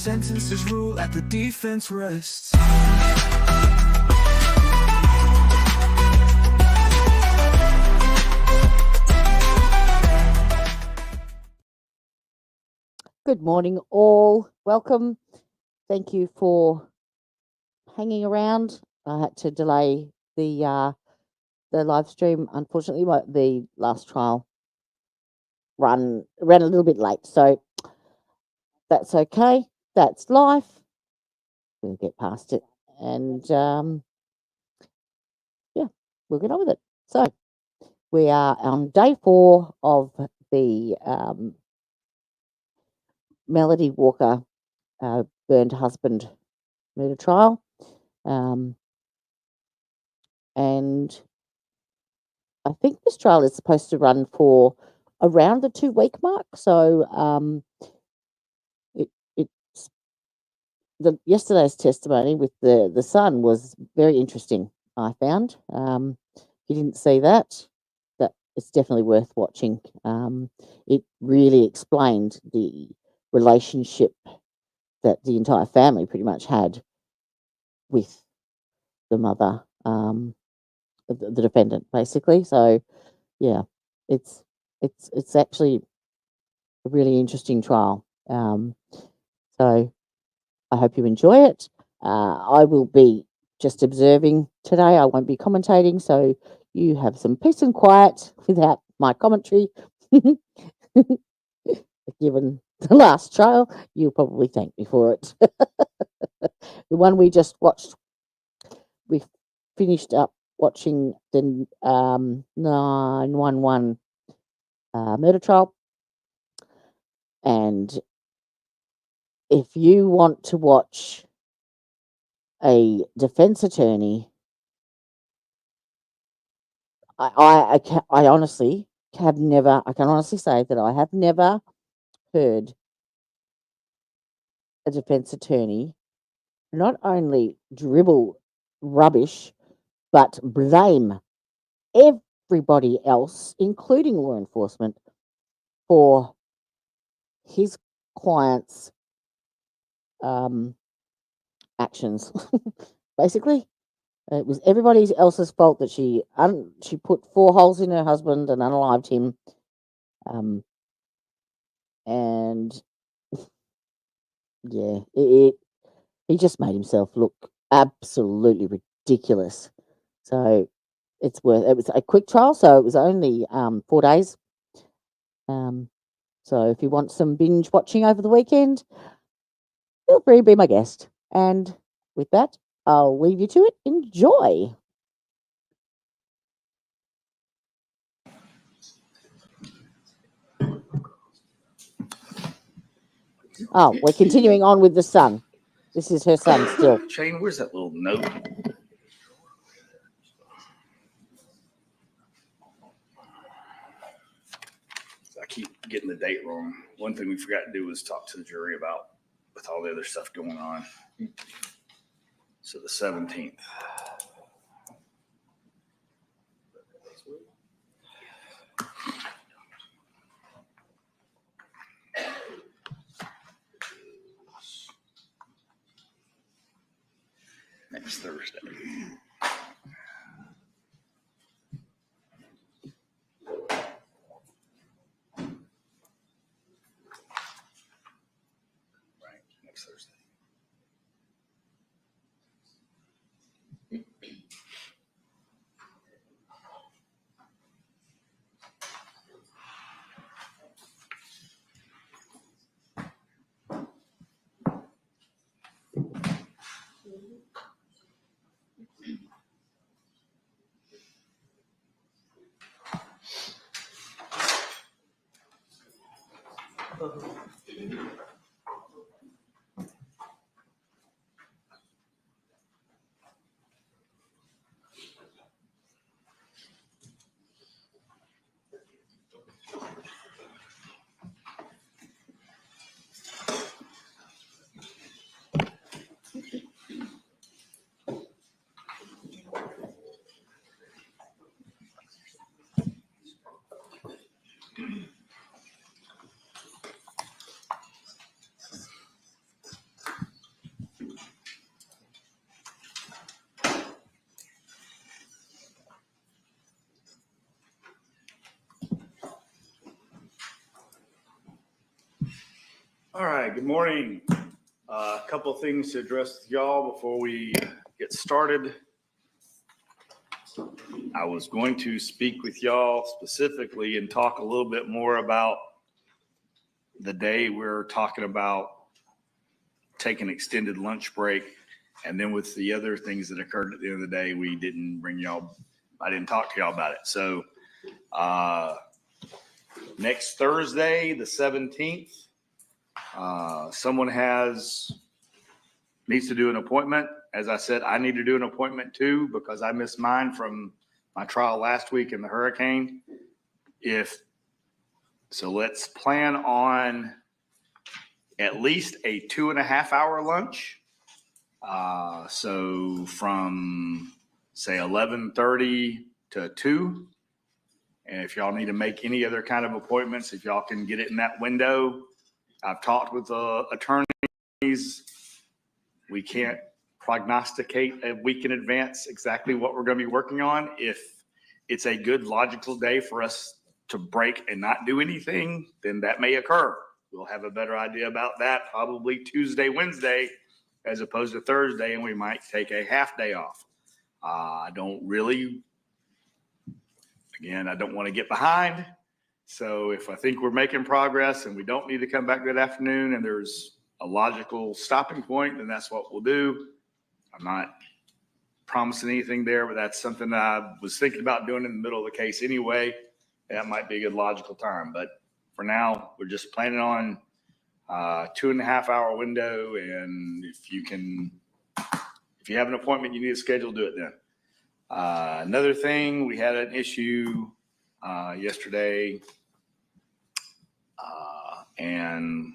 sentences rule at the defense rests. Good morning, all. Welcome. Thank you for hanging around. I had to delay the live stream. Unfortunately, the last trial ran a little bit late, so that's okay. That's life. We'll get past it, and yeah, we'll get on with it. So we are on day 4 of the Melody Walker burned husband murder trial, and I think this trial is supposed to run for around the 2-week mark. So yesterday's testimony with the son was very interesting. I found. If you didn't see that it's definitely worth watching. It really explained the relationship that the entire family pretty much had with the mother, the defendant, basically. So yeah, it's actually a really interesting trial. So I hope you enjoy it. I will be just observing today. I won't be commentating, so you have some peace and quiet without my commentary. Given the last trial, you'll probably thank me for it. The one we just watched, we finished up watching the 911 murder trial. And if you want to watch a defense attorney, I honestly have never, I can honestly say that I have never heard a defense attorney not only dribble rubbish, but blame everybody else, including law enforcement, for his client's actions. Basically, it was everybody else's fault that she put 4 holes in her husband and unalived him. And yeah, he just made himself look absolutely ridiculous. So it was a quick trial, so it was only 4 days. So if you want some binge watching over the weekend, feel free to be my guest. And with that, I'll leave you to it. Enjoy. Oh, we're continuing on with the son. This is her son still. Shane, where's that little note? I keep getting the date wrong. One thing we forgot to do was talk to the jury about with all the other stuff going on. So the 17th. Next Thursday. Right, next Thursday. right, good morning. A couple things to address with y'all before we get started. I was going to speak with y'all specifically and talk a little bit more about the day we're talking about taking extended lunch break. And then with the other things that occurred at the end of the day, I didn't talk to y'all about it. So next Thursday, the 17th, someone needs to do an appointment. As I said, I need to do an appointment too, because I missed mine from my trial last week in the hurricane. So let's plan on at least a 2.5 hour lunch. So from say 11:30 to 2. And if y'all need to make any other kind of appointments, if y'all can get it in that window. I've talked with the attorneys. We can't prognosticate a week in advance exactly what we're going to be working on. If it's a good logical day for us to break and not do anything, then that may occur. We'll have a better idea about that probably Tuesday, Wednesday, as opposed to Thursday, and we might take a half day off. I don't want to get behind. So if I think we're making progress and we don't need to come back that afternoon and there's a logical stopping point, then that's what we'll do. I'm not promising anything there, but that's something that I was thinking about doing in the middle of the case anyway. That might be a good logical time. But for now, we're just planning on 2.5 hour window. And if you have an appointment you need to schedule, do it then. Another thing, we had an issue yesterday, and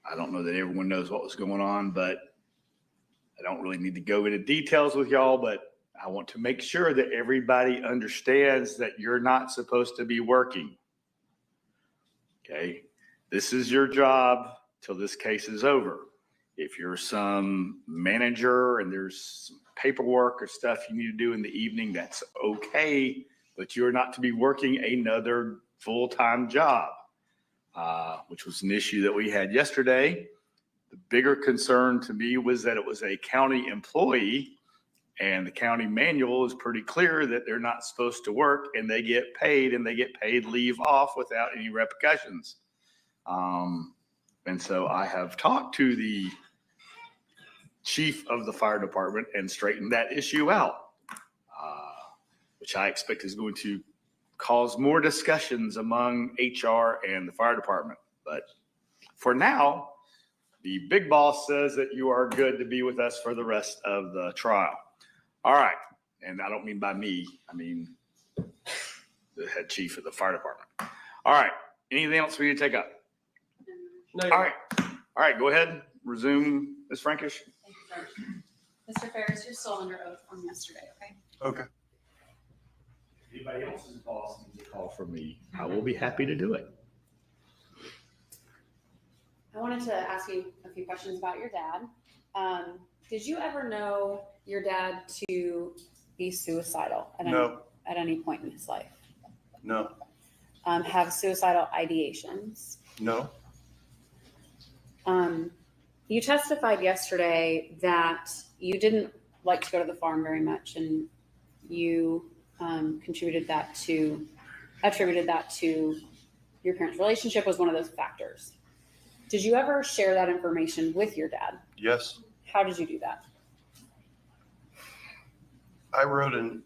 I don't know that everyone knows what was going on, but I don't really need to go into details with y'all, but I want to make sure that everybody understands that you're not supposed to be working. Okay. This is your job till this case is over. If you're some manager and there's some paperwork or stuff you need to do in the evening, that's okay, but you're not to be working another full-time job, which was an issue that we had yesterday. The bigger concern to me was that it was a county employee, and the county manual is pretty clear that they're not supposed to work, and they get paid leave off without any repercussions. And so I have talked to the chief of the fire department and straightened that issue out, which I expect is going to cause more discussions among HR and the fire department. But for now, the big boss says that you are good to be with us for the rest of the trial. All right. And I don't mean by me, I mean the head chief of the fire department. All right. Anything else we need to take up? No. All right. Go ahead. Resume, Ms. Frankish. Thank you, Sir. Mr. Farris, you're still under oath from yesterday, okay? Okay. Anybody else's boss needs a call from me, I will be happy to do it. I wanted to ask you a few questions about your dad. Did you ever know your dad to be suicidal at any point in his life? No. Have suicidal ideations? No. You testified yesterday that you didn't like to go to the farm very much, and you attributed that to your parents' relationship was one of those factors. Did you ever share that information with your dad? Yes. How did you do that? I wrote an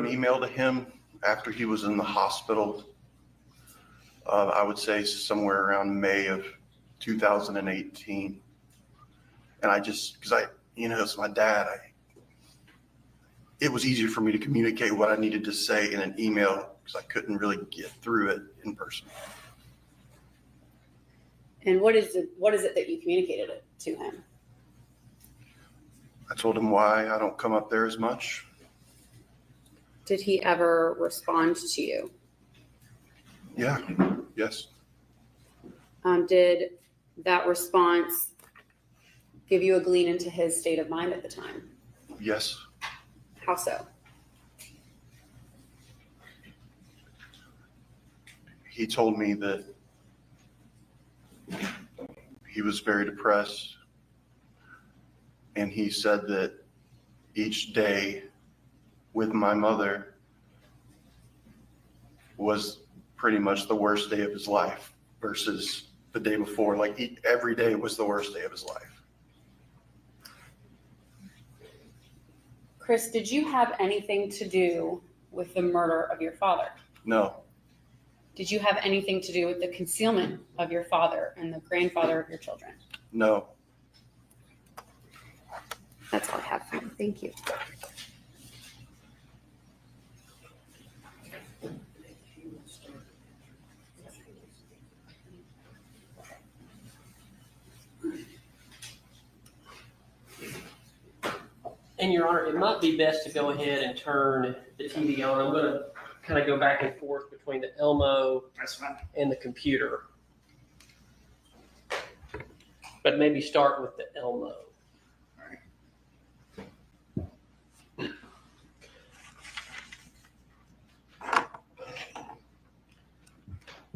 email to him after he was in the hospital. I would say somewhere around May of 2018. And it's my dad, it was easier for me to communicate what I needed to say in an email because I couldn't really get through it in person. And what is it that you communicated it to him? I told him why I don't come up there as much. Did he ever respond to you? Yeah. Yes. Did that response give you a glean into his state of mind at the time? Yes. How so? He told me that he was very depressed. And he said that each day with my mother was pretty much the worst day of his life versus the day before. Like every day was the worst day of his life. Chris, did you have anything to do with the murder of your father? No, Did you have anything to do with the concealment of your father and the grandfather of your children? no. That's all I have for you. Thank you. And Your Honor, it might be best to go ahead and turn the TV on. I'm going to kind of go back and forth between the Elmo That's fine. and the computer. But maybe start with the Elmo.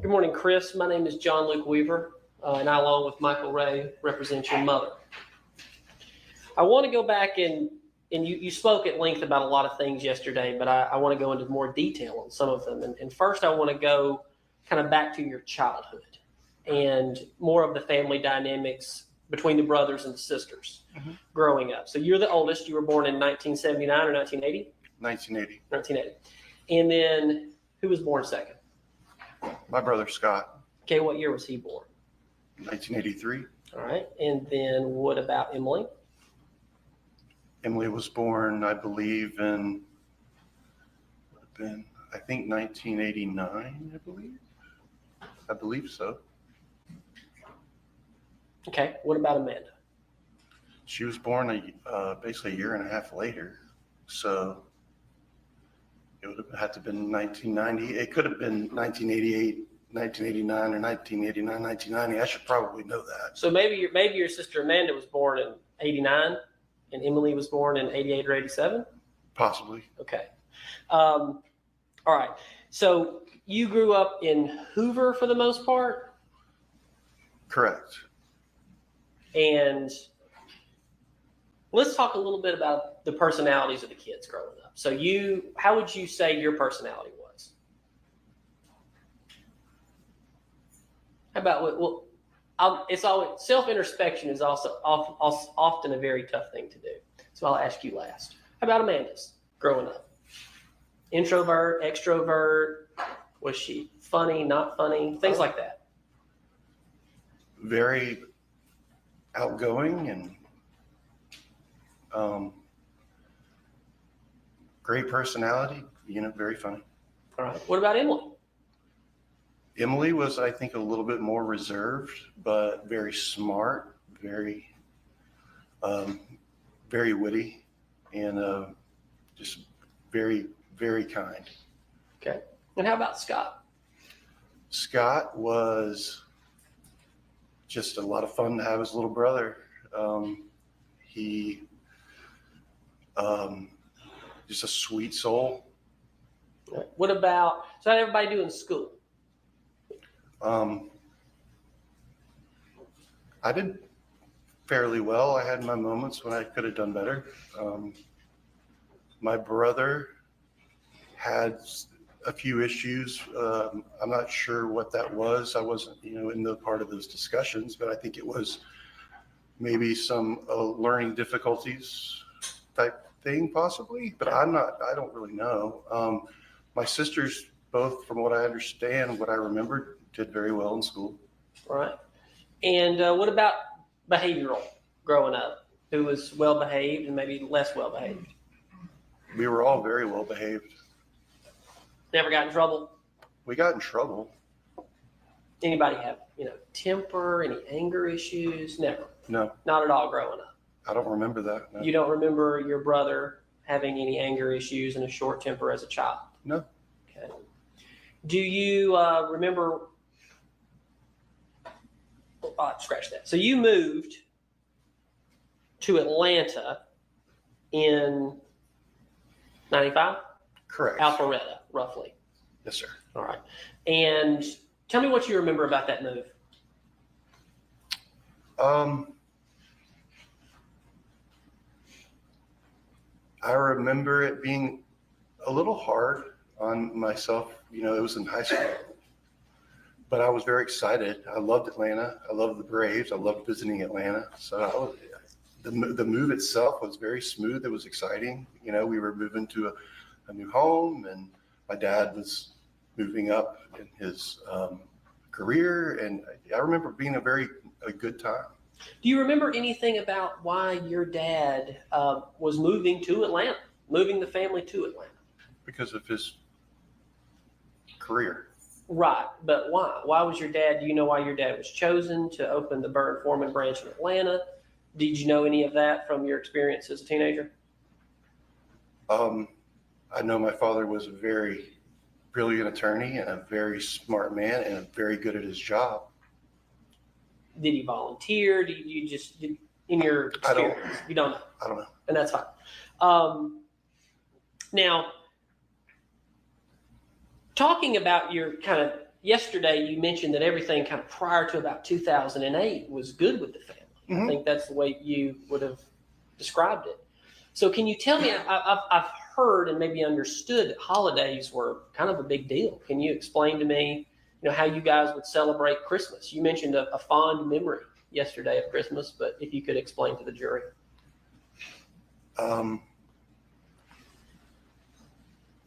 Good morning, Chris. My name is John Luke Weaver, and I, along with Michael Ray, represent your mother. I want to go back and you spoke at length about a lot of things yesterday, but I want to go into more detail on some of them. And first, I want to go kind of back to your childhood and more of the family dynamics between the brothers and the sisters growing up. So you're the oldest. You were born in 1979 or 1980? 1980. 1980. And then who was born second? My brother Scott, Okay, what year was he born? 1983. All right. And then what about Emily? Emily was born, I believe, in, I think 1989, I believe so. Okay. What about Amanda? She was born basically a year and a half later. So it would have had to have been 1990. It could have been 1988, 1989, or 1989, 1990. I should probably know that. So maybe your sister Amanda was born in 89 and Emily was born in 88 or 87? Possibly. Okay. All right. So you grew up in Hoover for the most part? Correct. And let's talk a little bit about the personalities of the kids growing up. So how would you say your personality was? How about, it's always, self-introspection is also often a very tough thing to do. So I'll ask you last. How about Amanda's growing up? Introvert, extrovert? Was she funny, not funny? Things like that. Very outgoing and great personality, very funny. All right. What about Emily? Emily was, I think, a little bit more reserved, but very smart, very witty, and just very, very kind. Okay. And how about Scott? Scott was just a lot of fun to have as little brother. He just a sweet soul. What about, so how did everybody do in school? I did fairly well. I had my moments when I could have done better. My brother had a few issues. I'm not sure what that was. I wasn't, in the part of those discussions, but I think it was maybe some learning difficulties type thing, possibly. But I don't really know. My sisters, both, from what I understand, what I remember, did very well in school. All right. And what about behavioral growing up? Who was well behaved and maybe less well behaved? We were all very well behaved. Never got in trouble? We got in trouble. Anybody have, temper, any anger issues? Never. No, Not at all growing up. I don't remember that. No. You don't remember your brother having any anger issues and a short temper as a child? No. Okay. Do you remember? Scratch that. So you moved to Atlanta in 95? Correct. Alpharetta, roughly. Yes, sir. All right. And tell me what you remember about that move. I remember it being a little hard on myself. You know, it was in high school, but I was very excited. I loved Atlanta. I loved the Braves. I loved visiting Atlanta. So the move itself was very smooth. It was exciting. You know, we were moving to a new home, and my dad was moving up in his career, and I remember being a good time. Do you remember anything about why your dad was moving to Atlanta, moving the family to Atlanta? Because of his career. Right, but why? Why was your dad? Do you know why your dad was chosen to open the Burn Foreman branch in Atlanta? Did you know any of that from your experience as a teenager? I know my father was a very brilliant attorney and a very smart man and very good at his job. Did he volunteer? Did you just in your experience? You don't know. I don't know. And that's fine. Now, talking about your kind of yesterday, you mentioned that everything kind of prior to about 2008 was good with the family. Mm-hmm. I think that's the way you would have described it. So can you tell me, I've heard and maybe understood that holidays were kind of a big deal. Can you explain to me, how you guys would celebrate Christmas? You mentioned a fond memory yesterday of Christmas, but if you could explain to the jury.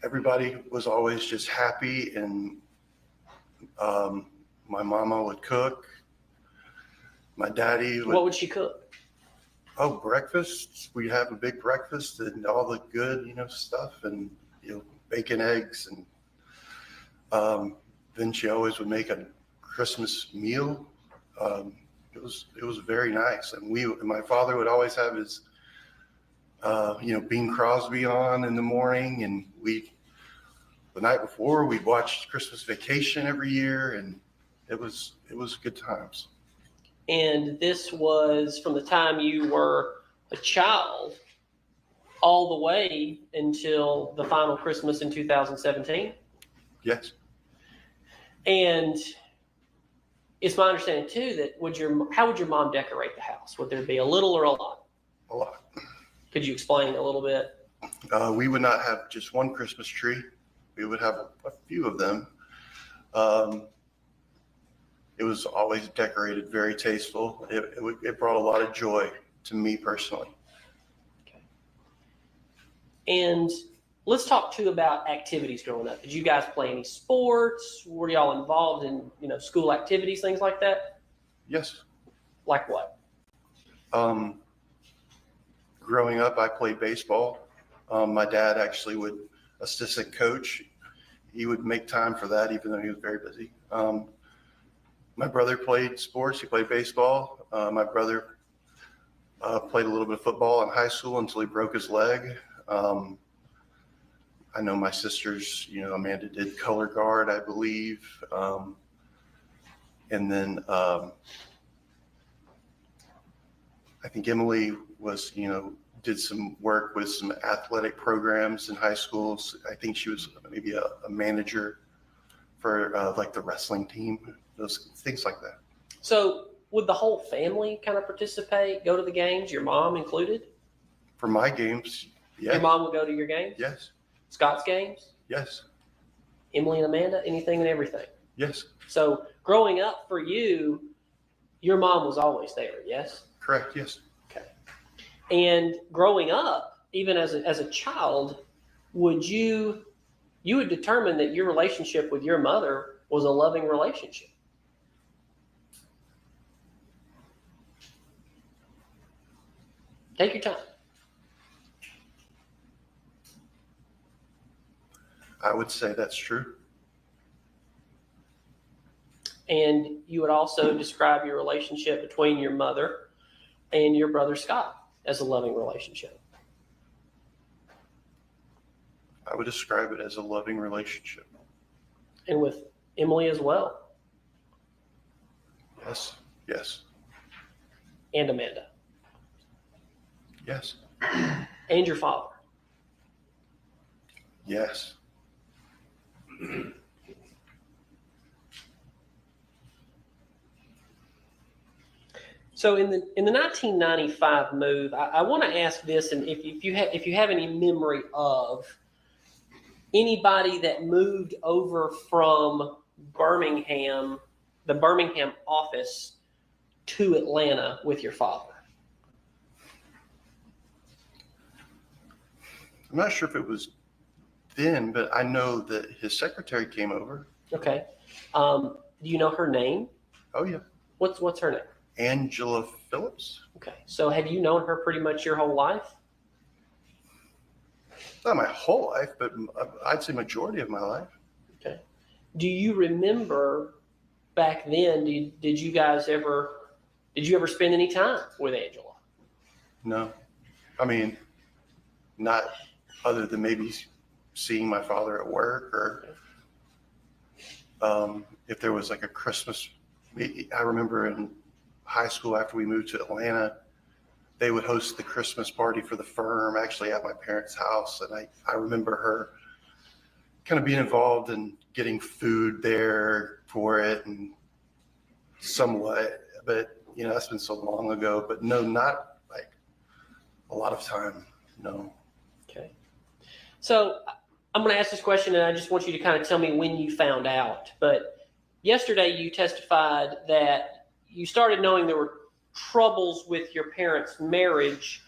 Everybody was always just happy, and my mama would cook. My daddy would. What would she cook? Oh, breakfast. We'd have a big breakfast and all the good, stuff, and bacon, eggs, and then she always would make a Christmas meal. It was very nice, and my father would always have his Bing Crosby on in the morning, and the night before we'd watch Christmas Vacation every year, and it was good times. And this was from the time you were a child all the way until the final Christmas in 2017? Yes. And it's my understanding too that how would your mom decorate the house? Would there be a little or a lot? A lot. Could you explain a little bit? We would not have just one Christmas tree. We would have a few of them. It was always decorated very tasteful. It brought a lot of joy to me personally. Okay. And let's talk too about activities growing up. Did you guys play any sports? Were y'all involved in school activities, things like that? Yes. Like what? Growing up, I played baseball. My dad actually would assistant coach. He would make time for that, even though he was very busy. My brother played sports. He played baseball. My brother played a little bit of football in high school until he broke his leg. I know my sisters, Amanda did color guard, I believe. And then I think Emily was, did some work with some athletic programs in high schools. I think she was maybe a manager for like the wrestling team, those things like that. So would the whole family kind of participate, go to the games, your mom included? For my games, yes. Your mom would go to your games? Yes. Scott's games? Yes. Emily and Amanda, anything and everything? Yes. So growing up for you, your mom was always there, yes? Correct, yes. Okay. And growing up, even as a child, you would determine that your relationship with your mother was a loving relationship? Take your time. I would say that's true. And you would also describe your relationship between your mother and your brother Scott as a loving relationship. I would describe it as a loving relationship. And with Emily as well. Yes. Yes. And Amanda. Yes. And your father. Yes. So in the 1995 move, I want to ask this, and if you have any memory of anybody that moved over from Birmingham, the Birmingham office, to Atlanta with your father. I'm not sure if it was then, but I know that his secretary came over. Okay. Do you know her name? Oh yeah. What's her name? Angela Phillips. Okay. So have you known her pretty much your whole life? Not my whole life, but I'd say majority of my life. Okay. Do you remember back then, did you ever spend any time with Angela? No. I mean, not other than maybe seeing my father at work, or if there was like a Christmas. I remember in high school after we moved to Atlanta, they would host the Christmas party for the firm actually at my parents' house. And I remember her kind of being involved in getting food there for it and somewhat, but you know, that's been so long ago, but no, not like a lot of time. No. Okay. So I'm going to ask this question, and I just want you to kind of tell me when you found out. But yesterday you testified that you started knowing there were troubles with your parents' marriage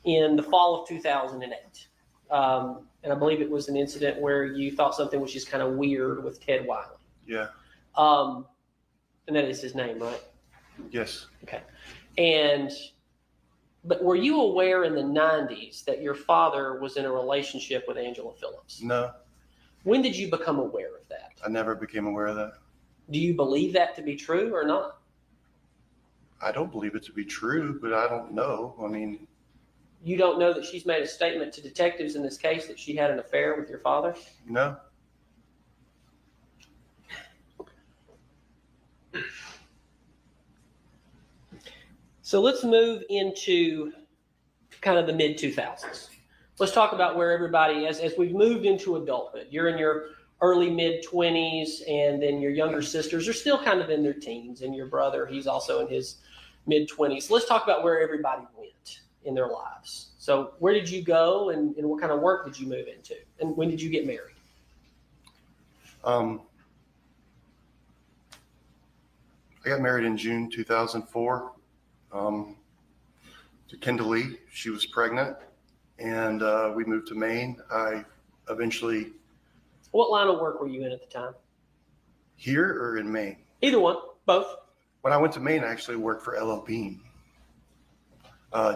in the fall of 2008. And I believe it was an incident where you thought something was just kind of weird with Ted Wiley. Yeah. And that is his name, right? Yes. Okay. But were you aware in the 90s that your father was in a relationship with Angela Phillips? No, When did you become aware of that? I never became aware of that. Do you believe that to be true or not? I don't believe it to be true, but I don't know. I mean, You don't know that she's made a statement to detectives in this case that she had an affair with your father? no. So let's move into kind of the mid 2000s. Let's talk about where everybody, as we've moved into adulthood, you're in your early mid 20s, and then your younger sisters are still kind of in their teens, and your brother, he's also in his mid 20s. Let's talk about where everybody went in their lives. So where did you go, and what kind of work did you move into, and when did you get married? I got married in June 2004 to Kendall Lee. She was pregnant, and we moved to Maine. I eventually. What line of work were you in at the time? Here or in Maine? Either one, both. When I went to Maine, I actually worked for LL Bean. I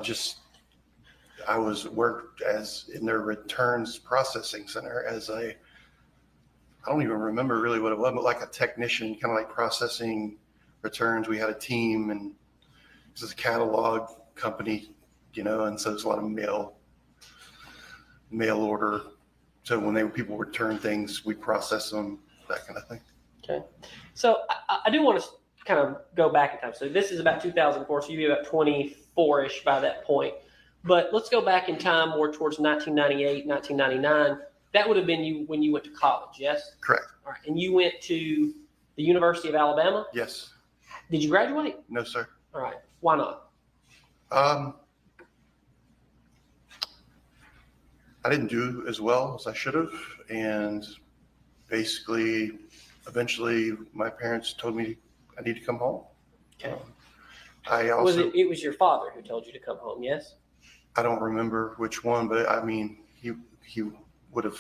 worked as in their returns processing center as I don't even remember really what it was, but like a technician, kind of like processing returns. We had a team, and this is a catalog company, you know, and so there's a lot of mail order. So when people return things, we process them, that kind of thing. Okay. So I do want to kind of go back in time. So this is about 2004, so you'd be about 24-ish by that point. But let's go back in time more towards 1998, 1999. That would have been when you went to college, yes? Correct. All right. And you went to the University of Alabama? Yes. Did you graduate? No, sir. All right. Why not? I didn't do as well as I should have, and basically, eventually, my parents told me I need to come home. Okay. I also It was your father who told you to come home, yes? I don't remember which one, but I mean he would have.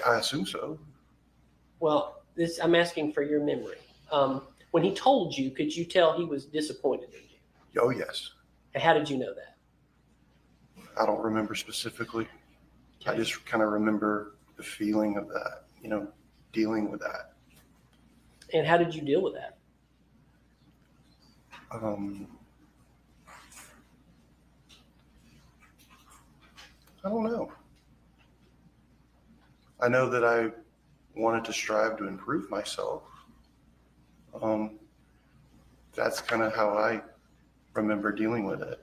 I assume so. Well, I'm asking for your memory. When he told you, could you tell he was disappointed in you? Oh yes. And how did you know that? I don't remember specifically. Okay. I just kind of remember the feeling of that, you know, dealing with that. And how did you deal with that? I don't know. I know that I wanted to strive to improve myself. That's kind of how I remember dealing with it.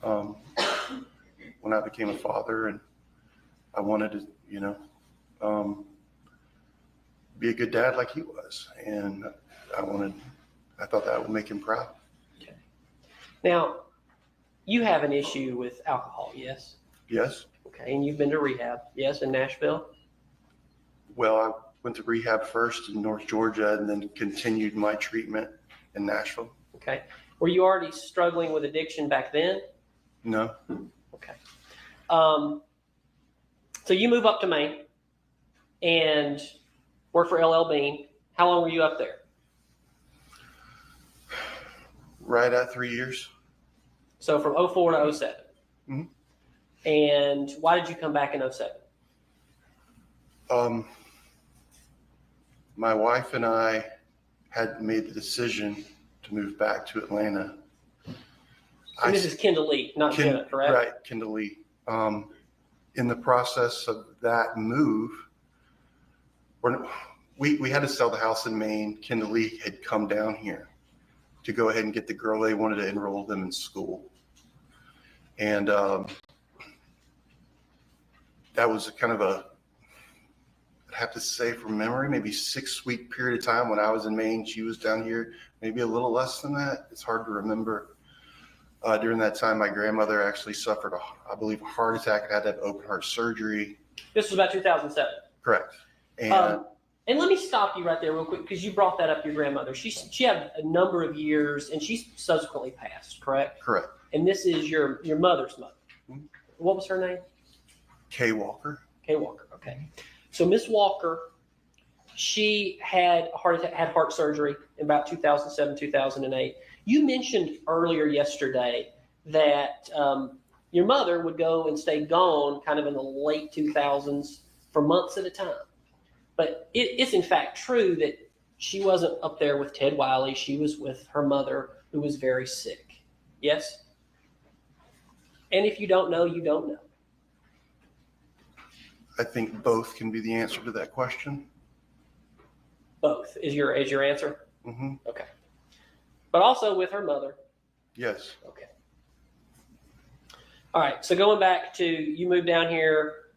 When I became a father, and I wanted to, you know, be a good dad like he was, and I thought that would make him proud. Okay. Now, you have an issue with alcohol, yes? Yes. Okay, and you've been to rehab, yes, in Nashville? Well, I went to rehab first in North Georgia and then continued my treatment in Nashville. Okay. Were you already struggling with addiction back then? No. Okay. So you move up to Maine and work for LL Bean. How long were you up there? Right at 3 years. So from 04 to 07. Mhm. And why did you come back in 07? My wife and I had made the decision to move back to Atlanta. And this is Kendall Lee, not Jenna, correct? Right, Kendall Lee. In the process of that move, we had to sell the house in Maine. Kendall Lee had come down here to go ahead and get the girl they wanted to enroll them in school. And that was kind of a, I'd have to say from memory, maybe 6-week period of time when I was in Maine. She was down here, maybe a little less than that. It's hard to remember. During that time, my grandmother actually suffered, I believe, a heart attack and had to have open heart surgery. This was about 2007. Correct. And let me stop you right there real quick because you brought that up, your grandmother. She had a number of years and she subsequently passed, correct? correct. And this is your mother's mother. Mhm. What was her name? Kay Walker. Kay Walker. Okay. So Miss Walker, she had heart surgery in about 2007, 2008. You mentioned earlier yesterday that your mother would go and stay gone kind of in the late 2000s for months at a time. But it's in fact true that she wasn't up there with Ted Wiley. She was with her mother who was very sick. Yes? And if you don't know, you don't know. I think both can be the answer to that question. Both is your answer? Mm-hmm. Okay. But also with her mother. Yes. Okay. All right. So going back to you moved down here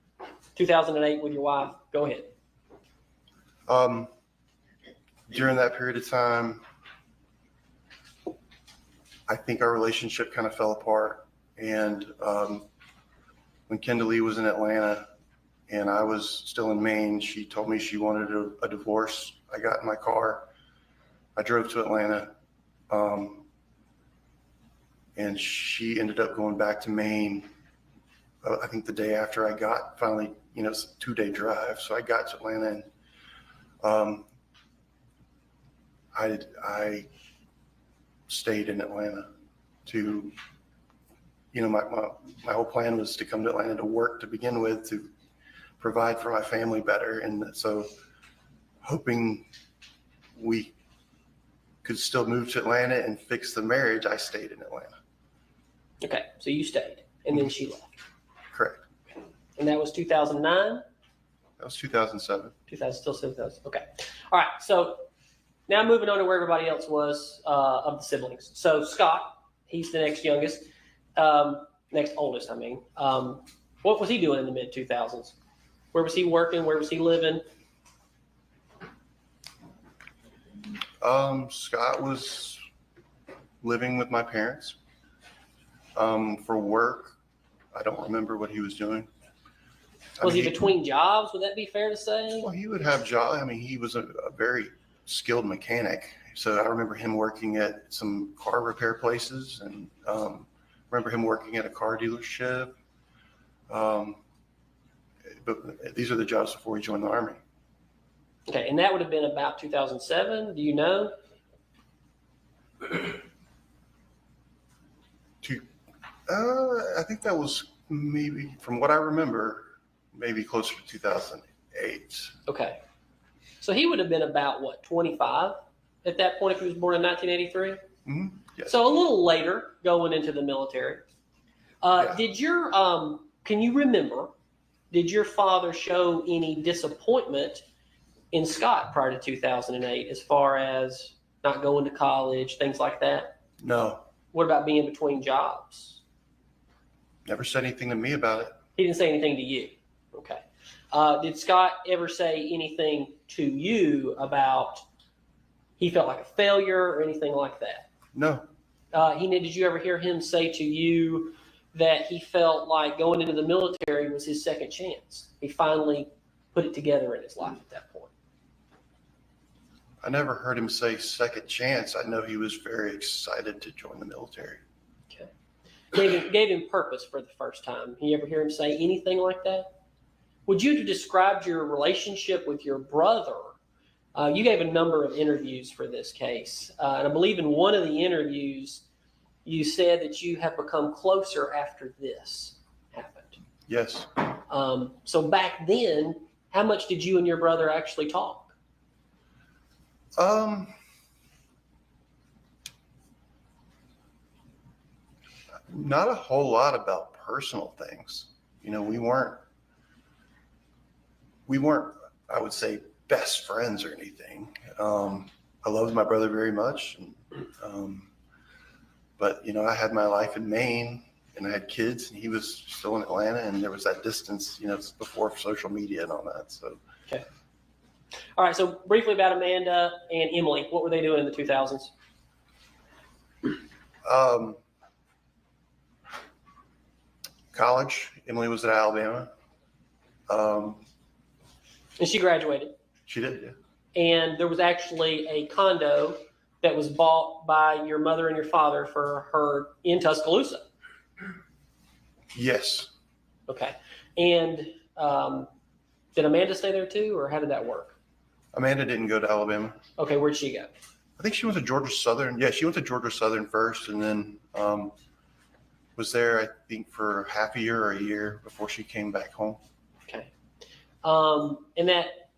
2008 with your wife. Go ahead. During that period of time, I think our relationship kind of fell apart. And when Kendall Lee was in Atlanta and I was still in Maine, she told me she wanted a divorce. I got in my car. I drove to Atlanta. And she ended up going back to Maine, I think the day after I got finally, it's a 2-day drive. So I got to Atlanta and I stayed in Atlanta to, my whole plan was to come to Atlanta to work to begin with, to provide for my family better. And so hoping we could still move to Atlanta and fix the marriage, I stayed in Atlanta. Okay. So you stayed and then she left. Correct. And that was 2009? That was 2007. 2007. Okay. All right. So now moving on to where everybody else was of the siblings. So Scott, he's the next youngest, next oldest, I mean. What was he doing in the mid 2000s? Where was he working? Where was he living? Scott was living with my parents. For work, I don't remember what he was doing. Was he between jobs? Would that be fair to say? Well, he would have jobs. I mean, he was a very skilled mechanic. So I remember him working at some car repair places and remember him working at a car dealership. But these are the jobs before he joined the Army. Okay, and that would have been about 2007. Do you know? I think that was maybe, from what I remember, maybe closer to 2008. Okay. So he would have been about, what, 25 at that point if he was born in 1983? Mm-hmm. Yes. So a little later going into the military. Yeah. Can you remember, did your father show any disappointment in Scott prior to 2008 as far as not going to college, things like that? No. What about being between jobs? Never said anything to me about it. He didn't say anything to you. Okay. Did Scott ever say anything to you about he felt like a failure or anything like that? No. Did you ever hear him say to you that he felt like going into the military was his second chance? He finally put it together in his life at that point. I never heard him say second chance. I know he was very excited to join the military. Okay. Gave him purpose for the first time. You ever hear him say anything like that? Would you describe your relationship with your brother? You gave a number of interviews for this case. And I believe in one of the interviews, you said that you have become closer after this happened. Yes. So back then, how much did you and your brother actually talk? Not a whole lot about personal things. You know, we weren't, I would say, best friends or anything. I loved my brother very much. But, you know, I had my life in Maine and I had kids and he was still in Atlanta and there was that distance, you know, before social media and all that. So. Okay. All right. So briefly about Amanda and Emily, what were they doing in the 2000s? College. Emily was at Alabama. And she graduated. She did, yeah. And there was actually a condo that was bought by your mother and your father for her in Tuscaloosa. Yes. Okay. And did Amanda stay there too, or how did that work? Amanda didn't go to Alabama. Okay, where'd she go? I think she went to Georgia Southern. Yeah, she went to Georgia Southern first and then was there, I think, for half a year or a year before she came back home. Okay. And that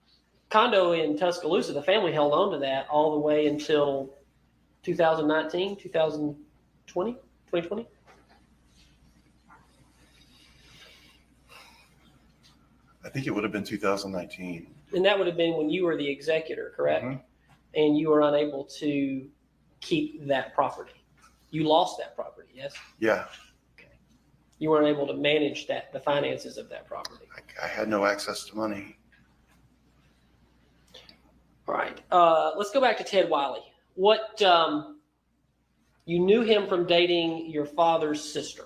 condo in Tuscaloosa, the family held on to that all the way until 2019, 2020? I think it would have been 2019. And that would have been when you were the executor, correct? Mhm. And you were unable to keep that property. You lost that property, yes? Yeah, Okay. You weren't able to manage the finances of that property. I had no access to money. All right. Let's go back to Ted Wiley. What you knew him from dating your father's sister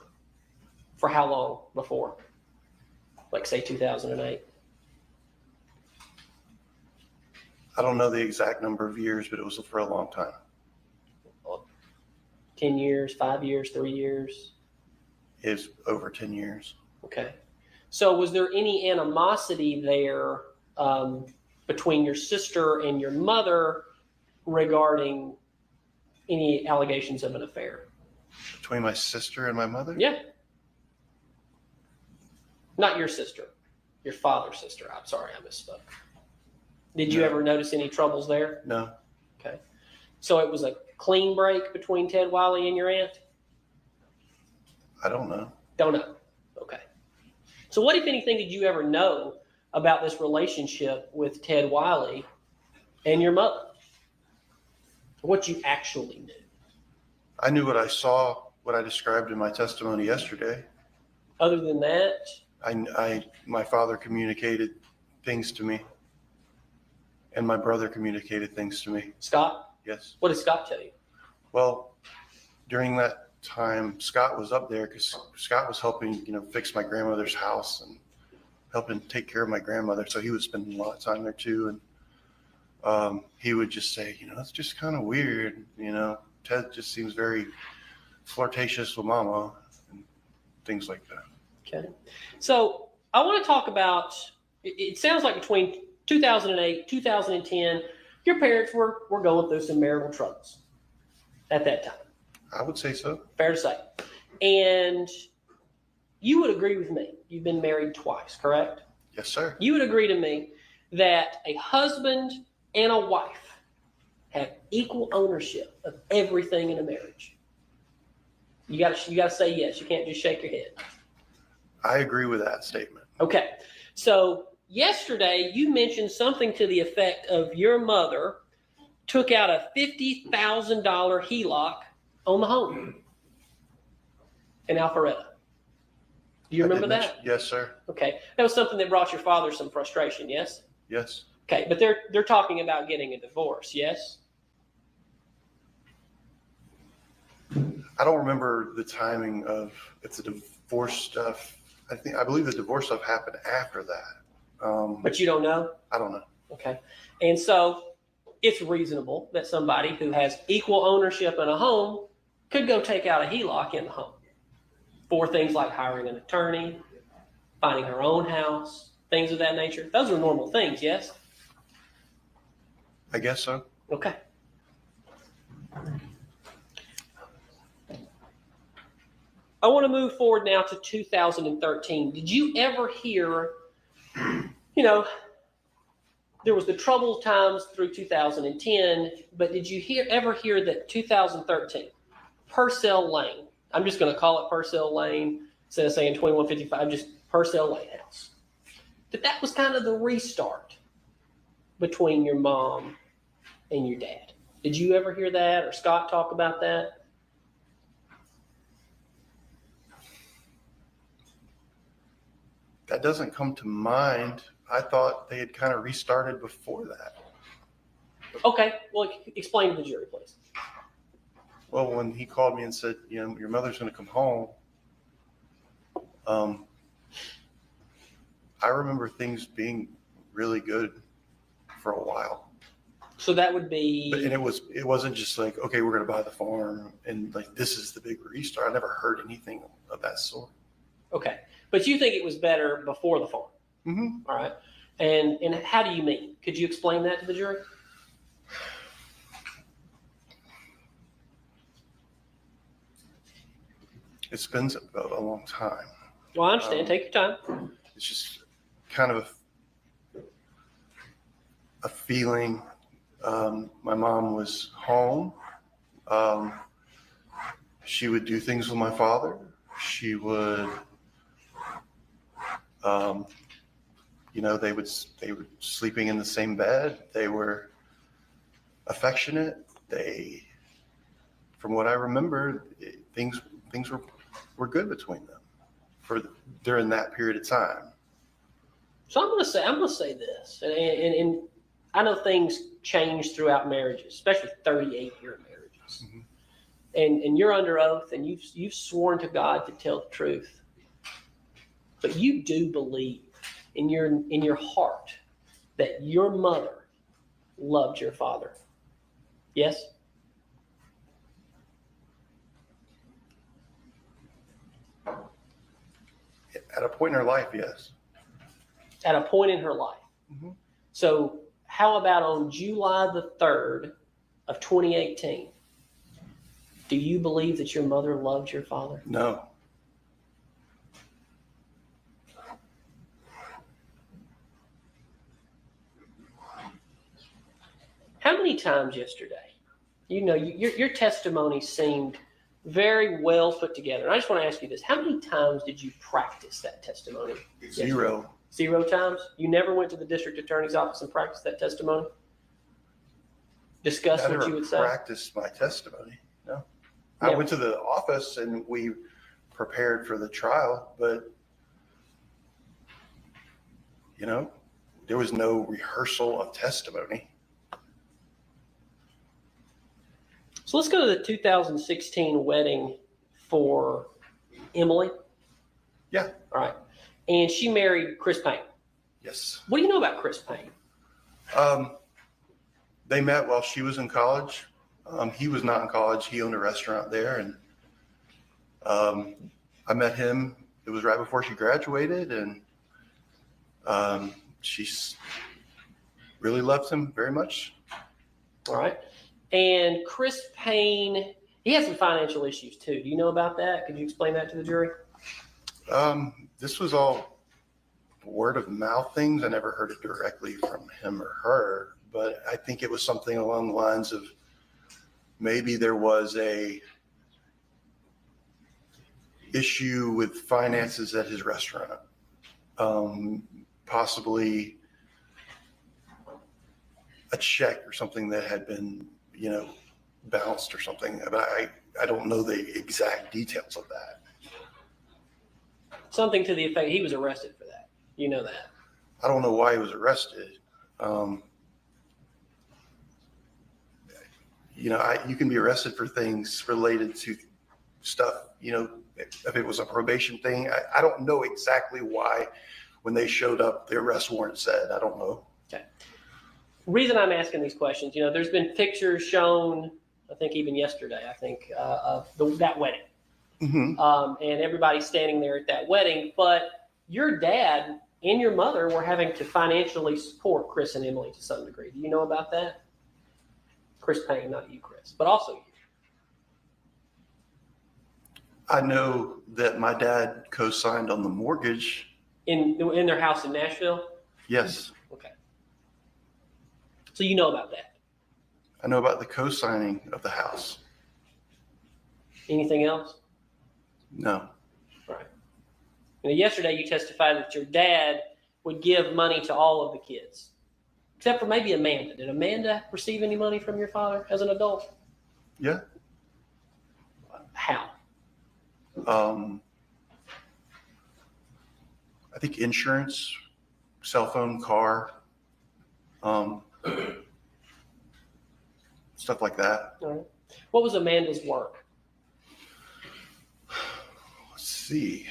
for how long before? Like say 2008. I don't know the exact number of years, but it was for a long time. 10 years, 5 years, 3 years? It was over 10 years. Okay. So was there any animosity there between your sister and your mother regarding any allegations of an affair? Between my sister and my mother? Yeah. Not your sister, your father's sister. I'm sorry, I misspoke. Did you No. ever notice any troubles there? No. Okay. So it was a clean break between Ted Wiley and your aunt? I don't know. Don't know. Okay. So what, if anything, did you ever know about this relationship with Ted Wiley and your mother? What you actually knew? I knew what I saw, what I described in my testimony yesterday. Other than that? My father communicated things to me, and my brother communicated things to me. Scott? Yes. What did Scott tell you? Well, during that time, Scott was up there because Scott was helping, fix my grandmother's house and helping take care of my grandmother. So he was spending a lot of time there too. And he would just say, it's just kind of weird. Ted just seems very flirtatious with mama and things like that. Okay. So I want to talk about, it sounds like between 2008, 2010, your parents were going through some marital troubles at that time. I would say so. Fair to say. And you would agree with me. You've been married twice, correct? Yes, sir. You would agree to me that a husband and a wife have equal ownership of everything in a marriage. You got to say yes. You can't just shake your head. I agree with that statement. Okay. So yesterday you mentioned something to the effect of your mother took out a $50,000 HELOC on the home in Alpharetta. Do you remember that? Yes, sir. Okay. That was something that brought your father some frustration, yes? Yes. Okay, but they're talking about getting a divorce, yes? I don't remember the timing of if the divorce stuff. I believe the divorce stuff happened after that. But you don't know? I don't know. Okay. And so it's reasonable that somebody who has equal ownership in a home could go take out a HELOC in the home for things like hiring an attorney, finding her own house, things of that nature. Those are normal things, yes? I guess so. Okay. I want to move forward now to 2013. Did you ever hear, there was the troubled times through 2010, but did you ever hear that 2013, Purcell Lane, I'm just going to call it Purcell Lane instead of saying 2155, just Purcell Lane House, that was kind of the restart between your mom and your dad? Did you ever hear that or Scott talk about that? That doesn't come to mind. I thought they had kind of restarted before that. Okay, well, explain to the jury, please. Well, when he called me and said, your mother's going to come home, I remember things being really good for a while. So that would be, And it wasn't just like, okay, we're going to buy the farm and like this is the big restart. I never heard anything of that sort. okay, but you think it was better before the farm? Mm-hmm. All right, and how do you mean? Could you explain that to the jury? It's been a long time. Well, I understand. Take your time. It's just kind of a feeling. My mom was home. She would do things with my father. She would, they were sleeping in the same bed. They were affectionate. From what I remember, things were good between them during that period of time. So I'm going to say this, and I know things change throughout marriages, especially 38-year marriages. Mm-hmm. And you're under oath, and you've sworn to God to tell the truth. But you do believe in your heart that your mother loved your father. Yes? At a point in her life, yes. At a point in her life. Mm-hmm. So how about on July the 3rd of 2018? Do you believe that your mother loved your father? No. How many times yesterday? Your testimony seemed very well put together. And I just want to ask you this. How many times did you practice that testimony? Zero. 0 times? You never went to the district attorney's office and practiced that testimony? Discuss what you would say? I never practiced my testimony. No. Never. I went to the office and we prepared for the trial, but there was no rehearsal of testimony. So let's go to the 2016 wedding for Emily. Yeah. All right. And she married Chris Payne. Yes. What do you know about Chris Payne? They met while she was in college. He was not in college. He owned a restaurant there. And I met him. It was right before she graduated. And she really loved him very much. All right. And Chris Payne, he has some financial issues too. Do you know about that? Could you explain that to the jury? This was all word of mouth things. I never heard it directly from him or her, but I think it was something along the lines of maybe there was a issue with finances at his restaurant. Possibly a check or something that had been, bounced or something. But I don't know the exact details of that. Something to the effect he was arrested for that. You know that. I don't know why he was arrested. You can be arrested for things related to stuff, if it was a probation thing. I don't know exactly why when they showed up, the arrest warrant said. I don't know. Okay. Reason I'm asking these questions, there's been pictures shown, I think even yesterday, of that wedding. Mm-hmm. And everybody standing there at that wedding. But your dad and your mother were having to financially support Chris and Emily to some degree. Do you know about that? Chris Payne, not you, Chris, but also you. I know that my dad co-signed on the mortgage. In their house in Nashville? Yes. Okay. So you know about that. I know about the co-signing of the house. Anything else? No. Right. Yesterday you testified that your dad would give money to all of the kids, except for maybe Amanda. Did Amanda receive any money from your father as an adult? Yeah. How? I think insurance, cell phone, car, stuff like that. All right. What was Amanda's work? Let's see.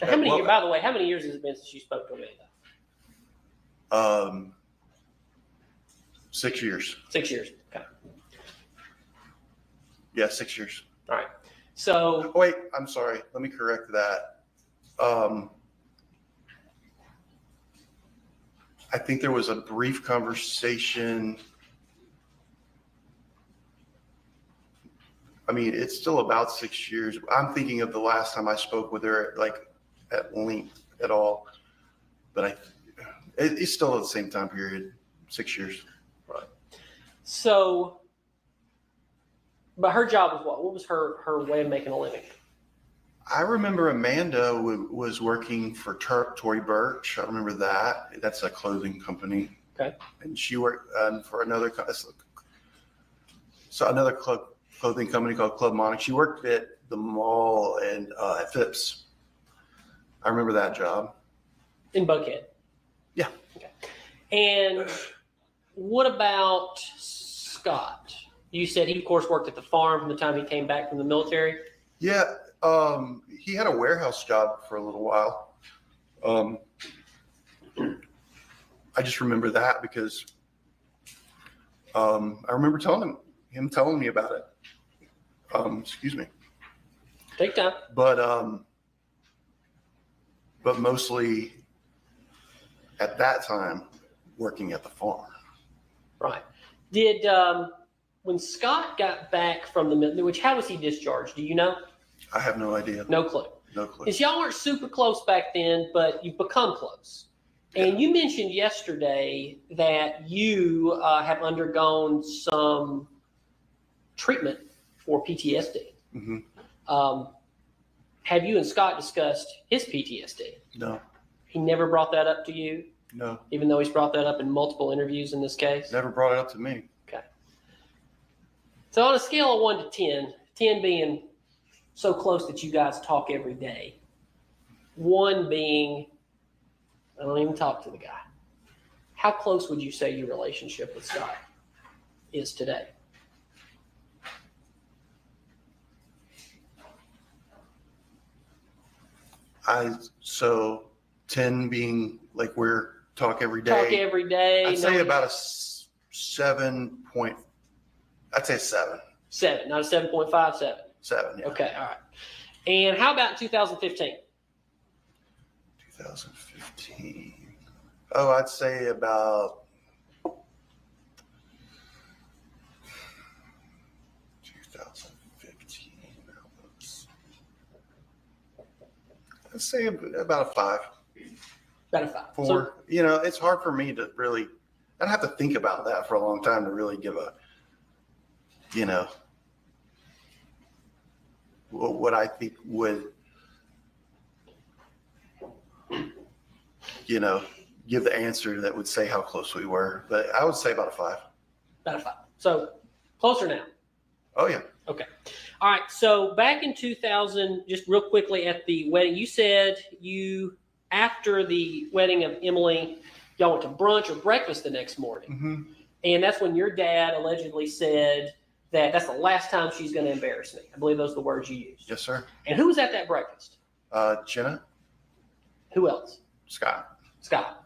By the way, how many years has it been since you spoke to Amanda? 6 years. 6 years. Okay. Yeah, 6 years. All right. So Wait, I'm sorry. Let me correct that. I think there was a brief conversation. I mean, it's still about 6 years. I'm thinking of the last time I spoke with her, at length at all. But it's still at the same time period, 6 years. right. So, but her job was what? What was her way of making a living? I remember Amanda was working for Tory Burch. I remember that. That's a clothing company. Okay. And she worked for another clothing company called Club Monarch. She worked at the mall and at Phipps. I remember that job. In Buckhead. Yeah. Okay. And what about Scott? You said he, of course, worked at the farm from the time he came back from the military. Yeah. He had a warehouse job for a little while. I just remember that because I remember telling me about it. Excuse me. Take time. But mostly at that time working at the farm. Right. Did when Scott got back from the military, how was he discharged? Do you know? I have no idea. No clue. No clue. Because y'all weren't super close back then, but you've become close. And you mentioned yesterday that you have undergone some treatment for PTSD. Mm-hmm. Have you and Scott discussed his PTSD? No. He never brought that up to you, No. even though he's brought that up in multiple interviews in this case? Never brought it up to me. Okay. So on a scale of 1 to 10, 10 being so close that you guys talk every day, 1 being I don't even talk to the guy. How close would you say your relationship with Scott is today? So 10 being like we're talk every day. Talk every day. I'd say about a 7 point. I'd say 7. 7, not a 7.57. 7. Yeah. Okay, all right. And how about 2015? 2015. Oh, I'd say about 2015. I'd say about a 5. About a 5. 4. So, It's hard for me to really. I'd have to think about that for a long time to really give a. What I think would. Give the answer that would say how close we were. But I would say about a 5. about a 5. So closer now. Oh, yeah. Okay. All right. So back in 2000, just real quickly at the wedding, you said after the wedding of Emily, y'all went to brunch or breakfast the next morning. Mm-hmm. And that's when your dad allegedly said that that's the last time she's going to embarrass me. I believe those are the words you used. Yes, sir. And who was at that breakfast? Jenna, Who else? Scott. Scott.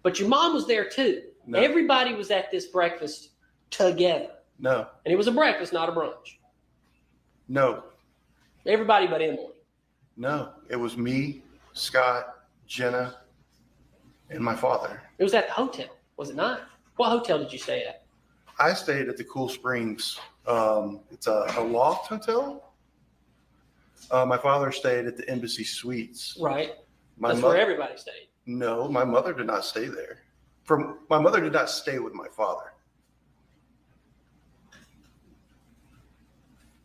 But your mom was there too. No. Everybody was at this breakfast together. No. And it was a breakfast, not a brunch. No. Everybody but Emily. No. It was me, Scott, Jenna, and my father. It was at the hotel, was it not? What hotel did you stay at? I stayed at the Cool Springs. It's a loft hotel. My father stayed at the Embassy Suites. Right. My That's where everybody stayed. No, my mother did not stay there. My mother did not stay with my father.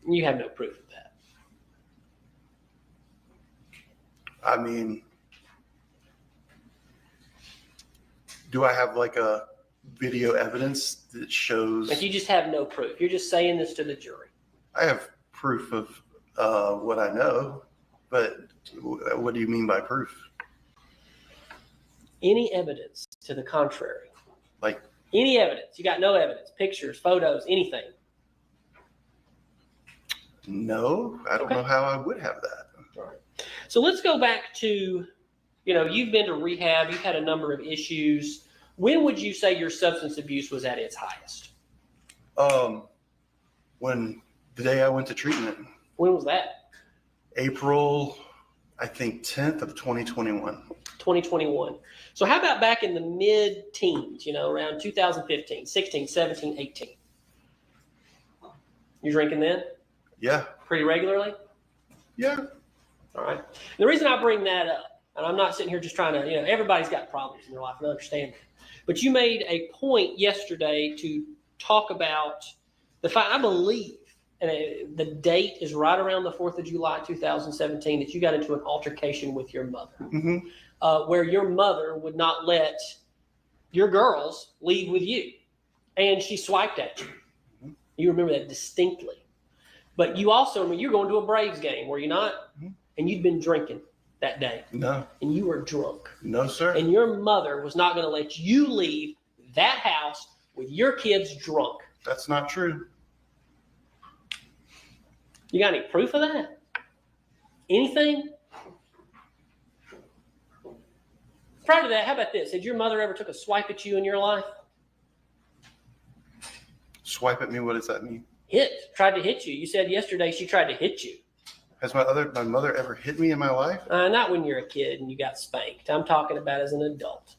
You have no proof of that. I mean, do I have like a video evidence that shows? Like you just have no proof. You're just saying this to the jury. I have proof of what I know, but what do you mean by proof? Any evidence to the contrary. Like any evidence. You got no evidence, pictures, photos, anything. No, I don't know how I would have that. All right. So let's go back to, you've been to rehab, you've had a number of issues. When would you say your substance abuse was at its highest? When the day I went to treatment. When was that? April, I think 10th of 2021. 2021. So how about back in the mid-teens, around 2015, 16, 17, 18? You drinking then? Yeah. Pretty regularly? Yeah. All right. The reason I bring that up, and I'm not sitting here just trying to, everybody's got problems in their life, and I understand that. But you made a point yesterday to talk about the fact, I believe, and the date is right around the 4th of July, 2017, that you got into an altercation with your mother, where your mother would not let your girls leave with you. And she swiped at you. You remember that distinctly. But you also remember you're going to a Braves game, were you not? And you'd been drinking that day. No. And you were drunk. No, sir. And your mother was not going to let you leave that house with your kids drunk. That's not true. You got any proof of that? Anything? Prior to that, how about this? Had your mother ever took a swipe at you in your life? Swipe at me, what does that mean? Tried to hit you. You said yesterday she tried to hit you. Has my mother ever hit me in my life? Not when you're a kid and you got spanked. I'm talking about as an adult.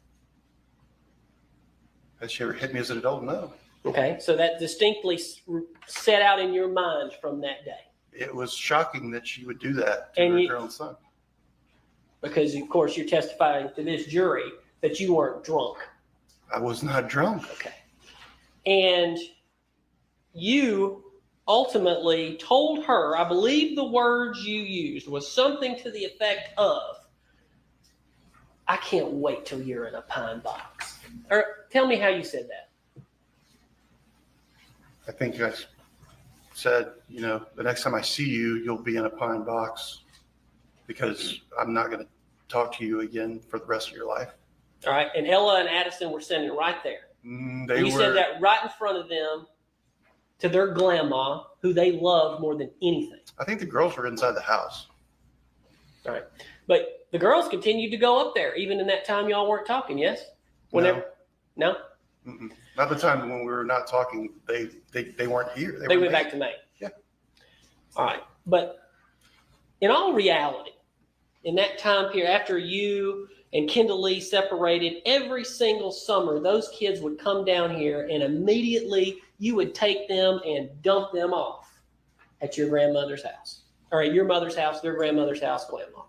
Has she ever hit me as an adult? No. Okay, so that distinctly set out in your mind from that day. It was shocking that she would do that to her own son. Because, of course, you're testifying to this jury that you weren't drunk. I was not drunk. Okay. And you ultimately told her, I believe the words you used was something to the effect of, I can't wait till you're in a pine box. Or tell me how you said that. I think I said, the next time I see you, you'll be in a pine box because I'm not going to talk to you again for the rest of your life. All right. And Ella and Addison were standing right there. You said that right in front of them to their grandma, who they loved more than anything. I think the girls were inside the house. All right. But the girls continued to go up there, even in that time y'all weren't talking, yes? Whenever, no? Mm-mm. Not the time when we were not talking. They weren't here. They went back to Maine. Yeah. All right. But in all reality, in that time period, after you and Kendall Lee separated, every single summer, those kids would come down here and immediately you would take them and dump them off at your grandmother's house. Or at your mother's house, their grandmother's house, grandma.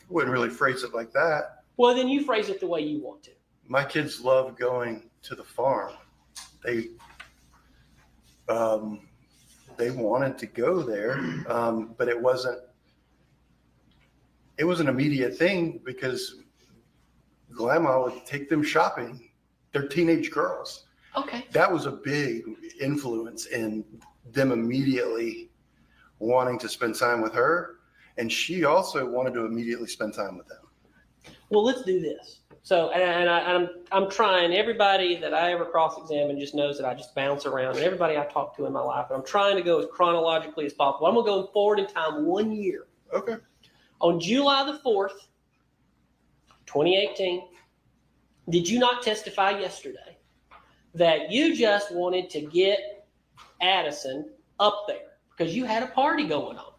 Wouldn't really phrase it like that. Well, then you phrase it the way you want to. My kids love going to the farm. They wanted to go there, but it wasn't an immediate thing because Grandma would take them shopping. They're teenage girls. Okay. That was a big influence in them immediately wanting to spend time with her. And she also wanted to immediately spend time with them. Well, let's do this. So, I'm trying, everybody that I ever cross-examine just knows that I just bounce around, and everybody I talk to in my life, and I'm trying to go as chronologically as possible. I'm going to go forward in time 1 year. Okay. On July the 4th, 2018, did you not testify yesterday that you just wanted to get Addison up there because you had a party going on?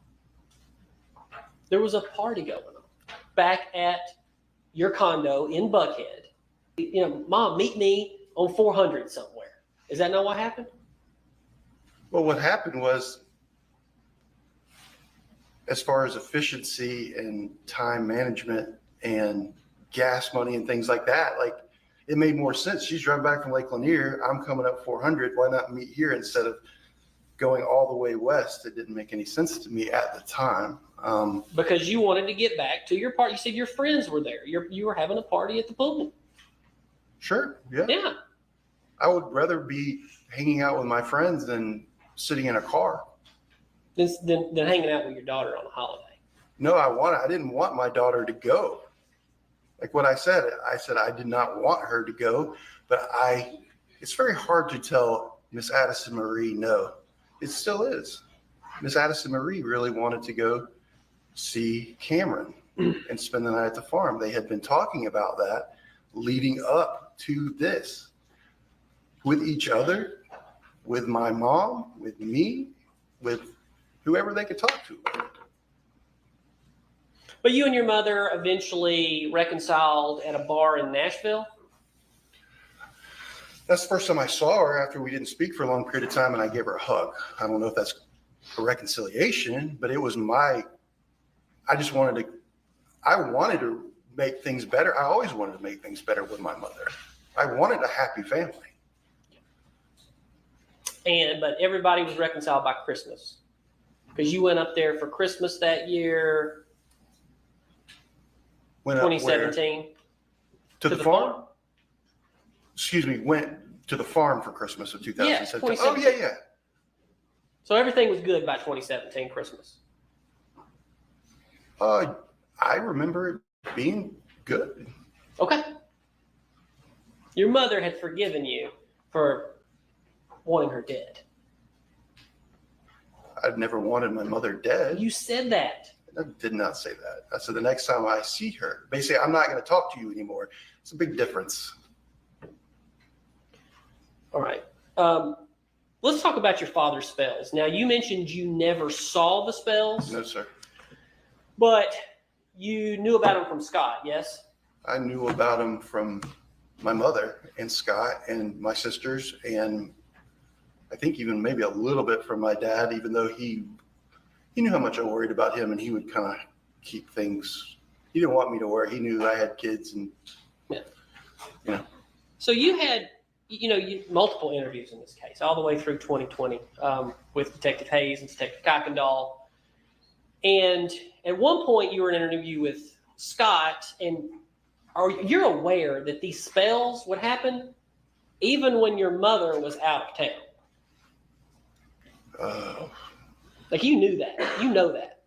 There was a party going on back at your condo in Buckhead. You know, Mom, meet me on 400 somewhere. Is that not what happened? Well, what happened was, as far as efficiency and time management and gas money and things like that, like it made more sense. She's driving back from Lake Lanier. I'm coming up 400. Why not meet here instead of going all the way west? It didn't make any sense to me at the time. Because you wanted to get back to your party. You said your friends were there. You were having a party at the pool. Sure. Yeah. Yeah. I would rather be hanging out with my friends than sitting in a car. Than hanging out with your daughter on a holiday. No, I didn't want my daughter to go. Like what I said I did not want her to go, but it's very hard to tell Miss Addison Marie no. It still is. Miss Addison Marie really wanted to go see Cameron and spend the night at the farm. They had been talking about that leading up to this with each other, with my mom, with me, with whoever they could talk to. But you and your mother eventually reconciled at a bar in Nashville? That's the first time I saw her after we didn't speak for a long period of time, and I gave her a hug. I don't know if that's a reconciliation, but it was I wanted to make things better. I always wanted to make things better with my mother. I wanted a happy family. But everybody was reconciled by Christmas. Because you went up there for Christmas that year, Went up where? 2017. To the farm? Excuse me, went to the farm for Christmas of 2017. Yeah, Oh, yeah. So everything was good by 2017 Christmas. I remember it being good. Okay. Your mother had forgiven you for wanting her dead. I'd never wanted my mother dead. You said that. I did not say that. I said the next time I see her, basically, I'm not going to talk to you anymore. It's a big difference. All right. Let's talk about your father's spells. Now, you mentioned you never saw the spells. No, sir. But you knew about them from Scott, yes? I knew about him from my mother and Scott and my sisters, and I think even maybe a little bit from my dad, even though he knew how much I worried about him, and he would kind of keep things. He didn't want me to worry. He knew I had kids, and So you had, multiple interviews in this case, all the way through 2020 with Detective Hayes and Detective Kuykendall. And at one point, you were in an interview with Scott, and you're aware that these spells would happen even when your mother was out of town. Like you knew that. You know that.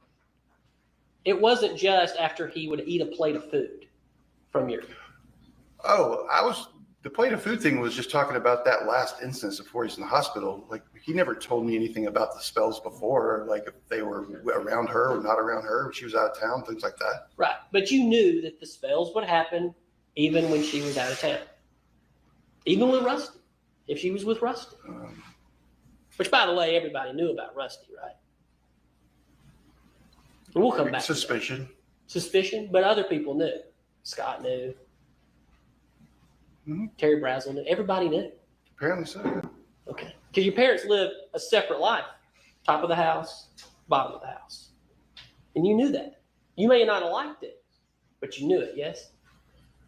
It wasn't just after he would eat a plate of food from your. The plate of food thing was just talking about that last instance before he's in the hospital. Like he never told me anything about the spells before, like if they were around her or not around her, if she was out of town, things like that. Right. But you knew that the spells would happen even when she was out of town. Even with Rusty, if she was with Rusty. Which, by the way, everybody knew about Rusty, right? And we'll come back. Suspicion. Suspicion, but other people knew. Scott knew. Mm-hmm. Terry Brazel knew. Everybody knew. Apparently so. Okay. Because your parents lived a separate life. Top of the house, bottom of the house. And you knew that. You may not have liked it, but you knew it, yes?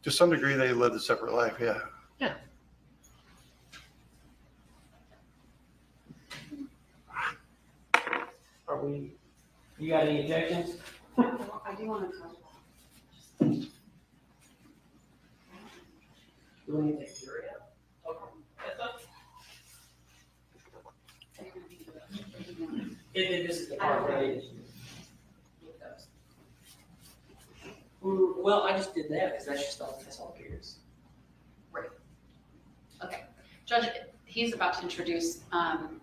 To some degree, they lived a separate life, yeah. Yeah. You got any objections? I do want to talk about. You want me to take the jury out? Okay. This is the part where I need to. Well, I just did that because that's all it is. Okay. Judge, he's about to introduce an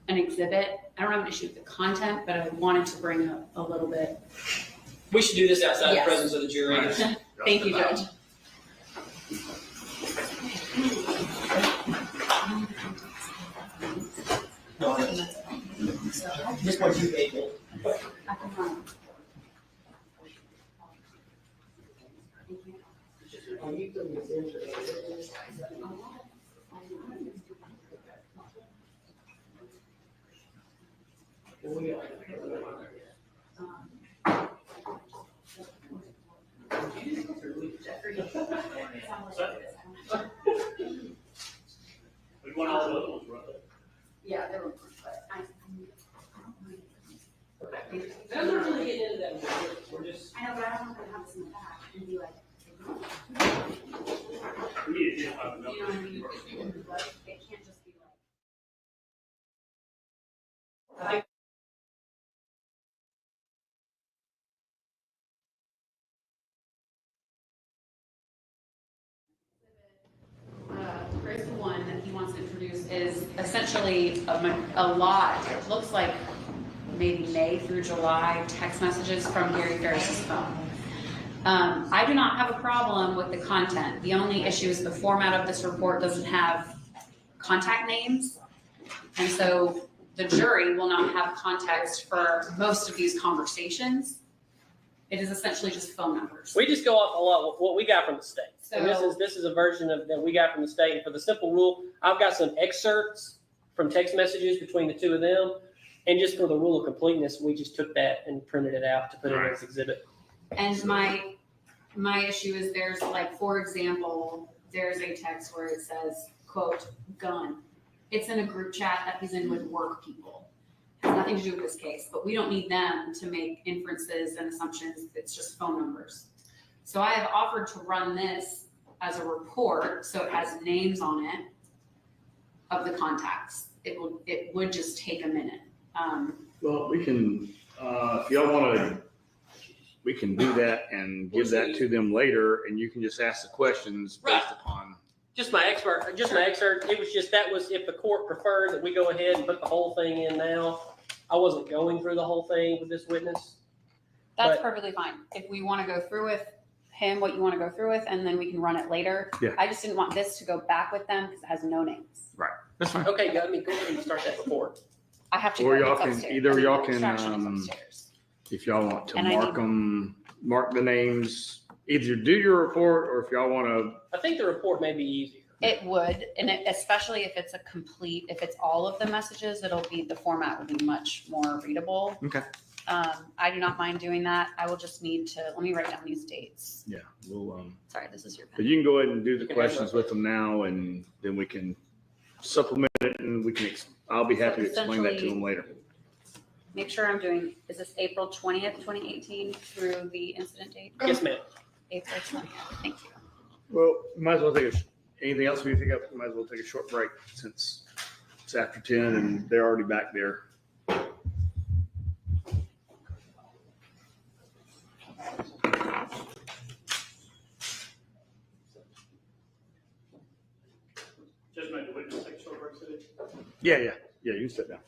exhibit. I don't have an issue with the content, but I wanted to bring up a little bit. We should do this outside Yes. the presence of the jury. Right. Thank you, Judge. Just what you gave me. I can run. Yeah, there were, but I. I'm not really getting into that. We're just. I know, but I don't want to have this in the back and be like. We need to identify the You know what I mean? It can't just be like. Here's the one that he wants to introduce is essentially a lot, it looks like maybe May through July text messages from Gary Farris's phone. I do not have a problem with the content. The only issue is the format of this report doesn't have contact names. And so the jury will not have context for most of these conversations. It is essentially just phone numbers. We just go off a lot of what we got from the state. And So- this is a version of that we got from the state. And for the simple rule, I've got some excerpts from text messages between the two of them. And just for the rule of completeness, we just took that and printed it out to put it in this exhibit. And my issue is there's like, for example, there's a text where it says, quote, gun. It's in a group chat that he's in with work people. Has nothing to do with this case, but we don't need them to make inferences and assumptions. It's just phone numbers. So I have offered to run this as a report, so it has names on it of the contacts. It would just take a minute. Well, we can, if y'all want to, we can do that and give that to them later, and you can just ask the questions based upon. Just my excerpt. It was just, that was if the court preferred that we go ahead and put the whole thing in now. I wasn't going through the whole thing with this witness. That's But- perfectly fine. If we want to go through with him, what you want to go through with, and then we can run it later. Yeah. I just didn't want this to go back with them because it has no names. That's fine. Okay, go ahead and start that report. I have to Or go y'all it's can- upstairs. either I mean, y'all the can, extraction is upstairs. If y'all want to And I mark need- them, mark the names, either do your report or if y'all want to. I think the report may be easier. It would, and especially if it's if it's all of the messages, the format will be much more readable. Okay. I do not mind doing that. I will just need to, let me write down these dates. Yeah, we'll, Sorry, this is your but pen. you can go ahead and do the You can questions have with them now, and then we can supplement it, and we can, I'll be happy to explain that to them later. Make sure I'm doing, is this April 20th, 2018 through the incident date? Yes, ma'am. April 20th, thank you. Well, might as well anything else we pick up, might as well take a short break since it's after 10 and they're already back there. Just made the witness take a short break today. Yeah, you can sit down.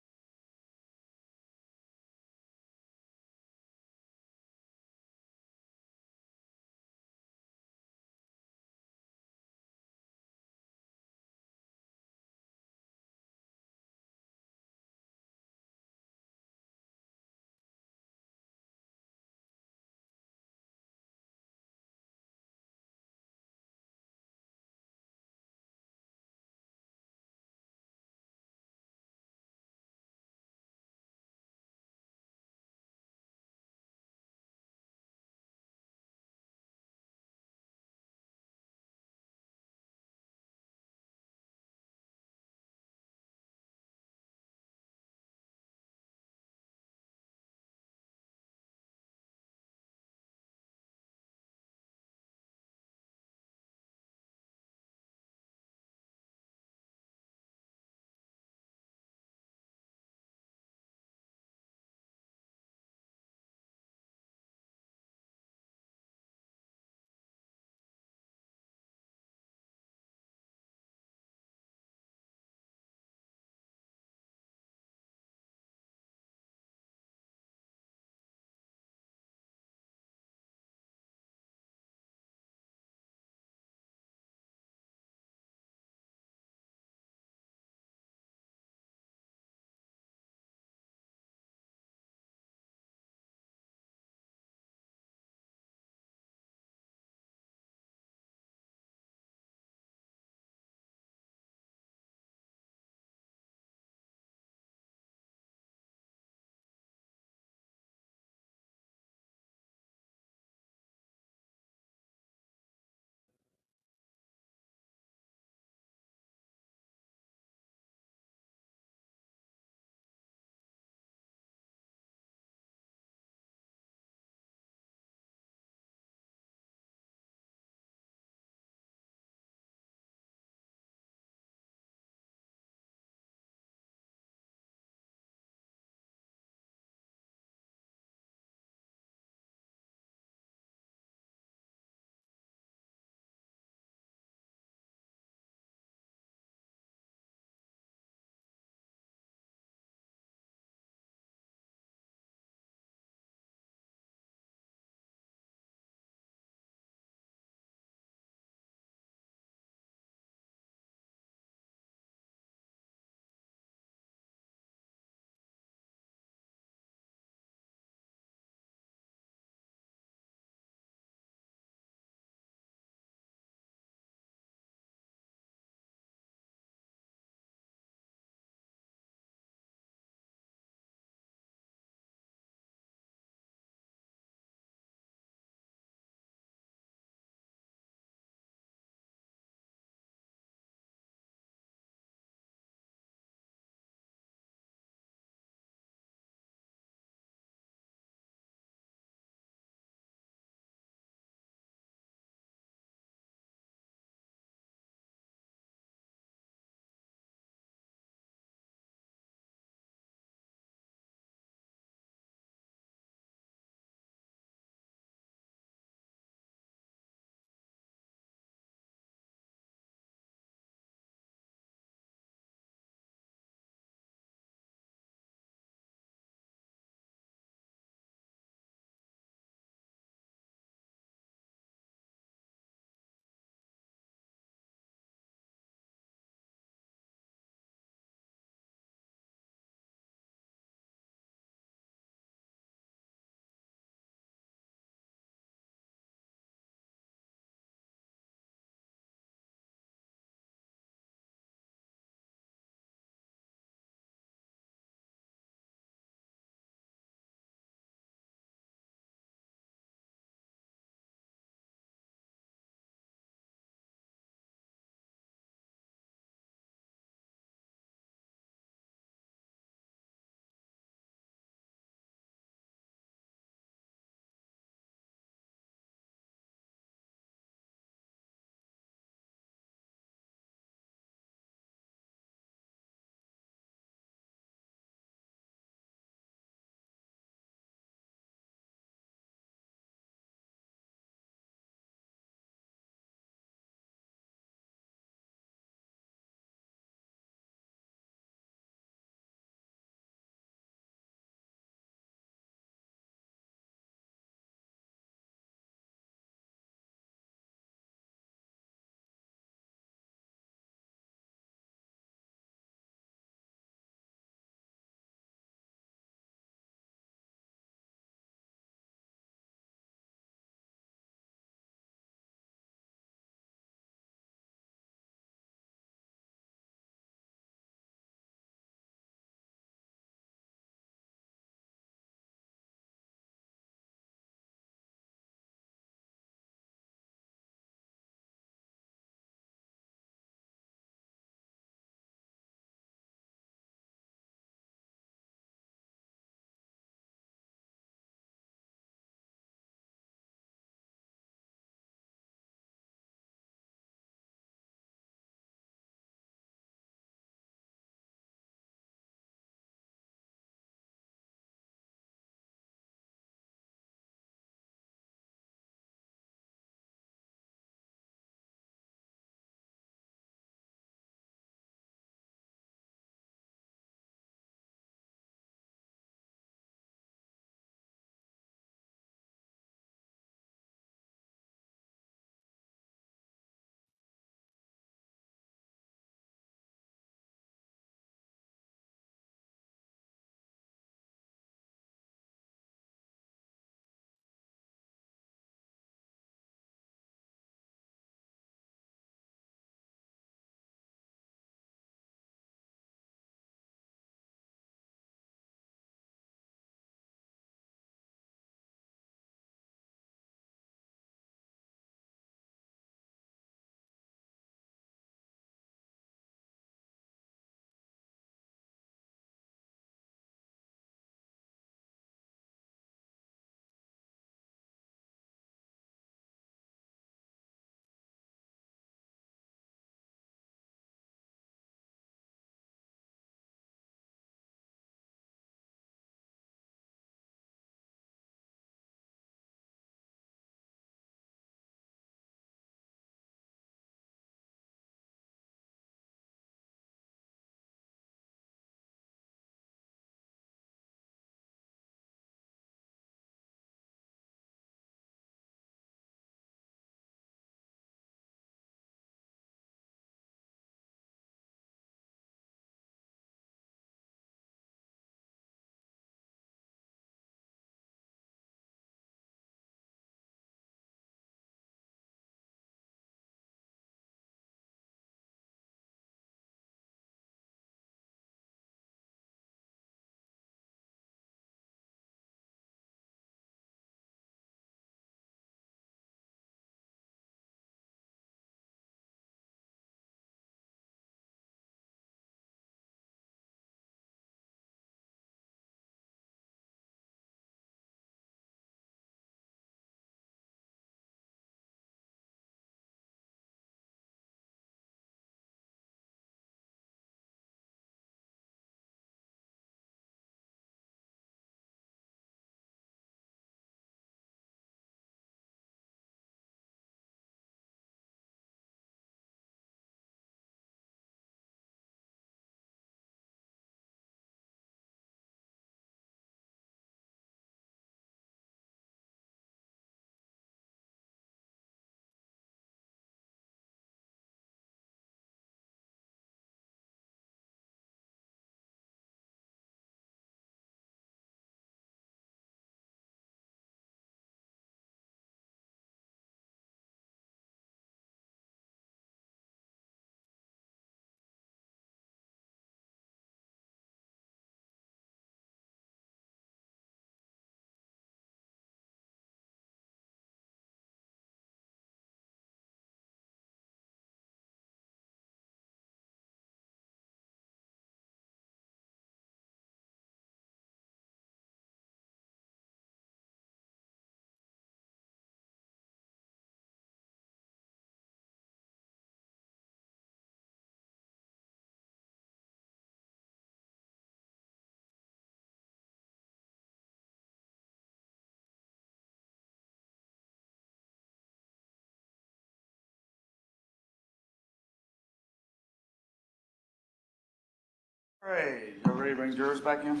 All right, you ready to bring jurors back in?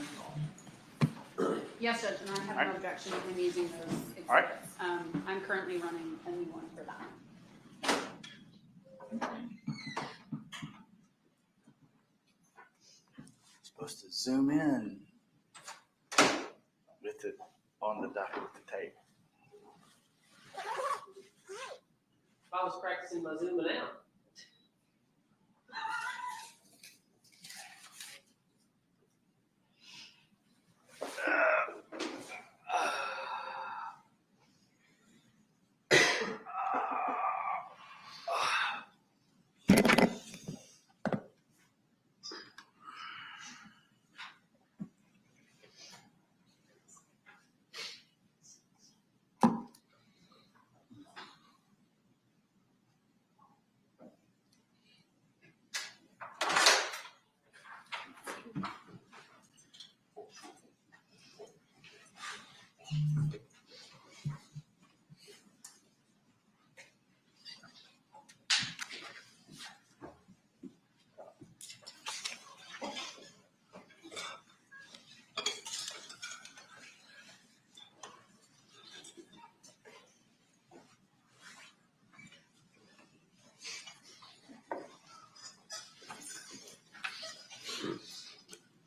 Yes, Judge, and I have no objection to him using those exhibits. All right. I'm currently running a new one for that. Supposed to zoom in with it on the dock with the tape. If I was practicing my zooming out.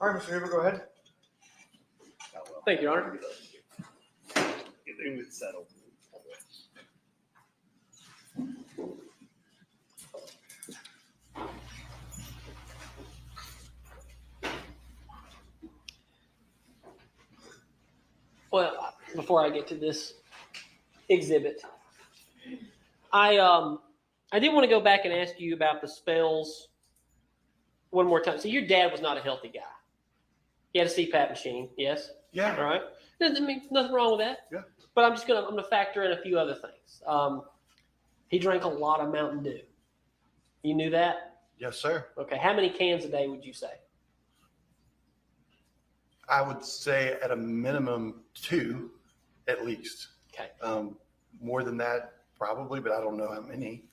All right, Mr. Hoover, go ahead. Thank you, Your Honor. Get things settled. Well, before I get to this exhibit, I did want to go back and ask you about the spells one more time. So your dad was not a healthy guy. He had a CPAP machine, yes? Yeah. All right. I mean, nothing wrong with that. Yeah. But I'm gonna factor in a few other things. He drank a lot of Mountain Dew. You knew that? Yes, sir. Okay. How many cans a day would you say? I would say at a minimum 2, at least. Okay. More than that, probably, but I don't know how many.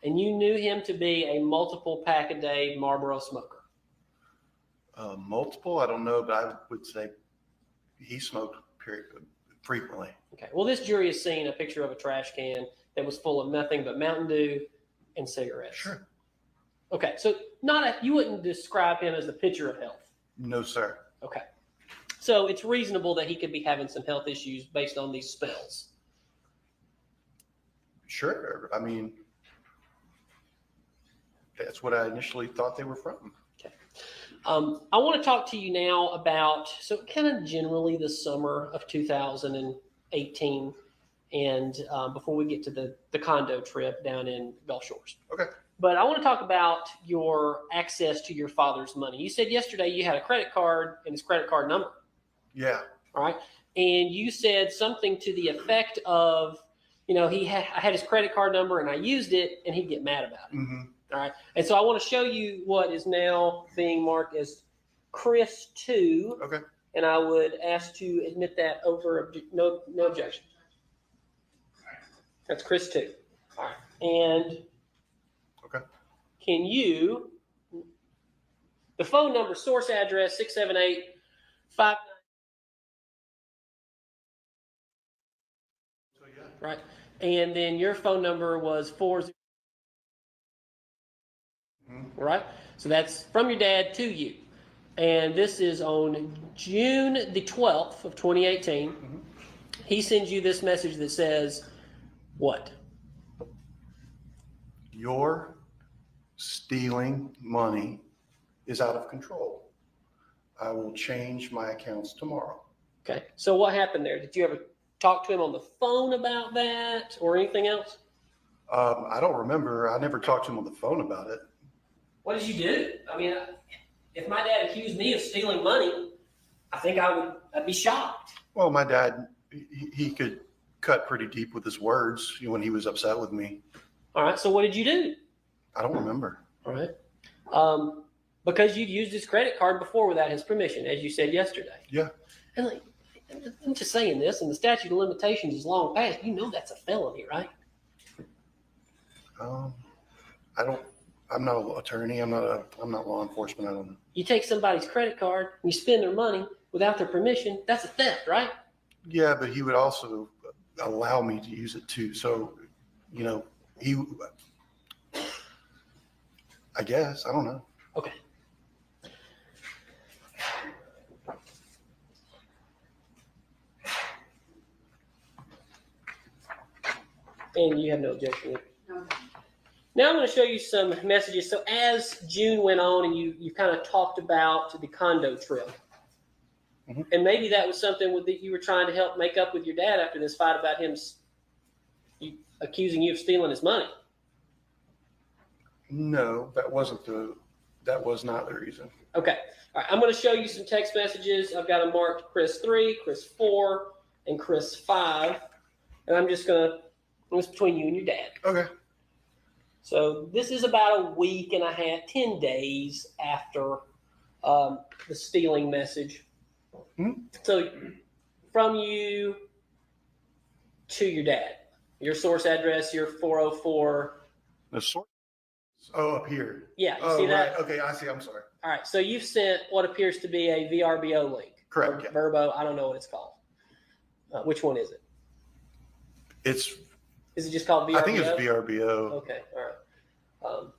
And you knew him to be a multiple pack a day Marlboro smoker. Multiple, I don't know, but I would say he smoked frequently. Okay. Well, this jury has seen a picture of a trash can that was full of nothing but Mountain Dew and cigarettes. Sure. Okay. So you wouldn't describe him as the picture of health. No, sir. Okay. So it's reasonable that he could be having some health issues based on these spells. Sure. I mean, that's what I initially thought they were from. Okay. I want to talk to you now about, so kind of generally the summer of 2018 and before we get to the condo trip down in Gulf Shores. Okay. But I want to talk about your access to your father's money. You said yesterday you had a credit card and his credit card number. Yeah. All right. And you said something to the effect of, I had his credit card number and I used it and he'd get mad about it. Mm-hmm. All right. And so I want to show you what is now being marked as Chris 2. Okay. And I would ask to admit that over no objection. That's Chris 2. All right. And Okay. can you, the phone number, source address 678-59. So, yeah. Right. And then your phone number was 40. Right? So that's from your dad to you. And this is on June the 12th of 2018. Mm-hmm. He sends you this message that says, what? Your stealing money is out of control. I will change my accounts tomorrow. Okay. So what happened there? Did you ever talk to him on the phone about that or anything else? I don't remember. I never talked to him on the phone about it. What did you do? I mean, if my dad accused me of stealing money, I think I'd be shocked. Well, my dad, he could cut pretty deep with his words when he was upset with me. All right. So what did you do? I don't remember. All right. Because you'd used his credit card before without his permission, as you said yesterday. Yeah. And I'm just saying this, and the statute of limitations is long past. You know that's a felony, right? I'm not an attorney. I'm not law enforcement. I don't know. You take somebody's credit card and you spend their money without their permission. That's a theft, right? Yeah, but he would also allow me to use it too. So, you know, I guess, I don't know. Okay. And you have no objection. No. Now I'm going to show you some messages. So as June went on and you kind of talked about the condo trip, Mhm. and maybe that was something that you were trying to help make up with your dad after this fight about him accusing you of stealing his money. No, that was not the reason. Okay. All right. I'm going to show you some text messages. I've got them marked Chris 3, Chris 4, and Chris 5. And I'm just going to, it's between you and your dad. Okay. So this is about a week and a half, 10 days after the stealing message. Mhm. So from you to your dad, your source address, your 404. The source. Oh, up here. Yeah, you Oh, see that? right. Okay, I see. I'm sorry. All right. So you've sent what appears to be a VRBO link. Correct, Or yeah. Verbo. I don't know what it's called. Which one is it? It's. Is it just called VRBO? I think it's VRBO. Okay. All right. All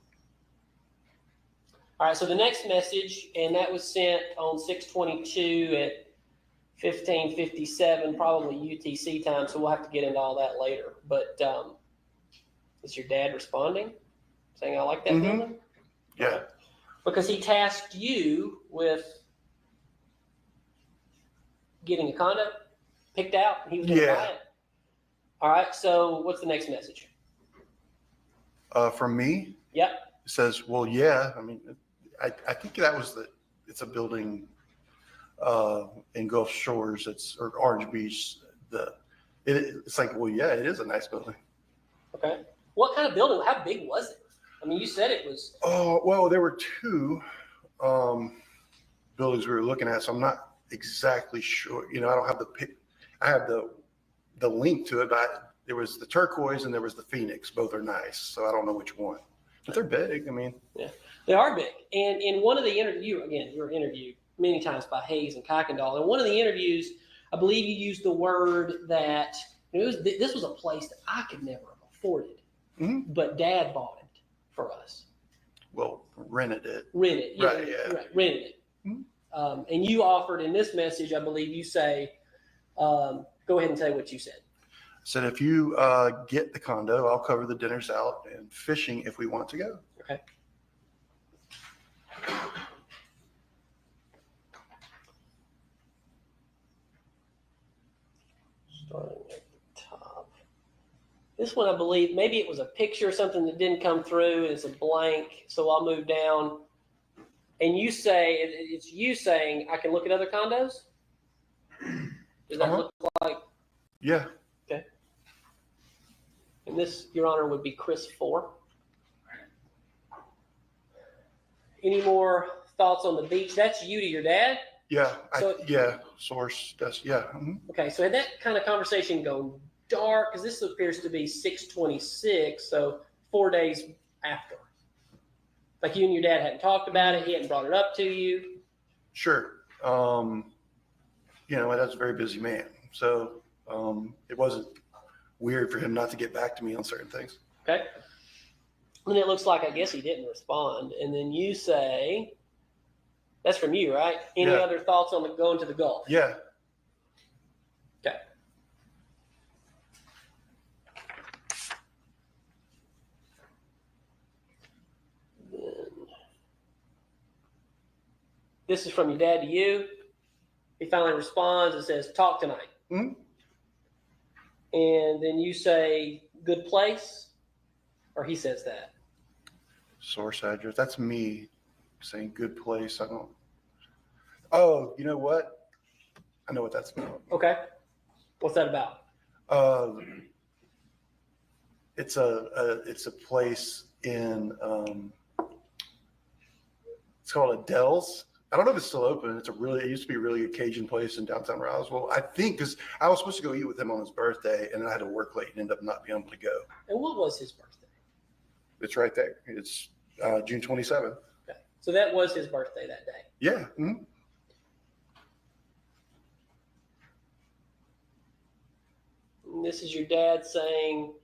right. So the next message, and that was sent on 6/22 at 15:57, probably UTC time. So we'll have to get into all that later. But is your dad responding, saying I like that Mhm. building? Yeah. Because he tasked you with getting a condo picked out, and he was going to Yeah. buy it. All right. So what's the next message? From me, Yep. it says, well, yeah. I mean, I think that was it's a building in Gulf Shores. Or Orange Beach. It's like, well, yeah, it is a nice building. Okay. What kind of building? How big was it? I mean, you said it was. Oh, well, there were two buildings we were looking at, so I'm not exactly sure. You know, I don't have I have the link to it, but there was the turquoise and there was the Phoenix. Both are nice, so I don't know which one. But they're big. I mean, They are big. And in one of the interviews, again, you were interviewed many times by Hayes and Kuykendall. In one of the interviews, I believe you used the word that this was a place that I could never have afforded, Mhm. but Dad bought it for us. well, rented it. Rented. Right, yeah. Right, rented it. Mhm. And you offered in this message, I believe you say, go ahead and say what you said. Said if you get the condo, I'll cover the dinners out and fishing if we want to go. Okay. Starting at the top. This one, I believe, maybe it was a picture or something that didn't come through. It's a blank, so I'll move down. And you say, it's you saying, I can look at other condos? Does that look like? Yeah. And this, Your Honor, would be Chris 4. Any more thoughts on the beach? That's you to your dad? Yeah. So- Source. Yeah. Mhm. Okay, so had that kind of conversation go dark? Because this appears to be 6/26, so 4 days after. Like you and your dad hadn't talked about it, he hadn't brought it up to you. Sure. You know, that's a very busy man. So it wasn't weird for him not to get back to me on certain things. Okay. And it looks like, I guess he didn't respond. And then you say, that's from you, right? Any Yeah. other thoughts on going to the Gulf? Yeah. Okay. Then, this is from your dad to you. He finally responds and says, talk tonight. Mhm. And then you say, good place? Or he says that? Source address. That's me saying good place. I don't. Oh, you know what? I know what that's about. Okay. What's that about? It's a place in it's called Adele's. I don't know if it's still open. It used to be a really good Cajun place in downtown Roswell. I think because I was supposed to go eat with him on his birthday, and then I had to work late and ended up not being able to go. And what was his birthday? It's right there. It's June 27th. Okay. So that was his birthday that day. Yeah. Mhm. And this is your dad saying,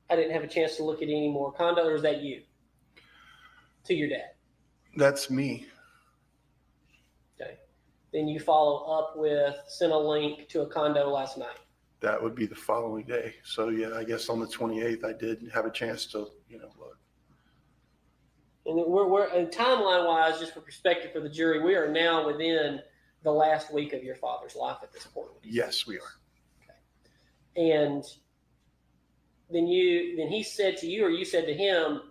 I didn't have a chance to look at any more condo, or is that you? To your dad. That's me. Okay. Then you follow up with sent a link to a condo last night. That would be the following day. So yeah, I guess on the 28th, I did have a chance to, look. And we're and timeline wise, just for perspective for the jury, we are now within the last week of your father's life at this point. Yes, we are. And then he said to you, or you said to him,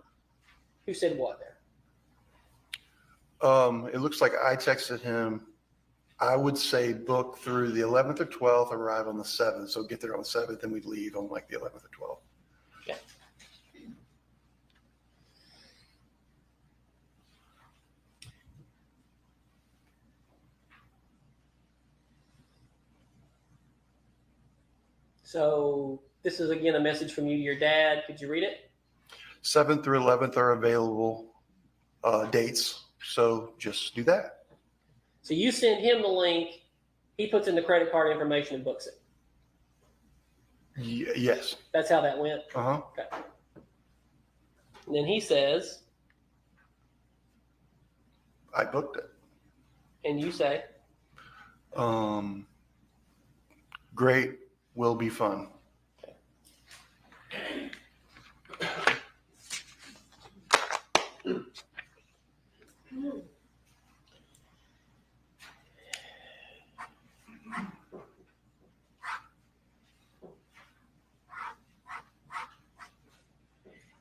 who said what there? It looks like I texted him. I would say book through the 11th or 12th, arrive on the 7th. So get there on the 7th, and we'd leave on like the 11th or 12th. Okay. So this is again a message from you to your dad. Could you read it? 7th through 11th are available dates. So just do that. So you send him the link. He puts in the credit card information and books it. Yes. That's how that went. Uh-huh. Okay. And then he says, I booked it. and you say, Great. Will be fun.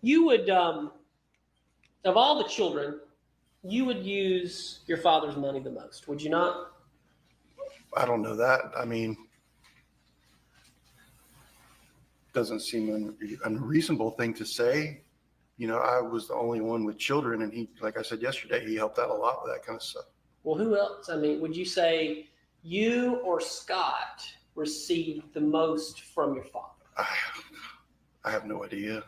you would, of all the children, you would use your father's money the most, would you not? I don't know that. I mean, doesn't seem an unreasonable thing to say. I was the only one with children, and he, like I said yesterday, he helped out a lot with that kind of stuff. Well, who else? I mean, would you say you or Scott received the most from your father? I have no idea.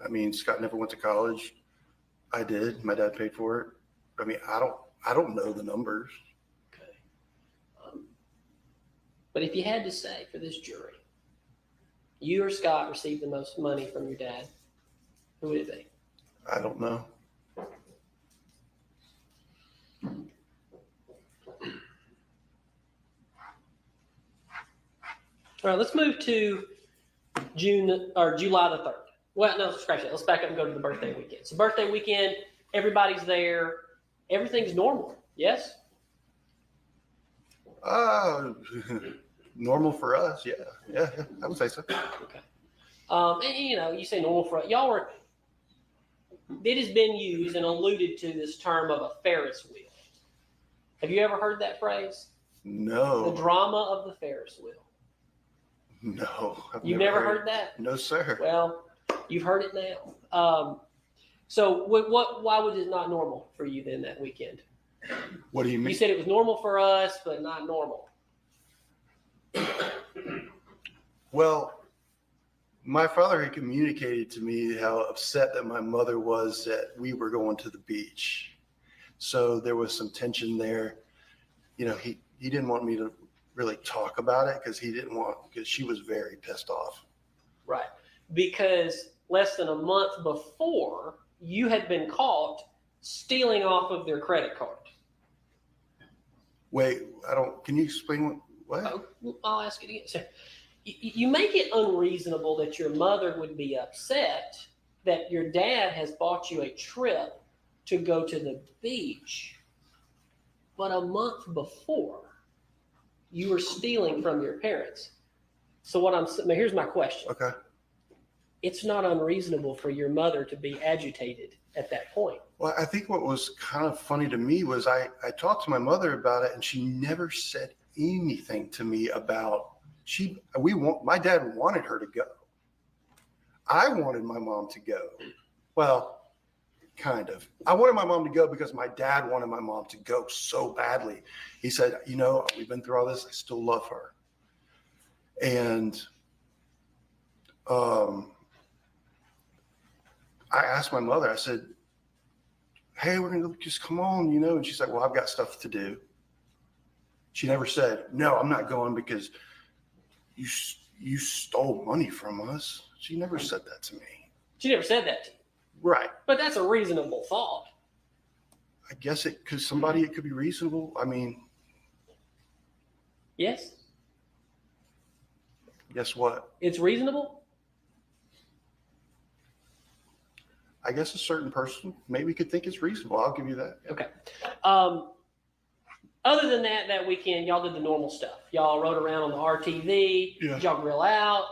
I mean, Scott never went to college. I did. My dad paid for it. I mean, I don't know the numbers. Okay. But if you had to say for this jury, you or Scott received the most money from your dad, who would it be? I don't know. All right, let's move to July the 3rd. Well, no, scratch that. Let's back up and go to the birthday weekend. So birthday weekend, everybody's there. Everything's normal. Yes? Normal for us. Yeah. Yeah, I would say so. Okay. And you say normal for y'all were. It has been used and alluded to this term of a Ferris wheel. Have you ever heard that phrase? No. The drama of the Ferris wheel. No. You've never heard that? No, sir. Well, you've heard it now. So why was it not normal for you then that weekend? What do you mean? You said it was normal for us, but not normal. Well, my father had communicated to me how upset that my mother was that we were going to the beach. So there was some tension there. He didn't want me to really talk about it because she was very pissed off. Right. Because less than a month before, you had been caught stealing off of their credit card. Wait, can you explain what? Oh, I'll ask it again. So, you make it unreasonable that your mother would be upset that your dad has bought you a trip to go to the beach, but a month before you were stealing from your parents. So here's my question. Okay. It's not unreasonable for your mother to be agitated at that point. Well, I think what was kind of funny to me was I talked to my mother about it, and she never said anything to me about my dad wanted her to go. I wanted my mom to go. Well, kind of. I wanted my mom to go because my dad wanted my mom to go so badly. He said, we've been through all this. I still love her. And I asked my mother, I said, hey, we're going to just come on, you know? And she's like, well, I've got stuff to do. She never said, no, I'm not going because you stole money from us. She never said that to me. She never said that to you. Right. But that's a reasonable thought. I guess it could be reasonable. I mean, Yes? guess what? It's reasonable? I guess a certain person maybe could think it's reasonable. I'll give you that. Okay. Other than that weekend, y'all did the normal stuff. Y'all rode around on the RTV. Yeah. Did y'all grill out?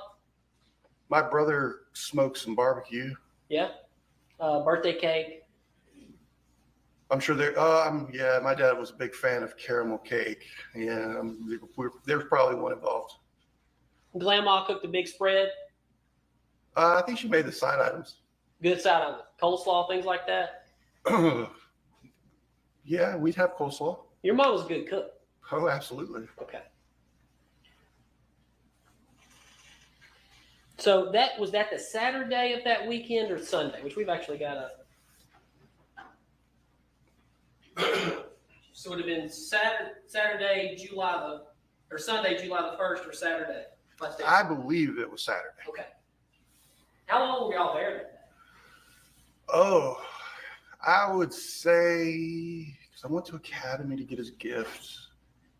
My brother smoked some barbecue. Yeah. Birthday cake. I'm sure yeah, my dad was a big fan of caramel cake. Yeah, there's probably one involved. Grandma cooked a big spread. I think she made the side items. Good side on it. Coleslaw, things like that. Yeah, we'd have coleslaw. Your mom was a good cook. Oh, absolutely. Okay. So was that the Saturday of that weekend or Sunday? Which we've actually got a. So it would have been Sunday, July the 1st, or Saturday. I believe it was Saturday. Okay. How long were y'all there that day? Oh, I would say, because I went to Academy to get his gift.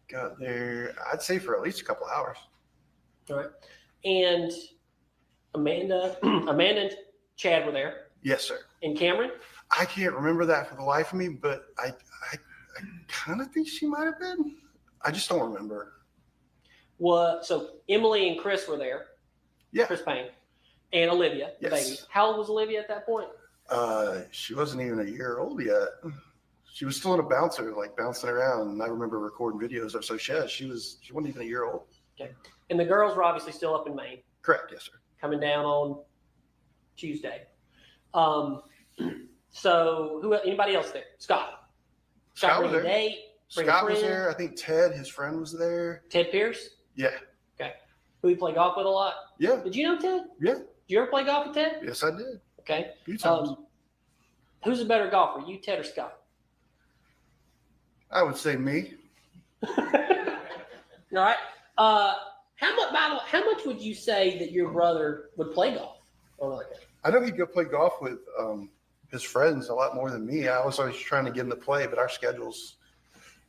Got there, I'd say for at least a couple hours. All right. And Amanda and Chad were there. Yes, sir. And Cameron? I can't remember that for the life of me, but I kind of think she might have been. I just don't remember. So Emily and Chris were there. Yeah. Chris Payne. And Olivia, the Yes. baby. How old was Olivia at that point? She wasn't even a year old yet. She was still in a bouncer, like bouncing around. And I remember recording videos of her. So she wasn't even a year old. Okay. And the girls were obviously still up in Maine, Correct. Yes, sir. coming down on Tuesday. So anybody else there? Scott Scott was bring a there. date. Bring a Scott was friend? there. I think Ted, his friend, was there. Ted Pierce, Yeah. who we play golf with a lot. Yeah. Did you know Ted? Yeah. Did you ever play golf with Ted? Yes, I did. Okay. A few times. Who's a better golfer, you, Ted, or Scott? I would say me. All right. How much would you say that your brother would play golf? I know he'd go play golf with his friends a lot more than me. I was always trying to get him to play, but our schedules,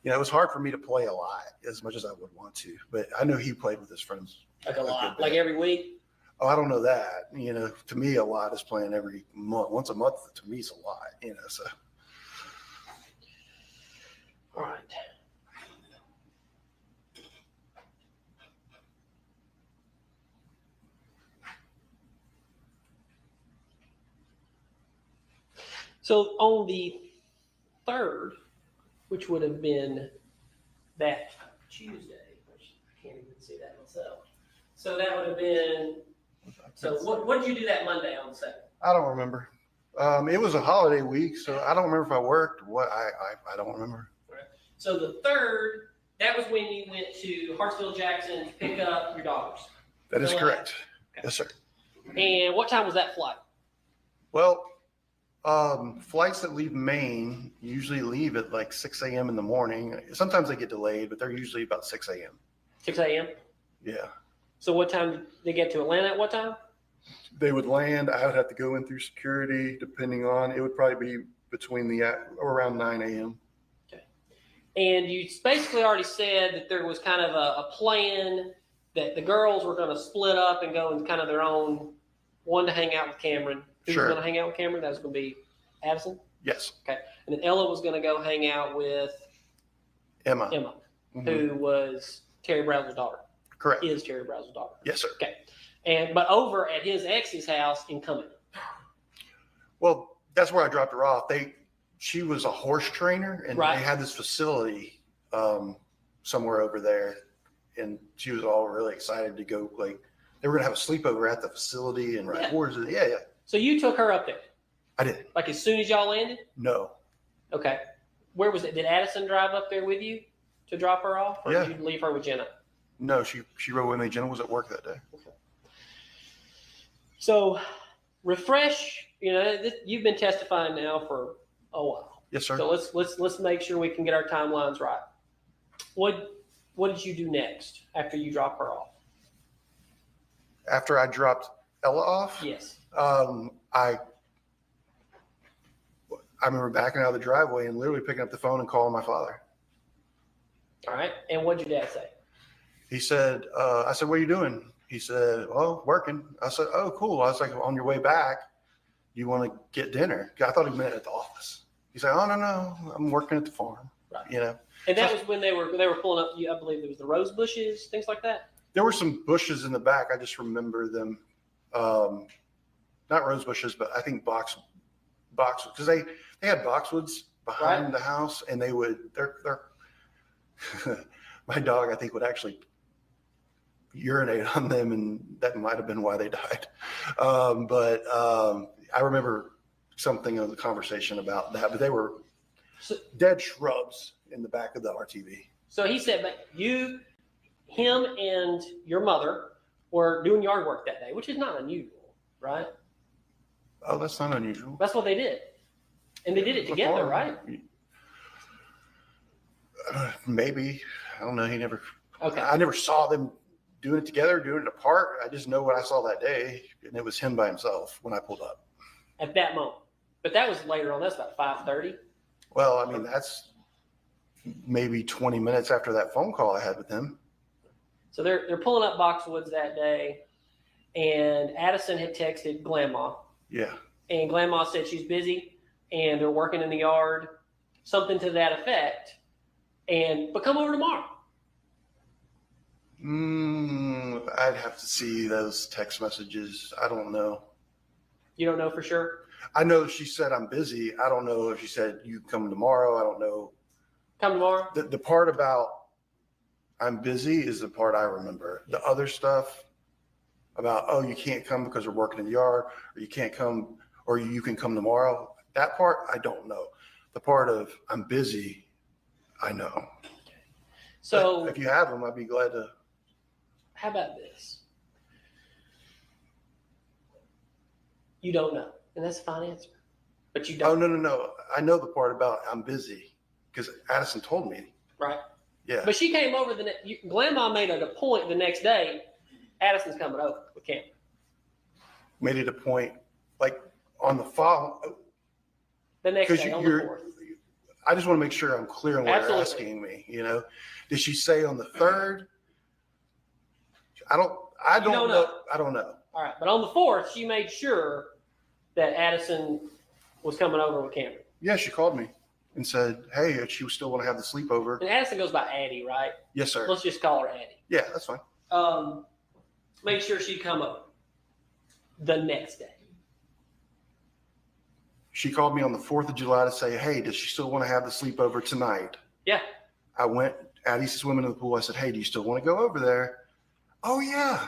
it was hard for me to play a lot as much as I would want to. But I know he played with his friends. Like a lot, good like bit. every week. Oh, I don't know that. To me, a lot is playing every month. Once a month, to me, is a lot. So. All right. So on the 3rd, which would have been that Tuesday, which I can't even see that myself. So that would have been. So what did you do that Monday on the 2nd? I don't remember. It was a holiday week, so I don't remember if I worked. What I don't remember. So the 3rd, that was when you went to Hartsville Jackson to pick up your daughters. That is Still correct. Okay. Yes, sir. And what time was that flight? Well, flights that leave Maine usually leave at like 6 a.m. in the morning. Sometimes they get delayed, but they're usually about 6 a.m. 6 a.m. Yeah. So what time did they get to Atlanta at what time? They would land. I would have to go in through security, depending on. It would probably be between around 9 a.m. Okay. And you basically already said that there was kind of a plan that the girls were going to split up and go in kind of their own, one to hang out with Cameron. Who Sure. was going to hang out with Cameron? That was going to be Addison. Yes. Okay. And then Ella was going to go hang out with Emma. Emma, Mhm. who was Terry Brazel's daughter. Correct. Is Terry Brazel's daughter. Yes, sir. Okay. But over at his ex's house in Cumming. Well, that's where I dropped her off. She was a horse trainer, and Right. they had this facility somewhere over there, and she was all really excited to go. Like they were gonna have a sleepover at the facility and ride Yeah. horses. Yeah, So you took her up there, I did. like as soon as y'all landed? No, Okay. Where was it? Did Addison drive up there with you to drop her off? Or Yeah. did you leave her with Jenna? no, she rode with me. Jenna was at work that day. So refresh, you've been testifying now for a while. Yes, sir. So let's make sure we can get our timelines right. What did you do next after you drop her off? After I dropped Ella off, Yes. I remember backing out of the driveway and literally picking up the phone and calling my father. All right. And what did your dad say? He said, I said, what are you doing? He said, well, working. I said, oh, cool. I was like, on your way back, you want to get dinner? I thought he meant at the office. He said, oh, no, I'm working at the farm. Right. You know. And that was when they were pulling up, I believe it was the rose bushes, things like that? There were some bushes in the back. I just remember them, not rose bushes, but I think box because they had boxwoods behind the house, and they would they're my dog I think would actually urinate on them, and that might have been why they died. But I remember something of the conversation about that, but they were dead shrubs in the back of the RTV. So he said, but him and your mother were doing yard work that day, which is not unusual, right? Oh, that's not unusual. That's what they did. And they did it together, right? Maybe. I don't know. Okay. I never saw them doing it together, doing it apart. I just know what I saw that day, and it was him by himself when I pulled up. At that moment. But that was later on. That's about 5:30. Well, I mean, that's maybe 20 minutes after that phone call I had with him. So they're pulling up boxwoods that day, and Addison had texted Grandma, Yeah. and Grandma said she's busy, and they're working in the yard, something to that effect, but come over tomorrow. I'd have to see those text messages. I don't know. You don't know for sure? I know she said I'm busy. I don't know if she said you come tomorrow. I don't know. Come tomorrow? The part about I'm busy is the part I remember. The other stuff about, oh, you can't come because we're working in the yard, or you can't come, or you can come tomorrow. That part, I don't know. The part of I'm busy, I know. So but if you have them, I'd be glad to. how about this? You don't know, and that's a fine answer. But you Oh, don't. no. I know the part about I'm busy because Addison told me. Right? Yeah. But she came over Grandma made it a point the next day. Addison's coming over with Cameron. Made it a point, like on the file. The next day on the 4th. I just want to make sure I'm clear on what Absolutely. you're asking me. You know, did she say on the 3rd? I don't know. I don't know. All right, but on the 4th, she made sure that Addison was coming over with Cameron. Yeah, she called me and said, hey, if she still want to have the sleepover. And Addison goes by Addie, right? Yes, sir. Let's just call her Addie. Yeah, that's fine. Make sure she'd come over the next day. She called me on the 4th of July to say, hey, does she still want to have the sleepover tonight? Yeah. I went, Addie's swimming in the pool. I said, hey, do you still want to go over there? Oh, yeah.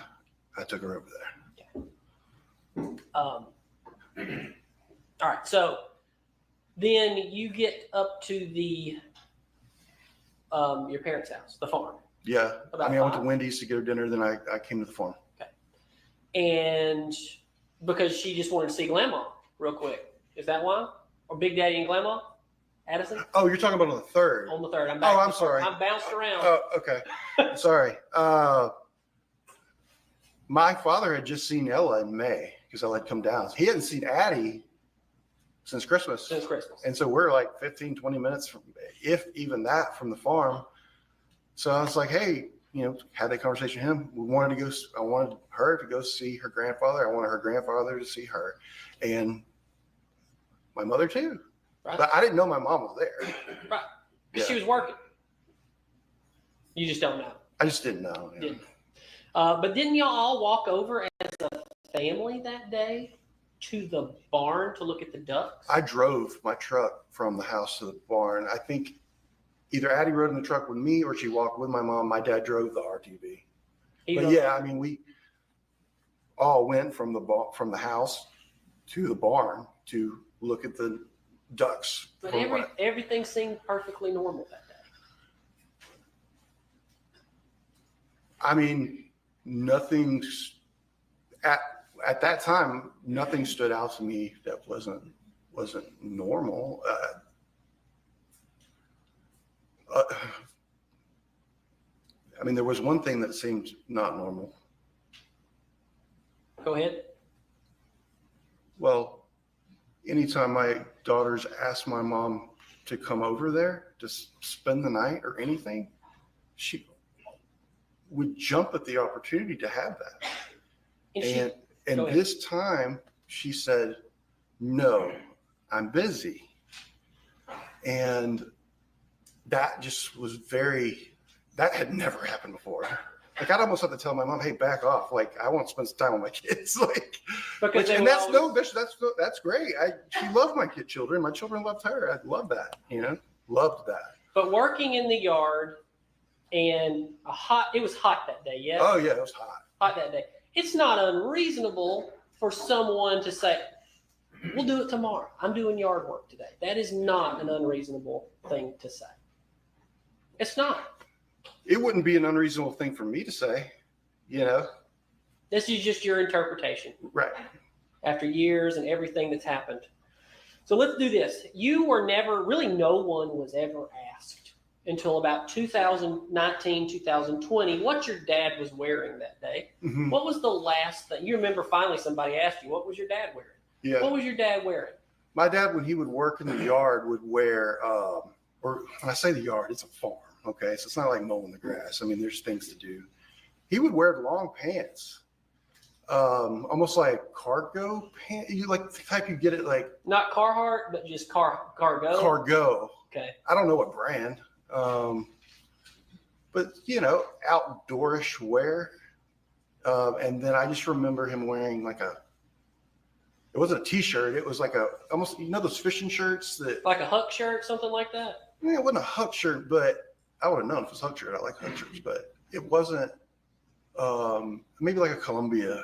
I took her over there. All right, so then you get up to the your parents' house, the farm. Yeah. About I went to 5? Wendy's to get her dinner. Then I came to the farm. And because she just wanted to see Grandma real quick. Is that why? Or Big Daddy and Grandma? Addison? Oh, you're talking about on the 3rd. On the 3rd. I'm sorry. I'm bounced around. Oh, okay. Sorry. My father had just seen Ella in May because Ella had come down. He hadn't seen Addie since Christmas. Since Christmas. And so we're like 15, 20 minutes from, if even that, from the farm. So I was like, hey, had that conversation with him. I wanted her to go see her grandfather. I wanted her grandfather to see her. And my mother too. Right. But I didn't know my mom was there. Right. Because she Yeah. was working. You just don't know. I just didn't know. Didn't. But didn't y'all all walk over as a family that day to the barn to look at the ducks? I drove my truck from the house to the barn. I think either Addie rode in the truck with me or she walked with my mom. My dad drove the RTV. We all went from the house to the barn to look at the ducks. But everything seemed perfectly normal that day. I mean, nothing at that time, nothing stood out to me that wasn't normal. I mean, there was one thing that seemed not normal. Go ahead. Well, anytime my daughters asked my mom to come over there to spend the night or anything, she would jump at the opportunity to have that. And Go ahead. this time she said, no, I'm busy. And that just was that had never happened before. Like, I'd almost have to tell my mom, hey, back off. Like, I want to spend some time with my kids. And that's great. She loved my children. My children loved her. I love that, loved that. But working in the yard and it was hot that day, yes? Oh yeah, it was hot. Hot that day. It's not unreasonable for someone to say, we'll do it tomorrow. I'm doing yard work today. That is not an unreasonable thing to say. It's not. It wouldn't be an unreasonable thing for me to say, This is just your interpretation. Right. After years and everything that's happened. So let's do this. You were never, really no one was ever asked until about 2019, 2020, what your dad was wearing that day. Mm-hmm. What was the last thing? You remember finally somebody asked you, what was your dad wearing? Yeah. What was your dad wearing? My dad, when he would work in the yard, would wear, or when I say the yard, it's a farm, okay? So it's not like mowing the grass. I mean, there's things to do. He would wear long pants, almost like cargo pants. You like the type you get it like. Not Carhartt, but just cargo? Cargo. Okay. I don't know what brand, but outdoorish wear. And then I just remember him wearing it wasn't a t-shirt. It was like almost, those fishing shirts that. Like a Huck shirt, something like that? Yeah, it wasn't a Huck shirt, but I would have known if it was a Huck shirt. I like Huck shirts, but it wasn't, maybe like a Columbia.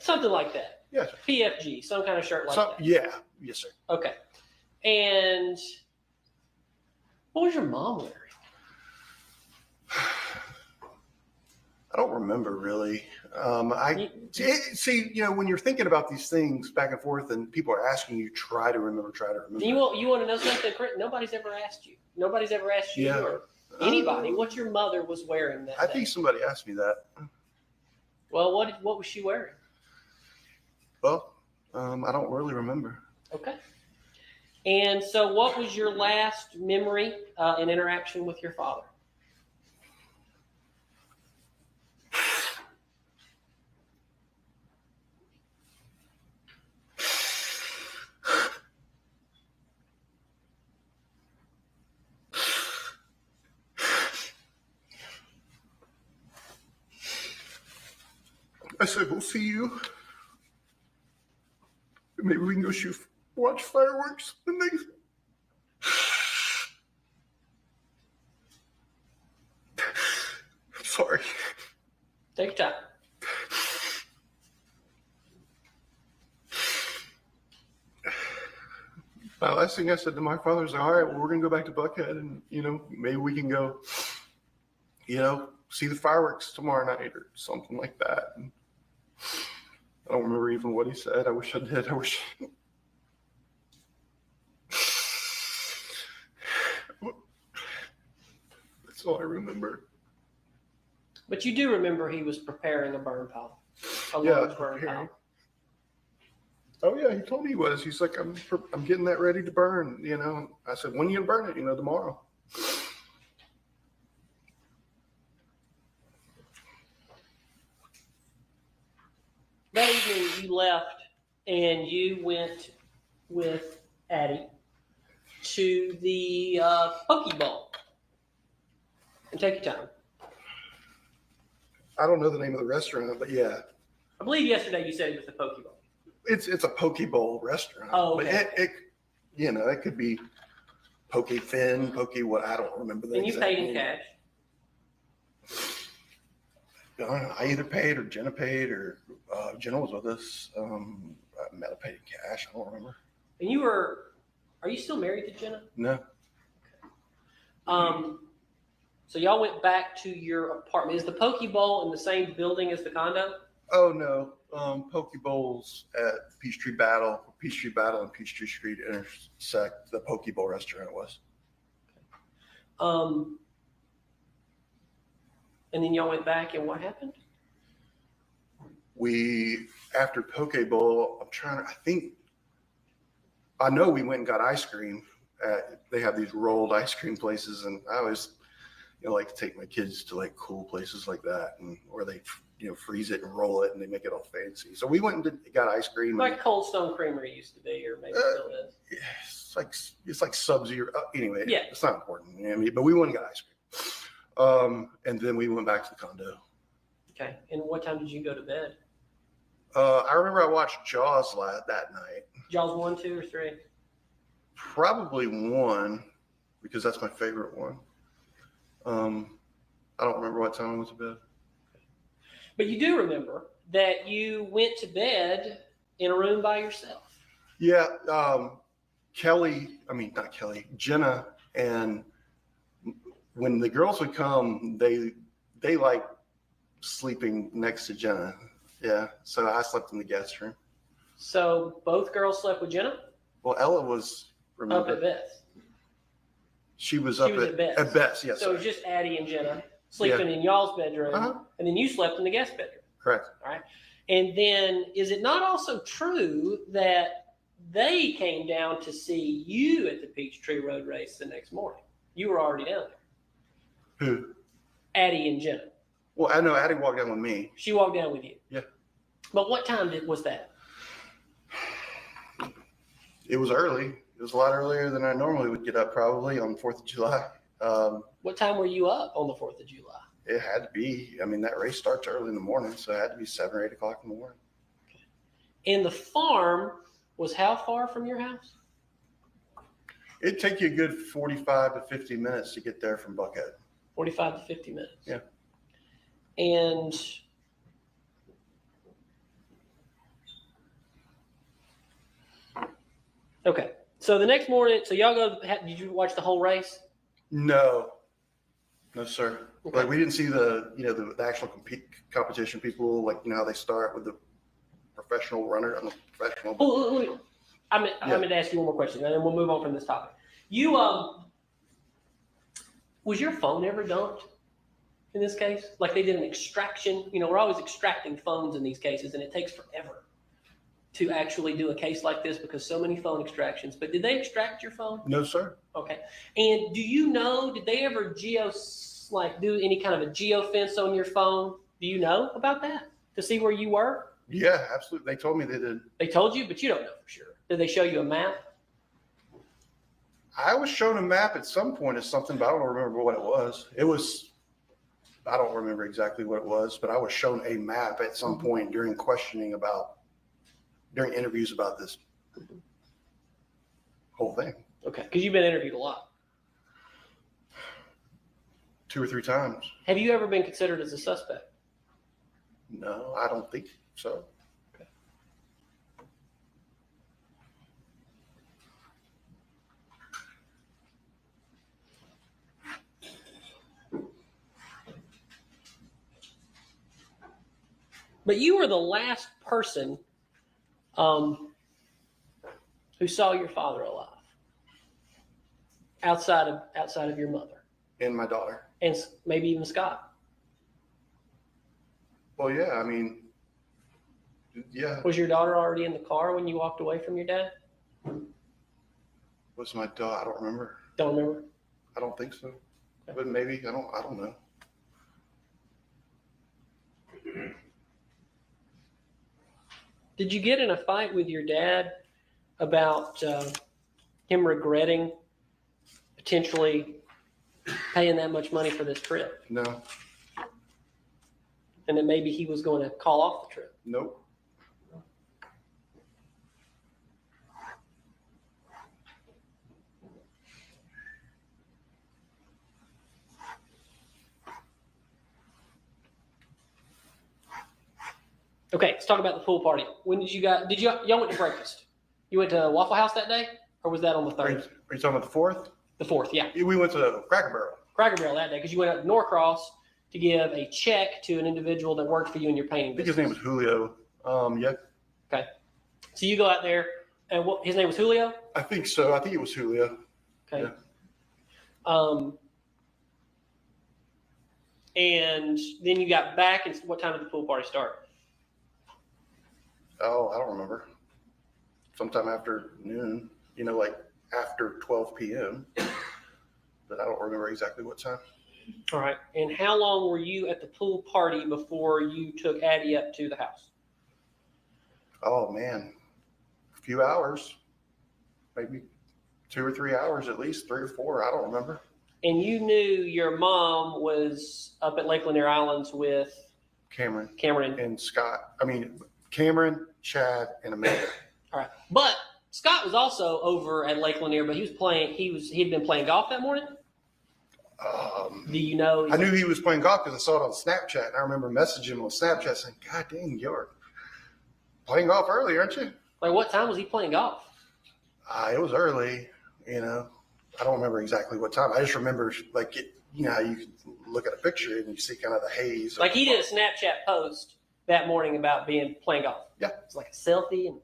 Something like that. Yeah. PFG, some kind of shirt like that. Yeah. Yes, sir. Okay. And what was your mom wearing? I don't remember really. When you're thinking about these things back and forth and people are asking you, try to remember. You want to know something? Nobody's ever asked you. Nobody's ever asked you or anybody what your mother was wearing that day. I think somebody asked me that. Well, what was she wearing? Well, I don't really remember. Okay. And so what was your last memory and interaction with your father? I said, we'll see you. Maybe we can go watch fireworks. And they... I'm sorry. Take your time. My last thing I said to my father was, all right, well, we're going to go back to Buckhead and, maybe we can go, see the fireworks tomorrow night or something like that. And I don't remember even what he said. I wish I did. That's all I remember. But you do remember he was preparing a burn pile. A Yeah, large burn pile. Oh yeah, he told me he was. He's like, I'm getting that ready to burn. I said, when are you gonna burn it? Tomorrow. That evening you left and you went with Addie to the Poke Bowl. And take your time. I don't know the name of the restaurant, but yeah. I believe yesterday you said it was the Poke Bowl. It's a poke bowl restaurant. Oh, okay. But it could be poke fin, poke what, I don't remember the And you exact paid in name. cash. I either paid or Jenna paid or Jenna was with us. I might have paid in cash. I don't remember. And are you still married to Jenna? No. So y'all went back to your apartment. Is the Poke Bowl in the same building as the condo? Oh no. Poke bowls at Peachtree Battle and Peachtree Street intersect. The Poke Bowl restaurant was. And then y'all went back, and what happened? After Poke Bowl, I know we went and got ice cream. They have these rolled ice cream places, and I always, like to take my kids to like cool places like that, and where they, freeze it and roll it, and they make it all fancy. So we went and got ice cream. Like Cold Stone Creamery used to be, or maybe still is. It's like Sub-Zero. Anyway, yeah, it's not important. But we went and got ice cream, and then we went back to the condo. Okay. And what time did you go to bed? I remember I watched Jaws that night. Jaws 1, 2, or 3? Probably 1, because that's my favorite one. I don't remember what time I went to bed. But you do remember that you went to bed in a room by yourself. Yeah. Jenna, and when the girls would come, they like sleeping next to Jenna. Yeah. So I slept in the guest room. So both girls slept with Jenna? Well, Ella was, remember, up at Beth's. She was up at Beth's, yes. So it was just Addie and Jenna sleeping in y'all's bedroom, and then you slept in the guest bedroom. Correct. All right. And then is it not also true that they came down to see you at the Peachtree Road race the next morning? You were already down there. Who? Addie and Jenna. Well, I know Addie walked down with me. She walked down with you. Yeah. But what time was that? It was early. It was a lot earlier than I normally would get up, probably on 4th of July. What time were you up on the 4th of July? It had to be. That race starts early in the morning, so it had to be 7 or 8 o'clock in the morning. And the farm was how far from your house? It'd take you a good 45 to 50 minutes to get there from Buckhead. 45 to 50 minutes. Yeah. And okay. So the next morning, so y'all did you watch the whole race? No, sir. Okay. Like, we didn't see the actual competition people, like, how they start with the professional runner. I'm a professional. Oh, I'm going to ask you one more question, and then we'll move on from this topic. You, was your phone ever dumped in this case? Like they did an extraction? We're always extracting phones in these cases, and it takes forever to actually do a case like this because so many phone extractions. But did they extract your phone? No, sir. Okay. And did they ever do any kind of a geofence on your phone? Do you know about that to see where you were? Yeah, absolutely. They told me they did. They told you, but you don't know for sure. Did they show you a map? I was shown a map at some point of something, but I don't remember what it was. I don't remember exactly what it was, but I was shown a map at some point during interviews about this whole thing. Okay, because you've been interviewed a lot. 2 or 3 times. Have you ever been considered as a suspect? No, I don't think so. Okay. But you were the last person who saw your father alive, outside of your mother And my daughter. and maybe even Scott. Well, yeah, yeah. Was your daughter already in the car when you walked away from your dad? Was my daughter? I don't remember. Don't remember. I don't think so. Okay. But maybe. I don't know. Did you get in a fight with your dad about him regretting potentially paying that much money for this trip, No. and that maybe he was going to call off the trip? Nope. Okay, let's talk about the pool party. When y'all went to breakfast? You went to Waffle House that day, or was that on the Are you 3rd? talking about the 4th? The 4th, yeah. We went to Cracker Barrel. Cracker Barrel that day because you went up to Norcross to give a check to an individual that worked for you in your painting I think business. his name was Julio. Yeah. Okay. So you go out there, and his name was Julio? I think so. I think it was Julio. Okay. Yeah. and then you got back, and what time did the pool party start? Oh, I don't remember. Sometime after noon, like after 12 p.m. But I don't remember exactly what time. All right. And how long were you at the pool party before you took Addie up to the house? Oh, man. A few hours. Maybe 2 or 3 hours at least, 3 or 4. I don't remember. And you knew your mom was up at Lake Lanier Islands with Cameron Cameron. and Scott. I mean, Cameron, Chad, and Amanda. All right. But Scott was also over at Lake Lanier, but he'd been playing golf that morning. Do you know? I knew he was playing golf because I saw it on Snapchat. And I remember messaging him on Snapchat saying, God dang, you're playing golf early, aren't you? Like, what time was he playing golf? It was early, I don't remember exactly what time. I just remember, like, how you can look at a picture and you see kind of the haze. Like, he did a Snapchat post that morning about playing golf. Yeah. It's like a selfie.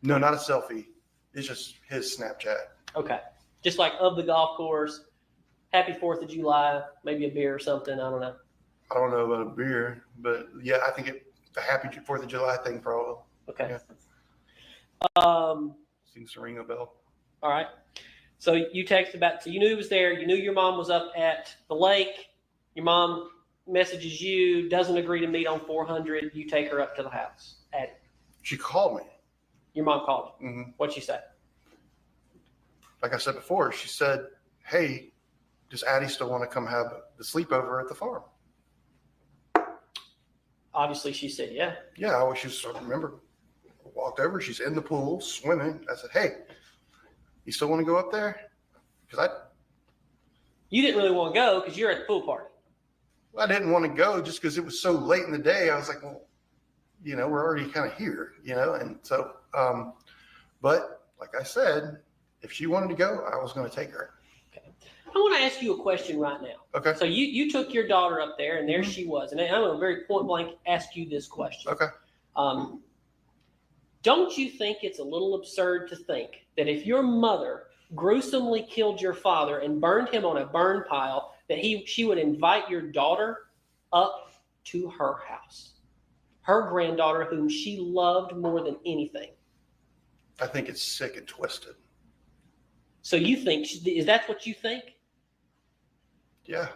No, not a selfie. It's just his Snapchat. Okay. Just like of the golf course. Happy 4th of July, maybe a beer or something. I don't know. I don't know about a beer, but yeah, I think the Happy 4th of July thing probably. Okay. Yeah. Seems to ring a bell. All right. So you texted back. So you knew he was there. You knew your mom was up at the lake. Your mom messages you, doesn't agree to meet on 400. You take her up to the house. She called me. Your mom called you. Mm-hmm. What'd she say? Like I said before, she said, hey, does Addie still want to come have the sleepover at the farm? Obviously, she said, yeah. Yeah, I remember, walked over. She's in the pool swimming. I said, hey, you still want to go up there? Because You didn't really want to go because you're at the pool party. I didn't want to go just because it was so late in the day. I was like, well, we're already kind of here, and so, but like I said, if she wanted to go, I was going to take her. Okay. I want to ask you a question right now. Okay. So you took your daughter up there, and there she was. And I'm going to very point blank ask you this question. Okay. Don't you think it's a little absurd to think that if your mother gruesomely killed your father and burned him on a burn pile, that she would invite your daughter up to her house? Her granddaughter, whom she loved more than anything. I think it's sick and twisted. So you think, is that what you think? Yeah.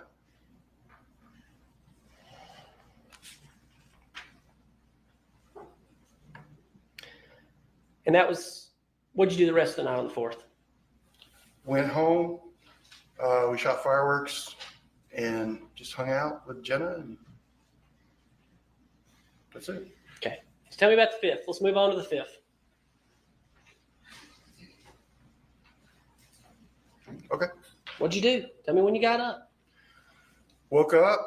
And that was, what'd you do the rest of the night on the 4th? Went home. We shot fireworks and just hung out with Jenna. And that's it. Okay. So tell me about the 5th. Let's move on to the 5th. Okay. What'd you do? Tell me when you got up. Woke up.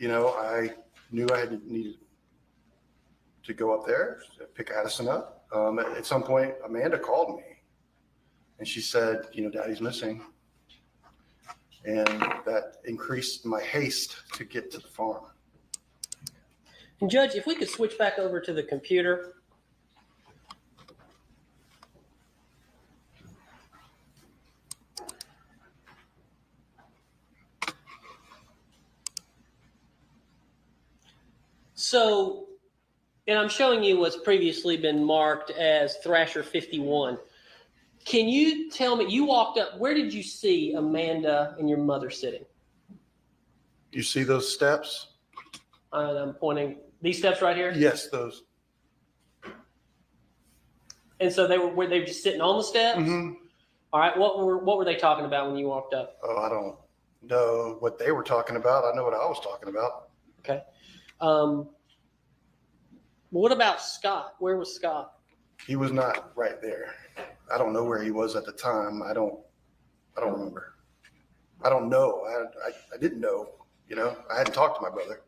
I knew I needed to go up there, pick Addison up. At some point, Amanda called me and she said, Daddy's missing. And that increased my haste to get to the farm. And Judge, if we could switch back over to the computer. So, and I'm showing you what's previously been marked as Thrasher 51. Can you tell me, you walked up, where did you see Amanda and your mother sitting? You see those steps? And I'm pointing, these steps right here? Yes, those. And so were they just sitting on the steps? Mm-hmm. All right, what were they talking about when you walked up? Oh, I don't know what they were talking about. I know what I was talking about. Okay. What about Scott? Where was Scott? He was not right there. I don't know where he was at the time. I don't remember. I don't know. I didn't know. I hadn't talked to my brother.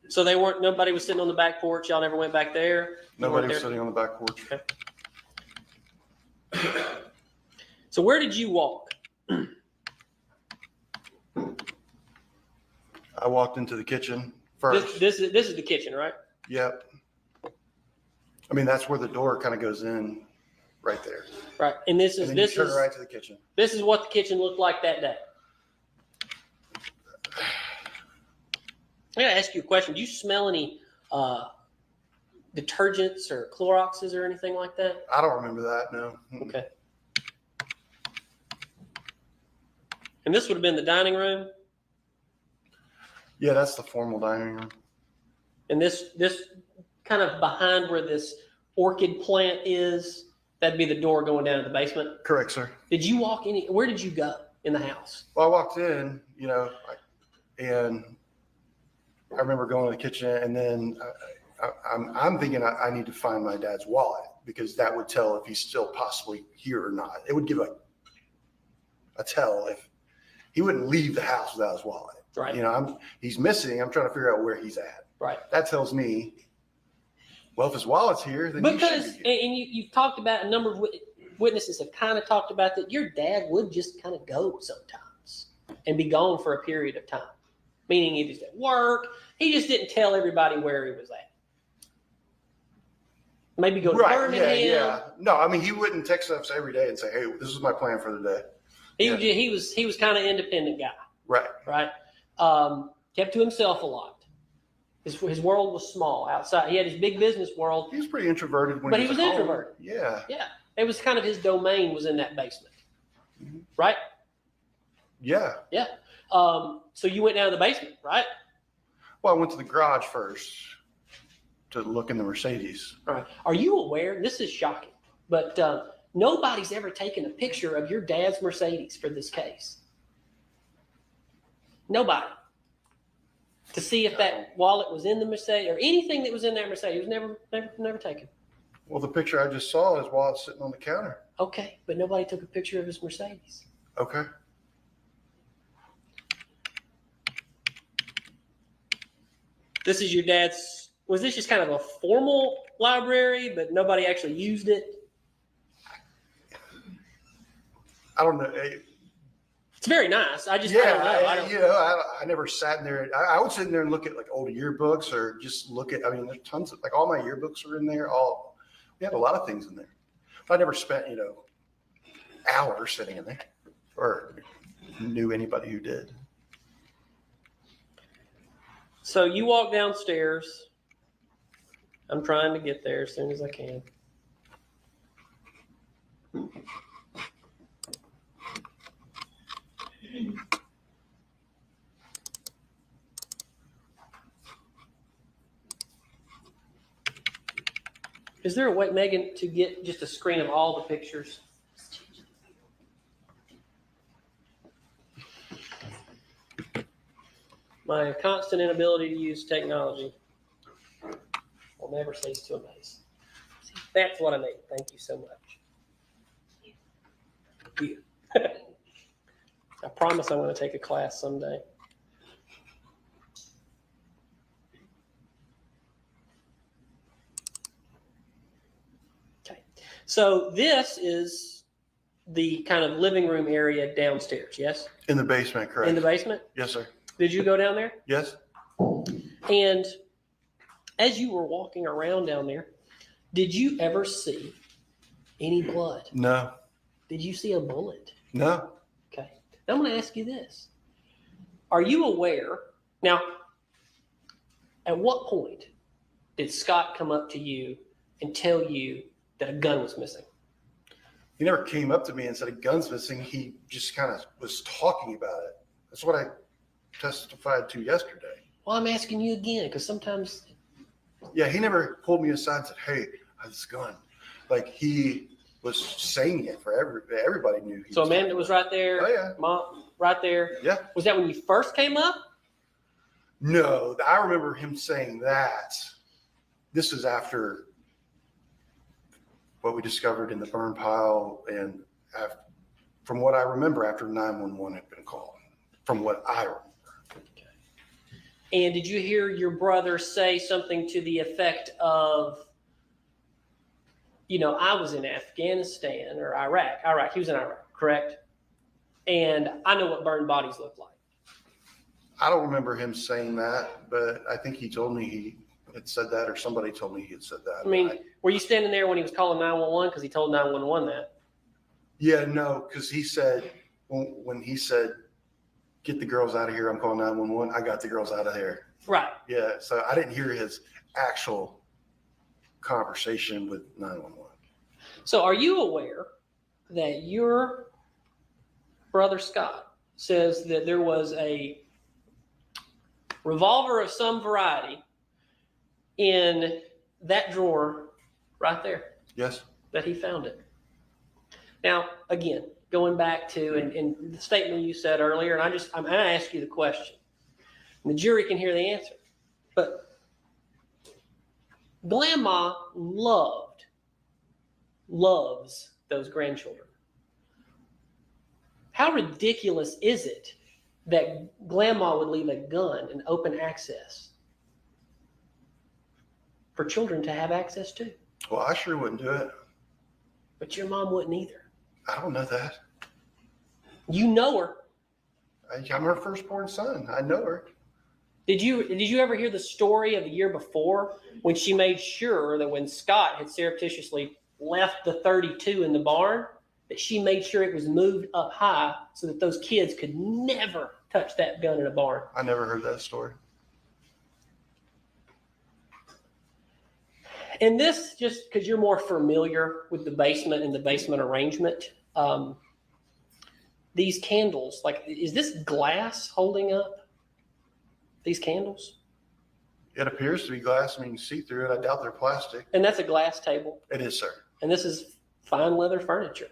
So nobody was sitting on the back porch. Y'all never went back there? Nobody was sitting on the back porch. Okay. So where did you walk? I walked into the kitchen first. This is the kitchen, right? Yep. I mean, that's where the door kind of goes in. right there. Right. And this And is then this you turn is right to the kitchen. this is what the kitchen looked like that day. I gotta ask you a question. Do you smell any detergents or Cloroxes or anything like that? I don't remember that. No. Okay. And this would have been the dining room. Yeah, that's the formal dining room. And this kind of behind where this orchid plant is, that'd be the door going down to the basement. Correct, sir. Did you walk where did you go in the house? Well, I walked in, and I remember going to the kitchen, and then I'm thinking I need to find my dad's wallet because that would tell if he's still possibly here or not. It would give a tell if he wouldn't leave the house without his wallet. Right. He's missing. I'm trying to figure out where he's at. Right. That tells me, well, if his wallet's here, then Because, he should be here. and you've talked about, a number of witnesses have kind of talked about that your dad would just kind of go sometimes and be gone for a period of time, meaning he was at work. He just didn't tell everybody where he was at. Maybe go to Birmingham. Yeah. No, I mean, he wouldn't text us every day and say, hey, this is my plan for the day. He was kind of independent guy, Right. right? Kept to himself a lot. His world was small outside. He had his big business world, He was pretty introverted when but he he was at home. introverted. Yeah. Yeah, it was kind of his domain was in that basement, right? Yeah. Yeah. So you went down to the basement, right? Well, I went to the garage first to look in the Mercedes. All right. Are you aware? This is shocking, but nobody's ever taken a picture of your dad's Mercedes for this case. Nobody. To see if that wallet was in the Mercedes or anything that was in that Mercedes. It was never taken. Well, the picture I just saw is while it's sitting on the counter. Okay, but nobody took a picture of his Mercedes. Okay. This is your dad's. Was this just kind of a formal library, but nobody actually used it? I don't know. It's very nice. I don't know. I never sat in there. I would sit in there and look at like old yearbooks or just look at, there's tons of, like all my yearbooks are in there. We have a lot of things in there. But I never spent, hours sitting in there or knew anybody who did. So you walk downstairs. I'm trying to get there as soon as I can. Is there a way, Megan, to get just a screen of all the pictures? My constant inability to use technology will never cease to amaze. That's what I need. Thank you so much. You. I promise I'm going to take a class someday. Okay. So this is the kind of living room area downstairs, yes? In the basement, correct? In the basement? Yes, sir. Did you go down there? Yes. And as you were walking around down there, did you ever see any blood? No. Did you see a bullet? No. Okay. Now I'm going to ask you this. Are you aware? Now, at what point did Scott come up to you and tell you that a gun was missing? He never came up to me and said a gun's missing. He just kind of was talking about it. That's what I testified to yesterday. Well, I'm asking you again because sometimes. Yeah, he never pulled me aside and said, hey, I have this gun. Like he was saying it for everybody knew. So Amanda was right there. Oh, yeah. Mom, right there. Yeah. Was that when you first came up? No, I remember him saying that. This is after what we discovered in the burn pile and from what I remember after 911 had been called, from what I remember. Okay. And did you hear your brother say something to the effect of, I was in Afghanistan or Iraq. He was in Iraq, correct? And I know what burned bodies look like. I don't remember him saying that, but I think he told me had said that, or somebody told me he had said that. I mean, were you standing there when he was calling 911? Because he told 911 that. Yeah, no, because he said, when he said, get the girls out of here, I'm calling 911, I got the girls out of there. Right. Yeah, so I didn't hear his actual conversation with 911. So are you aware that your brother Scott says that there was a revolver of some variety in that drawer right there, Yes. that he found it? Now, again, going back to and the statement you said earlier, and I'm going to ask you the question. And the jury can hear the answer. But Grandma loves those grandchildren. How ridiculous is it that Grandma would leave a gun in open access for children to have access to? Well, I sure wouldn't do it. But your mom wouldn't either. I don't know that. You know her. I'm her firstborn son. I know her. Did you ever hear the story of the year before when she made sure that when Scott had surreptitiously left the 32 in the barn, that she made sure it was moved up high so that those kids could never touch that gun in a barn? I never heard that story. And this, just because you're more familiar with the basement and the basement arrangement, these candles, like, is this glass holding up these candles? It appears to be glass. I mean, you see through it. I doubt they're plastic. And that's a glass table. It is, sir. And this is fine leather furniture.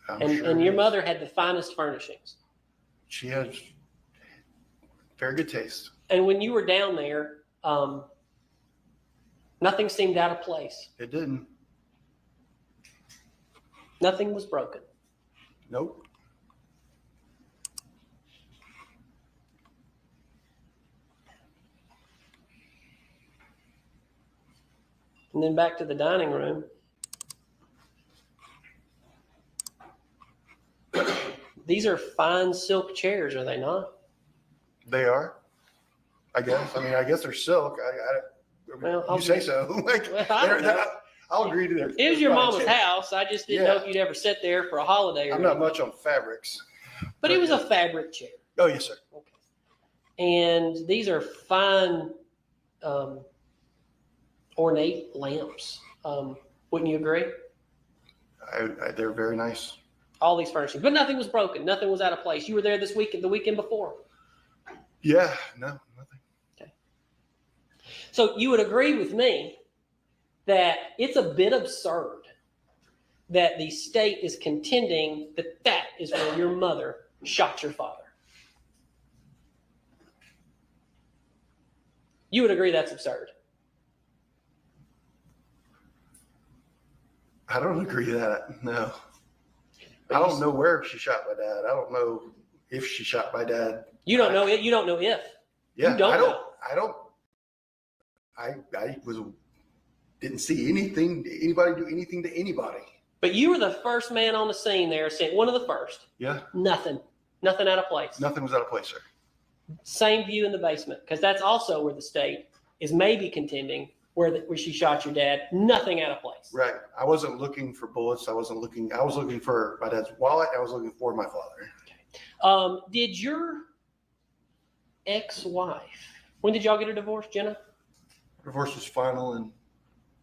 I'm And sure your it is. mother had the finest furnishings. She has very good taste. And when you were down there, nothing seemed out of place. It didn't. Nothing was broken. Nope. And then back to the dining room. These are fine silk chairs, are they not? They are. I guess. I mean, I guess they're silk. Well, you say so. Like, Well, I don't know. I'll agree to that. It was your mama's house. I just didn't know if you'd ever sit there for a holiday or I'm not anything. much on fabrics. But it was a fabric chair. Oh, yes, sir. Okay. And these are fine, ornate lamps. Wouldn't you agree? They're very nice. All these furnishings, but nothing was broken. Nothing was out of place. You were there this weekend, the weekend before. Yeah, no, nothing. So you would agree with me that it's a bit absurd that the state is contending that that is where your mother shot your father. You would agree that's absurd. I don't agree with that. No. I don't know where she shot my dad. I don't know if she shot my dad. You don't know it. You don't know if. Yeah, You don't know. I didn't see anybody do anything to anybody. But you were the first man on the scene there, one of the first. Yeah, Nothing out of place. nothing was out of place, sir. Same view in the basement, because that's also where the state is maybe contending where she shot your dad. Nothing out of place. Right. I wasn't looking for bullets. I was looking for my dad's wallet. I was looking for my father. Did your ex-wife, when did y'all get a divorce, Jenna? Divorce was final in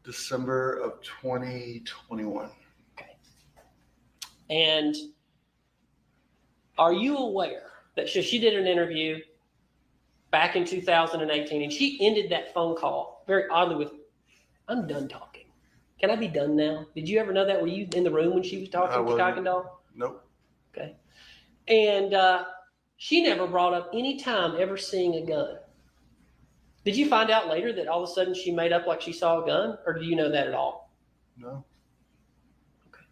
December of 2021. Okay. And are you aware that she did an interview back in 2018 and she ended that phone call very oddly with, "I'm done talking. Can I be done now?" Did you ever know that? Were you in the room when she was talking to wasn't. Kuykendall? Nope. Okay. And she never brought up any time ever seeing a gun. Did you find out later that all of a sudden she made up like she saw a gun, or do you know that at all? No. Okay.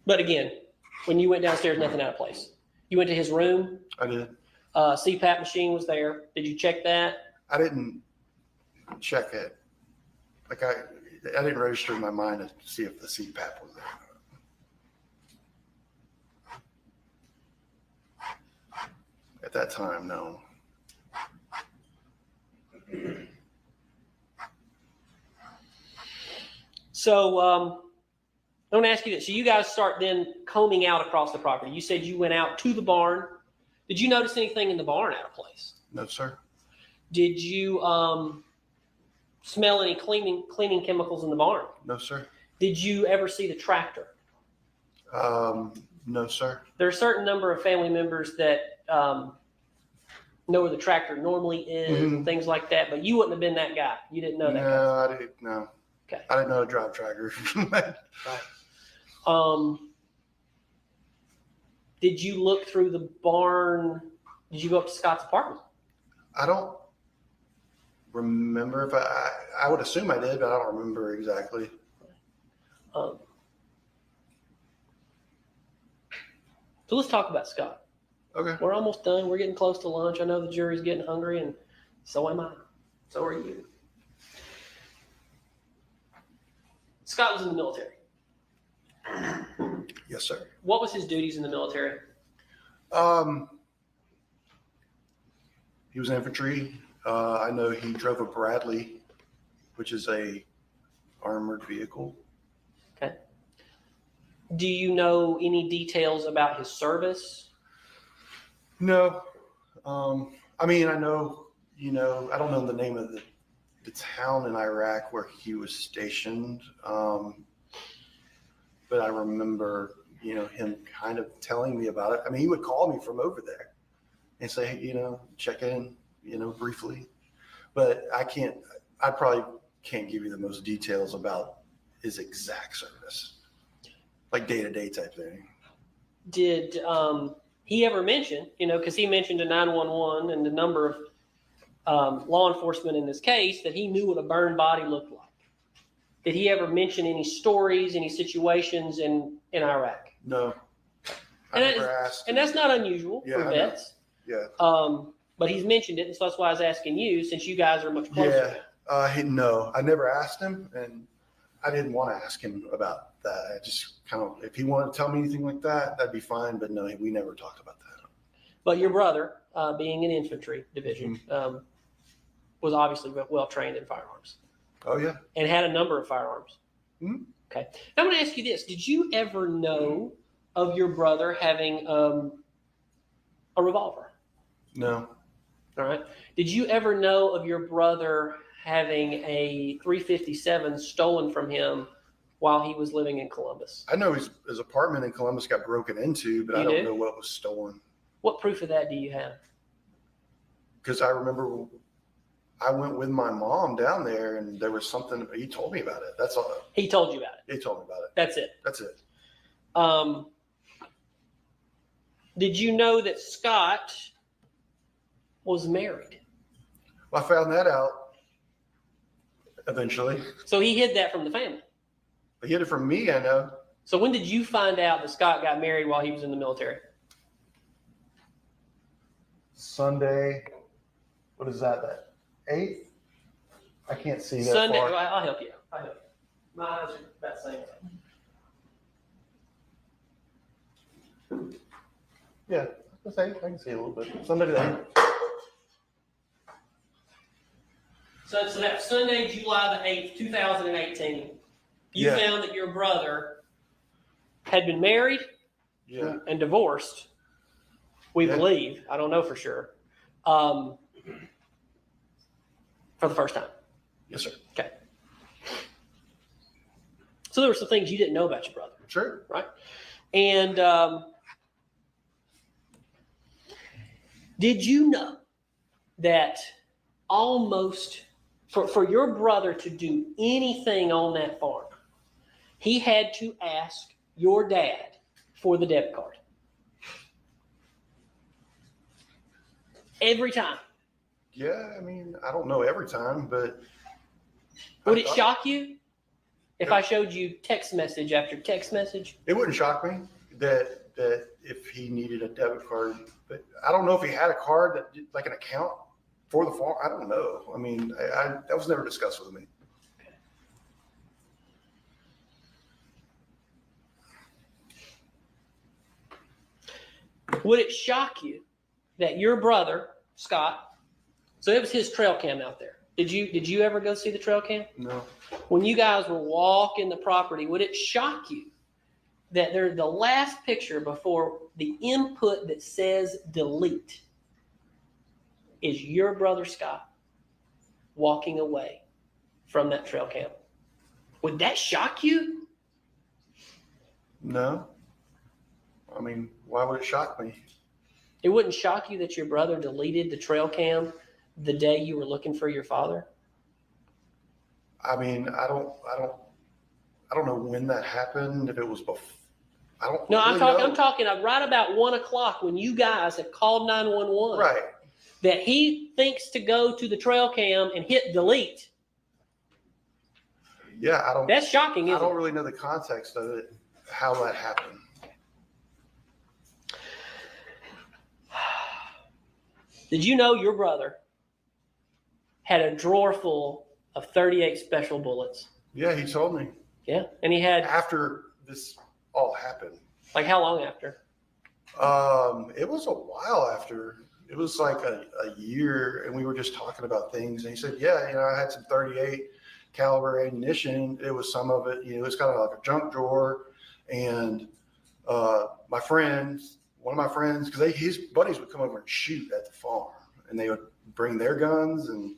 But again, when you went downstairs, nothing out of place. You went to his room. I did. CPAP machine was there. Did you check that? I didn't check it. Like I didn't register in my mind to see if the CPAP was there. At that time, no. So I want to ask you this. So you guys start then combing out across the property. You said you went out to the barn. Did you notice anything in the barn out of place? No, sir. Did you smell any cleaning chemicals in the barn? No, sir. Did you ever see the tractor? No, sir. There are a certain number of family members that know where the tractor normally is and things like that, but you wouldn't have been that guy. You didn't know that guy. I didn't. No. Okay. I didn't know how to drive tractor. Right. Did you look through the barn? Did you go up to Scott's apartment? I don't remember if I would assume I did, but I don't remember exactly. So let's talk about Scott. Okay. We're almost done. We're getting close to lunch. I know the jury's getting hungry, and so am I. So are you. Scott was in the military. Yes, sir. What was his duties in the military? He was infantry. I know he drove a Bradley, which is a armored vehicle. Okay. Do you know any details about his service? No. I mean, I know, I don't know the name of the town in Iraq where he was stationed. But I remember, him kind of telling me about it. I mean, he would call me from over there and say, check in, briefly. But I probably can't give you the most details about his exact service, like day-to-day type thing. Did he ever mention, because he mentioned a 911 and the number of law enforcement in this case, that he knew what a burned body looked like? Did he ever mention any stories, any situations in Iraq? No. I And never asked. And that's not unusual Yeah, for I know. vets. Yeah. But he's mentioned it, and so that's why I was asking you, since you guys are much closer. Yeah. No, I never asked him, and I didn't want to ask him about that. I just kind of, if he wanted to tell me anything like that, that'd be fine. But no, we never talked about that. But your brother, being in infantry division, was obviously well trained in firearms. Oh, yeah. And had a number of firearms. Mhm. Okay. Now I'm going to ask you this. Did you ever know of your brother having a revolver? No. All right. Did you ever know of your brother having a 357 stolen from him while he was living in Columbus? I know his apartment in Columbus got broken into, but I don't know what was stolen. What proof of that do you have? Because I remember I went with my mom down there, and there was something, he told me about it. That's all. He told you about it. He told me about it. That's it. That's it. Did you know that Scott was married? Well, I found that out eventually. So he hid that from the family. He hid it from me, I know. So when did you find out that Scott got married while he was in the military? Sunday. What is that? 8th? I can't see that Sunday. far. I'll help you. My eyes are about the same. Yeah, I can see a little bit. Sunday to 8th. So that Sunday, July the 8th, 2018, you found that your brother had been married and divorced, we believe. I don't know for sure. For the first time. Yes, sir. Okay. So there were some things you didn't know about your brother. Sure. Right? And did you know that almost for your brother to do anything on that farm, he had to ask your dad for the debit card? Every time. Yeah, I mean, I don't know every time, but. Would it shock you if I showed you text message after text message? It wouldn't shock me that if he needed a debit card, but I don't know if he had a card that like an account for the farm. I don't know. I mean, that was never discussed with me. Would it shock you that your brother, Scott, so it was his trail cam out there. Did you ever go see the trail cam? No. When you guys were walking the property, would it shock you that the last picture before the input that says delete is your brother Scott walking away from that trail cam? Would that shock you? No. I mean, why would it shock me? It wouldn't shock you that your brother deleted the trail cam the day you were looking for your father? I mean, I don't know when that happened. If it was before, I don't. No, really I'm talking right about 1 o'clock when you guys have called 911. Right. That he thinks to go to the trail cam and hit delete. Yeah, I don't. That's shocking, I isn't don't it? really know the context of it, how that happened. Did you know your brother had a drawer full of 38 special bullets? Yeah, he told me Yeah. And he had, after this all happened. like, how long after? It was a while after. It was like a year, and we were just talking about things. And he said, "Yeah, I had some 38 caliber ammunition. It was some of it, it's kind of like a junk drawer." And my friends, one of my friends, because his buddies would come over and shoot at the farm, and they would bring their guns. And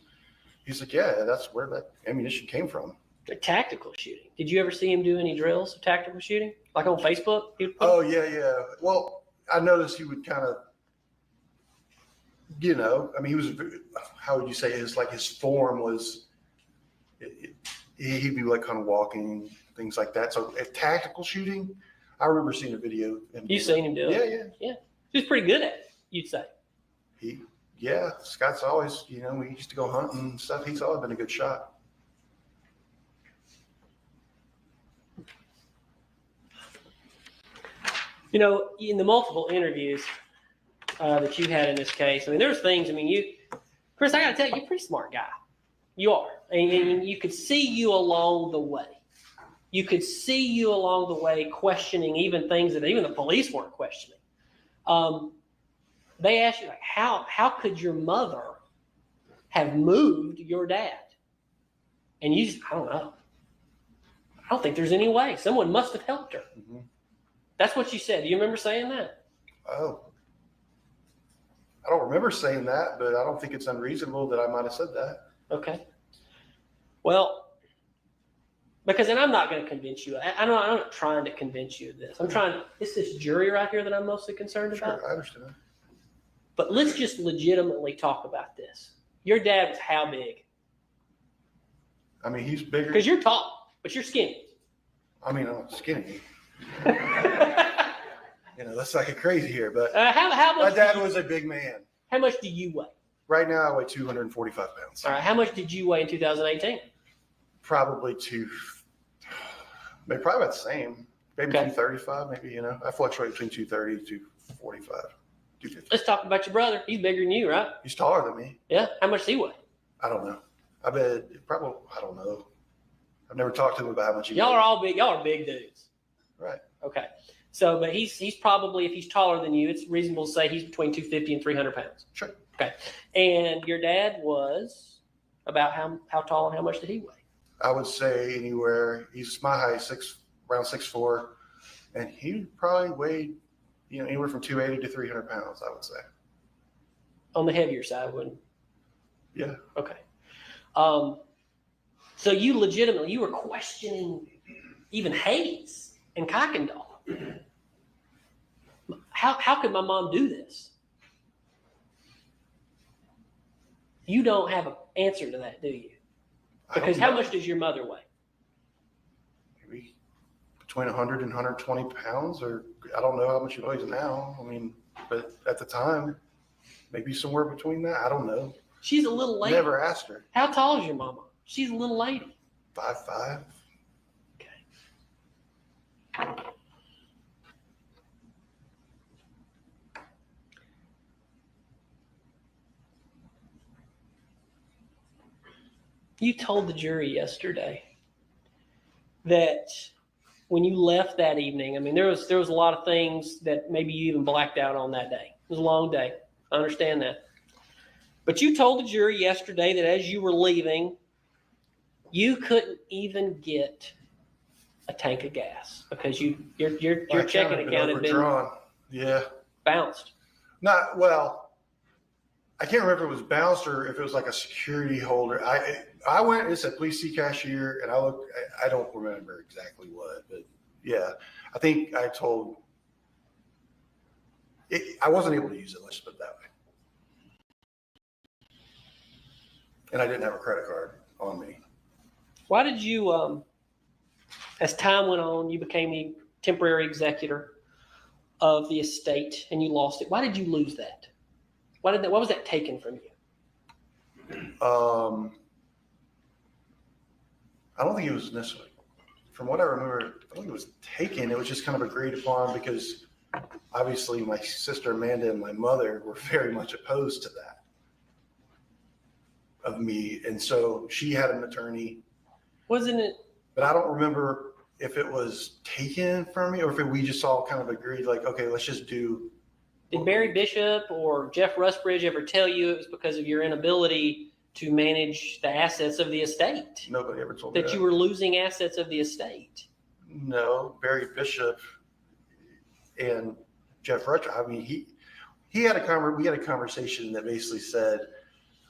he's like, "Yeah, that's where that ammunition came from." Like tactical shooting. Did you ever see him do any drills of tactical shooting? Like on Facebook? Oh, yeah. Well, I noticed he would kind of, I mean, he was, how would you say, his form was, he'd be like kind of walking, things like that. So at tactical shooting, I remember seeing a video. You've seen him do it? Yeah. He's pretty good at it, you'd say. Scott's always, we used to go hunting and stuff. He's always been a good shot. In the multiple interviews that you had in this case, I mean, there's things, Chris, I got to tell you, you're a pretty smart guy. You are. And you could see you along the way. You could see you along the way questioning even things that even the police weren't questioning. They asked you, like, how could your mother have moved your dad? And you just, I don't know. I don't think there's any way. Someone must have helped her. Mm-hmm. That's what you said. Do you remember saying that? Oh, I don't remember saying that, but I don't think it's unreasonable that I might have said that. Okay. Well, because then I'm not going to convince you. I'm not trying to convince you of this. It's this jury right here that I'm mostly concerned about. Sure, I understand. But let's just legitimately talk about this. Your dad was how big? I mean, he's bigger. Because you're tall, but you're skinny. I mean, I'm skinny. That's like a crazy here, but how much? my dad was a big man. How much do you weigh? Right now, I weigh 245 pounds. All right. How much did you weigh in 2018? Probably probably about the same. Maybe Okay. 235, maybe, I fluctuate between 230, 245, 250. Let's talk about your brother. He's bigger than you, right? He's taller than me. Yeah. How much does he weigh? I don't know. I bet probably, I don't know. I've never talked to him about how much he Y'all weighs. are all big. Y'all are big dudes. Right. Okay. So, but he's probably, if he's taller than you, it's reasonable to say he's between 250 and 300 pounds. Sure. Okay. And your dad was about how tall and how much did he weigh? I would say anywhere, he's my height, around 6'4", and he probably weighed, anywhere from 280 to 300 pounds, I would say. On the heavier side, wouldn't? Yeah. Okay. So you were questioning even Hayes and Kuykendall. How could my mom do this? You don't have an answer to that, do you? Because how much does your mother weigh? Maybe between 100 and 120 pounds, or I don't know how much he weighs now. But at the time, maybe somewhere between that. I don't know. She's a little lady. Never asked her. How tall is your mama? She's a little lady. 5'5". Okay. You told the jury yesterday that when you left that evening, there was a lot of things that maybe you even blacked out on that day. It was a long day. I understand that. But you told the jury yesterday that as you were leaving, you couldn't even get a tank of gas because your checking account had been overdrawn. Yeah. bounced. Not well. I can't remember if it was bounced or if it was like a security holder. I went. It said please see cashier, and I looked. I don't remember exactly what, but yeah, I think I told. I wasn't able to use it. Let's put it that way. And I didn't have a credit card on me. Why did you, as time went on, you became the temporary executor of the estate and you lost it? Why did you lose that? What was that taken from you? I don't think it was necessarily, from what I remember, I don't think it was taken. It was just kind of agreed upon because obviously my sister Amanda and my mother were very much opposed to that of me. And so she had an attorney. Wasn't it? But I don't remember if it was taken from me or if we just all kind of agreed like, okay, let's just do. Did Barry Bishop or Jeff Rustbridge ever tell you it was because of your inability to manage the assets of the estate? Nobody ever told me that you were losing assets of the estate. No, Barry Bishop and Jeff Rutcher. I mean, we had a conversation that basically said,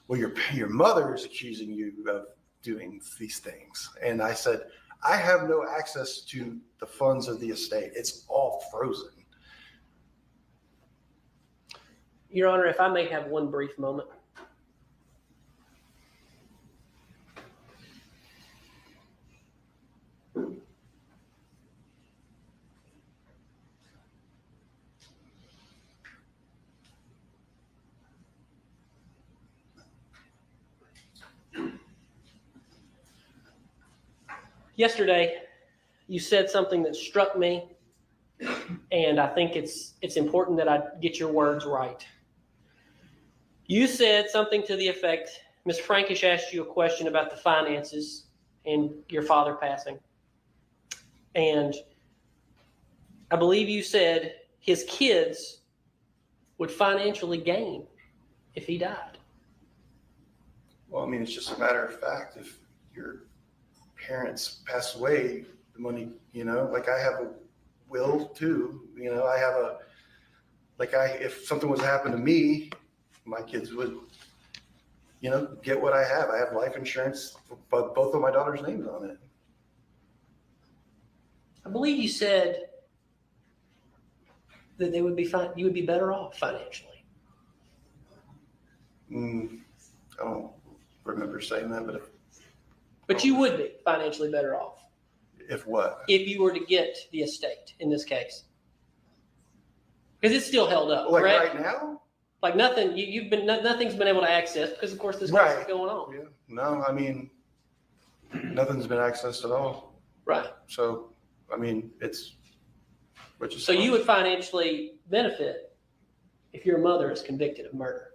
well, your mother is accusing you of doing these things. And I said, I have no access to the funds of the estate. It's all frozen. Your Honor, if I may have one brief moment. Yesterday, you said something that struck me, and I think it's important that I get your words right. You said something to the effect, Ms. Frankish asked you a question about the finances and your father passing. And I believe you said his kids would financially gain if he died. Well, I mean, it's just a matter of fact. If your parents pass away, the money, like I have a will too, I have if something was to happen to me, my kids would, get what I have. I have life insurance, but both of my daughters' names on it. I believe you said that they would be fine. You would be better off financially. I don't remember saying that, But you would be financially better off. If what? If you were to get the estate in this case. Because it's still held up, Like correct? right now? Like nothing, nothing's been able to access because of course this case is going on. Yeah. No, I mean, nothing's been accessed at all. Right. So, I mean, which is So fine. you would financially benefit if your mother is convicted of murder.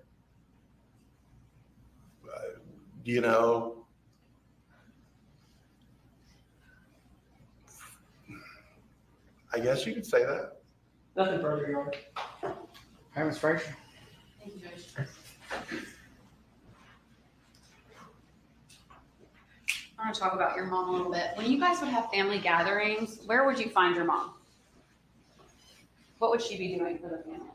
I guess you could say that. Nothing further, Your Honor. Hi, Ms. Frazier. Thank you, Judge. I want to talk about your mom a little bit. When you guys would have family gatherings, where would you find your mom? What would she be doing for the family?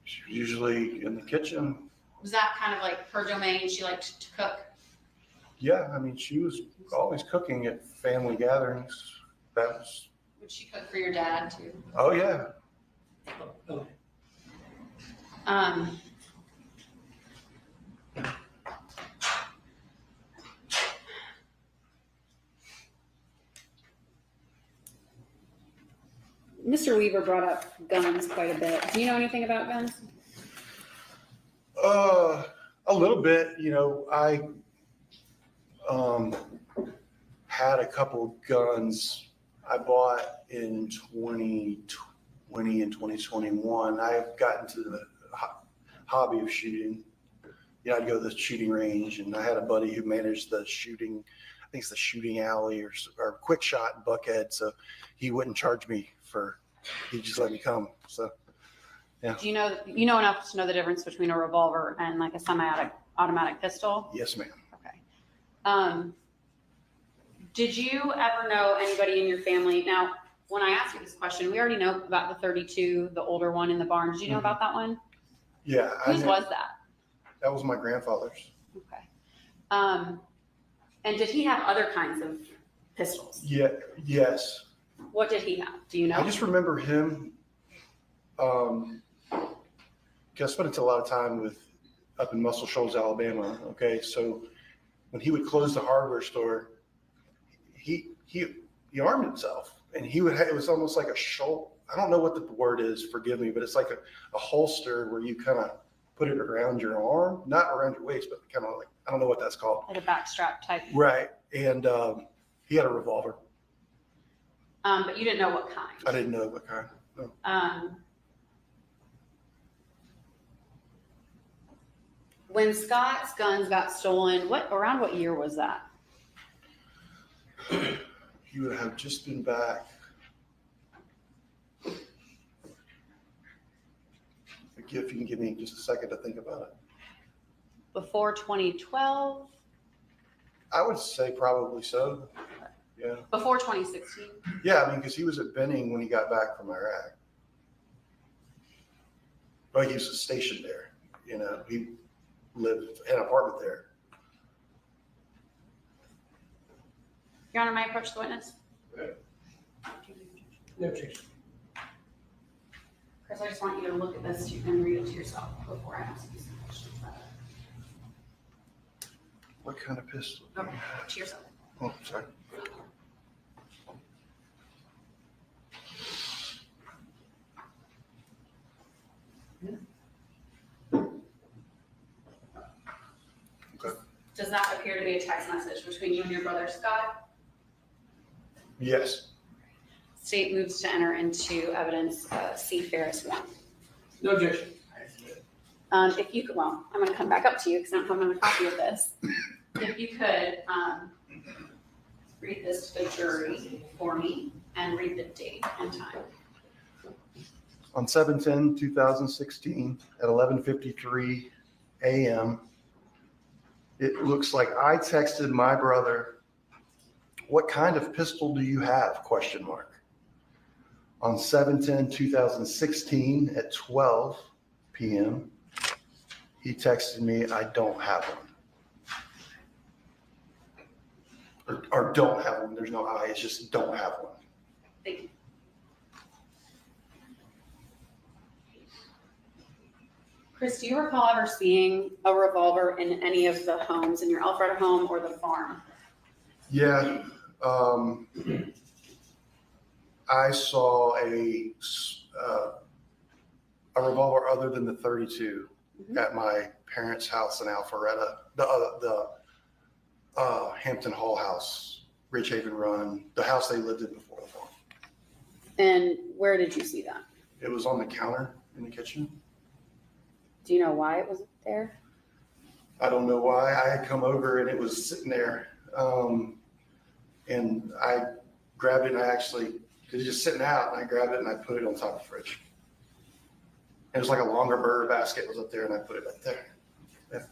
She's usually in the kitchen. Was that kind of like her domain? She liked to cook? Yeah, I mean, she was always cooking at family gatherings. Would she cook for your dad too? Oh yeah. Mr. Weaver brought up guns quite a bit. Do you know anything about guns? A little bit, I had a couple guns I bought in 2020 and 2021. I've gotten to the hobby of shooting. I'd go to the shooting range, and I had a buddy who managed the shooting, I think it's the shooting alley or quick shot in Buckhead. So he wouldn't charge me he just let me come. So Yeah. Do you know enough to know the difference between a revolver and like a semi-automatic pistol? Yes, ma'am. Okay. Did you ever know anybody in your family? Now, when I asked you this question, we already know about the 32, the older one in the barn. Did you know about that one? Yeah. Whose was that? That was my grandfather's. Okay. And did he have other kinds of pistols? Yeah. Yes. What did he have? Do you know? I just remember him. I spent a lot of time up in Muscle Shoals, Alabama. Okay, so when he would close the hardware store, he armed himself, and it was almost like a shoulder. I don't know what the word is. Forgive me, but it's like a holster where you kind of put it around your arm, not around your waist, but kind of like, I don't know what that's called. Like a backstrap type. Right, and he had a revolver. But you didn't know what kind. I didn't know what kind. No. When Scott's guns got stolen, around what year was that? He would have just been back. If you can give me just a second to think about it. Before 2012? I would say probably so. Yeah. Before 2016? Yeah, I mean, because he was at Benning when he got back from Iraq. Well, he was stationed there. He lived in an apartment there. Your Honor, may I approach the witness? No objection. Chris, I just want you to look at this and read it to yourself before I ask you some questions about it. What kind of pistol? Okay, to yourself. Oh, sorry. Okay. Does that appear to be a text message between you and your brother Scott? Yes. State moves to enter into evidence C. Farris 1. No objection. If you could, well, I'm going to come back up to you because I don't have another copy of this. If you could read this to the jury for me and read the date and time. On 7/10/2016 at 11:53 a.m., it looks like I texted my brother, "What kind of pistol do you have?" ? On 7/10/2016 at 12 p.m., he texted me, "I don't have one." Or don't have one. There's no I, it's just don't have one. Thank you. Chris, do you recall ever seeing a revolver in any of the homes, in your Alpharetta home or the farm? Yeah. I saw a revolver other than the 32 at my parents' house in Alpharetta, the Hampton Hall house, Ridgehaven Run, the house they lived in before the farm. And where did you see that? It was on the counter in the kitchen. Do you know why it was there? I don't know why. I had come over and it was sitting there. And I grabbed it and because it was just sitting out, and I grabbed it and I put it on top of the fridge. It was like a longer burger basket was up there and I put it up there. Yeah.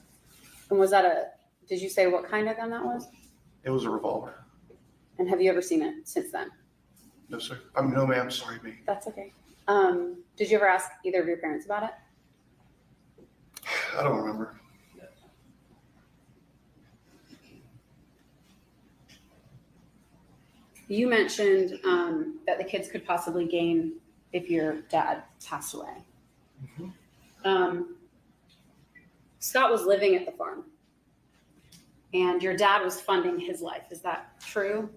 And was that did you say what kind of gun that was? It was a revolver. And have you ever seen it since then? No, sir. No, ma'am. Sorry, me. That's okay. Did you ever ask either of your parents about it? I don't remember. You mentioned that the kids could possibly gain if your dad passed away. Scott was living at the farm, and your dad was funding his life. Is that true?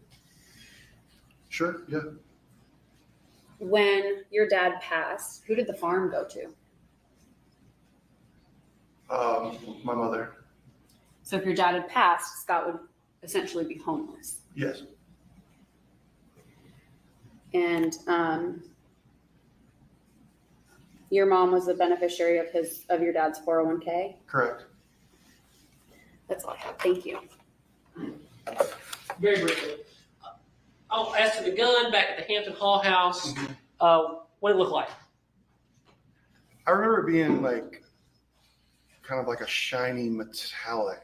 Sure, yeah. When your dad passed, who did the farm go to? My mother. So if your dad had passed, Scott would essentially be homeless. Yes. And your mom was the beneficiary of your dad's 401k? Correct. That's all I have. Thank you. Very briefly. Oh, as to the gun back at the Hampton Hall house, what did it look like? I remember it being like, kind of like a shiny metallic,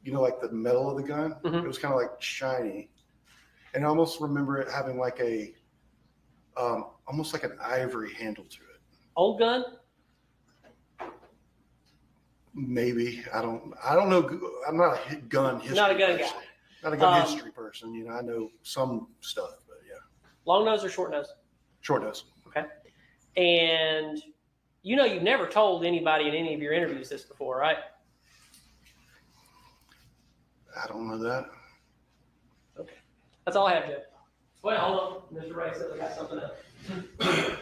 like the metal of the gun. Mhm. It was kind of like shiny. And I almost remember it having like almost like an ivory handle to it. Old gun? Maybe. I don't know. I'm not a gun history Not a gun person. guy. Not a gun history person. I know some stuff, but yeah. Long nose or short nose? Short nose. Okay. And you've never told anybody in any of your interviews this before, right? I don't know that. Okay. That's all I have, Jim. Wait, hold on. Mr. Ray says I got something else.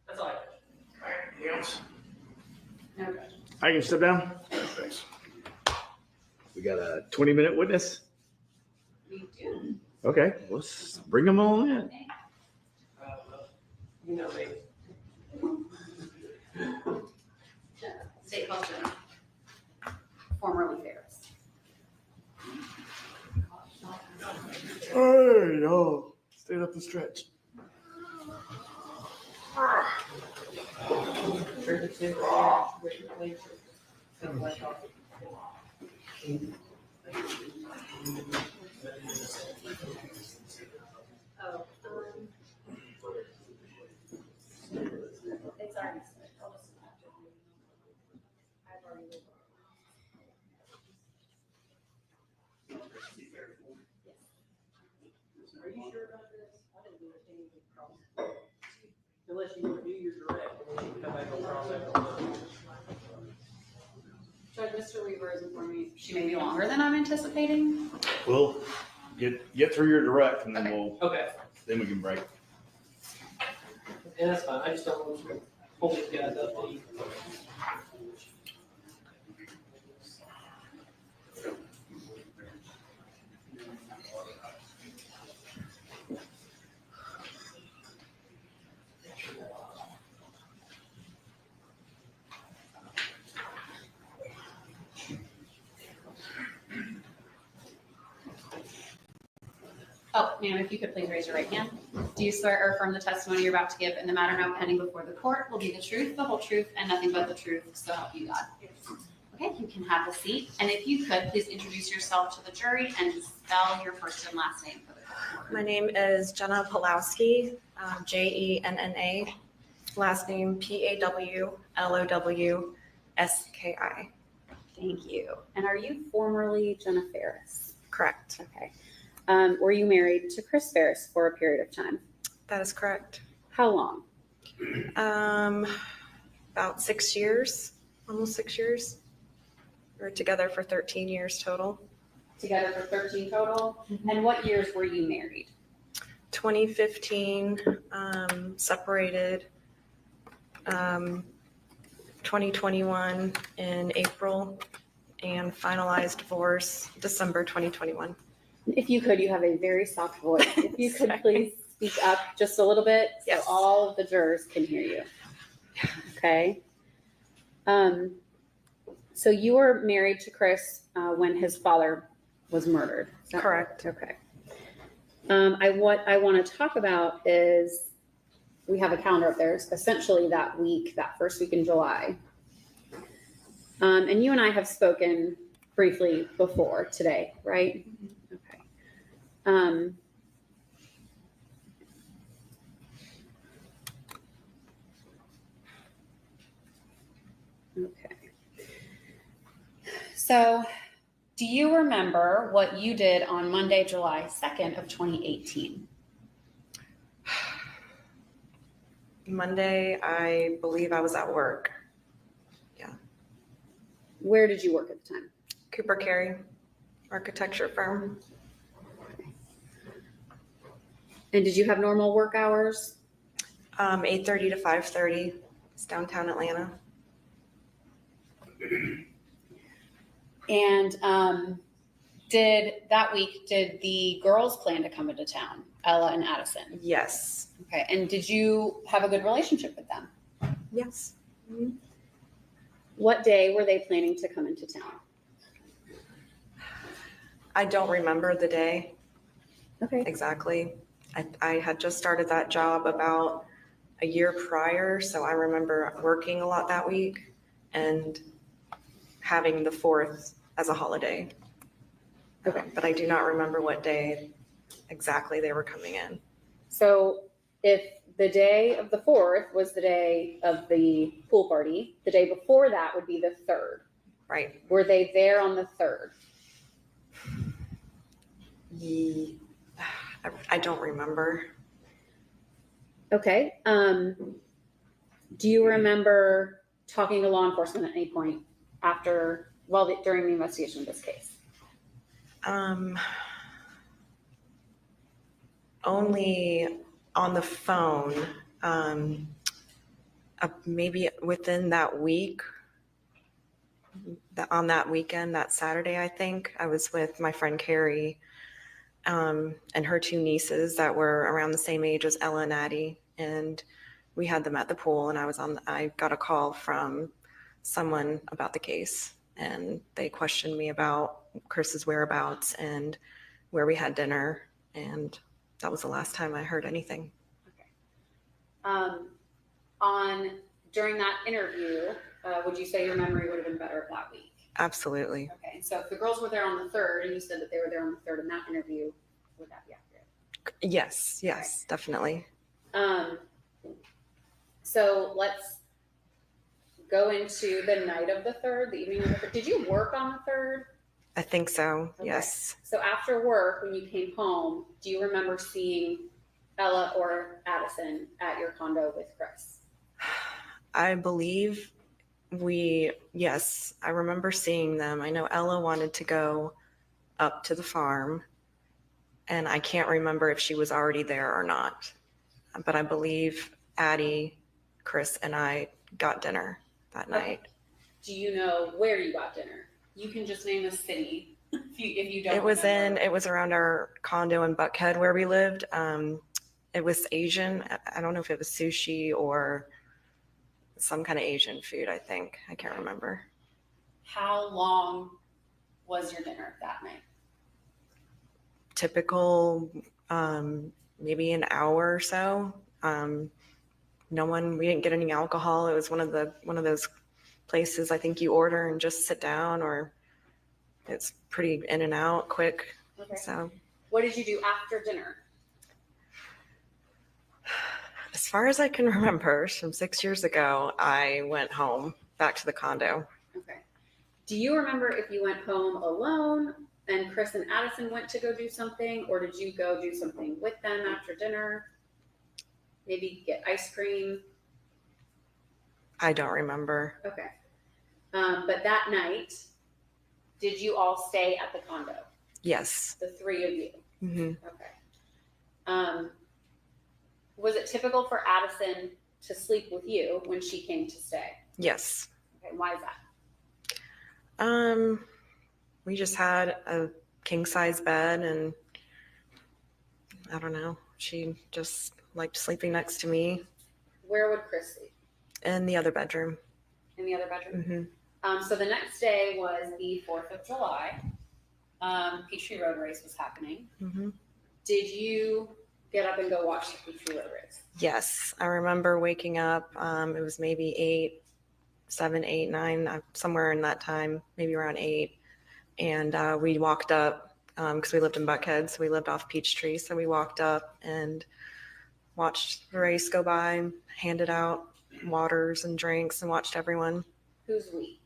That's all I have. Anything else? No. I can step down. Thanks. We got a 20-minute witness. We do. Okay, let's bring them on in. You know me. State culture, formerly Ferris. Hey, y'all. Stay up the stretch. Oh, it's already. I've already. Are you sure about this? I didn't understand anything cross. Unless you want to do your direct, and then you can come back and cross out. Judge, Mr. Weaver is informing me she may be longer than I'm anticipating. We'll get through your direct and then Okay. then we can break. And that's fine. I just don't want to hold these guys up. While you- Oh, ma'am, if you could please raise your right hand. Do you swear or affirm the testimony you're about to give in the matter now pending before the court will be the truth, the whole truth, and nothing but the truth, so help you God? Okay, you can have a seat. And if you could, please introduce yourself to the jury and spell your first and last name for the court. My name is Jenna Pawlowski, Jenna. Last name Pawlowski. Thank you. And are you formerly Jenna Farris? Correct. Okay. Were you married to Chris Farris for a period of time? That is correct. How long? About 6 years, almost 6 years. We were together for 13 years total. Together for 13 total. And what years were you married? 2015, separated. 2021 in April, and finalized divorce December 2021. If you could, you have a very soft voice. If you could Sorry. please speak up just a little bit so Yes. all of the jurors can hear you. Okay. So you were married to Chris when his father was murdered. Is that Correct. Okay. What I want to talk about is we have a calendar up there. It's essentially that week, that first week in July. And you and I have spoken briefly before today, right? Okay. Okay. So, do you remember what you did on Monday, July 2nd of 2018? Monday, I believe I was at work. Where did you work at the time? Cooper Carey, architecture firm. And did you have normal work hours? 8:30 to 5:30. It's downtown Atlanta. And did the girls plan to come into town, Ella and Addison? Yes. Okay. And did you have a good relationship with them? Yes. What day were they planning to come into town? I don't remember the day Okay. exactly. I had just started that job about a year prior, so I remember working a lot that week and having the 4th as a holiday. Okay. But I do not remember what day exactly they were coming in. So if the day of the 4th was the day of the pool party, the day before that would be the 3rd. Right. Were they there on the 3rd? I don't remember. Okay. Do you remember talking to law enforcement at any point during the investigation of this case? Only on the phone. Maybe within that week, on that weekend, that Saturday, I think, I was with my friend Carrie and her 2 nieces that were around the same age as Ella and Addie. And we had them at the pool, and I got a call from someone about the case, and they questioned me about Chris's whereabouts and where we had dinner. And that was the last time I heard anything. During that interview, would you say your memory would have been better that week? Absolutely. Okay, so if the girls were there on the 3rd, and you said that they were there on the 3rd in that interview, would that be accurate? Yes, definitely. So let's go into the night of the 3rd, the evening of the 3rd. Did you work on the 3rd? I think so, Okay. yes. So after work, when you came home, do you remember seeing Ella or Addison at your condo with Chris? I believe yes, I remember seeing them. I know Ella wanted to go up to the farm, and I can't remember if she was already there or not. But I believe Addie, Chris, and I got dinner that night. Do you know where you got dinner? You can just name a city if you don't. It was remember. it was around our condo in Buckhead where we lived. It was Asian. I don't know if it was sushi or some kind of Asian food, I think. I can't remember. How long was your dinner that night? Typical, maybe an hour or so. We didn't get any alcohol. It was one of those places I think you order and just sit down, or it's pretty in and out quick. Okay. So What did you do after dinner? as far as I can remember from 6 years ago, I went home back to the condo. Okay. Do you remember if you went home alone and Chris and Addison went to go do something, or did you go do something with them after dinner? Maybe get ice cream? I don't remember. Okay. But that night, did you all stay at the condo? Yes. The 3 of you? Mm-hmm. Okay. Was it typical for Addison to sleep with you when she came to stay? Yes. Okay, why is that? We just had a king size bed, and I don't know. She just liked sleeping next to me Where would Chris sleep? in the other bedroom. In the other bedroom? Mm-hmm. So the next day was the 4th of July. Peachtree Road Race was happening. Mm-hmm. Did you get up and go watch the Peachtree Road Race? Yes, I remember waking up. It was maybe 7, 8, 9, somewhere in that time, maybe around 8. And we walked up because we lived in Buckhead, so we lived off Peachtree. So we walked up and watched the race go by, handed out waters and drinks, and watched everyone. Who's we?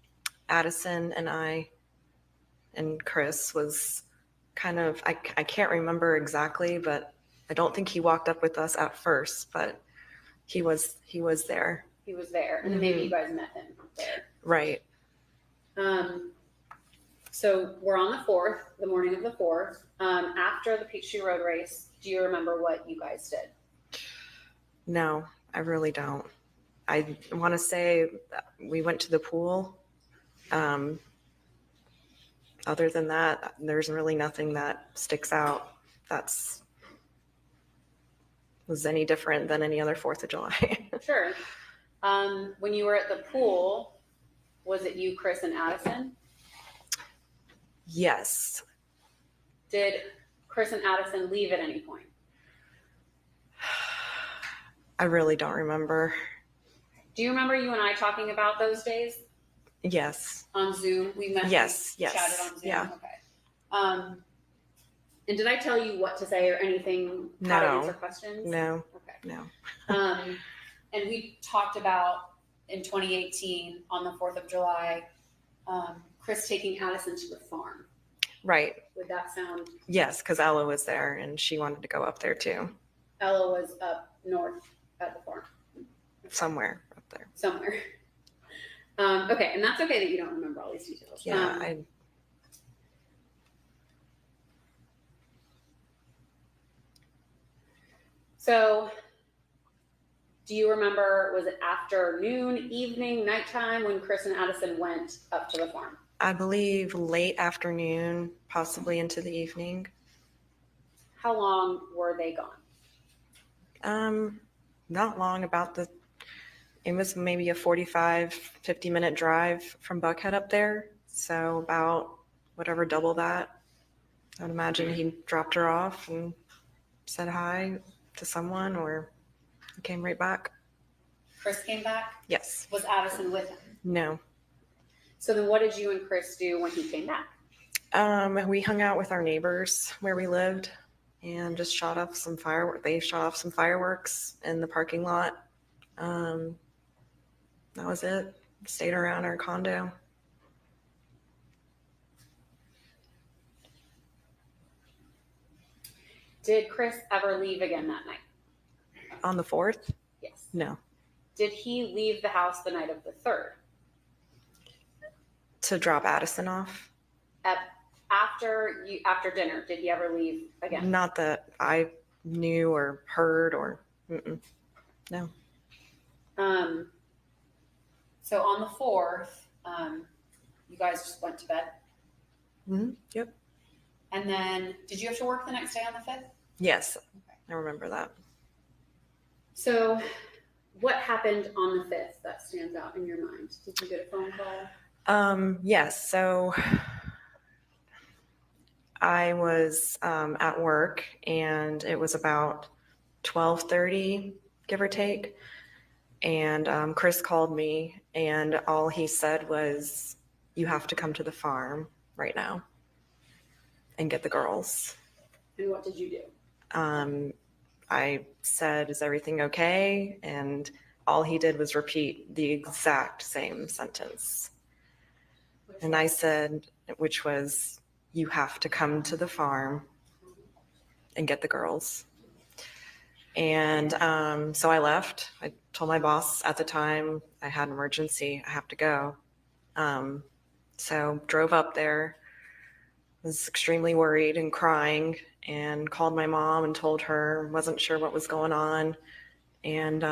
Addison and I and Chris was kind of, I can't remember exactly, but I don't think he walked up with us at first, but he was there. He was there, and then maybe you guys met him there. Right. So we're on the 4th, the morning of the 4th. After the Peachtree Road Race, do you remember what you guys did? No, I really don't. I want to say we went to the pool. Other than that, there's really nothing that sticks out was any different than any other 4th of July. Sure. When you were at the pool, Was it you, Chris, and Addison? Yes. Did Chris and Addison leave at any point? I really don't remember. Do you remember you and I talking about those days Yes. on Zoom? We met. Yes. Chatted Yes. on Zoom. Yeah. Okay. And did I tell you what to say or anything? How to No. answer questions? No. Okay. No. And we talked about in 2018 on the 4th of July, Chris taking Addison to the farm. Right. Would that sound? Yes, because Ella was there and she wanted to go up there too. Ella was up north at the farm. Somewhere up there. Somewhere. Okay, and that's okay that you don't remember all these details. Yeah. So, do you remember, was it afternoon, evening, nighttime when Chris and Addison went up to the farm? I believe late afternoon, possibly into the evening. How long were they gone? Not long, it was maybe a 45, 50-minute drive from Buckhead up there. So about whatever, double that. I would imagine he dropped her off and said hi to someone, or he came right back. Chris came back? Yes. Was Addison with him? No. So then what did you and Chris do when he came back? We hung out with our neighbors where we lived and just shot off some fireworks. They shot off some fireworks in the parking lot. That was it. Stayed around our condo. Did Chris ever leave again that night? On the 4th? Yes. No. Did he leave the house the night of the 3rd? To drop Addison off? After dinner, did he ever leave again? Not that I knew or heard or no. So on the 4th, you guys just went to bed. Yep. And then did you have to work the next day on the 5th? Yes. I remember that. So what happened on the 5th that stands out in your mind? Did you get a phone call? Yes. So I was at work and it was about 12:30, give or take. And Chris called me and all he said was, "You have to come to the farm right now and get the girls." And what did you do? I said, "Is everything okay?" And all he did was repeat the exact same sentence. And I said, which was, "You have to come to the farm and get the girls." And so I left. I told my boss at the time I had an emergency. I have to go. So drove up there, was extremely worried and crying, and called my mom and told her, wasn't sure what was going on. And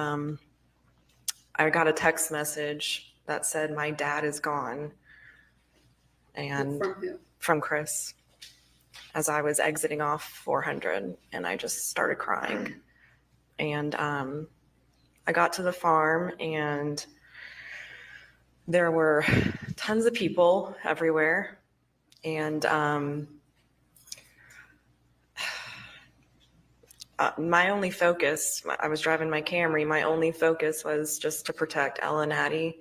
I got a text message that said, "My dad is gone." And From who? from Chris, as I was exiting off 400, and I just started crying. And I got to the farm and there were tons of people everywhere. And my only focus, I was driving my Camry, my only focus was just to protect Ella and Addie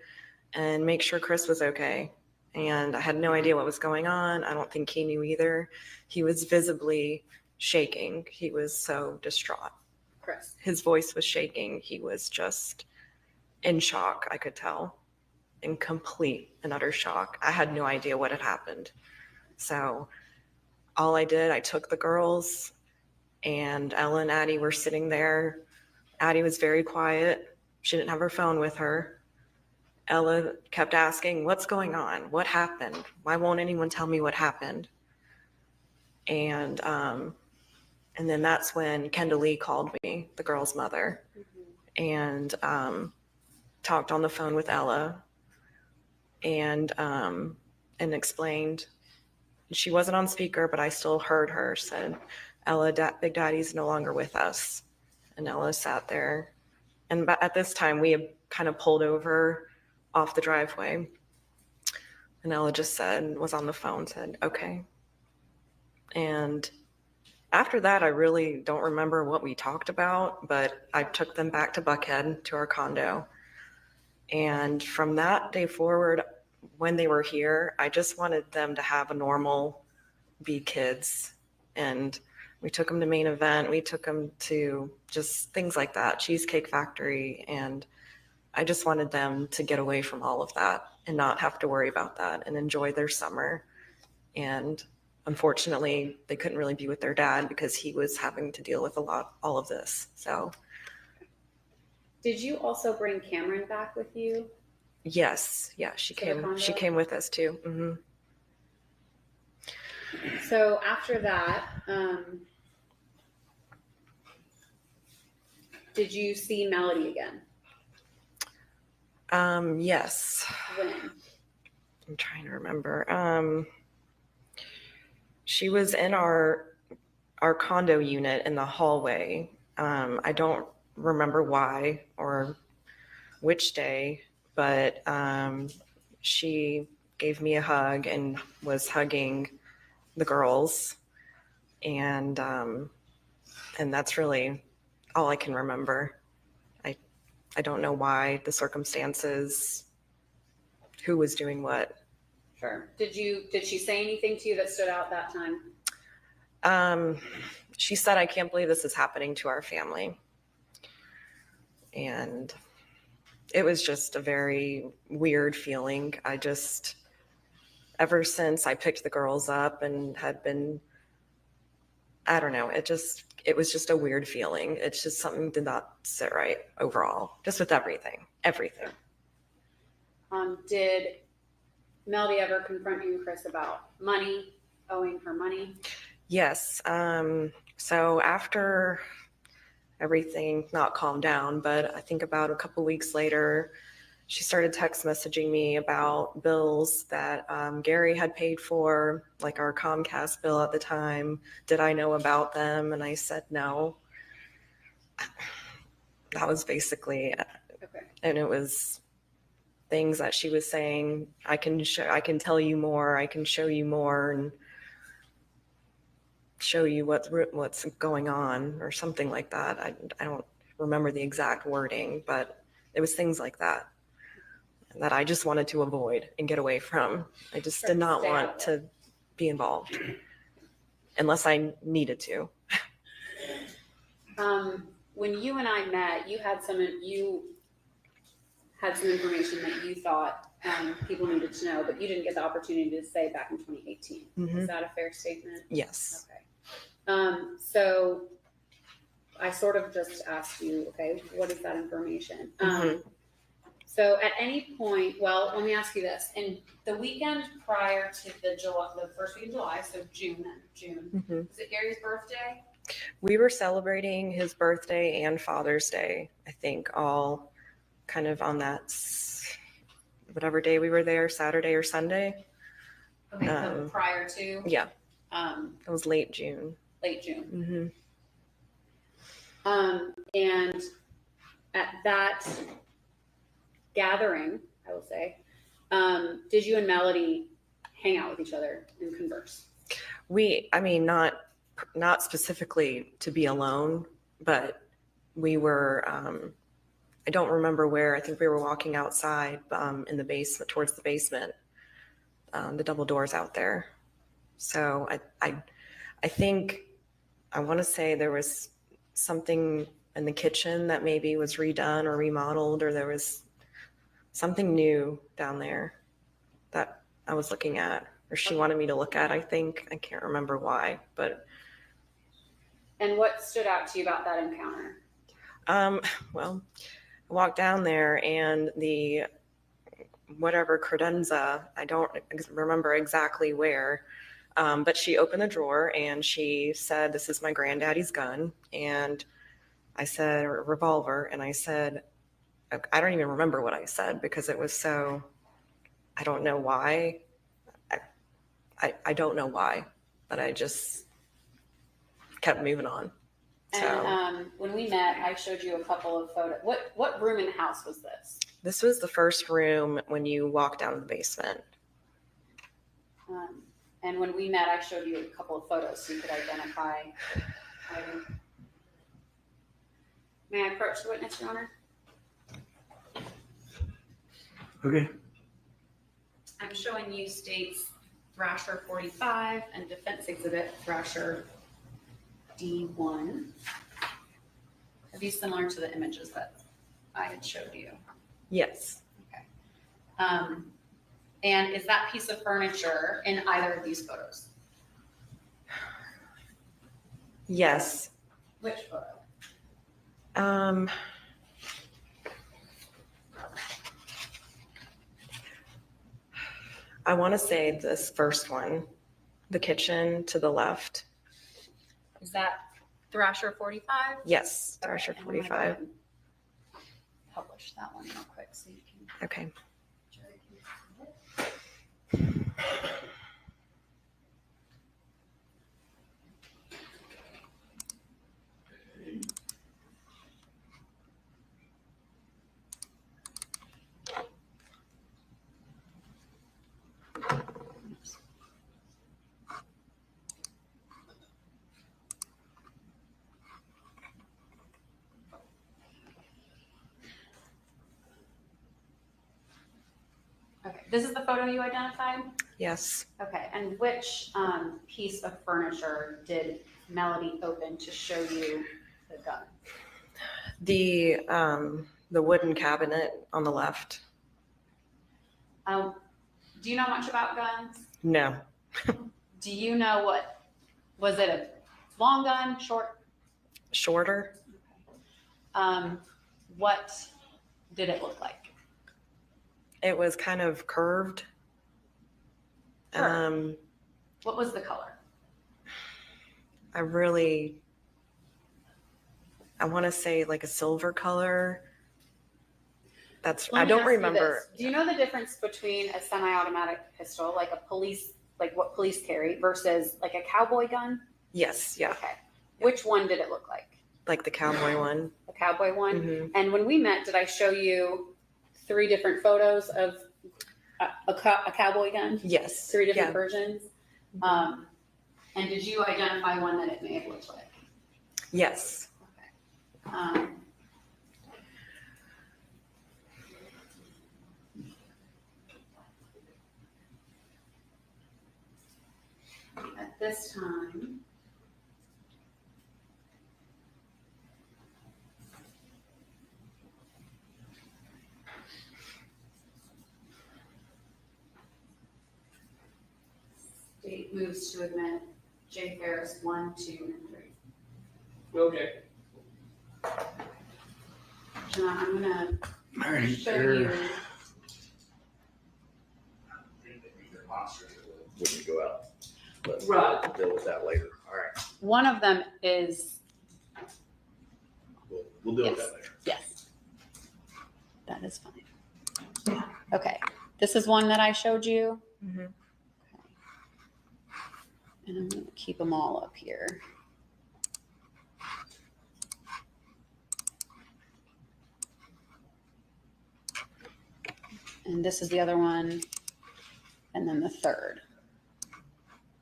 and make sure Chris was okay. And I had no idea what was going on. I don't think he knew either. He was visibly shaking. He was so distraught. Chris. His voice was shaking. He was just in shock, I could tell, in complete and utter shock. I had no idea what had happened. So all I did, I took the girls, and Ella and Addie were sitting there. Addie was very quiet. She didn't have her phone with her. Ella kept asking, "What's going on? What happened? Why won't anyone tell me what happened?" And then that's when Kendall Lee called me, the girl's mother, and talked on the phone with Ella and explained. She wasn't on speaker, but I still heard her, said, "Ella, Big Daddy's no longer with us." And Ella sat there. And at this time, we had kind of pulled over off the driveway. And Ella just was on the phone, said, okay. And after that, I really don't remember what we talked about, but I took them back to Buckhead to our condo. And from that day forward, when they were here, I just wanted them to have a normal, be kids. And we took them to Main Event. We took them to just things like that, Cheesecake Factory. And I just wanted them to get away from all of that and not have to worry about that and enjoy their summer. And unfortunately, they couldn't really be with their dad because he was having to deal with all of this. So. Did you also bring Cameron back with you? Yes. Yeah. She came with us too. Mm-hmm. So after that, did you see Melody again? Yes. When? I'm trying to remember. She was in our condo unit in the hallway. I don't remember why or which day, but she gave me a hug and was hugging the girls, and that's really all I can remember. I don't know why, the circumstances, who was doing what. Sure. Did she say anything to you that stood out that time? She said, I can't believe this is happening to our family. And it was just a very weird feeling. Ever since I picked the girls up and had been, I don't know, it was just a weird feeling. It's just something did not sit right overall, just with everything. Did Melody ever confront you and Chris about money, owing her money? Yes. So after everything not calmed down, but I think about a couple weeks later, she started text messaging me about bills that Gary had paid for, like our Comcast bill at the time. Did I know about them? And I said no. That was basically it. Okay. And it was things that she was saying, I can tell you more, I can show you more, and show you what's going on, or something like that. I don't remember the exact wording, but it was things like that I just wanted to avoid and get away from. I just did not want to be involved unless I needed to. When you and I met, you had some information that you thought people needed to know, but you didn't get the opportunity to say back in 2018. Mm-hmm. Is that a fair statement? Yes. Okay. So I sort of just asked you, okay, what is that information? Mm-hmm. So at any point, well, let me ask you this. In the weekend prior to the first week of July, so June, Mm-hmm. was it Gary's birthday? We were celebrating his birthday and Father's Day, I think, all kind of on that, whatever day we were there, Saturday or Sunday. Okay, so prior to? Yeah. It was late June. Late June. Mm-hmm. And at that gathering, I will say, did you and Melody hang out with each other and converse? Not specifically to be alone, but we were, I don't remember where. I think we were walking outside in the basement, towards the basement, the double doors out there. So I think, I want to say there was something in the kitchen that maybe was redone or remodeled, or there was something new down there that I was looking at, or she wanted me to look at, I think. I can't remember why, but. And what stood out to you about that encounter? Well, I walked down there and the whatever credenza, I don't remember exactly where, but she opened the drawer and she said, "This is my granddaddy's gun." And I said, or revolver. And I said, I don't even remember what I said because it was so, I don't know why. I don't know why, but I just kept moving on. And when we met, I showed you a couple of photos. What room in the house was this? This was the first room when you walk down to the basement. And when we met, I showed you a couple of photos so you could identify. May I approach the witness, Your Honor? Okay. I'm showing you states Thrasher 45 and defense exhibit Thrasher D1. Are these similar to the images that I had showed you? Yes. And is that piece of furniture in either of these photos? Yes. Which photo? I want to say this first one, the kitchen to the left. Is that Thrasher 45? Yes, Thrasher Okay, and I'm gonna go 45. ahead and publish that one real quick so you can. Okay. Okay, this is the photo you identified? Yes. Okay, and which piece of furniture did Melody open to show you the gun? The wooden cabinet on the left. Do you know much about guns? No. Do you know was it a long gun, short? Shorter. What did it look like? It was kind of curved. Sure. What was the color? I want to say like a silver color. I don't remember. Do you know the difference between a semi-automatic pistol, like what police carry, versus like a cowboy gun? Yes. Yeah. Okay. Which one did it look like? Like the cowboy one. The cowboy one? Mhm. And when we met, did I show you 3 different photos of a cowboy gun? Yes. 3 different Yeah. versions? And did you identify one that it may have looked like? Yes. At this time, state moves to admit J. Farris 1, 2, and 3. Okay. John, I'm gonna All right. show you. Wouldn't go out. But Right. we'll deal with that later. All right. One of them is, We'll deal with Yes. that later. yes. That is fine. Okay, this is one that I showed you. Mhm. And I'm gonna keep them all up here. And this is the other one, and then the third.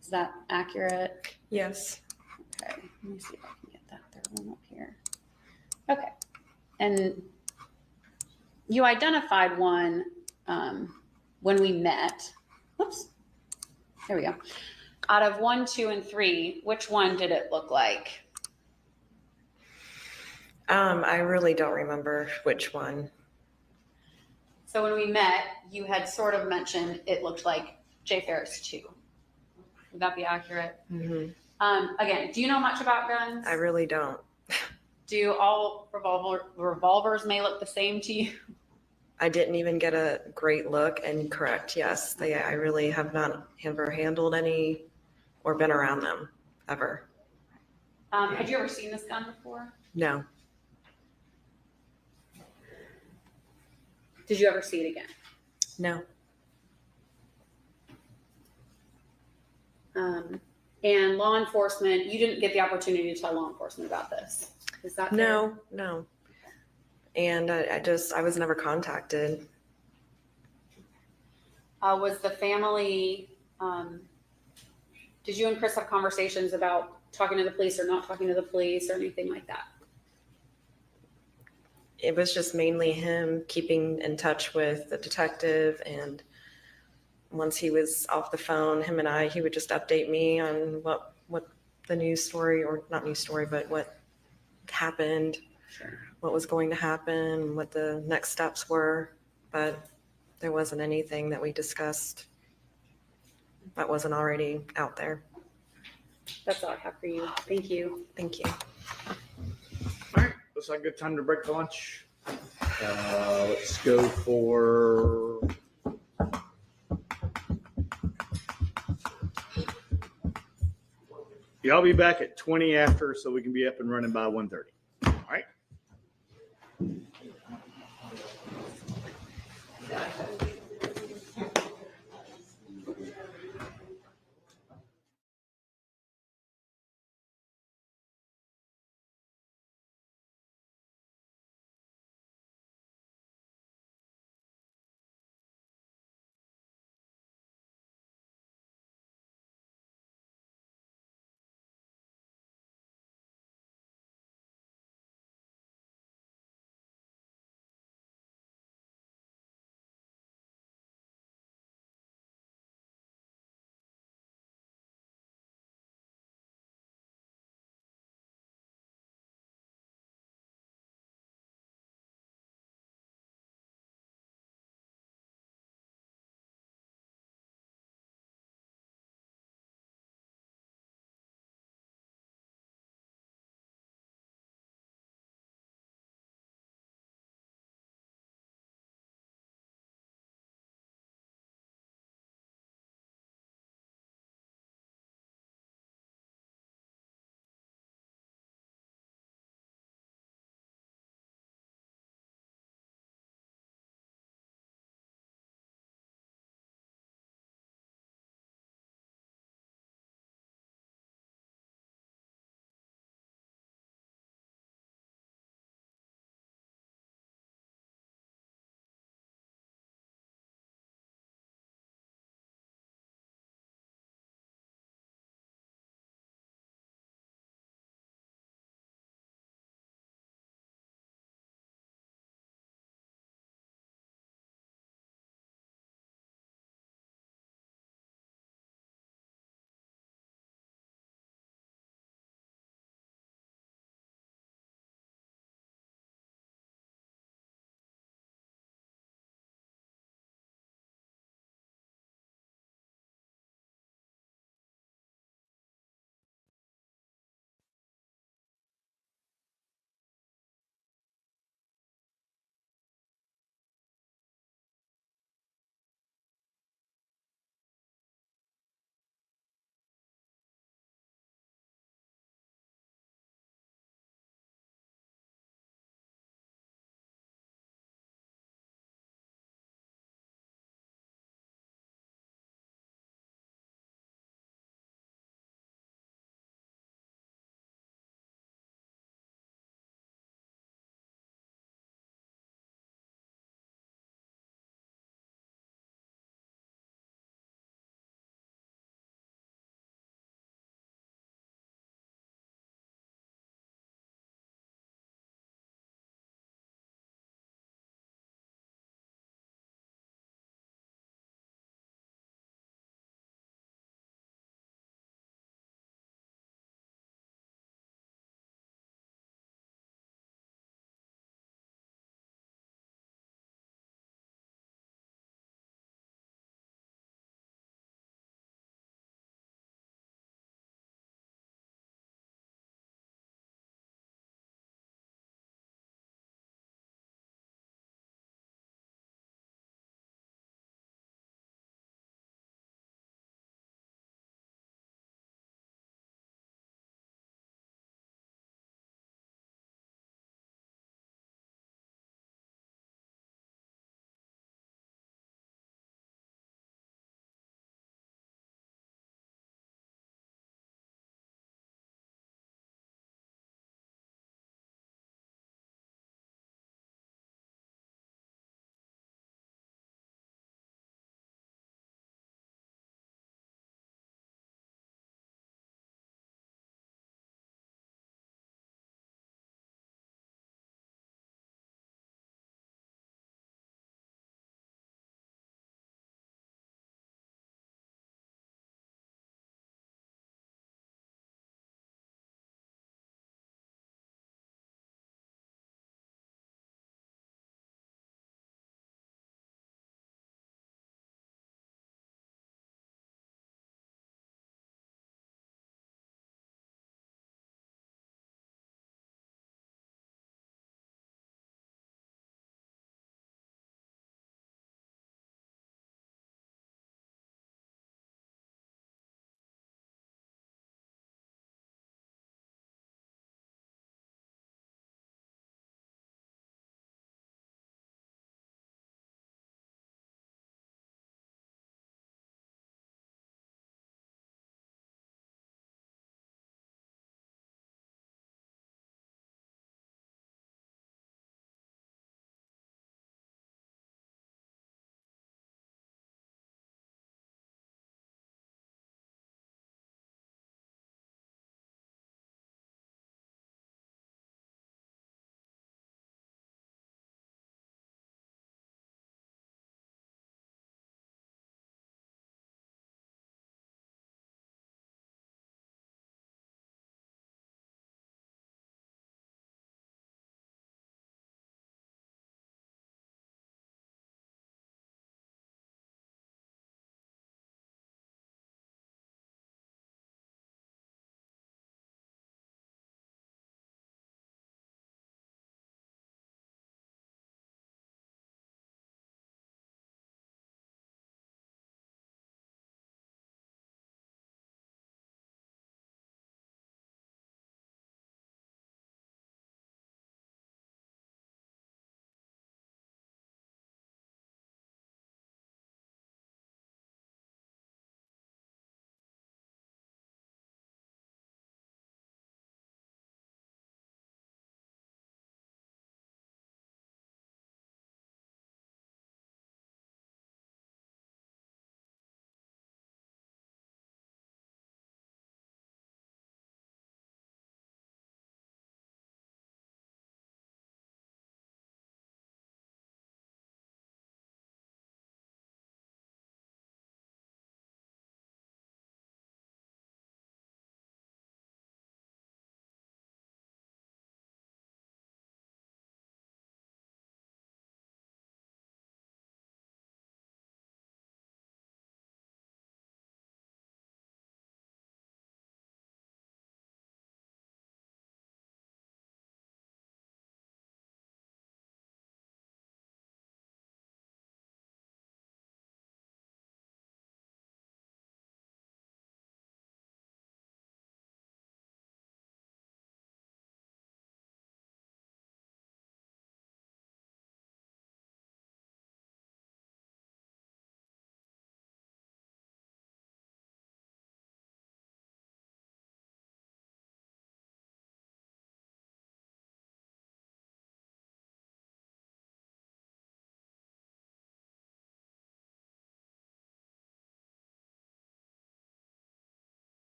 Is that accurate? Yes. Okay, let me see if I can get that third one up here. Okay, and you identified one when we met. Whoops, here we go. Out of 1, 2, and 3, which one did it look like? I really don't remember which one. So when we met, you had sort of mentioned it looked like J. Farris 2. Would that be accurate? Hmm. Again, do you know much about guns? I really don't. Do all revolvers may look the same to you? I didn't even get a great look, and correct, yes, I really have not ever handled any or been around them ever. Had you ever seen this gun before? No. Did you ever see it again? No. And law enforcement, you didn't get the opportunity to tell law enforcement about this. Is that fair? No. And I was never contacted. Was the family Did you and Chris have conversations about talking to the police or not talking to the police or anything like that? It was just mainly him keeping in touch with the detective, and once he was off the phone, he would just update me on what the news story, or not news story, but what happened, what was going to happen, what the next steps were. But there wasn't anything that we discussed that wasn't already out there. That's all I have for you. Thank you. Thank you. All right, looks like a good time to break for lunch. Let's go for. Yeah, I'll be back at 20 after, so we can be up and running by 1:30. All right.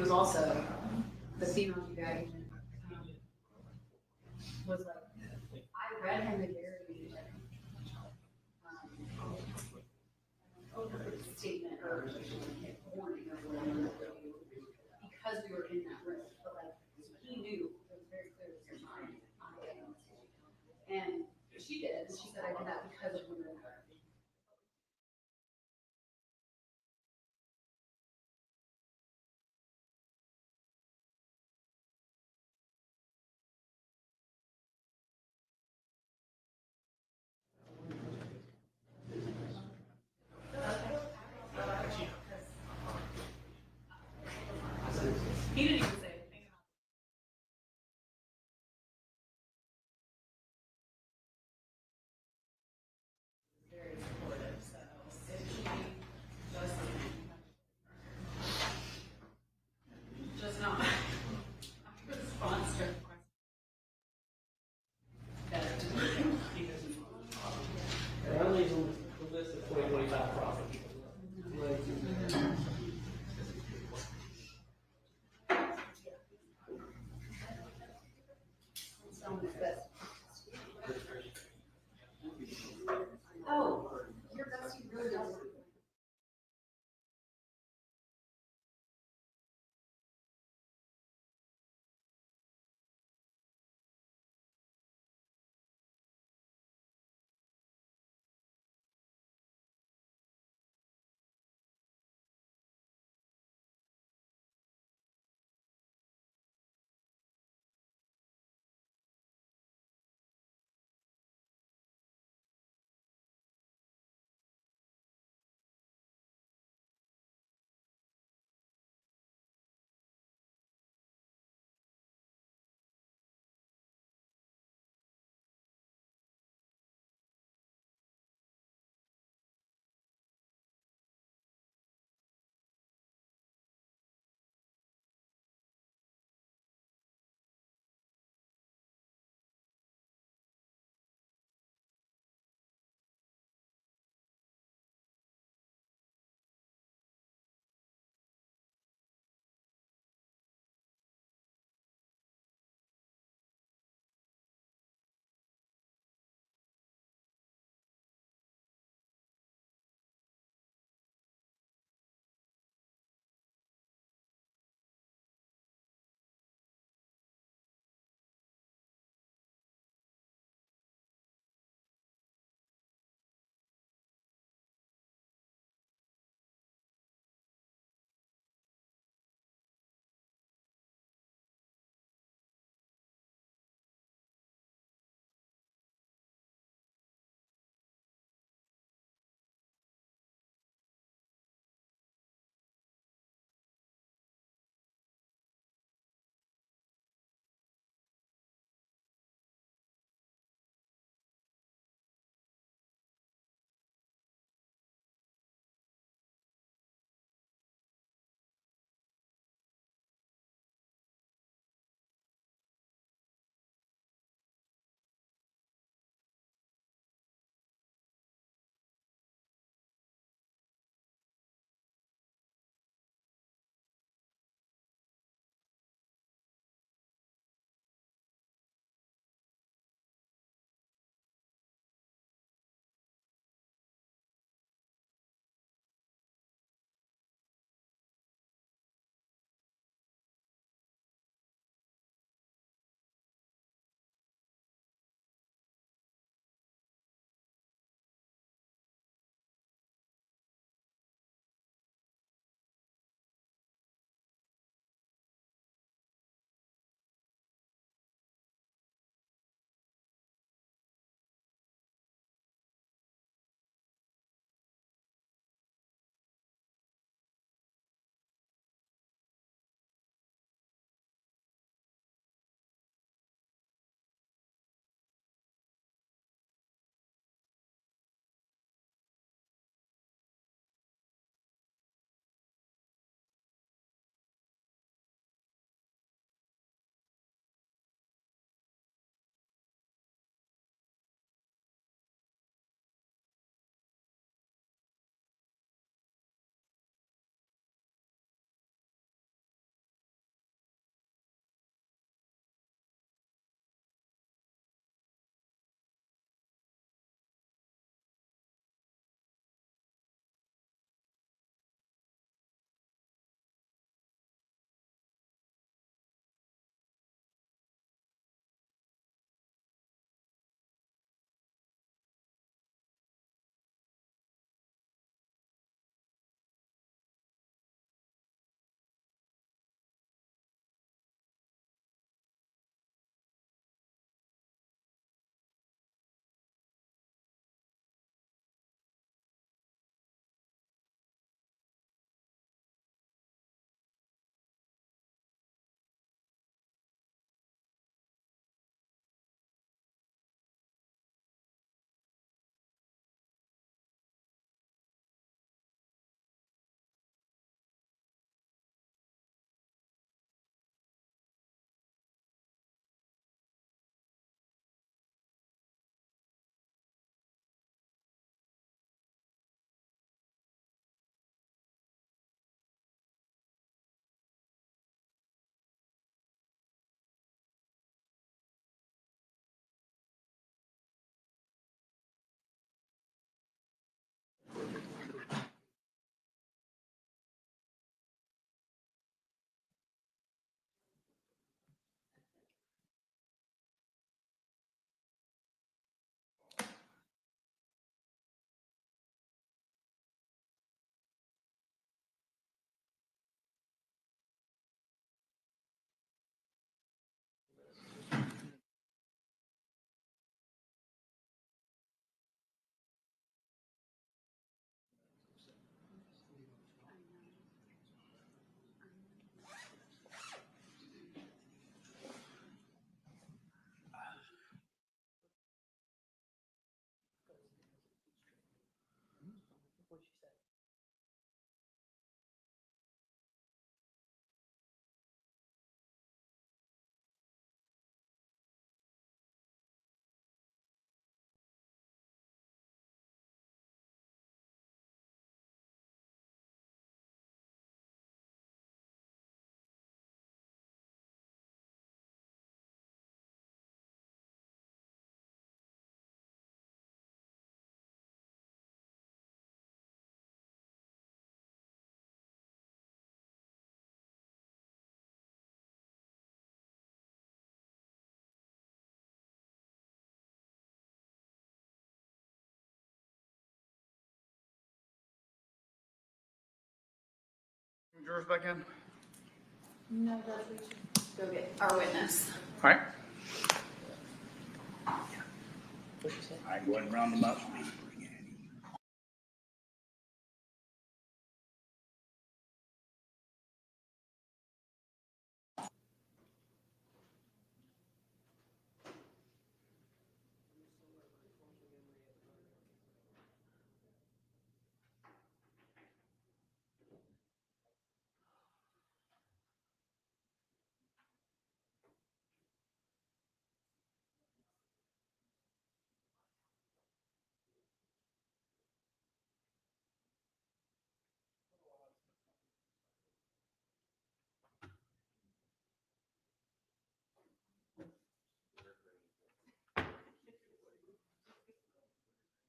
was also the female GI agent, was like, I read him the Gary statement or warning or whatever, because we were in that room, but like, he knew, it was very clear it was mine. And she did, she said, I did that because of women. Jurors back in? No, Judge, we should go get our witness. All right. What'd you say? All right, go ahead and round them up.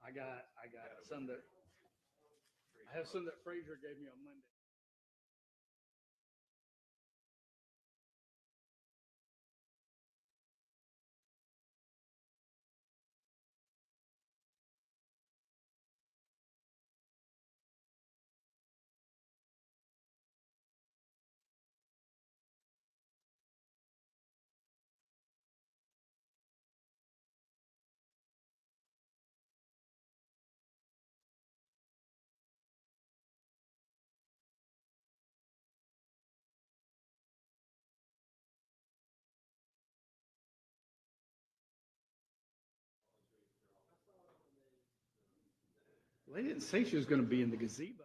I got some that, I have some that Frazier gave me on Monday. Well, they didn't say she was going to be in the gazebo.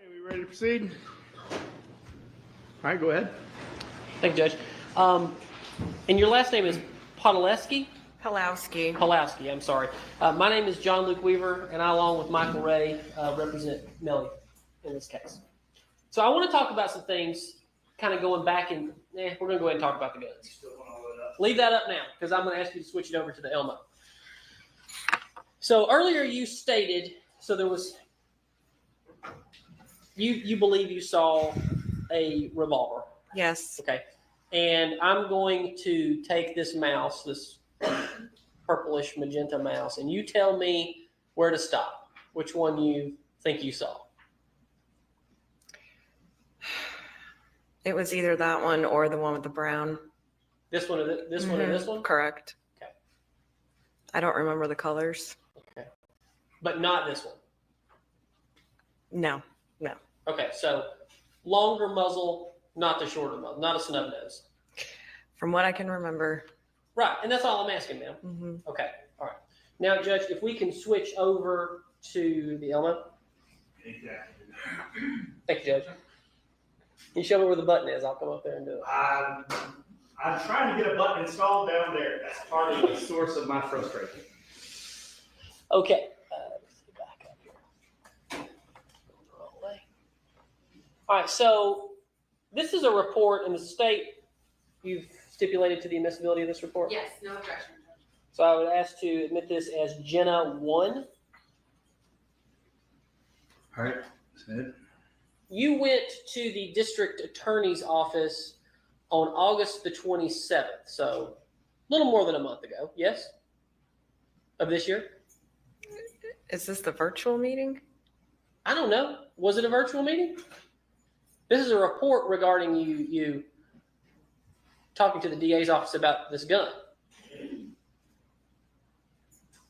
Hey, we ready to proceed? All right, go ahead. Thank you, Judge. And your last name is Podolsky? Pulowski. Pulowski, I'm sorry. My name is John Luke Weaver, and I, along with Michael Ray, represent Melody in this case. So I want to talk about some things, kind of going back and, we're going to go ahead and talk about the guns. Leave that up now, because I'm going to ask you to switch it over to the Elmo. So earlier you stated, so there was, you believe you saw a revolver. Yes. Okay. And I'm going to take this mouse, this purplish magenta mouse, and you tell me where to stop. Which one you think you saw? It was either that one or the one with the brown. This one or this one or this one? Correct. Okay. I don't remember the colors. Okay. But not this one. No. Okay, so longer muzzle, not the shorter muzzle, not a snub nose. From what I can remember. Right, and that's all I'm asking, ma'am. Mm-hmm. Okay, all right. Now, Judge, if we can switch over to the Elmo. Thank you, Judge. You show me where the button is. I'll come up there and do it. I'm trying to get a button installed down there. That's part of the source of my frustration. Okay. Let's get back up here. Wrong way. All right, so this is a report in the state. You've stipulated to the admissibility of this report? Yes, no objection. So I would ask to admit this as Jenna 1. All right, Sid. You went to the district attorney's office on August the 27th, so a little more than a month ago, yes? Of this year? Is this the virtual meeting? I don't know. Was it a virtual meeting? This is a report regarding you talking to the DA's office about this gun.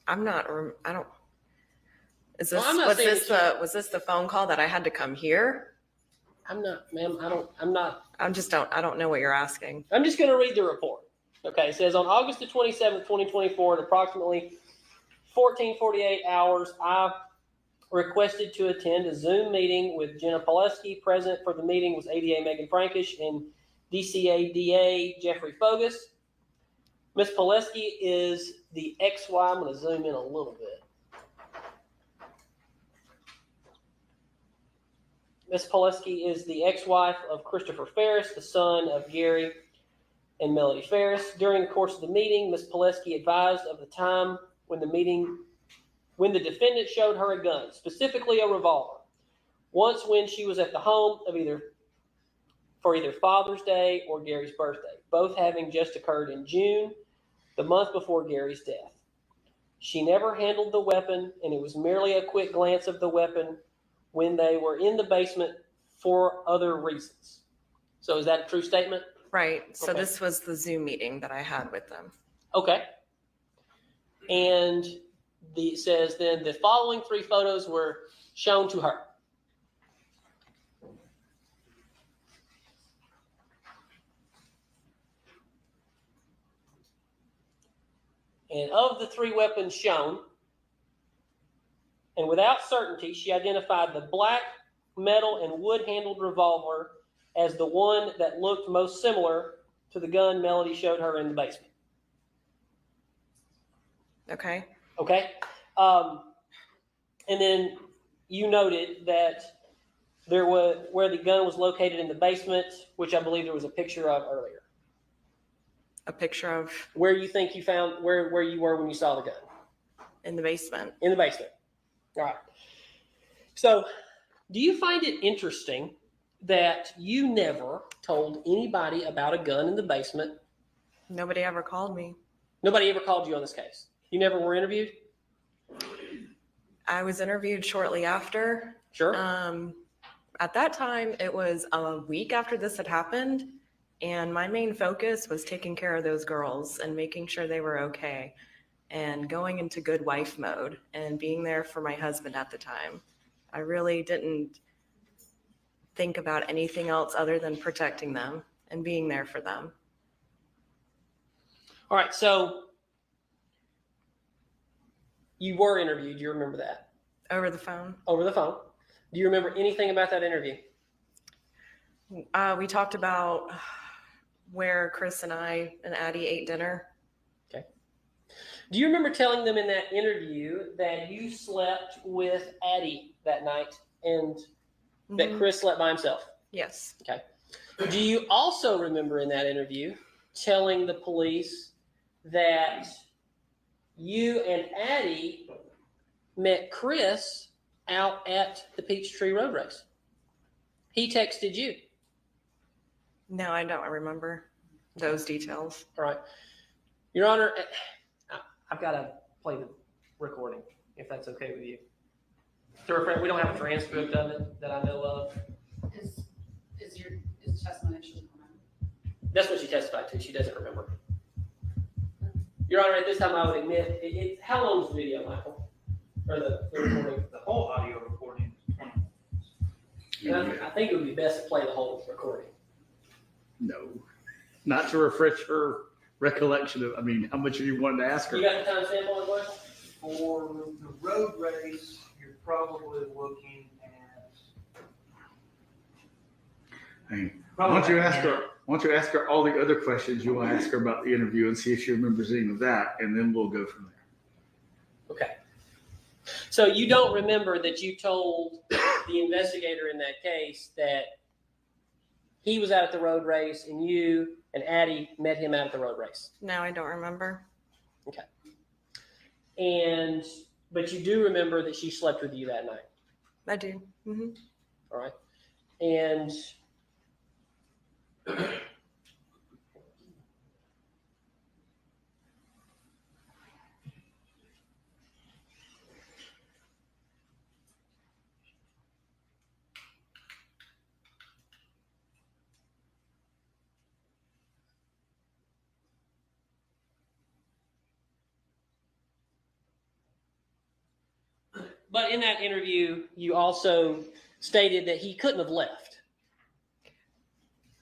I'm not. I don't. Is this Well, I'm not saying was this the phone call that I had to come here? I'm not, ma'am. I'm not. I don't know what you're asking. I'm just going to read the report. Okay, it says on August the 27th, 2024, at approximately 14:48 hours, I requested to attend a Zoom meeting with Jenna Pulowski. Present for the meeting was ADA Megan Frankish and DCA DA Jeffrey Fogus. Ms. Pulowski is the XY. I'm going to zoom in a little bit. Ms. Poleski is the ex-wife of Christopher Farris, the son of Gary and Melody Farris. During the course of the meeting, Ms. Poleski advised of the time when the defendant showed her a gun, specifically a revolver. Once when she was at the home of for either Father's Day or Gary's birthday, both having just occurred in June, the month before Gary's death. She never handled the weapon, and it was merely a quick glance of the weapon when they were in the basement for other reasons. So is that a true statement? Right. So Okay. this was the Zoom meeting that I had with them. Okay. And it says then the following 3 photos were shown to her. And of the 3 weapons shown, and without certainty, she identified the black metal and wood-handled revolver as the one that looked most similar to the gun Melody showed her in the basement. Okay. Okay? And then you noted that there was, where the gun was located in the basement, which I believe there was a picture of earlier. A picture of Where you think you found, where you were when you saw the gun? in the basement. In the basement. All right. So, do you find it interesting that you never told anybody about a gun in the basement? Nobody ever called me. Nobody ever called you on this case? You never were interviewed? I was interviewed shortly after. Sure. At that time, it was a week after this had happened, and my main focus was taking care of those girls and making sure they were okay and going into good wife mode and being there for my husband at the time. I really didn't think about anything else other than protecting them and being there for them. All right. So, you were interviewed. You remember that? Over the phone. Over the phone. Do you remember anything about that interview? We talked about where Chris and I and Addie ate dinner. Okay. Do you remember telling them in that interview that you slept with Addie that night and that Mhm. Chris slept by himself? Yes. Okay. Do you also remember in that interview telling the police that you and Addie met Chris out at the Peachtree Road Race? He texted you. No, I don't remember those details. All right. Your Honor, I've got to play the recording, if that's okay with you. We don't have a transcript of it that I know of. Is testimony that she's coming? That's what she testified to. She doesn't remember. Your Honor, at this time, I would admit, how long is the video, Michael? Or the recording? The whole audio recording is 20 minutes. I think it would be best to play the whole recording. No, not to refresh her recollection of, how much you wanted to ask her. You got the timestamp on it, Michael? For the road race, you're probably looking at. Hey, why don't you ask her all the other questions you want to ask her about the interview and see if she remembers any of that, and then we'll go from there. Okay. So you don't remember that you told the investigator in that case that he was out at the road race and you and Addie met him out at the road race? No, I don't remember. Okay. But you do remember that she slept with you that night? I do. Mm-hmm. All right. And but in that interview, you also stated that he couldn't have left.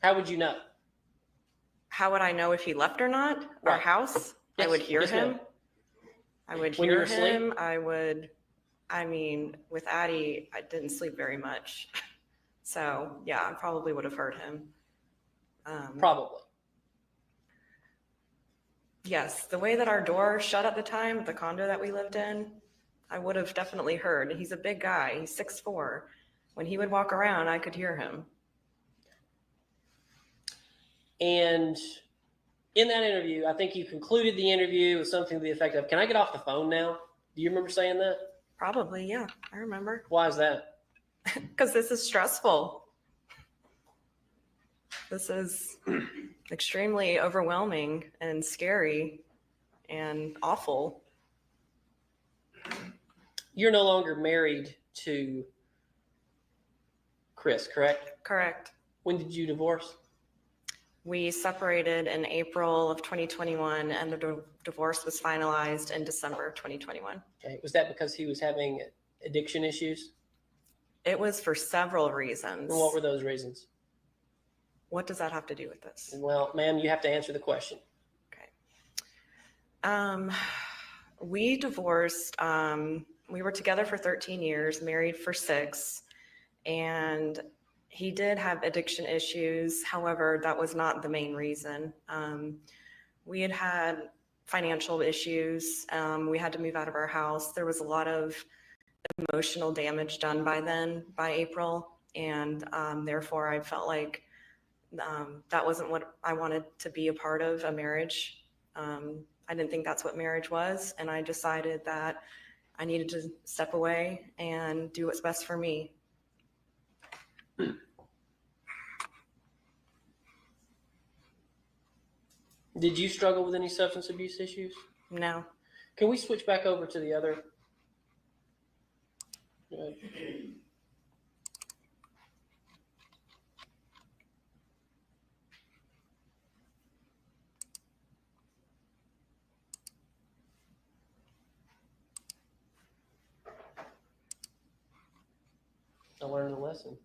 How would you know? How would I know if he left or not? Our Right. house? Yes, I would hear yes, him. ma'am. I would When you hear were asleep? him. With Addie, I didn't sleep very much. So yeah, I probably would have heard him. Probably. Yes, the way that our door shut at the time, the condo that we lived in, I would have definitely heard. He's a big guy. He's 6'4". When he would walk around, I could hear him. And in that interview, I think you concluded the interview with something to the effect of, "Can I get off the phone now?" Do you remember saying that? Probably, yeah, I remember. Why is that? Because this is stressful. This is extremely overwhelming and scary and awful. You're no longer married to Chris, correct? Correct. When did you divorce? We separated in April of 2021, and the divorce was finalized in December of 2021. Okay. Was that because he was having addiction issues? It was for several reasons. And what were those reasons? What does that have to do with this? Well, ma'am, you have to answer the question. Okay. We divorced. We were together for 13 years, married for 6, and he did have addiction issues. However, that was not the main reason. We had financial issues. We had to move out of our house. There was a lot of emotional damage done by April. And therefore, I felt like that wasn't what I wanted to be a part of, a marriage. I didn't think that's what marriage was. And I decided that I needed to step away and do what's best for me. Did you struggle with any substance abuse issues? No. Can we switch back over to the other? I learned a lesson.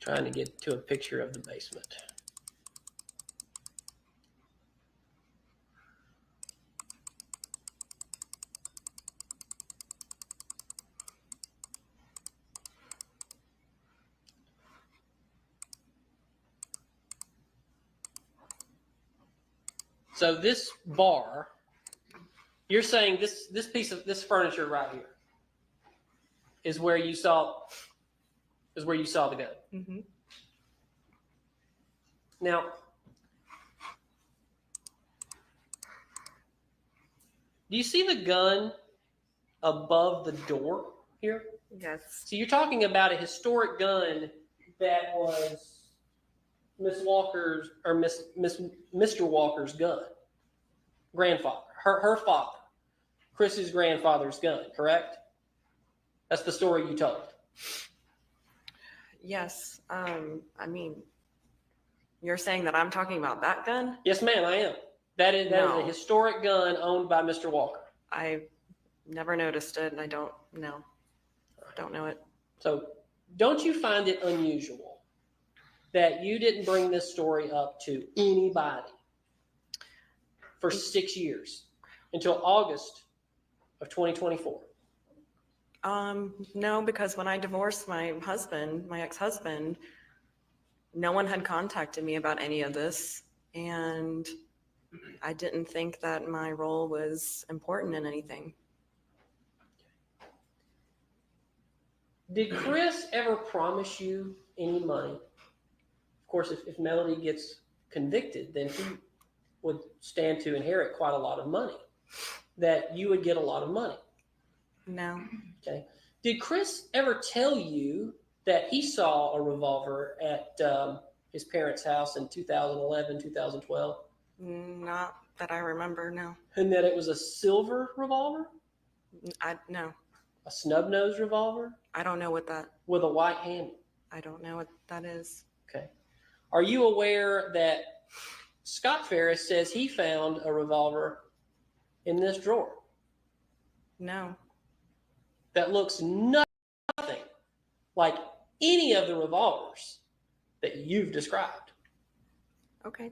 Trying to get to a picture of the basement. So this bar, you're saying this piece of this furniture right here is where you saw the gun. Mm-hmm. Now, do you see the gun above the door here? Yes. So you're talking about a historic gun that was Miss Walker's or Mr. Walker's gun. Grandfather, her father, Chris's grandfather's gun, correct? That's the story you told. Yes. I mean, you're saying that I'm talking about that gun? Yes, ma'am, I am. That is a historic gun owned by Mr. Walker. I never noticed it, and I don't know. Don't know it. So don't you find it unusual that you didn't bring this story up to anybody for 6 years until August of 2024? No, because when I divorced my ex-husband, no one had contacted me about any of this, and I didn't think that my role was important in anything. Did Chris ever promise you any money? Of course, if Melody gets convicted, then he would stand to inherit quite a lot of money, that you would get a lot of money. No. Okay. Did Chris ever tell you that he saw a revolver at his parents' house in 2011, 2012? Not that I remember, no. And that it was a silver revolver? No. A snub-nosed revolver? I don't know what that, with a white handle. I don't know what that is. Okay. Are you aware that Scott Farris says he found a revolver in this drawer No. that looks nothing like any of the revolvers that you've described? Okay.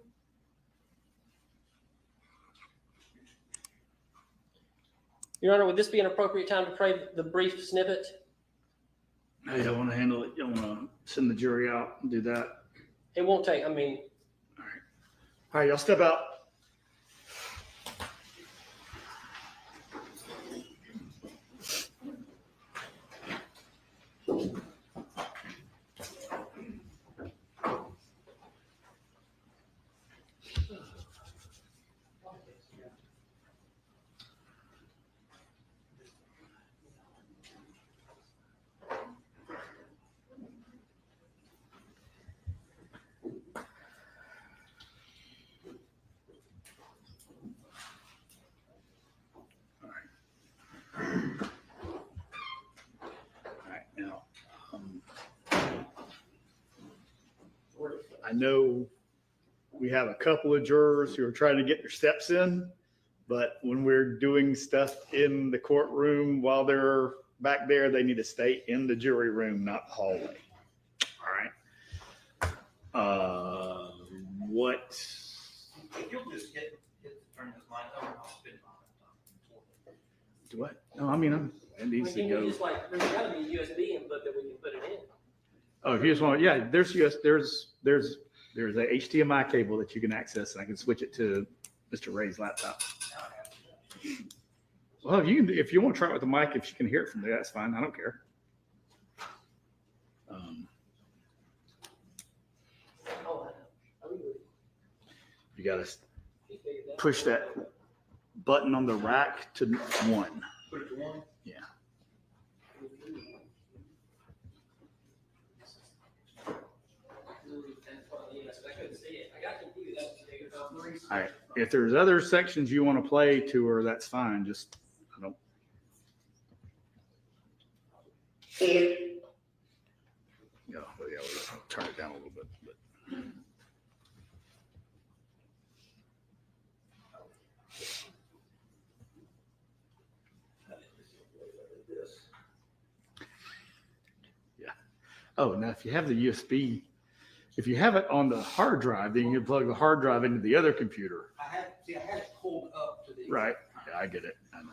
Your Honor, would this be an appropriate time to play the brief snippet? How y'all want to handle it? Y'all want to send the jury out and do that? It won't take, I mean, All right, y'all step out. Now, I know we have a couple of jurors who are trying to get their steps in, but when we're doing stuff in the courtroom while they're back there, they need to stay in the jury room, not the hallway. All right. What? If you'll just turn this mic on, I'll spin mine. Do what? No, I mean, it needs to can go. we just like, there's gotta be a USB input that we can put it in. Oh, if you just want, yeah, there's a HDMI cable that you can access, and I can switch it to Mr. Ray's laptop. Well, if you want to try it with the mic, if you can hear it from there, that's fine. I don't care. You got to push that button on the rack to 1. Put it to 1. Yeah. All right. If there's other sections you want to play to her, that's fine. Just, I don't. Yeah, well, yeah, we'll turn it down a little bit. But. Yeah. Oh, now if you have the USB, if you have it on the hard drive, then you can plug the hard drive into the other computer. I had it pulled up to the. Right. Yeah, I get it. I know.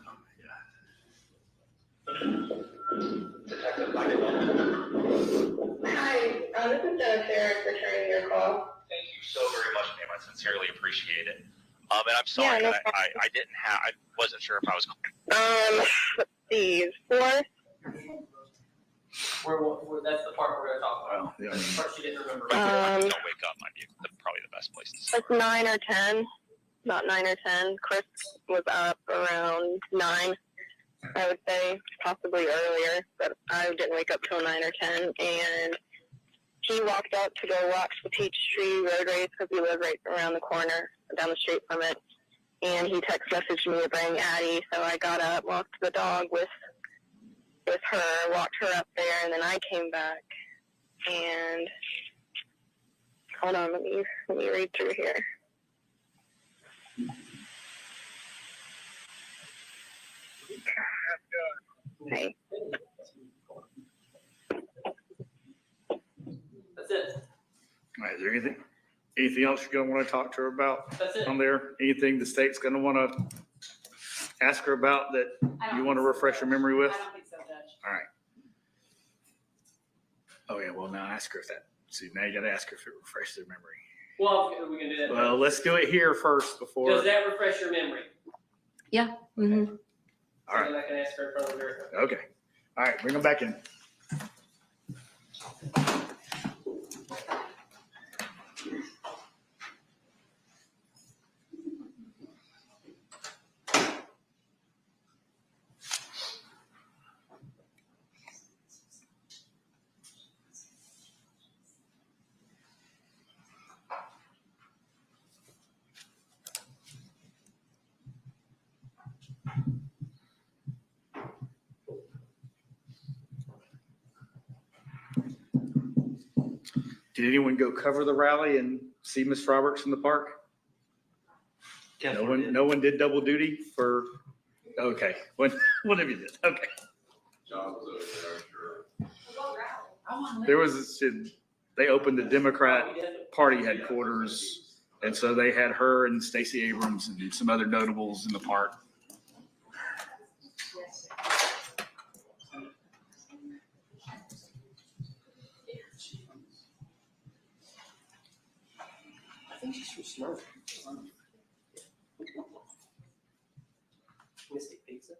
Hi, this is Jennifer returning your call. Thank you so very much, ma'am. I sincerely appreciate it. And I'm sorry Yeah, no that I didn't have, I wasn't sure if I was. Let's see, 4. That's the part we're gonna talk about. Well, yeah, I The mean, part she didn't remember. Don't wake up might be probably the best place to start. It's 9 or 10, about 9 or 10. Chris was up around 9, I would say, possibly earlier, but I didn't wake up till 9 or 10. And he walked up to go watch the Peachtree Road Race because we live right around the corner, down the street from it. And he text messaged me to bring Addie, so I got up, walked the dog with her, walked her up there, and then I came back. And hold on, let me read through here. Okay. That's it. all right, is there anything else you're gonna want to talk to her about That's it. on there? Anything the state's gonna want to ask her about that you want to refresh your memory with? I don't think so, Judge. All right. Oh yeah, well now ask her if that. See, now you got to ask her if it refreshes her memory. Well, we can do that. Well, let's do it here first before. Does that refresh your memory? Yeah. Mm-hmm. All right. So then I can ask her in front of her. Okay. All right, bring them back in. Did anyone go cover the rally and see Miss Roberts in the park? No one did double duty for, okay. One of you did, okay. John was over there, sure. There was, they opened the Democrat Party headquarters, and so they had her and Stacey Abrams and some other notables in the park. I think she's from Smyrna. Mystic Pizza.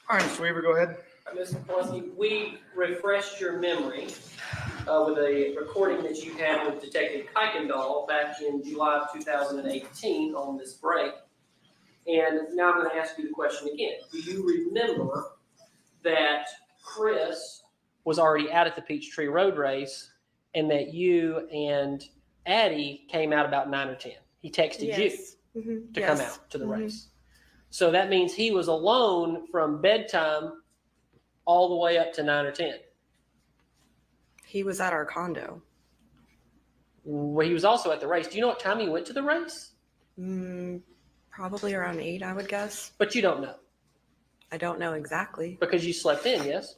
All right, Mr. Weaver, go ahead. Mr. Polanski, we refreshed your memory with a recording that you had with Detective Kuykendall back in July of 2018 on this break. And now I'm going to ask you the question again. Do you remember that Chris was already out at the Peachtree Road Race and that you and Addie came out about 9 or 10? He texted you to come out to the race. So that means he was alone from bedtime all the way up to 9 or 10. He was at our condo. Well, he was also at the race. Do you know what time he went to the race? Probably around 8, I would guess. But you don't know. I don't know exactly. Because you slept in, yes?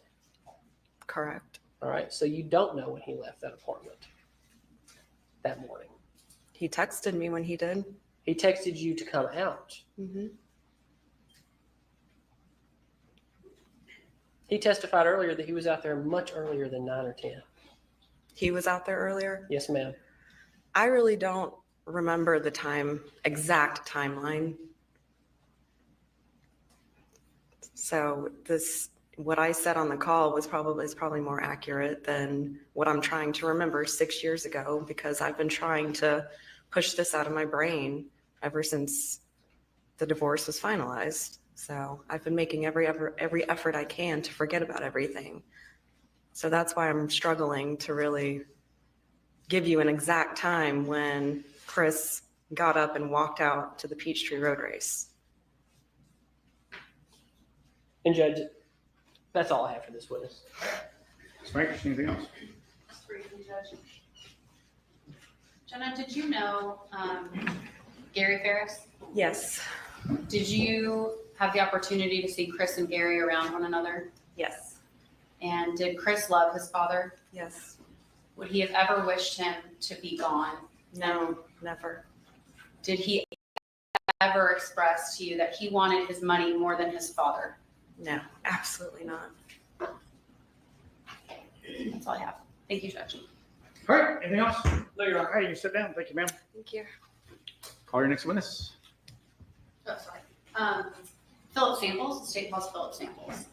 Correct. All right. So you don't know when he left that apartment that morning. He texted me when he did. He texted you to come out. He testified earlier that he was out there much earlier than 9 or 10. He was out there earlier? Yes, ma'am. I really don't remember the exact timeline. So what I said on the call is probably more accurate than what I'm trying to remember 6 years ago, because I've been trying to push this out of my brain ever since the divorce was finalized. So I've been making every effort I can to forget about everything. So that's why I'm struggling to really give you an exact time when Chris got up and walked out to the Peachtree Road Race. And Judge, that's all I have for this witness. Frank, anything else? Just briefly, Judge. Jenna, did you know Gary Farris? Yes. Did you have the opportunity to see Chris and Gary around one another? Yes. And did Chris love his father? Yes. Would he have ever wished him to be gone? No, never. Did he ever express to you that he wanted his money more than his father? No, absolutely not. That's all I have. Thank you, Judge. All right, anything else? No, you're all right. You can sit down. Thank you, ma'am. Thank you. Call your next witness. Oh, sorry. Philip Samples, the state calls Philip Samples.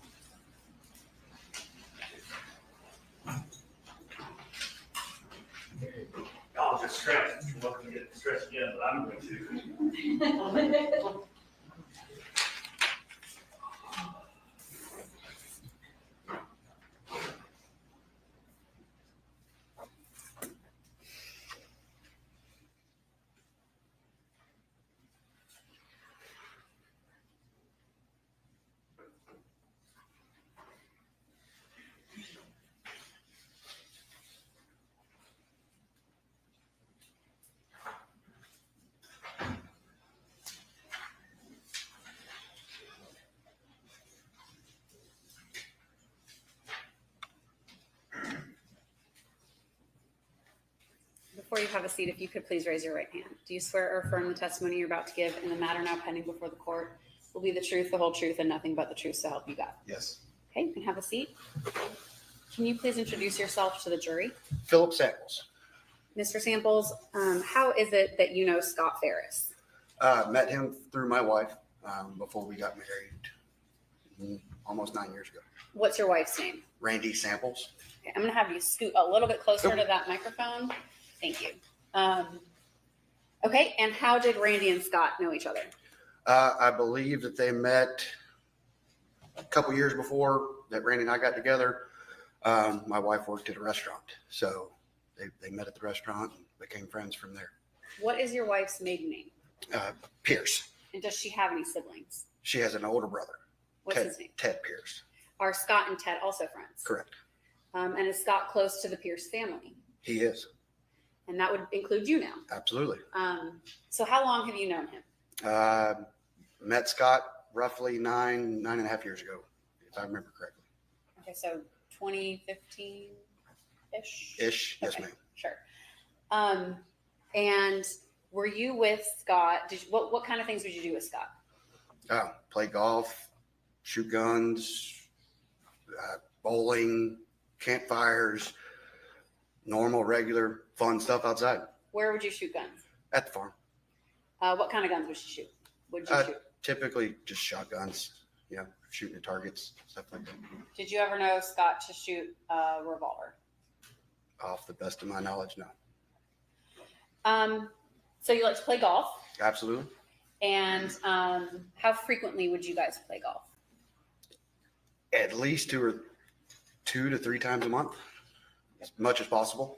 Oh, just stress. You're welcome to get stressed again, but I'm going to. Before you have a seat, if you could please raise your right hand. Do you swear or affirm the testimony you're about to give in the matter now pending before the court will be the truth, the whole truth, and nothing but the truth, so help you God? Yes. Okay, you can have a seat. Can you please introduce yourself to the jury? Philip Samples. Mr. Samples, how is it that you know Scott Farris? Met him through my wife before we got married almost 9 years ago. What's your wife's name? Randy Samples. Okay, I'm going to have you scoot a little bit closer to that microphone. Thank you. Okay, and how did Randy and Scott know each other? I believe that they met a couple years before that Randy and I got together. My wife worked at a restaurant, so they met at the restaurant and became friends from there. What is your wife's maiden name? Pierce. And does she have any siblings? She has an older brother. What's his name? Ted Pierce. Are Scott and Ted also friends? Correct. And is Scott close to the Pierce family? He is. And that would include you now. Absolutely. So how long have you known him? Met Scott roughly 9.5 years ago, if I remember correctly. Okay, so 2015-ish? Ish, yes, Okay, ma'am. Sure. And were you with Scott? What kind of things would you do with Scott? Play golf, shoot guns, bowling, campfires, normal, regular, fun stuff outside Where would you shoot guns? at the farm. What kind of guns would you shoot? Would you shoot? Typically just shotguns, shooting at targets, stuff like that. Did you ever know Scott to shoot a revolver? Off the best of my knowledge, no. So you like to play golf, Absolutely. and how frequently would you guys play golf? At least 2 to 3 times a month, as much as possible.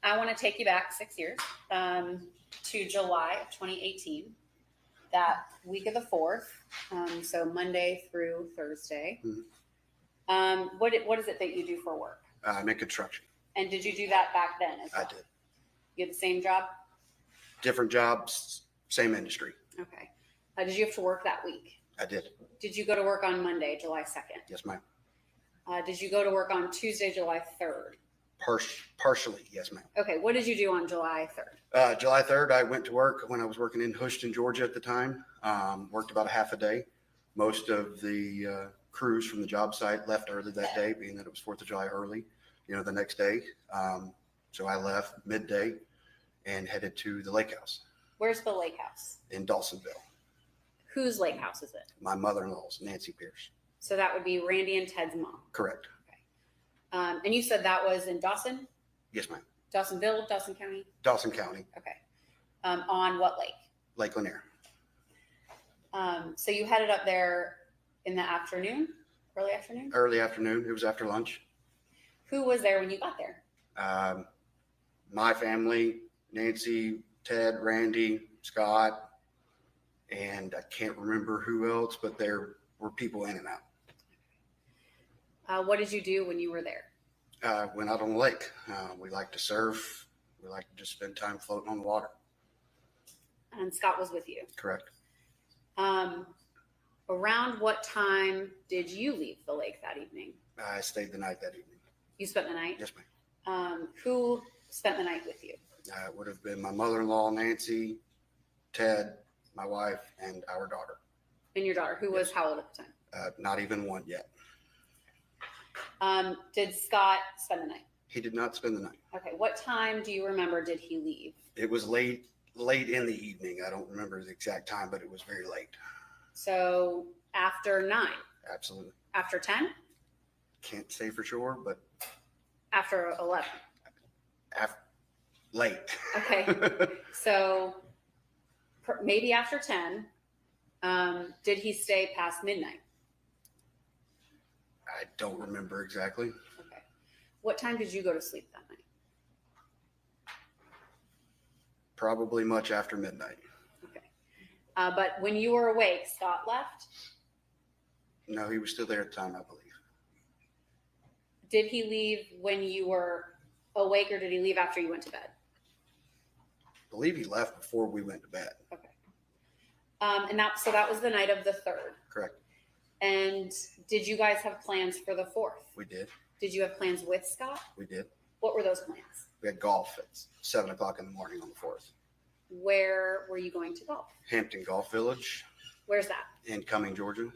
I want to take you back 6 years to July of 2018, that week of the 4th, so Monday through Thursday. What is it that you do for work? I'm in construction. And did you do that back then as well? I did. You had the same job? Different jobs, same industry. Okay. Did you have to work that week? I did. Did you go to work on Monday, July 2nd? Yes, ma'am. Did you go to work on Tuesday, July 3rd? Partially, yes, ma'am. Okay. What did you do on July 3rd? July 3rd, I went to work when I was working in Houston, Georgia at the time. Worked about a half a day. Most of the crews from the job site left early that day, being that it was 4th of July early, the next day. So I left midday and headed to the lake house Where's the lake house? in Dawsonville. Whose lake house is it? My mother-in-law's, Nancy Pierce. So that would be Randy and Ted's mom. Correct. And you said that was in Dawson? Yes, ma'am. Dawsonville, Dawson County? Dawson County, Okay. On what lake? Lake Lanier. So you headed up there in the afternoon, early afternoon? Early afternoon. It was after lunch. Who was there when you got there? My family, Nancy, Ted, Randy, Scott, and I can't remember who else, but there were people in and out. What did you do when you were there? Went out on the lake. We like to surf. We like to just spend time floating on the water. And Scott was with you. Correct. Around what time did you leave the lake that evening? I stayed the night that evening. You spent the night? Yes, ma'am. Who spent the night with you? It would have been my mother-in-law, Nancy, Ted, my wife, and our daughter. And your daughter, who was how old at the time? Not even one yet. Did Scott spend the night? He did not spend the night. Okay. What time do you remember did he leave? It was late in the evening. I don't remember the exact time, but it was very late. So after 9? Absolutely. After 10? Can't say for sure, but After 11? late. Okay. So maybe after 10. Did he stay past midnight? I don't remember exactly. Okay. What time did you go to sleep that night? Probably much after midnight. Okay. But when you were awake, Scott left? No, he was still there at the time, I believe. Did he leave when you were awake, or did he leave after you went to bed? I believe he left before we went to bed. Okay. So that was the night of the 3rd. Correct. And did you guys have plans for the 4th? We did. Did you have plans with Scott? We did. What were those plans? We had golf at 7 o'clock in the morning on the 4th. Where were you going to golf? Hampton Golf Village Where's that? in Cumming, Georgia.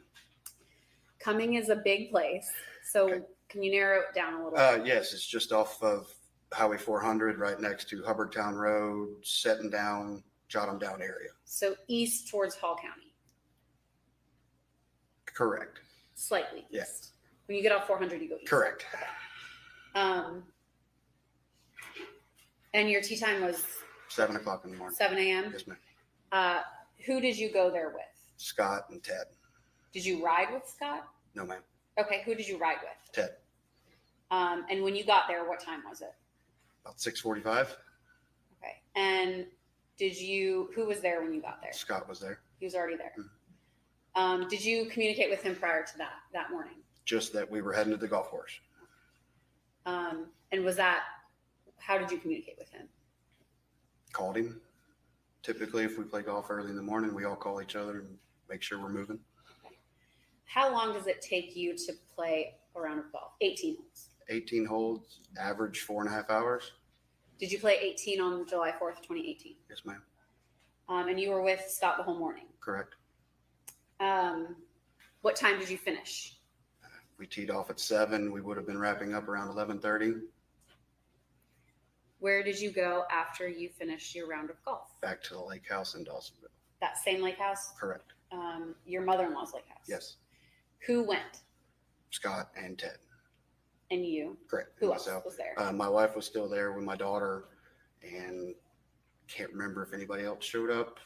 Cumming is a big place. So Okay. can you narrow it down a little bit? Yes, it's just off of Highway 400, right next to Hubbardtown Road, Setting Down, Jotham Down area. So east towards Hall County, Correct. slightly Yeah. east. When you get off 400, you go east. Correct. And your tea time was 7 o'clock in the morning. 7 a.m. Yes, ma'am. Who did you go there with? Scott and Ted. Did you ride with Scott? No, ma'am. Okay, who did you ride with? Ted. And when you got there, what time was it? About 6:45. Okay. And who was there when you got there? Scott was there. He was already there. Did you communicate with him prior to that morning? Just that we were heading to the golf course. And how did you communicate with him? Called him. Typically, if we play golf early in the morning, we all call each other and make sure we're moving. How long does it take you to play a round of golf? 18 holes. 18 holes, average 4.5 hours. Did you play 18 on July 4th, 2018? Yes, ma'am. And you were with Scott the whole morning. Correct. What time did you finish? We teed off at 7. We would have been wrapping up around 11:30. Where did you go after you finished your round of golf? Back to the lake house in Dawsonville. That same lake house? Correct. Your mother-in-law's lake house? Yes. Who went? Scott and Ted. And you? Correct. Who And else myself. was there? My wife was still there with my daughter, and can't remember if anybody else showed up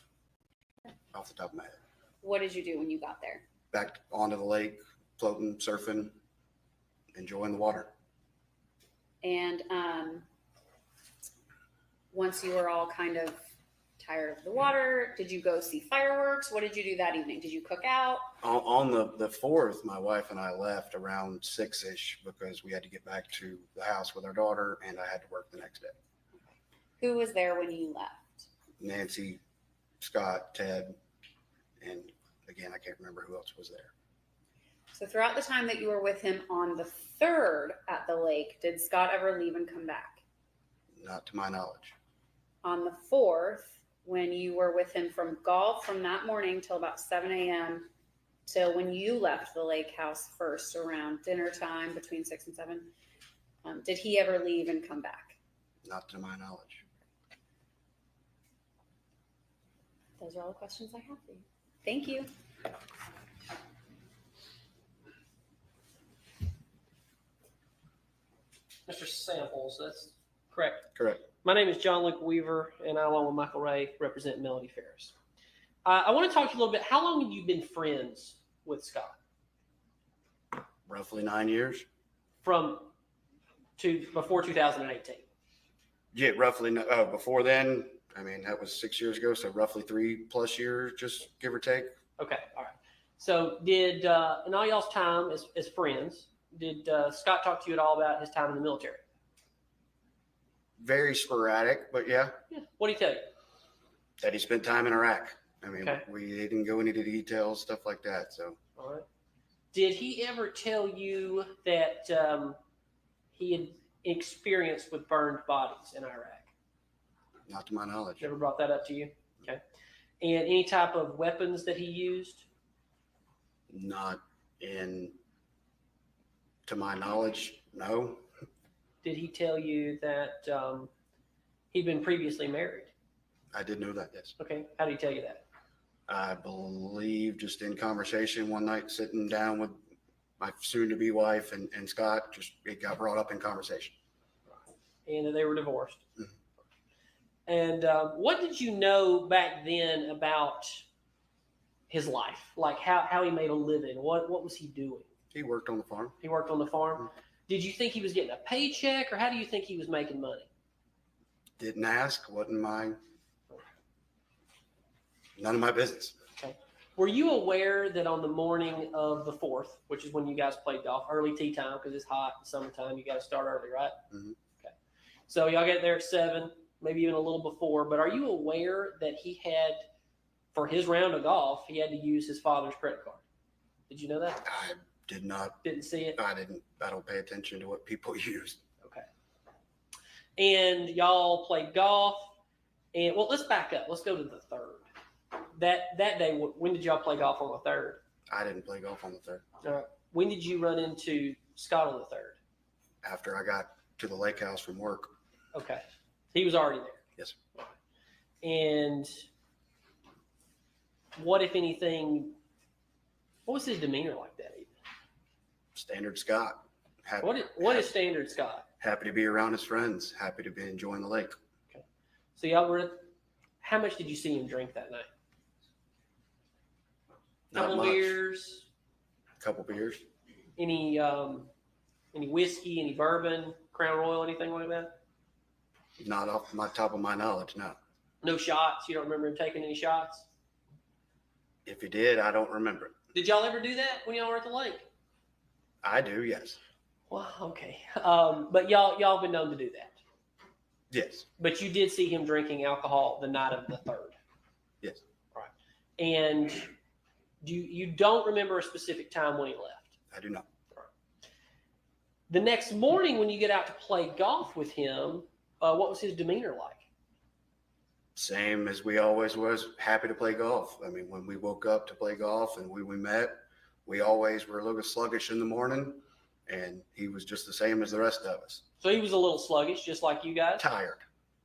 off the top of my head. What did you do when you got there? Back onto the lake, floating, surfing, enjoying the water. And once you were all kind of tired of the water, did you go see fireworks? What did you do that evening? Did you cook out? On the 4th, my wife and I left around 6-ish because we had to get back to the house with our daughter, and I had to work the next day. Who was there when you left? Nancy, Scott, Ted, and again, I can't remember who else was there. So throughout the time that you were with him on the 3rd at the lake, did Scott ever leave and come back? Not to my knowledge. On the 4th, when you were with him from golf from that morning till about 7 a.m. till when you left the lake house first around dinner time between 6 and 7, did he ever leave and come back? Not to my knowledge. Those are all the questions I have for you. Thank you. Mr. Samples, that's correct. Correct. My name is John Luke Weaver, and I, along with Michael Ray, represent Melody Farris. I want to talk to you a little bit. How long have you been friends with Scott? Roughly 9 years. Before 2018? Yeah, roughly. Before then, I mean, that was 6 years ago, so roughly 3+ years, just give or take. Okay, all right. So did, in all y'all's time as friends, did Scott talk to you at all about his time in the military? Very sporadic, but yeah. Yeah. What did he tell you? That he spent time in Iraq. I mean, Okay. we didn't go into the details, stuff like that. So All right. Did he ever tell you that he had experience with burned bodies in Iraq? not to my knowledge. Never brought that up to you? Okay. And any type of weapons that he used? Not to my knowledge, no. Did he tell you that he'd been previously married? I did know that, yes. Okay. How did he tell you that? I believe just in conversation one night, sitting down with my soon-to-be wife and Scott, just it got brought up in conversation. And they were divorced. Mhm. And what did you know back then about his life? Like how he made a living? What was he doing? He worked on the farm. He worked on the farm. Did you think he was getting a paycheck, or how do you think he was making money? Didn't ask, none of my business. Were you aware that on the morning of the 4th, which is when you guys played golf, early tee time, because it's hot in summertime, you got to start early, right? Mhm. Okay. So y'all get there at 7, maybe even a little before, but are you aware that he had, for his round of golf, he had to use his father's credit card? Did you know that? I did not. Didn't see it? I don't pay attention to what people use. Okay. And y'all played golf, and well, let's back up. Let's go to the 3rd. That day, when did y'all play golf on the 3rd? I didn't play golf on the 3rd. All right. When did you run into Scott on the 3rd? After I got to the lake house from work. Okay. He was already there. Yes. And what, if anything, what was his demeanor like that evening? Standard Scott. What is standard Scott? Happy to be around his friends. Happy to be enjoying the lake. Okay. So y'all were, how much did you see him drink that night? Couple much. beers. Couple beers. Any whiskey, any bourbon, Crown Royal, anything like that? Not off my top of my knowledge, no. No shots. You don't remember him taking any shots? If he did, I don't remember it. Did y'all ever do that when y'all were at the lake? I do, yes. Well, okay. But y'all been known to do that. Yes. But you did see him drinking alcohol the night of the 3rd. Yes. Right. And you don't remember a specific time when he left? I do not. The next morning when you get out to play golf with him, what was his demeanor like? Same as we always was, happy to play golf. I mean, when we woke up to play golf and we met, we always were a little sluggish in the morning, and he was just the same as the rest of us. So he was a little sluggish, just like you guys? Tired.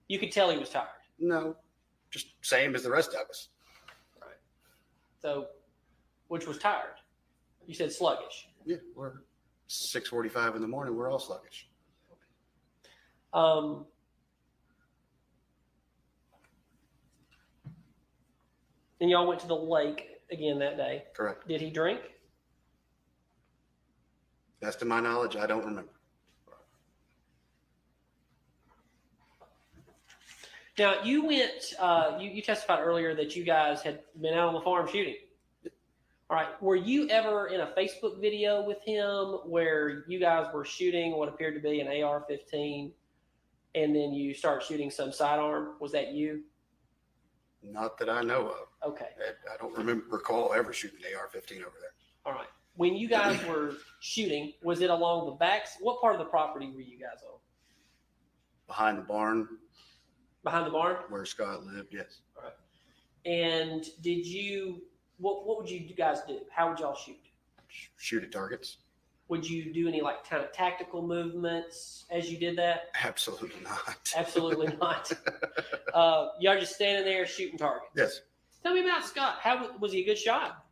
You could tell he was tired. No, just same as the rest of us. Right. So, which was tired? You said sluggish. Yeah, we're 6:45 in the morning. We're all sluggish. And y'all went to the lake again that day. Correct. Did he drink? Best of my knowledge, I don't remember. Now you went. You testified earlier that you guys had been out on the farm shooting. All right. Were you ever in a Facebook video with him where you guys were shooting what appeared to be an AR-15, and then you start shooting some sidearm? Was that you? Not that I know of. Okay. I don't recall ever shooting an AR-15 over there. All right. When you guys were shooting, was it along the backs? What part of the property were you guys on? Behind the barn. Behind the barn? Where Scott lived, yes. All right. And did you, what would you guys do? How would y'all shoot? Shoot at targets. Would you do any like kind of tactical movements as you did that? Absolutely not. Absolutely not. Y'all just standing there shooting targets. Yes. Tell me about Scott. How was he a good shot?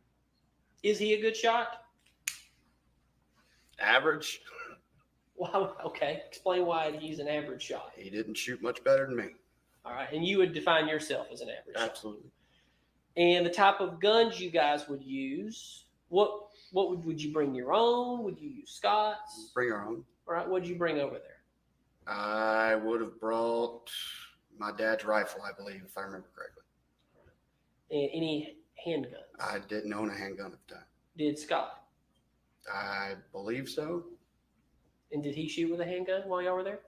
Is he a good shot? Average. Well, okay. Explain why he's an average shot. He didn't shoot much better than me. All right. And you would define yourself as an average shot. Absolutely. And the type of guns you guys would use, what would you bring your own? Would you use Scott's? Bring our own. All right. What did you bring over there? I would have brought my dad's rifle, I believe, if I remember correctly. And any handguns? I didn't own a handgun at the time. Did Scott? I believe so. And did he shoot with a handgun while y'all were there?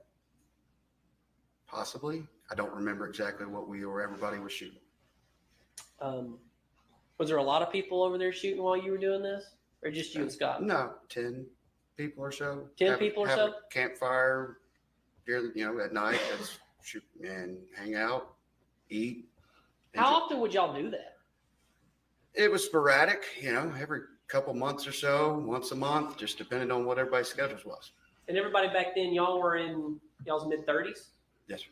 Possibly. I don't remember exactly what everybody was shooting. Was there a lot of people over there shooting while you were doing this? Or just you and Scott? No, 10 people or so. 10 people or have so? a campfire, at night. Let's shoot and hang out, eat. How often would y'all do that? It was sporadic, every couple months or so, once a month, just depending on what everybody's schedules was. And everybody back then, y'all were in y'all's mid-30s? Yes, sir.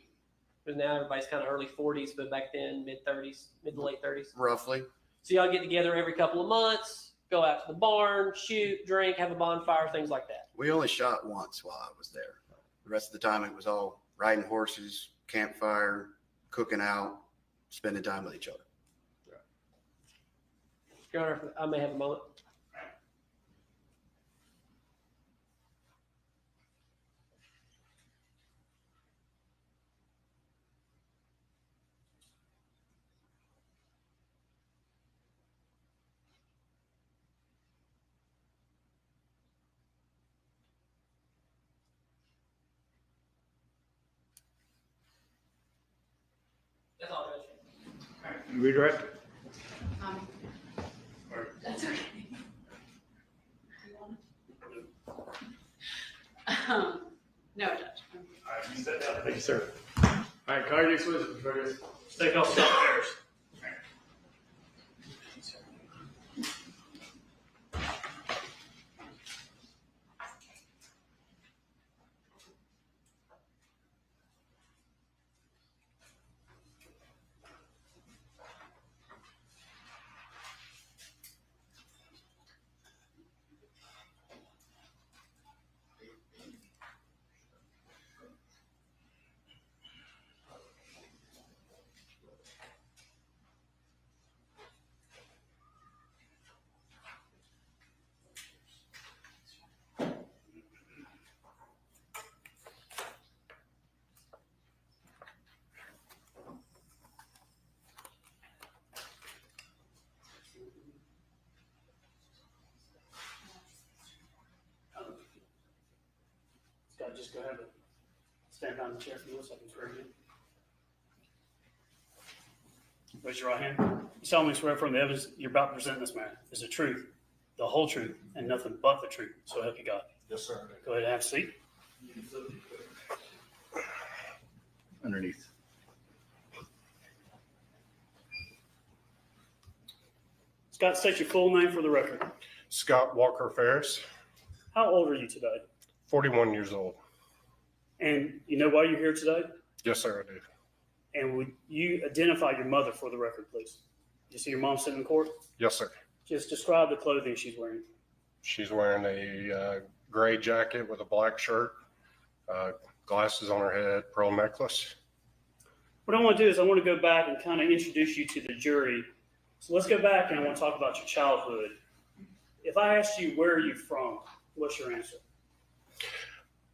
Because now everybody's kind of early 40s, but back then, mid-30s, mid to late 30s. Roughly. So y'all get together every couple of months, go out to the barn, shoot, drink, have a bonfire, things like that. We only shot once while I was there. The rest of the time, it was all riding horses, campfire, cooking out, spending time with each other. Your Honor, I may have a moment. That's all, Judge. Redirect. That's okay. No, Judge. All right, you sit down. Thank you, sir. All right, call your next witness. Take off stop first. just go ahead and stand behind the chair for you so I can swear you. Raise your right hand. You solemnly swear from the evidence you're about to present this matter is the truth, the whole truth, and nothing but the truth. So help you God. Yes, sir. Go ahead and have a seat. Underneath. Scott, state your full name for the record. Scott Walker Farris, How old are you today? 41 years old. And you know why you're here today? Yes, sir, I do. And would you identify your mother for the record, please? You see your mom sitting in court? Yes, sir. Just describe the clothing she's wearing. She's wearing a gray jacket with a black shirt, glasses on her head, pearl necklace. What I want to do is I want to go back and kind of introduce you to the jury. So let's go back and I want to talk about your childhood. If I asked you where are you from, what's your answer?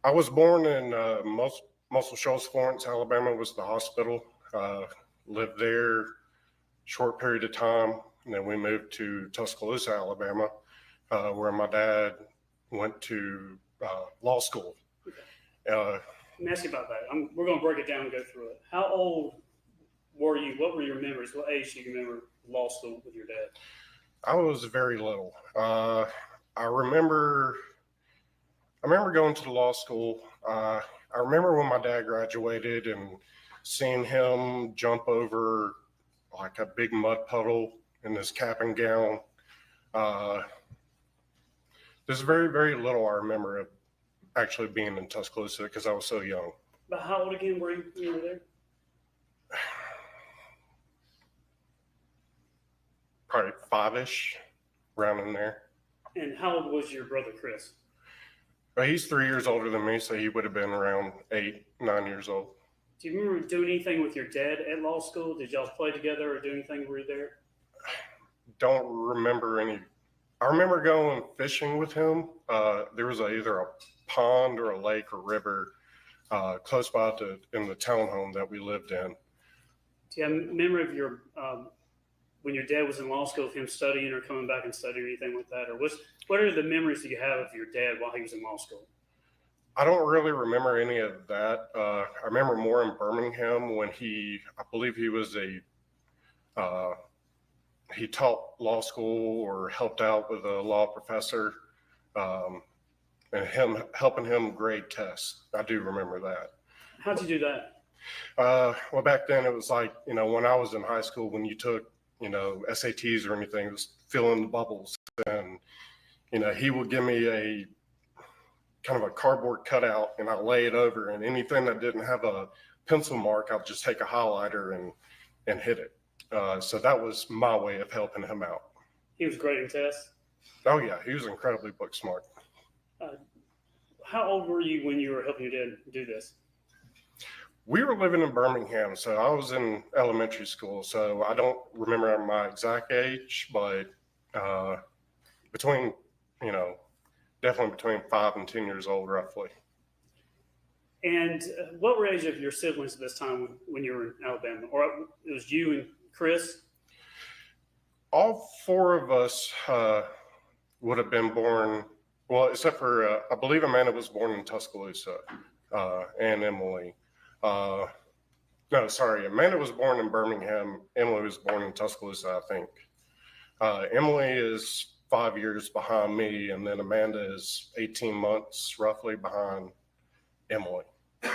I was born in Muscle Shoals, Florence, Alabama was the hospital. Lived there short period of time, and then we moved to Tuscaloosa, Alabama, where my dad went to law school. Let me ask you about that. We're going to break it down and go through it. How old were you? What were your memories? What age do you remember law school with your dad? I was very little. I remember going to the law school. I remember when my dad graduated and seeing him jump over like a big mud puddle in his cap and gown. There's very, very little I remember of actually being in Tuscaloosa because I was so young. But how old again were you when you were there? Probably 5-ish, around in there. And how old was your brother, Chris? But he's 3 years older than me, so he would have been around 8, 9 years old. Do you remember doing anything with your dad at law school? Did y'all play together or do anything when you were there? Don't remember any. I remember going fishing with him. There was either a pond or a lake or river close by in the townhome that we lived in. Do you have a memory of your when your dad was in law school, of him studying or coming back and studying or anything like that? Or what are the memories that you have of your dad while he was in law school? I don't really remember any of that. I remember more in Birmingham when I believe he was he taught law school or helped out with a law professor, and helping him grade tests. I do remember that. How'd you do that? Well, back then it was like, when I was in high school, when you took, SATs or anything, it was fill in the bubbles. And, he would give me a kind of a cardboard cutout and I lay it over, and anything that didn't have a pencil mark, I'll just take a highlighter and hit it. So that was my way of helping him out. He was grading tests? Oh yeah, he was incredibly book smart. How old were you when you were helping your dad do this? We were living in Birmingham, so I was in elementary school, so I don't remember my exact age, but definitely between 5 and 10 years old, roughly. And what were age of your siblings at this time when you were in Alabama? Or it was you and Chris? All 4 of us would have been born, well, except for, I believe Amanda was born in Tuscaloosa, and Emily. No, sorry, Amanda was born in Birmingham. Emily was born in Tuscaloosa, I think. Emily is 5 years behind me, and then Amanda is 18 months roughly behind Emily. All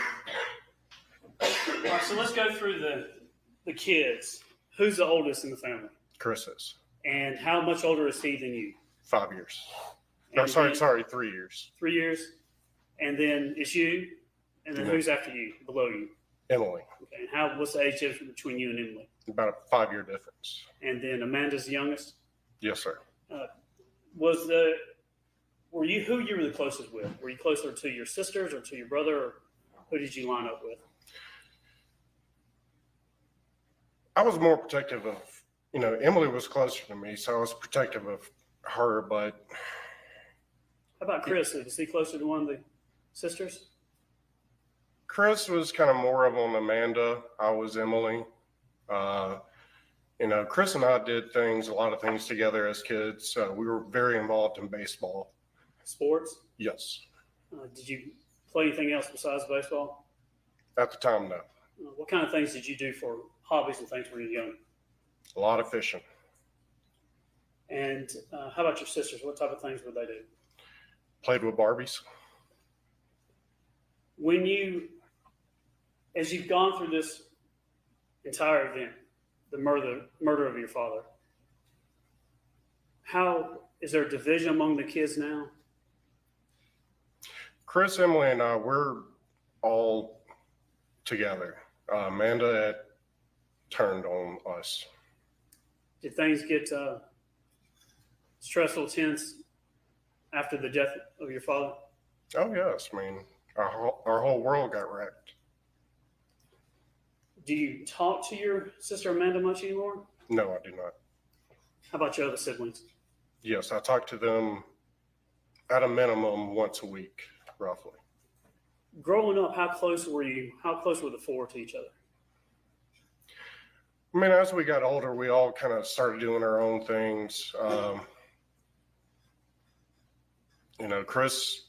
right, so let's go through the kids. Who's the oldest in the family? Chris is. And how much older is he than you? 5 years. No, sorry, 3 years. 3 years? And then it's you? And then who's after you, below you? Emily. Okay, and what's the age difference between you and Emily? About a 5-year difference. And then Amanda's the youngest? Yes, sir. Who you were the closest with? Were you closer to your sisters or to your brother, or who did you line up with? I was more protective of, Emily was closer to me, so I was protective of her, but. How about Chris? Was he closer to one of the sisters? Chris was kind of more of on Amanda. I was Emily. Chris and I did a lot of things together as kids. We were very involved in baseball. Sports? Yes. Did you play anything else besides baseball? At the time, no. What kind of things did you do for hobbies and things when you were young? A lot of fishing. And how about your sisters? What type of things would they do? Played with Barbies. When as you've gone through this entire event, the murder of your father, is there a division among the kids now? Chris, Emily, and I, we're all together. Amanda had turned on us. Did things get stressful, tense after the death of your father? Oh, yes. I mean, our whole world got wrecked. Do you talk to your sister Amanda much anymore? No, I do not. How about your other siblings? Yes, I talk to them at a minimum once a week, roughly. Growing up, how close were the four to each other? I mean, as we got older, we all kind of started doing our own things. Chris,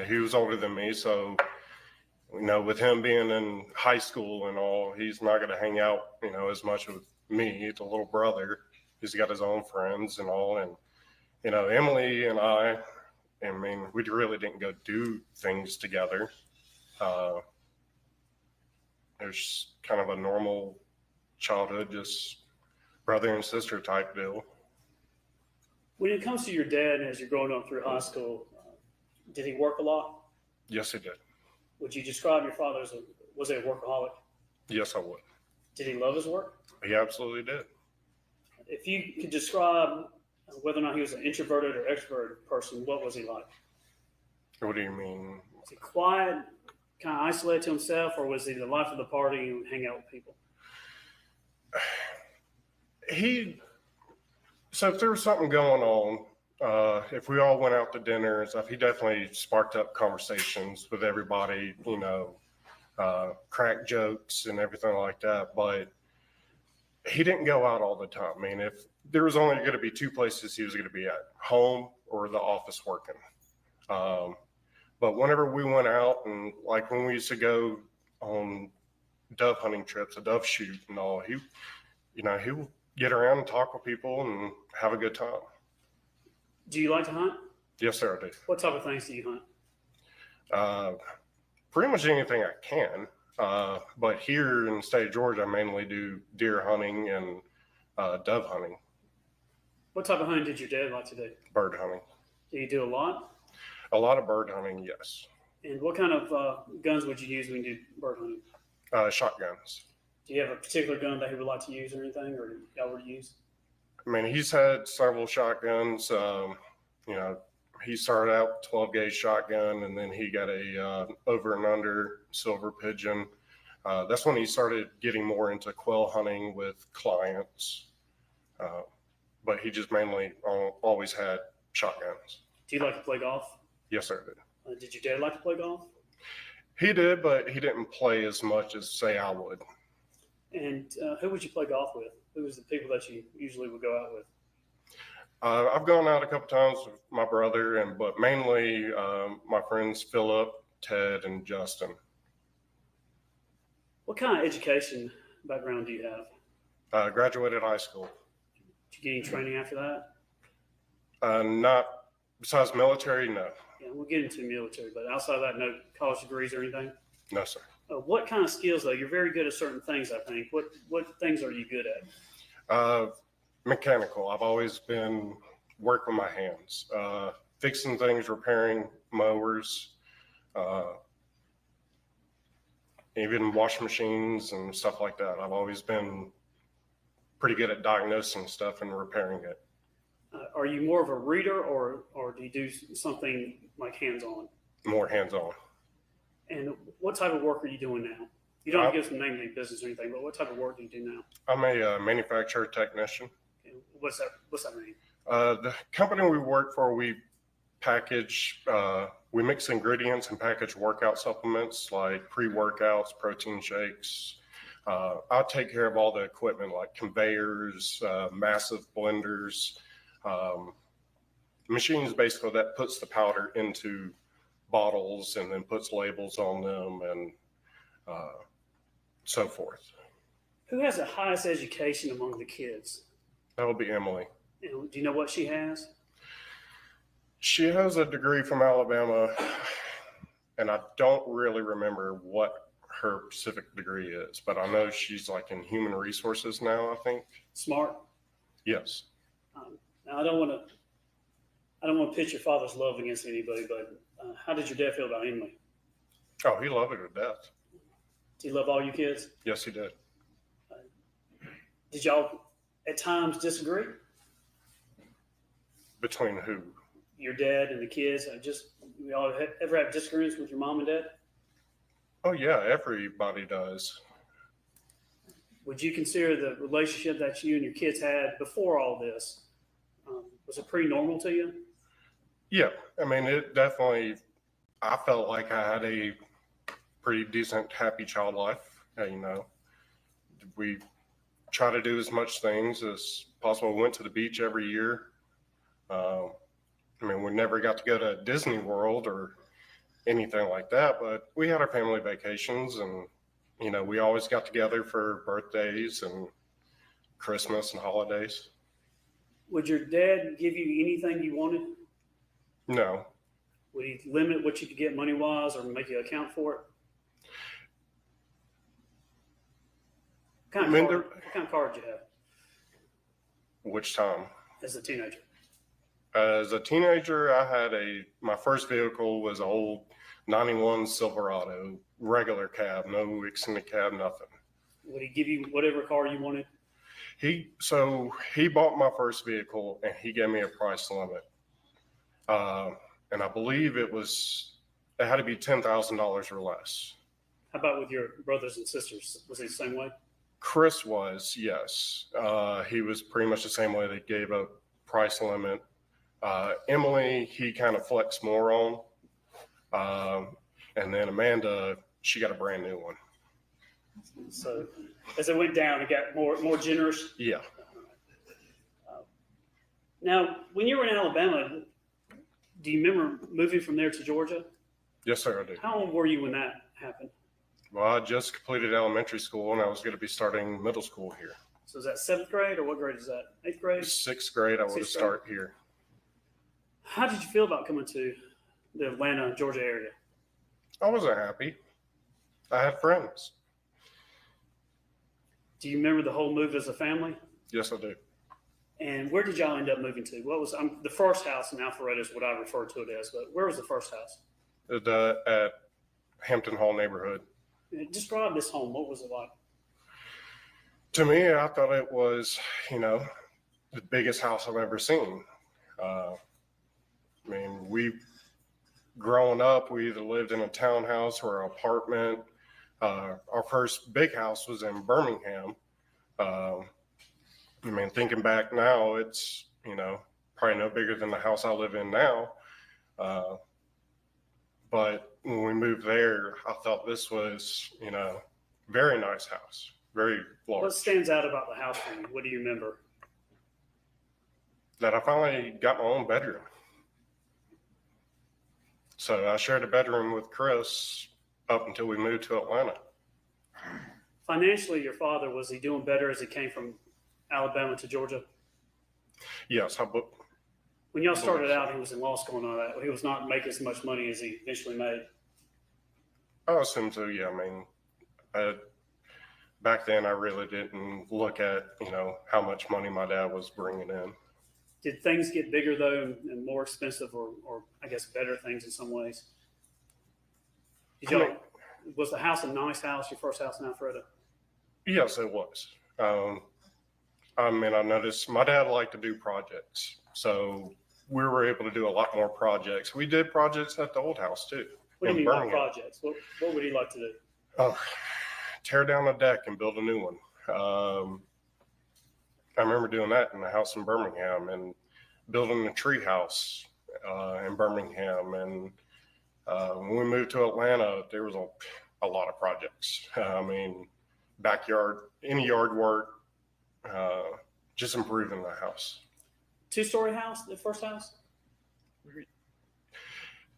he was older than me, so, with him being in high school and all, he's not going to hang out, as much with me, the little brother. He's got his own friends and all. And, Emily and I mean, we really didn't go do things together. It was kind of a normal childhood, just brother and sister type deal. When it comes to your dad, as you're growing up through high school, did he work a lot? Yes, he did. Would you describe your father was he a workaholic? Yes, I would. Did he love his work? He absolutely did. If you could describe whether or not he was an introverted or extroverted person, what was he like? What do you mean? Was he quiet, kind of isolated to himself, or was he the life of the party and would hang out with people? So if there was something going on, if we all went out to dinner and stuff, he definitely sparked up conversations with everybody, crack jokes and everything like that. But he didn't go out all the time. I mean, if there was only going to be two places he was going to be at, home or the office working. But whenever we went out, and like when we used to go on dove hunting trips, a dove shoot and all, he would get around and talk with people and have a good time. Do you like to hunt? Yes, sir, I do. What type of things do you hunt? Pretty much anything I can. But here in the state of Georgia, I mainly do deer hunting and dove hunting. What type of hunting did your dad like to do? Bird hunting. Do you do a lot? A lot of bird hunting, yes. And what kind of guns would you use when you do bird hunting? Shotguns. Do you have a particular gun that he would like to use or anything, or y'all would use? I mean, he's had several shotguns. He started out 12 gauge shotgun, and then he got a over and under silver pigeon. That's when he started getting more into quail hunting with clients. But he just mainly always had shotguns. Do you like to play golf? Yes, sir, I did. Did your dad like to play golf? He did, but he didn't play as much as, say, I would. And who would you play golf with? Who was the people that you usually would go out with? I've gone out a couple times with my brother, but mainly my friends Philip, Ted, and Justin. What kind of education background do you have? Graduated high school. Did you get any training after that? Not besides military, no. Yeah, we'll get into the military, but outside of that, no college degrees or anything? No, sir. What kind of skills, though? You're very good at certain things, I think. What things are you good at? Mechanical. I've always been working with my hands, fixing things, repairing mowers, even washing machines and stuff like that. I've always been pretty good at diagnosing stuff and repairing it. Are you more of a reader, or do you do something like hands-on? More hands-on. And what type of work are you doing now? You don't have to give us the name of the business or anything, but what type of work do you do now? I'm a manufacturer technician. Okay. What's that mean? The company we work for, we package, we mix ingredients and package workout supplements like pre-workouts, protein shakes. I'll take care of all the equipment like conveyors, massive blenders, machines basically that puts the powder into bottles and then puts labels on them and so forth. Who has the highest education among the kids? That would be Emily. And do you know what she has? She has a degree from Alabama, and I don't really remember what her specific degree is, but I know she's like in human resources now, I think. Smart. Yes. Now I don't want to pitch your father's love against anybody, but how did your dad feel about Emily? Oh, he loved her to death. Did he love all you kids? Yes, he did. Did y'all at times disagree? Between who? Your dad and the kids? Y'all ever have disagreements with your mom and dad? Oh yeah, everybody does. Would you consider the relationship that you and your kids had before all this, was it pretty normal to you? Yeah, I mean, it definitely, I felt like I had a pretty decent, happy child life. You know, we try to do as much things as possible. We went to the beach every year. I mean, we never got to go to Disney World or anything like that, but we had our family vacations, and you know, we always got together for birthdays and Christmas and holidays. Would your dad give you anything you wanted? No. Would he limit what you could get money wise or make you account for it? What kind of car did you have Which time? as a teenager? As a teenager, I had my first vehicle was an old 91 Silverado, regular cab, no extended cab, nothing. Would he give you whatever car you wanted? He bought my first vehicle and he gave me a price limit. And I believe it had to be $10,000 or less. How about with your brothers and sisters? Was he the same way? Chris was, yes. He was pretty much the same way. They gave a price limit. Emily, he kind of flexed more on. And then Amanda, she got a brand new one. So as it went down, it got more generous. Yeah. Now, when you were in Alabama, do you remember moving from there to Georgia? Yes, sir, I do. How old were you when that happened? Well, I just completed elementary school and I was going to be starting middle school here. So is that 7th grade or what grade is that? 8th grade? 6th grade, I would start here. How did you feel about coming to the Atlanta, Georgia area? I wasn't happy. I had friends. Do you remember the whole move as a family? Yes, I do. And where did y'all end up moving to? What was the first house in Alpharetta is what I refer to it as, but where was the first house? At Hampton Hall neighborhood. Describe this home. What was it like? To me, I thought it was, you know, the biggest house I've ever seen. I mean, growing up, we either lived in a townhouse or an apartment. Our first big house was in Birmingham. I mean, thinking back now, it's, you know, probably no bigger than the house I live in now. But when we moved there, I thought this was, you know, very nice house, very large. What stands out about the house for you? What do you remember? That I finally got my own bedroom. So I shared a bedroom with Chris up until we moved to Atlanta. Financially, your father, was he doing better as he came from Alabama to Georgia? Yes. When y'all started out, he was in law school and all that. He was not making as much money as he eventually made. I assume so, yeah. I mean, back then I really didn't look at, you know, how much money my dad was bringing in. Did things get bigger, though, and more expensive or I guess better things in some ways? Was the house a nice house, your first house in Alpharetta? Yes, it was. I mean, I noticed my dad liked to do projects. So we were able to do a lot more projects. We did projects at the old house, too. What do you mean by projects? What would he like to do? Tear down a deck and build a new one. I remember doing that in the house in Birmingham and building a tree house in Birmingham. And when we moved to Atlanta, there was a lot of projects. I mean, backyard, any yard work, just improving the house. 2-story house, the first house?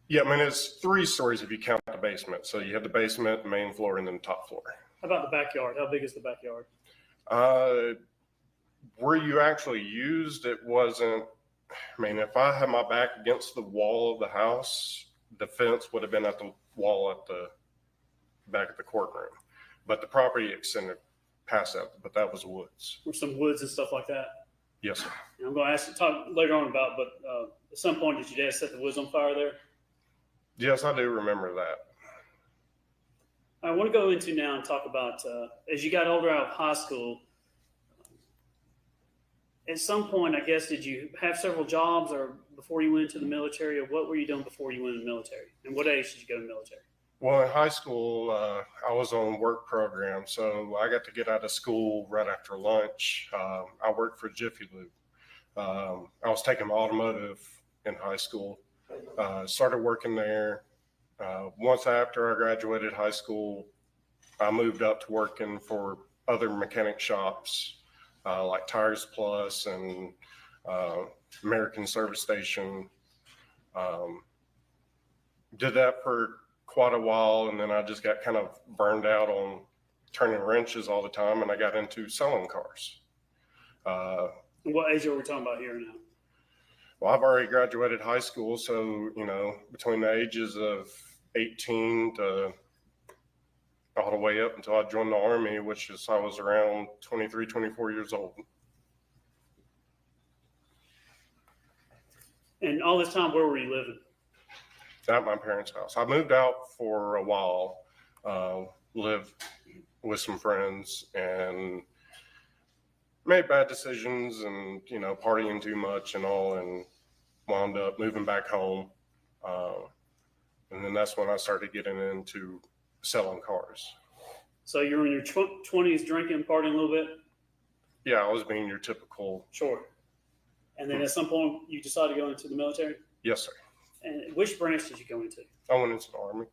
Yeah, I mean, it's 3 stories if you count the basement. So you have the basement, the main floor, and then the top floor. How about the backyard? How big is the backyard? Where you actually used it wasn't, I mean, if I had my back against the wall of the house, the fence would have been at the wall at the back of the courtroom. But the property extended past that, but that was woods. Or some woods and stuff like that? Yes, sir. And I'm going to talk later on about, but at some point, did your dad set the woods on fire there? Yes, I do remember that. I want to go into now and talk about, as you got older out of high school, at some point, I guess, did you have several jobs or before you went to the military, or what were you doing before you went to the military? And what age did you go to the military? Well, in high school, I was on work program, so I got to get out of school right after lunch. I worked for Jiffy Lube. I was taking automotive in high school. Started working there. Once after I graduated high school, I moved up to working for other mechanic shops like Tires Plus and American Service Station. Did that for quite a while, and then I just got kind of burned out on turning wrenches all the time, and I got into selling cars. What age are we talking about here now? Well, I've already graduated high school, so, you know, between the ages of 18 to all the way up until I joined the Army, which is I was around 23, 24 years old. And all this time, where were you living? At my parents' house. I moved out for a while, lived with some friends, and made bad decisions and, you know, partying too much and all, and wound up moving back home. And then that's when I started getting into selling cars. So you were in your 20s drinking and partying a little bit? Yeah, I was being your typical. Sure. And then at some point, you decided to go into the military? Yes, sir. And which branch did you go into? I went into the Army.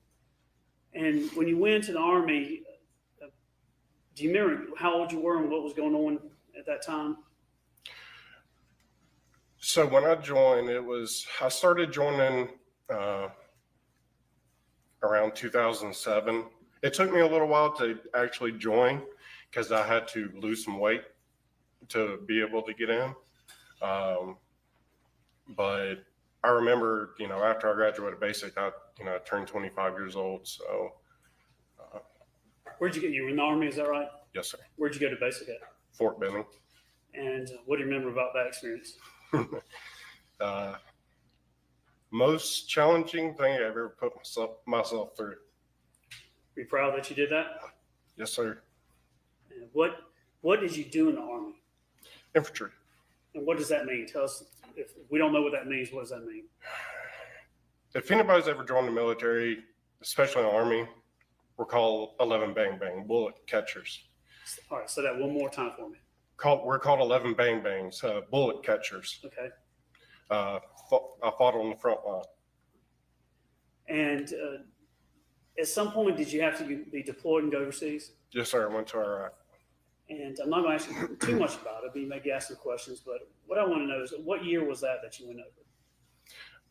And when you went into the Army, do you remember how old you were and what was going on at that time? So when I joined, I started joining around 2007. It took me a little while to actually join because I had to lose some weight to be able to get in. But I remember, you know, after I graduated basic, I turned 25 years old. So. Where'd you get, you were in the Army, is that right? Yes, sir. Where'd you go to basic at? Fort Benning. And what do you remember about that experience? Most challenging thing I ever put myself through. Are you proud that you did that? Yes, sir. And what did you do in the Army? Infantry. And what does that mean? Tell us, if we don't know what that means, what does that mean? If anybody's ever joined the military, especially the Army, we're called 11 bang bang, bullet catchers. All right, say that one more time for me. We're called 11 bang bangs, bullet catchers. Okay. I fought on the front line. And at some point, did you have to be deployed and go overseas? Yes, sir. I went to Iraq. And I'm not going to ask you too much about it, but you may ask some questions. But what I want to know is, what year was that you went over?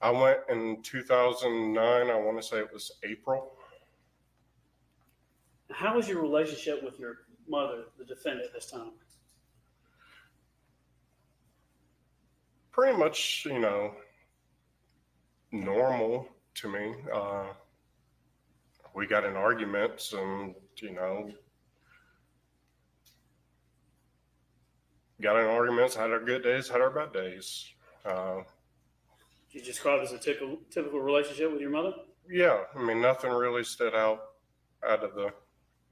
I went in 2009. I want to say it was April. How was your relationship with your mother, the defendant, at this time? Pretty much, normal to me. We got in arguments and, got in arguments, had our good days, had our bad days. You describe it as a typical relationship with your mother? Yeah, nothing really stood out of the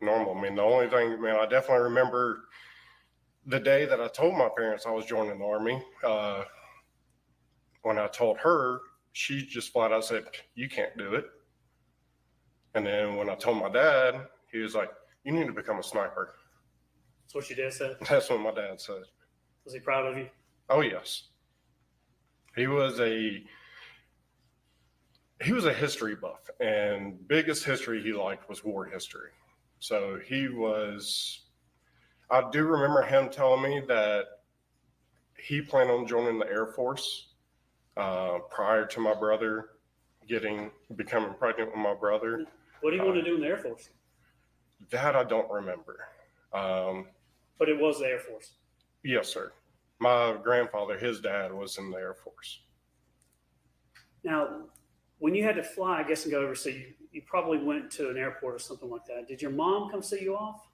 normal. The only thing, I definitely remember the day that I told my parents I was joining the Army. When I told her, she just flat out said, "You can't do it." And then when I told my dad, he was like, "You need to become a sniper." That's what your dad said? That's what my dad said. Was he proud of you? Oh, yes. He was a history buff, and biggest history he liked was war history. So I do remember him telling me that he planned on joining the Air Force prior to my brother becoming pregnant with my brother. What do you want to do in the Air Force? That I don't remember. But it was the Air Force. Yes, sir. My grandfather, his dad was in the Air Force. Now, when you had to fly, I guess, and go overseas, you probably went to an airport or something like that. Did your mom come see you off?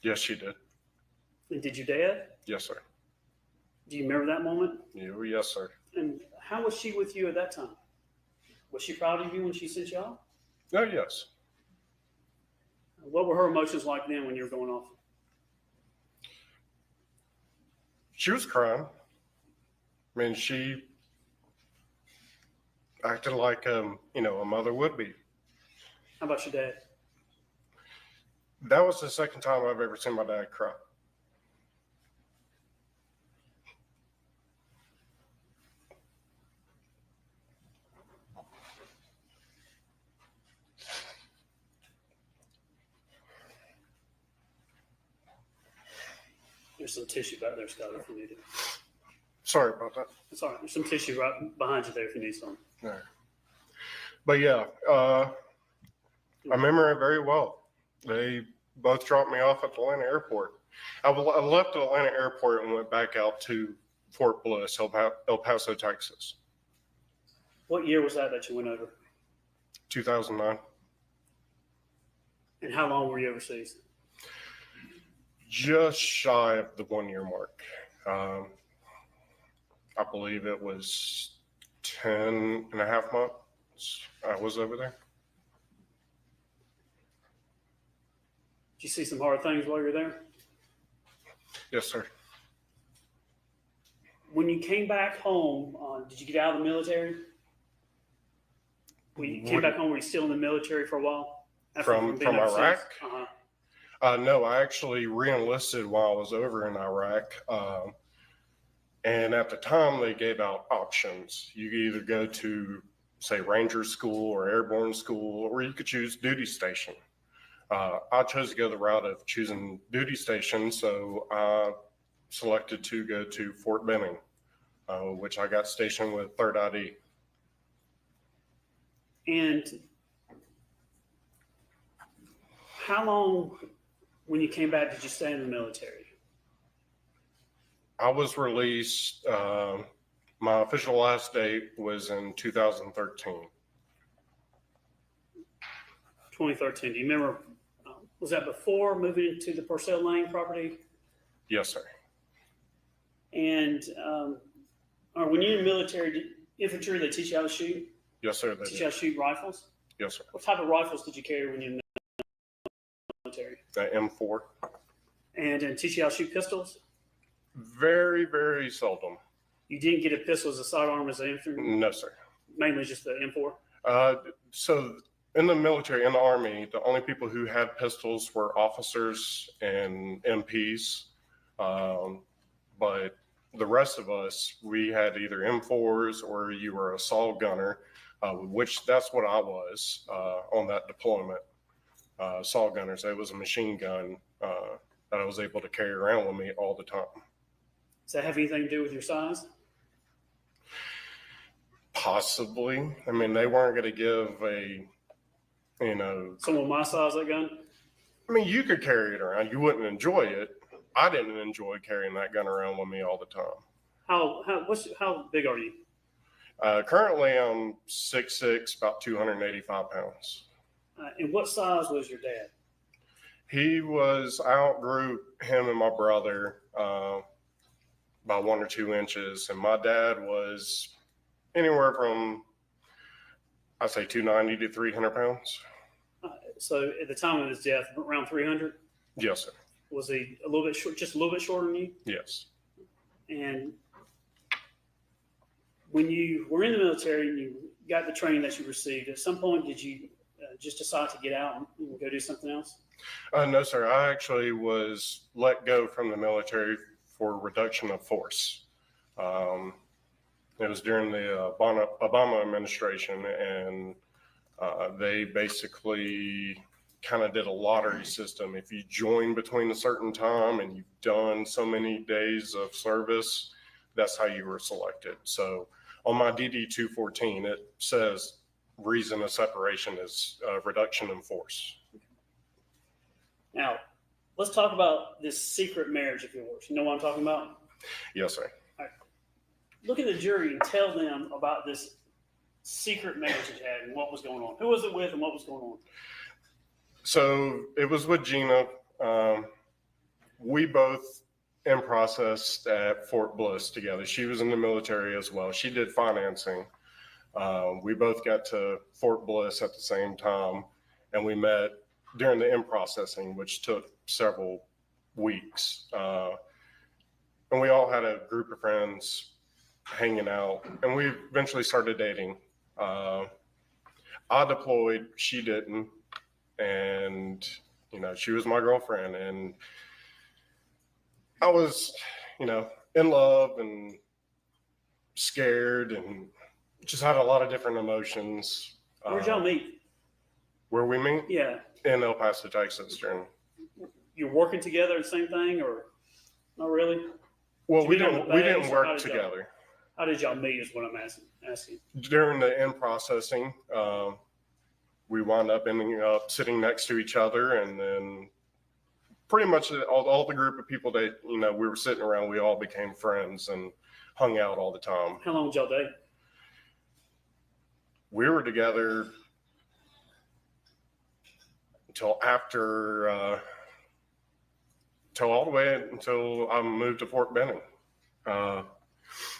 Yes, she did. And did your dad? Yes, sir. Do you remember that moment? Yes, sir. And how was she with you at that time? Was she proud of you when she sent you off? Oh, yes. What were her emotions like then when you were going off? She was crying. I mean, she acted like, a mother would be. How about your dad? That was the second time I've ever seen my dad cry. There's some tissue back there, Scott, if you need it. Sorry about that. It's all right. There's some tissue right behind you there if you need some. All right. But yeah, I remember it very well. They both dropped me off at the Atlanta airport. I left the Atlanta airport and went back out to Fort Bliss, El Paso, Texas. What year was that you went over? 2009. And how long were you overseas? Just shy of the 1 year mark. I believe it was 10 and a half months I was over there. Did you see some hard things while you were there? Yes, sir. When you came back home, did you get out of the military? When you came back home, were you still in the military for a while? From being overseas? Iraq? Uh-huh. No, I actually re-enlisted while I was over in Iraq. And at the time, they gave out options. You could either go to, say, Ranger School or Airborne School, or you could choose duty station. I chose to go the route of choosing duty station, so I selected to go to Fort Benning, which I got stationed with 3rd ID. And how long, when you came back, did you stay in the military? I was released, my official last date was in 2013. 2013. Do you remember, was that before moving into the Purcell Lane property? Yes, sir. And when you're in the military, infantry, they teach you how to shoot? Yes, sir. They Teach you did. how to shoot rifles? Yes, sir. What type of rifles did you carry when you were in the military? The M4. And teach you how to shoot pistols? Very, very seldom. You didn't get a pistol as a sidearm as an infantry? No, sir. Mainly just the M4? So in the military, in the Army, the only people who had pistols were officers and MPs. But the rest of us, we had either M4s or you were a assault gunner, which that's what I was on that deployment. Assault gunners, it was a machine gun that I was able to carry around with me all the time. Does that have anything to do with your size? Possibly. I mean, they weren't going to give someone my size that gun? I mean, you could carry it around. You wouldn't enjoy it. I didn't enjoy carrying that gun around with me all the time. How big are you? Currently, I'm 6'6", about 285 pounds. And what size was your dad? I outgrew him and my brother by 1 or 2 inches. And my dad was anywhere from, I'd say 290 to 300 pounds. So at the time of his death, around 300? Yes, sir. Was he a little bit short, just a little bit shorter than you? Yes. And when you were in the military and you got the training that you received, at some point did you just decide to get out and go do something else? No, sir. I actually was let go from the military for reduction of force. It was during the Obama administration, and they basically kind of did a lottery system. If you join between a certain time and you've done so many days of service, that's how you were selected. So on my DD 214, it says reason of separation is reduction in force. Now, let's talk about this secret marriage of yours. You know what I'm talking about? Yes, sir. Look at the jury and tell them about this secret marriage that you had and what was going on. Who was it with and what was going on? So it was with Gina. We both in process at Fort Bliss together. She was in the military as well. She did financing. We both got to Fort Bliss at the same time, and we met during the in processing, which took several weeks. And we all had a group of friends hanging out, and we eventually started dating. I deployed, she didn't, and she was my girlfriend, and I was, in love and scared and just had a lot of different emotions. Where'd y'all meet? Where we meet? Yeah. In El Paso, Texas. You're working together, the same thing, or not really? Well, we didn't work together. How did y'all meet is what I'm asking. During the in processing, we wound up ending up sitting next to each other, and then pretty much all the group of people that we were sitting around, we all became friends and hung out all the time. How long did y'all date? We were together until after, till all the way until I moved to Fort Benning.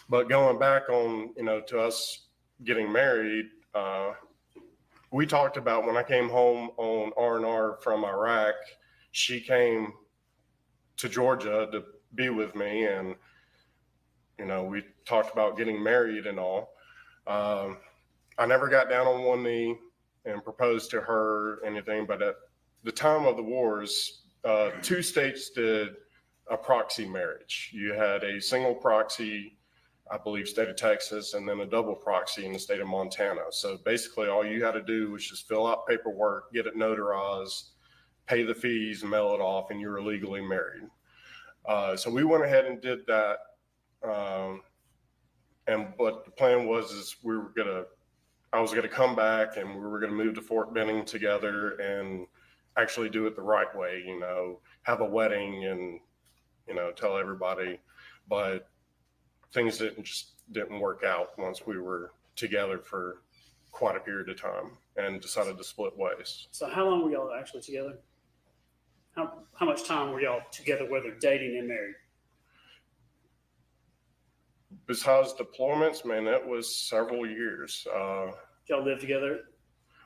But going back on, to us getting married, we talked about when I came home on R&R from Iraq, she came to Georgia to be with me, and we talked about getting married and all. I never got down on one knee and proposed to her or anything, but at the time of the wars, 2 states did a proxy marriage. You had a single proxy, I believe, state of Texas, and then a double proxy in the state of Montana. So basically all you had to do was just fill out paperwork, get it notarized, pay the fees, mail it off, and you were legally married. So we went ahead and did that. But the plan was I was gonna come back and we were gonna move to Fort Benning together and actually do it the right way, have a wedding and, tell everybody. But things didn't work out once we were together for quite a period of time and decided to split ways. So how long were y'all actually together? How much time were y'all together, whether dating and married? Besides deployments, man, it was several years. Y'all live together?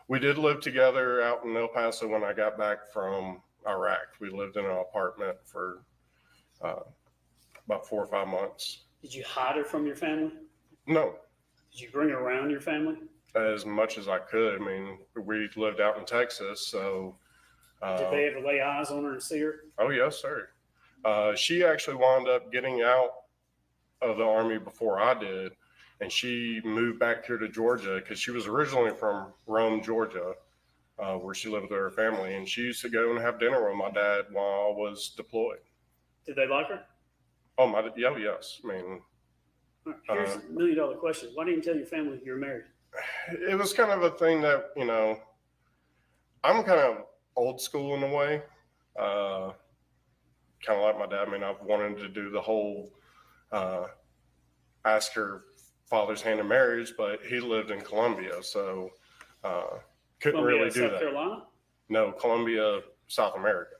We did live together out in El Paso when I got back from Iraq. We lived in an apartment for about 4 or 5 months. Did you hide her from your family? No. Did you bring her around your family? As much as I could. I mean, we lived out in Texas, so. Did they ever lay eyes on her and see her? Oh, yes, sir. She actually wound up getting out of the Army before I did, and she moved back here to Georgia because she was originally from Rome, Georgia, where she lived with her family, and she used to go and have dinner with my dad while I was deployed. Did they like her? Oh, yes. I mean, here's a $1 million question. Why didn't you tell your family you were married? It was kind of a thing that, I'm kind of old school in a way, kind of like my dad. I mean, I've wanted to do the whole ask her father's hand in marriage, but he lived in Colombia, so couldn't Columbia, really do South that. Carolina? No, Colombia, South America.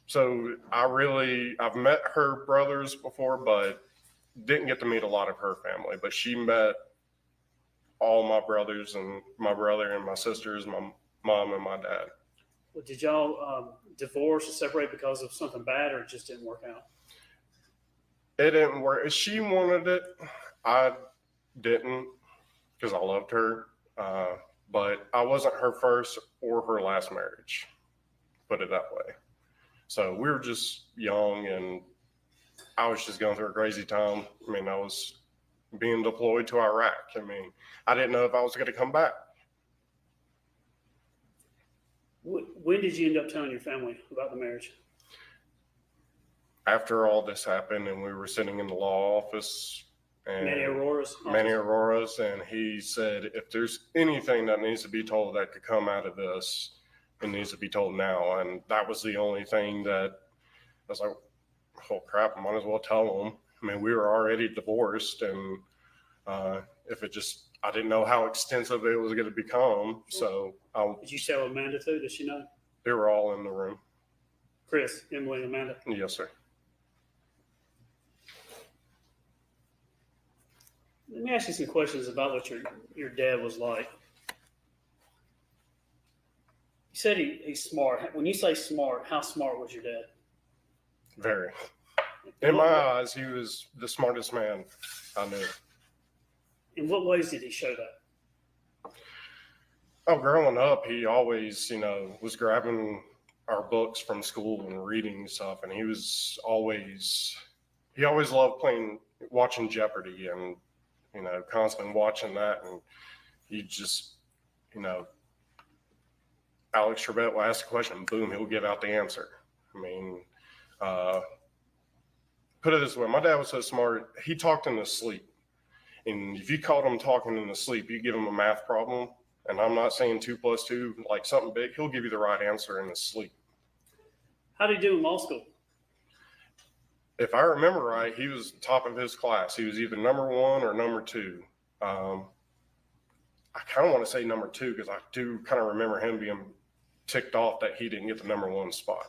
So I've met her brothers before, but didn't get to meet a lot of her family. But she met all my brothers and my brother and my sisters, my mom and my dad. Well, did y'all divorce or separate because of something bad, or it just didn't work out? It didn't work. She wanted it. I didn't, because I loved her. But I wasn't her first or her last marriage, put it that way. So we were just young, and I was just going through a crazy time. I mean, I was being deployed to Iraq. I mean, I didn't know if I was going to come back. When did you end up telling your family about the marriage? After all this happened and we were sitting in the law office And Manny Aurora's Manny office? Aurora's, and he said if there's anything that needs to be told that could come out of this, it needs to be told now. And that was the only thing that I was like, oh crap, I might as well tell them. I mean, we were already divorced, and if it just, I didn't know how extensive it was going to become. So Did you tell Amanda too? Does she know? they were all in the room. Chris, Emily, Amanda. Yes, sir. Let me ask you some questions about what your dad was like. You said he's smart. When you say smart, how smart was your dad? Very. In my eyes, he was the smartest man I knew. In what ways did he show that? Oh, growing up, he always, was grabbing our books from school and reading stuff. And he always loved watching Jeopardy and, constantly watching that. And he just, Alex Trebek will ask a question, boom, he'll give out the answer. I mean, put it this way, my dad was so smart, he talked in his sleep. And if you caught him talking in his sleep, you give him a math problem, and I'm not saying 2 + 2, like something big, he'll give you the right answer in his sleep. How did he do in law school? If I remember right, he was top of his class. He was either number 1 or number 2. I kind of want to say number 2 because I do kind of remember him being ticked off that he didn't get the number 1 spot.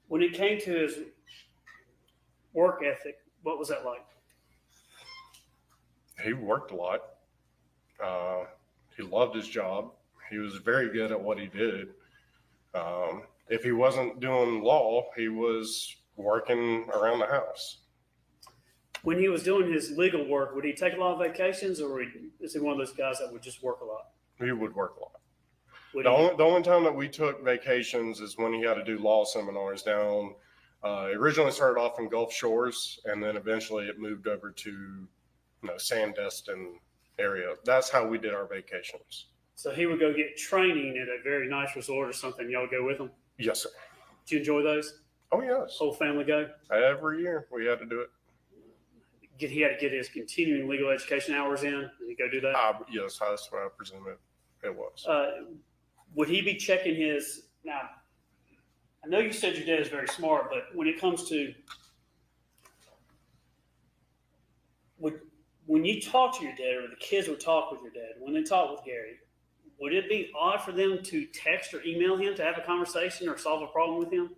When it came to his work ethic, what was that like? He worked a lot. He loved his job. He was very good at what he did. If he wasn't doing law, he was working around the house. When he was doing his legal work, would he take a lot of vacations, or is he one of those guys that would just work a lot? He would work a lot. Would The only time that we took vacations is when he had to do law seminars down. It originally started off in Gulf Shores, and then eventually it moved over to Sandestin area. That's how we did our vacations. So he would go get training at a very nice resort or something. Y'all go with him? Yes, sir. Did you enjoy those? Oh, yes. Whole family go? Every year we had to do it. He had to get his continuing legal education hours in. Did he go do that? Yes, that's what I presume it was. Would he be checking his? Now, I know you said your dad is very smart, but when it comes to when you talk to your dad, or the kids would talk with your dad, when they talk with Gary, would it be odd for them to text or email him to have a conversation or solve a problem with him?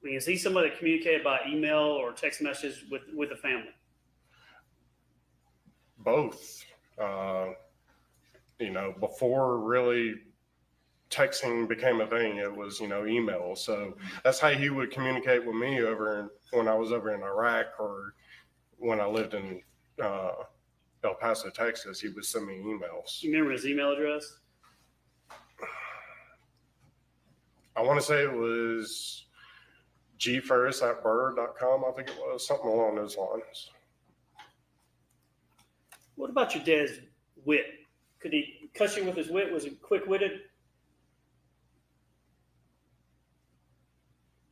I mean, is he somebody that communicated by email or text message with the family? Both. Before really texting became a thing, it was, email. So that's how he would communicate with me when I was over in Iraq, or when I lived in El Paso, Texas. He would send me emails. You remember his email address? I want to say it was gferris@bird.com. I think it was something along those lines. What about your dad's wit? Could he cut you with his wit? Was he quick-witted?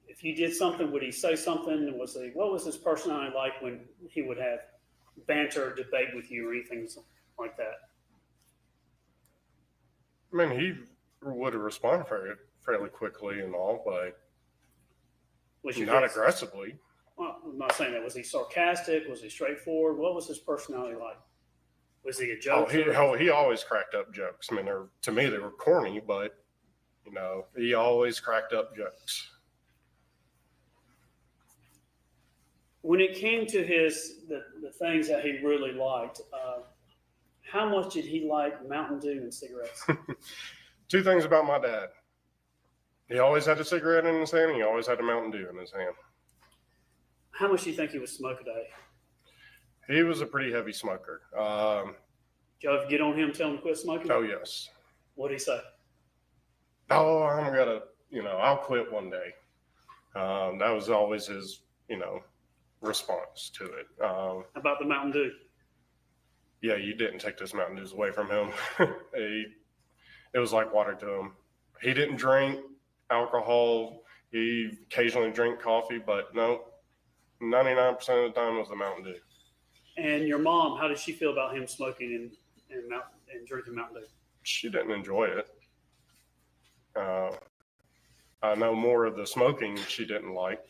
If you did something, would he say something? What was his personality like when he would have banter or debate with you or anything like that? I mean, he would have responded fairly quickly and all, but not aggressively. Well, I'm not saying that. Was he sarcastic? Was he straightforward? What was his personality like? Was he a joke? He always cracked up jokes. I mean, to me, they were corny, but, he always cracked up jokes. When it came to the things that he really liked, how much did he like Mountain Dew and cigarettes? 2 things about my dad. He always had a cigarette in his hand, and he always had a Mountain Dew in his hand. How much do you think he would smoke a day? He was a pretty heavy smoker. Did you ever get on him, tell him to quit smoking? Oh, yes. What did he say? Oh, I'm going to, I'll quit one day. That was always his, response to it. About the Mountain Dew? Yeah, you didn't take those Mountain Dews away from him. It was like water to him. He didn't drink alcohol. He occasionally drank coffee, but no 99% of the time it was the Mountain Dew. And your mom, how did she feel about him smoking and drinking Mountain Dew? She didn't enjoy it. I know more of the smoking she didn't like.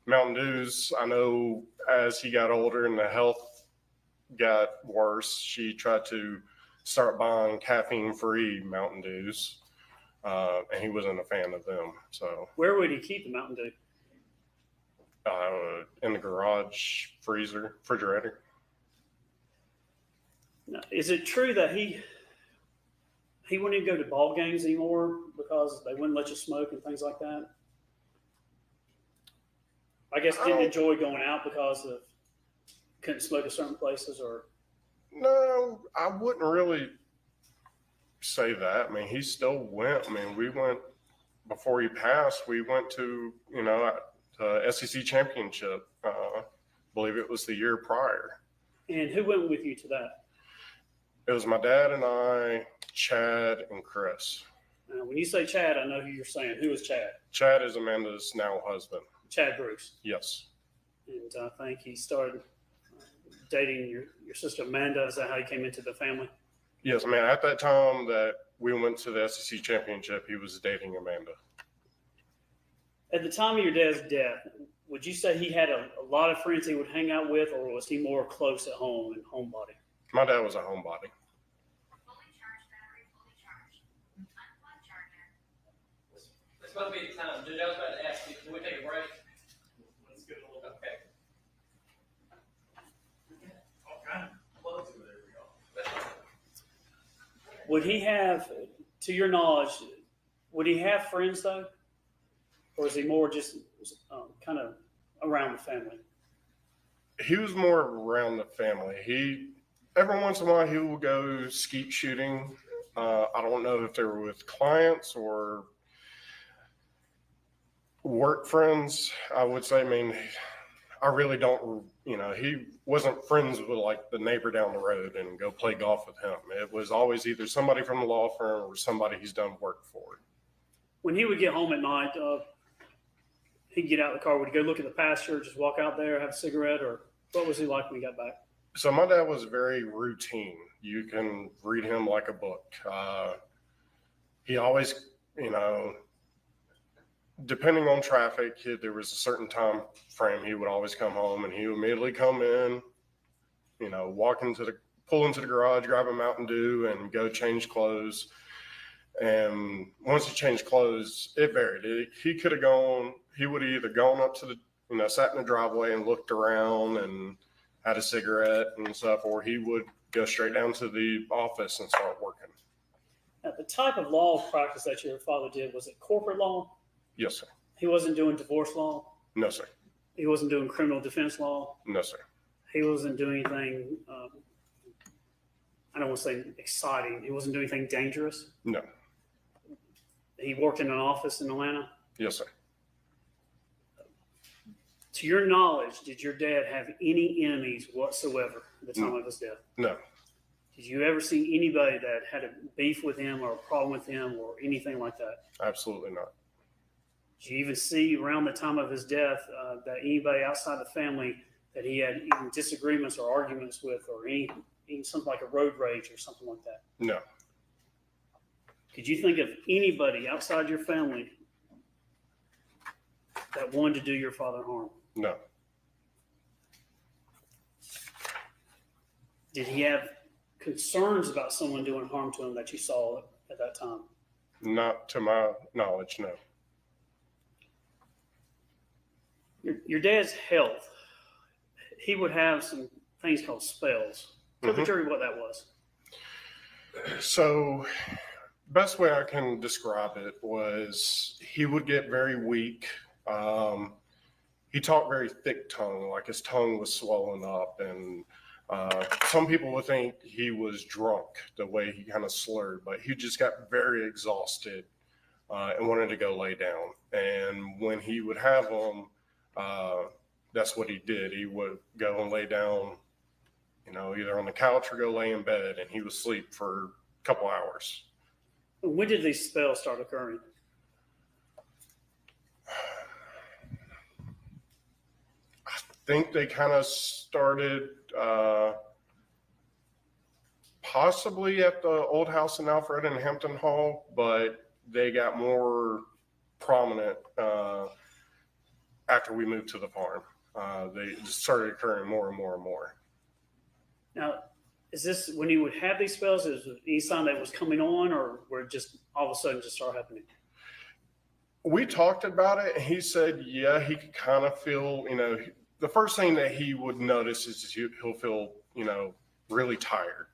Mountain Dews, I know as he got older and the health got worse, she tried to start buying caffeine-free Mountain Dews, and he wasn't a fan of them. So where would he keep the Mountain Dew? In the garage refrigerator. Now, is it true that he wouldn't even go to ball games anymore because they wouldn't let you smoke and things like that? I guess didn't enjoy going out because of couldn't smoke at certain places, or? No, I wouldn't really say that. I mean, he still went. I mean, we went before he passed. We went to the SEC championship. I believe it was the year prior. And who went with you to that? It was my dad and I, Chad and Chris. Now, when you say Chad, I know who you're saying. Who is Chad? Chad is Amanda's now husband. Chad Bruce. Yes. And I think he started dating your sister Amanda. Is that how he came into the family? Yes, I mean, at that time that we went to the SEC championship, he was dating Amanda. At the time of your dad's death, would you say he had a lot of friends he would hang out with, or was he more close at home and homebody? My dad was a homebody. This must be the time. Dude, I was about to ask you, can we take a break? Let's get a little bit. Okay. All kind of clothes over there we go. Would he have, to your knowledge, would he have friends though? Or is he more just kind of around the family? He was more around the family. Every once in a while he will go skeet shooting. I don't know if they were with clients or work friends, I would say. I mean, I really don't, he wasn't friends with like the neighbor down the road and go play golf with him. It was always either somebody from the law firm or somebody he's done work for. When he would get home at night, he'd get out of the car. Would he go look at the pasture, just walk out there, have a cigarette, or what was he like when he got back? So my dad was very routine. You can read him like a book. He always, depending on traffic, there was a certain time frame he would always come home, and he would immediately come in, pull into the garage, grab a Mountain Dew, and go change clothes. And once he changed clothes, it varied. He could have gone. He would have either gone up to the, sat in the driveway and looked around and had a cigarette and stuff, or he would go straight down to the office and start working. Now, the type of law practice that your father did, was it corporate law? Yes, sir. He wasn't doing divorce law? No, sir. He wasn't doing criminal defense law? No, sir. He wasn't doing anything, I don't want to say exciting. He wasn't doing anything dangerous? No. He worked in an office in Atlanta? Yes, sir. To your knowledge, did your dad have any enemies whatsoever at the time of his death? No. Did you ever see anybody that had a beef with him or a problem with him or anything like that? Absolutely not. Did you even see around the time of his death that anybody outside the family that he had even disagreements or arguments with, or any something like a road rage or something like that? No. Could you think of anybody outside your family that wanted to do your father harm? No. Did he have concerns about someone doing harm to him that you saw at that time? Not to my knowledge, no. Your dad's health, he would have some things called spells. Tell the jury what that was. So, best way I can describe it was he would get very weak. He talked very thick tongue, like his tongue was swollen up, and some people would think he was drunk the way he kind of slurred, but he just got very exhausted and wanted to go lay down. And when he would have them, that's what he did. He would go and lay down, either on the couch or go lay in bed, and he would sleep for a couple hours. When did these spells start occurring? think they kind of started possibly at the old house in Alfred and Hampton Hall, but they got more prominent after we moved to the farm. They just started occurring more and more and more. Now, is this when you would have these spells? Is it any sign that was coming on, or were it just all of a sudden just start happening? We talked about it, and he said, yeah, he could kind of feel, the first thing that he would notice is he'll feel, really tired,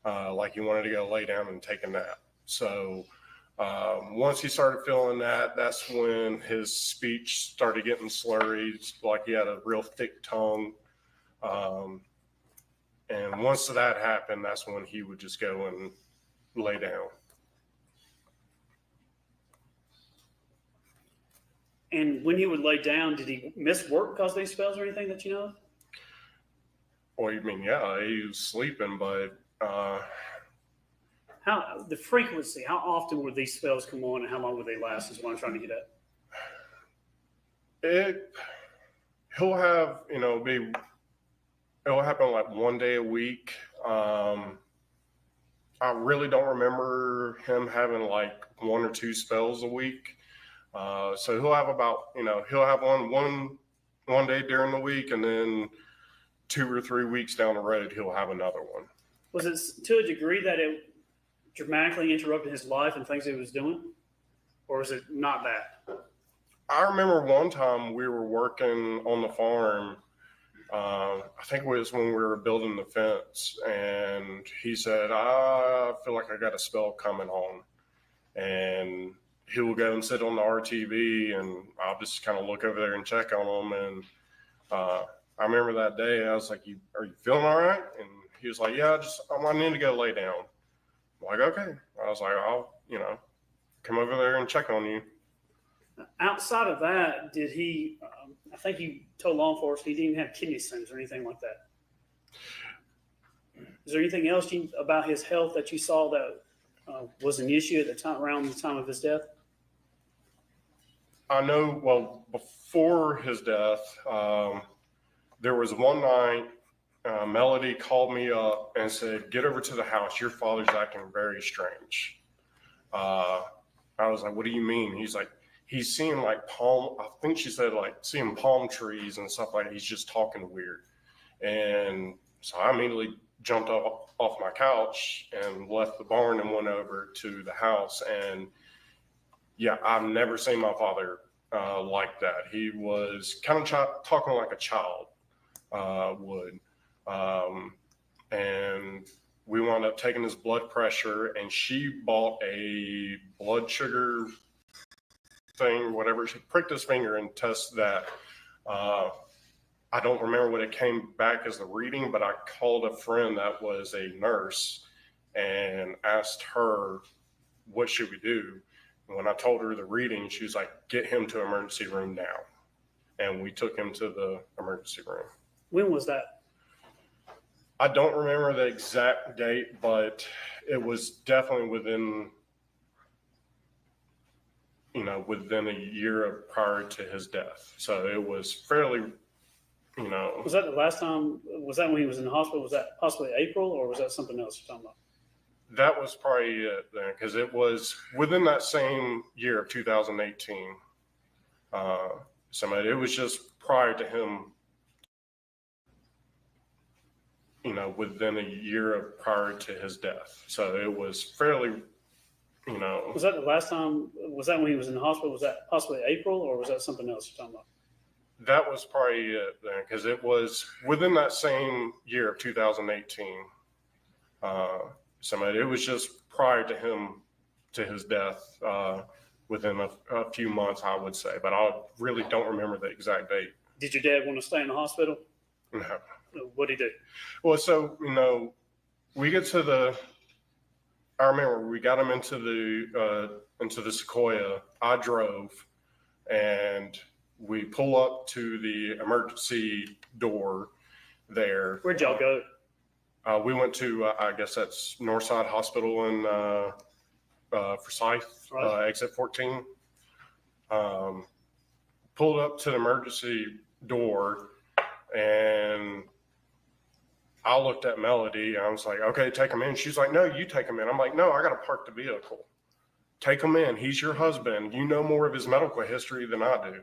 like he wanted to go lay down and take a nap. So once he started feeling that, that's when his speech started getting slurry, like he had a real thick tongue. And once that happened, that's when he would just go and lay down. And when he would lay down, did he miss work because of these spells or anything that you know of? Well, you mean, yeah, he was sleeping, but how the frequency? How often would these spells come on, and how long would they last? Is what I'm trying to get at. He'll have, it'll happen like one day a week. I really don't remember him having like 1 or 2 spells a week. So he'll have about, he'll have one day during the week, and then 2 or 3 weeks down the road, he'll have another one. Was it to a degree that it dramatically interrupted his life and things he was doing? Or is it not that? I remember one time we were working on the farm. I think it was when we were building the fence, and he said, I feel like I got a spell coming on. And he will go and sit on the RTV, and I'll just kind of look over there and check on him. And I remember that day, I was like, are you feeling all right? And he was like, yeah, I need to go lay down. I'm like, okay. I was like, I'll, come over there and check on you. Outside of that, did he, I think you told law enforcement he didn't have kidney stones or anything like that. Is there anything else about his health that you saw that was an issue at the time, around the time of his death? I know, well, before his death, there was one night, Melody called me up and said, get over to the house. Your father's acting very strange. I was like, what do you mean? He's like, he's seeing like I think she said like seeing palm trees and stuff like that. He's just talking weird. And so I immediately jumped off my couch and left the barn and went over to the house. And yeah, I've never seen my father like that. He was kind of talking like a child would. And we wound up taking his blood pressure, and she bought a blood sugar thing, whatever. She pricked his finger and tested that. I don't remember what it came back as the reading, but I called a friend that was a nurse and asked her, what should we do? And when I told her the reading, she was like, get him to emergency room now. And we took him to the emergency room. When was that? I don't remember the exact date, but it was definitely within a year prior to his death. So it was fairly, Was that the last time? Was that when he was in the hospital? Was that possibly April, or was that something else you're talking about? That was probably it then, because it was within that same year of 2018. It was just prior to him, within a year prior to his death. So it was fairly, Was that the last time? Was that when he was in the hospital? Was that possibly April, or was that something else you're talking about? That was probably it then, because it was within that same year of 2018. It was just prior to his death, within a few months, I would say, but I really don't remember the exact date. Did your dad want to stay in the hospital? No. What did he do? Well, so, we get to I remember we got him into the Sequoia. I drove, and we pull up to the emergency door there. Where'd y'all go? We went to, I guess that's Northside Hospital in Forsyth, right. Exit 14. Pulled up to the emergency door, And I looked at Melody and I was like, okay, take him in. She's like, no, you take him in. I'm like, no, I got to park the vehicle. Take him in. He's your husband. You know more of his medical history than I do.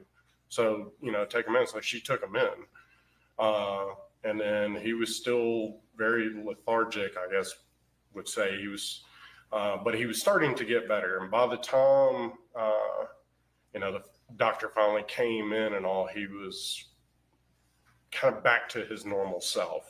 So, take him in. So she took him in. And then he was still very lethargic, I guess would say. He was, but he was starting to get better. And by the time, the doctor finally came in and all, he was kind of back to his normal self.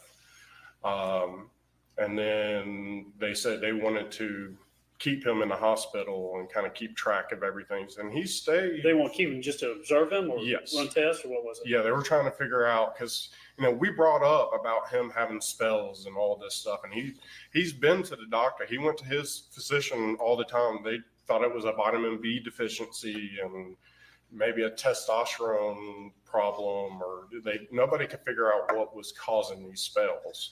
And then they said they wanted to keep him in the hospital and kind of keep track of everything. And he stayed. They want to keep him just to observe him or yes. run tests or what was it? Yeah, they were trying to figure out because, we brought up about him having spells and all this stuff. And he's been to the doctor. He went to his physician all the time. They thought it was a vitamin B deficiency and maybe a testosterone problem, or nobody could figure out what was causing these spells.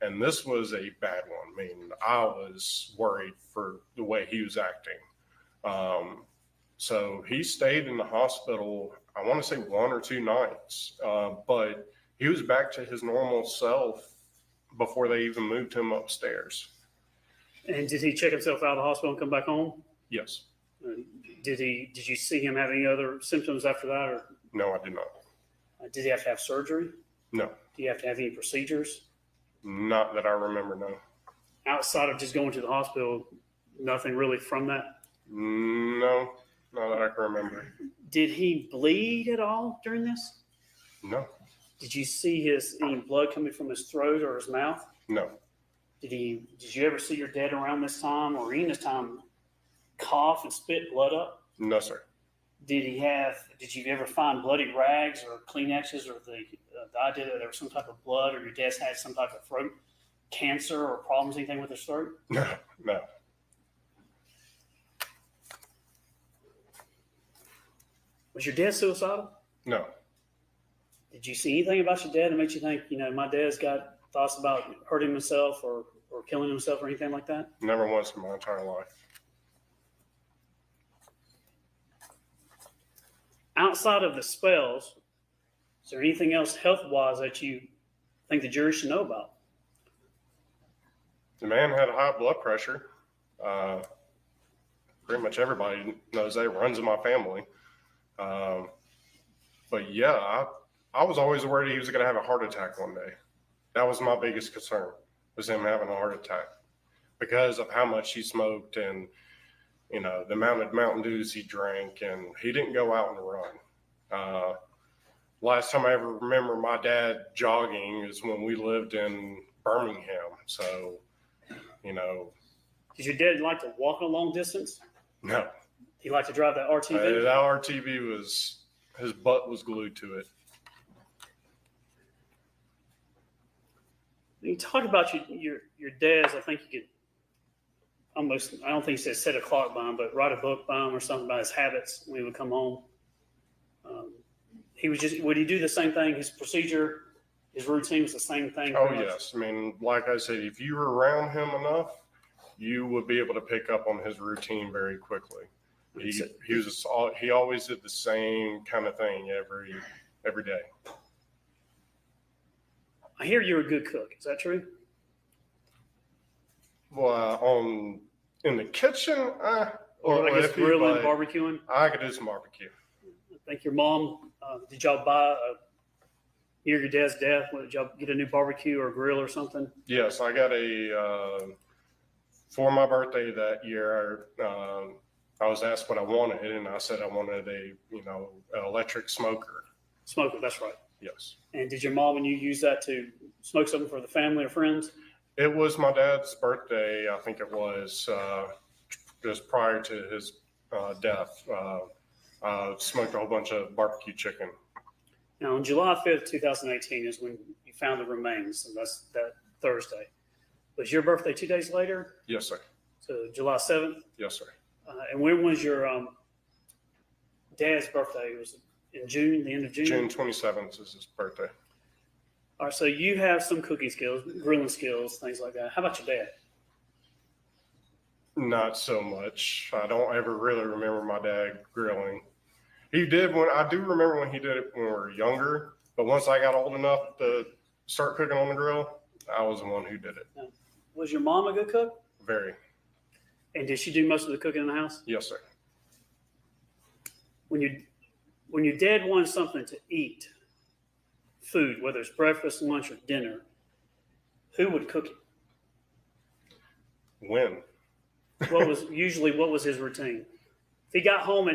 And this was a bad one. I mean, I was worried for the way he was acting. So he stayed in the hospital, I want to say 1 or 2 nights, but he was back to his normal self before they even moved him upstairs. And did he check himself out of the hospital and come back home? Yes. Did you see him have any other symptoms after that? Or no, I did not. Did he have to have surgery? No. Do you have to have any procedures? Not that I remember, no. Outside of just going to the hospital, nothing really from that? No, not that I can remember. Did he bleed at all during this? No. Did you see any blood coming from his throat or his mouth? No. Did you ever see your dad around this time or any this time cough and spit blood up? No, sir. Did you ever find bloody rags or Kleenexes or the idea that there was some type of blood or your dad's had some type of throat cancer or problems, anything with his throat? No. Was your dad suicidal? No. Did you see anything about your dad that makes you think, my dad's got thoughts about hurting himself or killing himself or anything like that? Never once in my entire life. Outside of the spells, is there anything else health-wise that you think the jury should know about? The man had high blood pressure. Pretty much everybody knows that. It runs in my family. But yeah, I was always worried he was going to have a heart attack one day. That was my biggest concern, was him having a heart attack because of how much he smoked and, the amount of Mountain Dews he drank, and he didn't go out and run. Last time I ever remember my dad jogging is when we lived in Birmingham. So, Did your dad like to walk a long distance? No. He liked to drive that RTV? That RTV his butt was glued to it. When you talk about your dad's, I think you could almost, I don't think he said set a clock by him, but write a book by him or something about his habits when he would come home. Would he do the same thing? His procedure, his routine was the same thing? Oh, yes. I mean, like I said, if you were around him enough, you would be able to pick up on his routine very quickly. He always did the same kind of thing every day. I hear you're a good cook. Is that true? Well, in the kitchen, or I guess grilling, barbecuing. I could do some barbecue. I think your mom, did y'all buy near your dad's death? Did y'all get a new barbecue or grill or something? Yes, I got for my birthday that year. I was asked what I wanted, and I said I wanted an electric smoker. Smoker, that's right. Yes. And did your mom and you use that to smoke something for the family or friends? It was my dad's birthday, I think it was, just prior to his death. I smoked a whole bunch of barbecue chicken. Now, on July 5th, 2018 is when you found the remains, and that's that Thursday. Was your birthday 2 days later? Yes, sir. So July 7th? Yes, sir. And when was your dad's birthday? Was it in June, the end of June? June 27th is his birthday. All right, so you have some cooking skills, grilling skills, things like that. How about your dad? Not so much. I don't ever really remember my dad grilling. He did I do remember when he did it when we were younger, But once I got old enough to start cooking on the grill, I was the one who did it. Was your mom a good cook? Very. And did she do most of the cooking in the house? Yes, sir. When your dad wanted something to eat, food, whether it's breakfast, lunch, or dinner, who would cook it? When? What was his routine? If he got home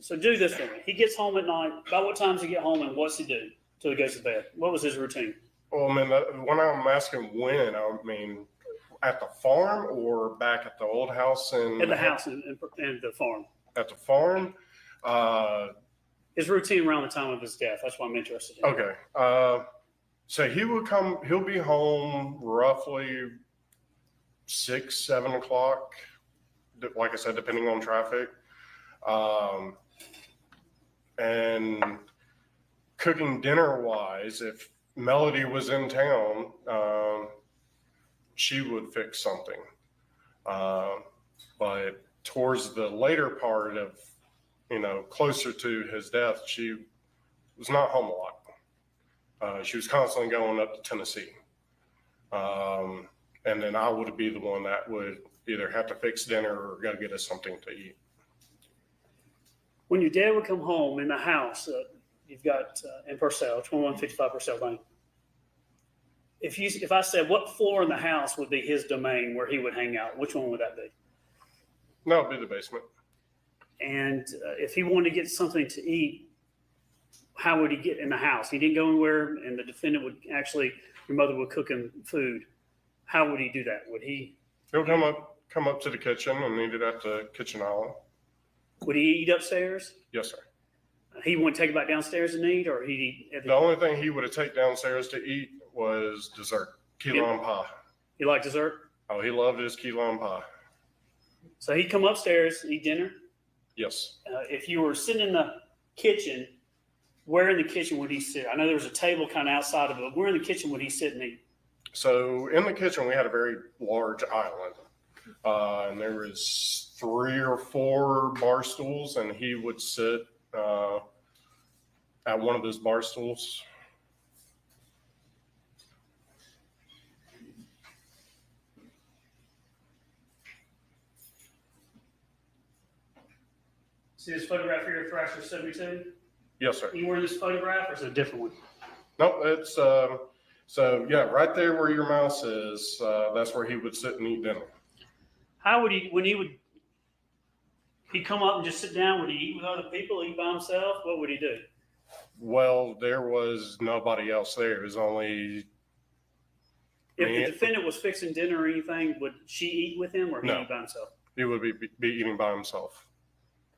so do this for me. He gets home at night. About what time does he get home, and what's he do till he goes to bed? What was his routine? Well, man, when I'm asking when, I mean, at the farm or back at the old house? At the house and the farm. At the farm? His routine around the time of his death. That's why I'm interested in. Okay. So he'll be home roughly 6, 7 o'clock, like I said, depending on traffic. And cooking dinner wise, if Melody was in town, she would fix something. But towards the later part of, closer to his death, she was not home a lot. She was constantly going up to Tennessee. And then I would be the one that would either have to fix dinner or go get us something to eat. When your dad would come home in the house, you've got in Purcell, 2155 Purcell Lane. If I said what floor in the house would be his domain where he would hang out, which one would that be? No, it'd be the basement. And if he wanted to get something to eat, how would he get in the house? He didn't go anywhere, and the defendant your mother would cook him food. How would he do that? He'll come up to the kitchen and eat it at the kitchen island. Would he eat upstairs? Yes, sir. He wouldn't take it back downstairs and eat, or he'd eat? The only thing he would have taken downstairs to eat was dessert, key lime pie. He liked dessert? Oh, he loved his key lime pie. So he'd come upstairs, eat dinner? Yes. If you were sitting in the kitchen, where in the kitchen would he sit? I know there was a table kind of outside of it, but where in the kitchen would he sit and eat? So in the kitchen, we had a very large island. And there was 3 or 4 bar stools, and he would sit at one of those bar stools. See this photograph here of Thrasher 72? Yes, sir. You wearing this photograph, or is it a different one? No, it's so yeah, right there where your mouse is, that's where he would sit and eat dinner. How would he'd come up and just sit down? Would he eat with other people, eat by himself? What would he do? Well, there was nobody else there. It was only. If the defendant was fixing dinner or anything, would she eat with him, or No. eat by himself? He would be eating by himself.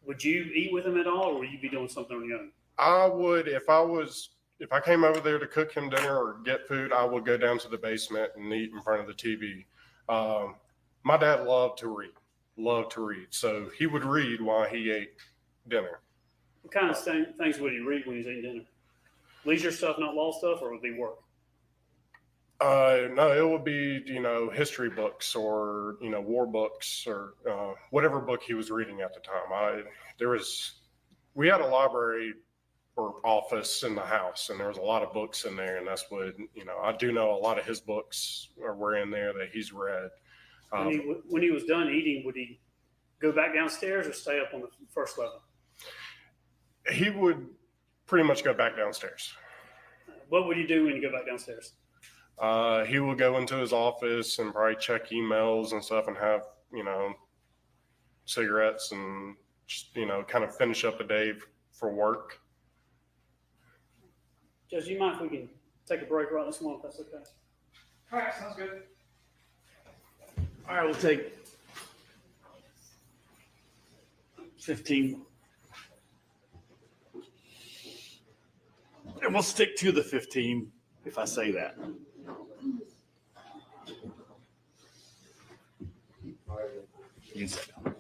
Would you eat with him at all, or would you be doing something on your own? I would, if I came over there to cook him dinner or get food, I would go down to the basement and eat in front of the TV. My dad loved to read. So he would read while he ate dinner. What kind of things would he read when he's eating dinner? Leisure stuff, not law stuff, or would it be work? No, it would be, history books or, war books or whatever book he was reading at the time. We had a library or office in the house, and there was a lot of books in there, and that's what, I do know a lot of his books were in there that he's read. When he was done eating, would he go back downstairs or stay up on the first level? He would pretty much go back downstairs. What would he do when you go back downstairs? He would go into his office and probably check emails and stuff and have, cigarettes and just, kind of finish up the day for work. Judge, do you mind if we can take a break right this moment, if that's okay? All right, sounds good. All right, we'll take 15. And we'll stick to the 15 if I say that. You can sit down.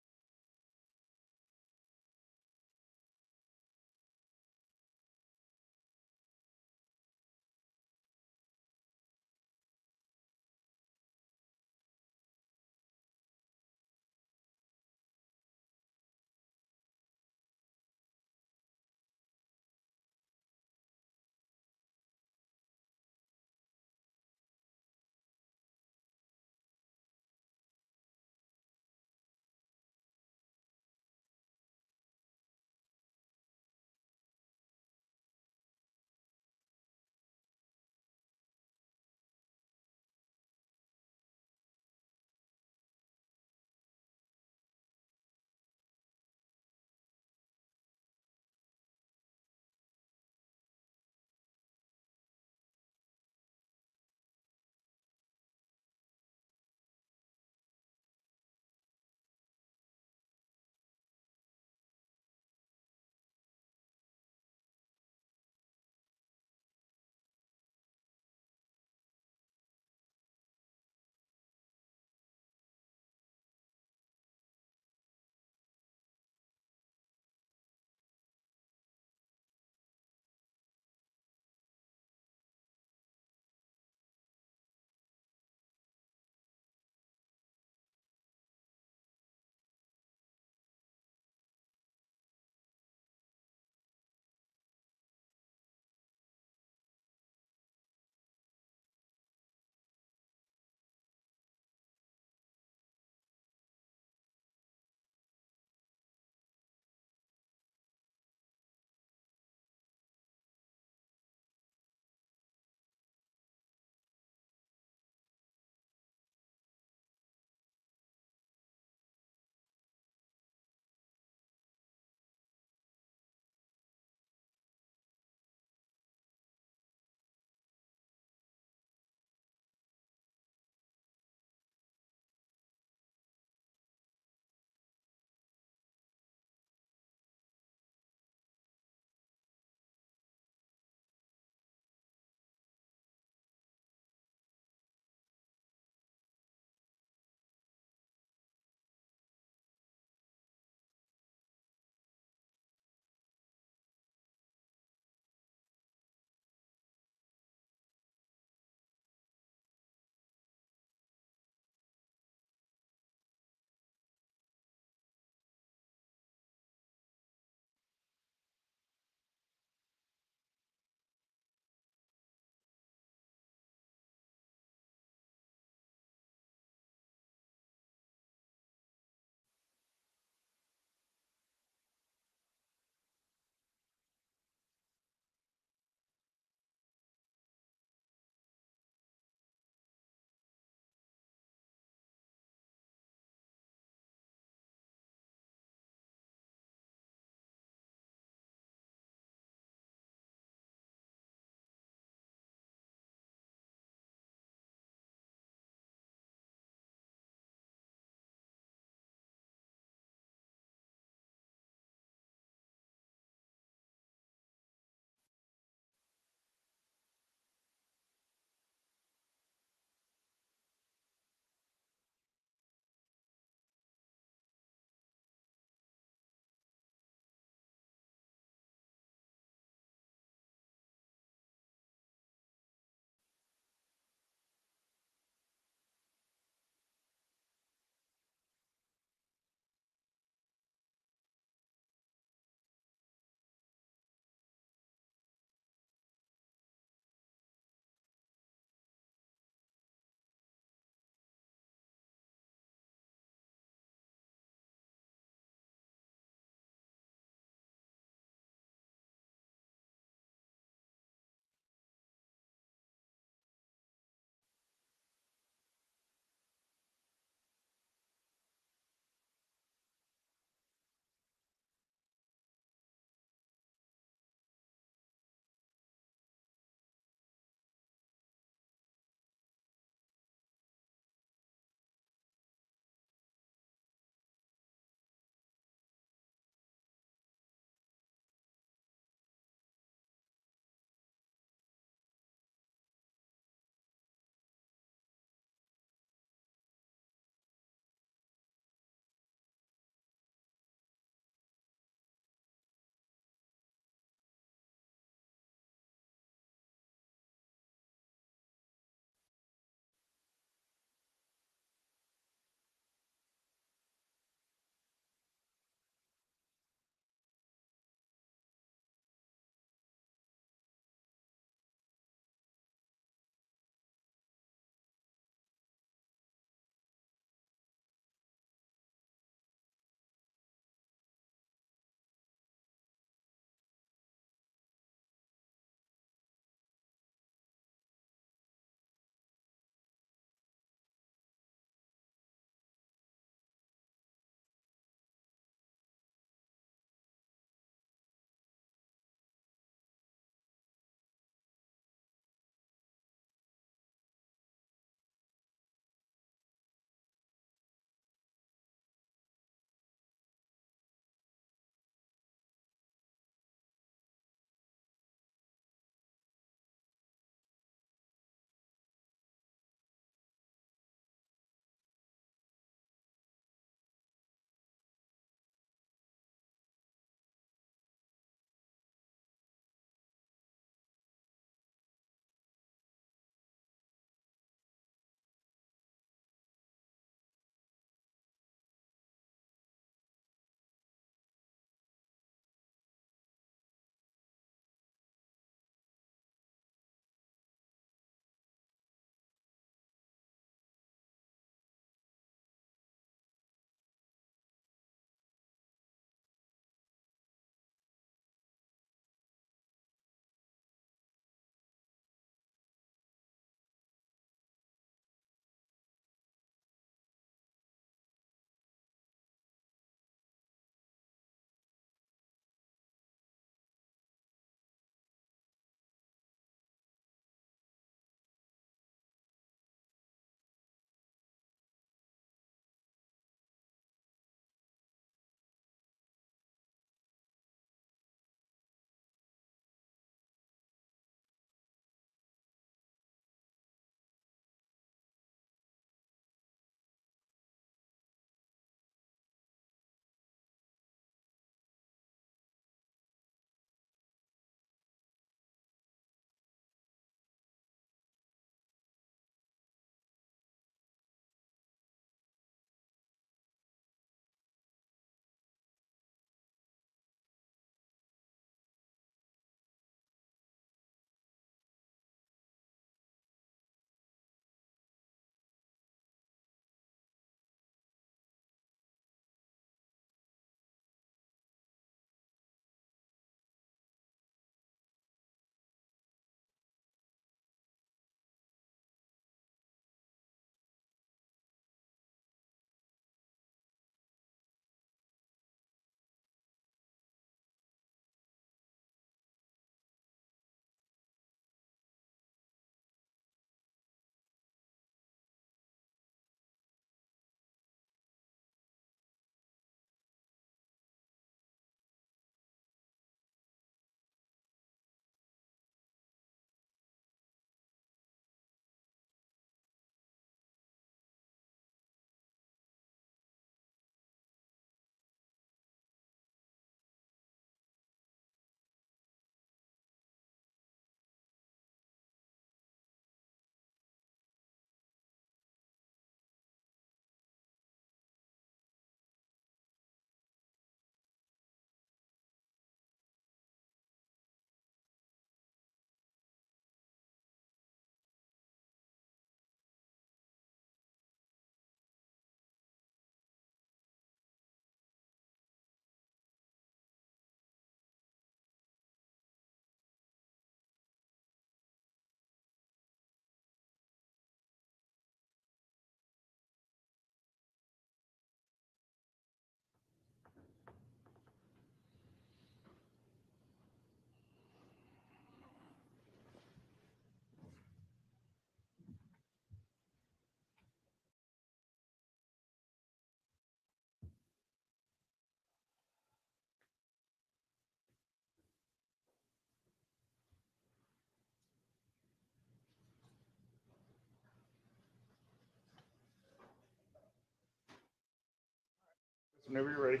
Whenever you're ready.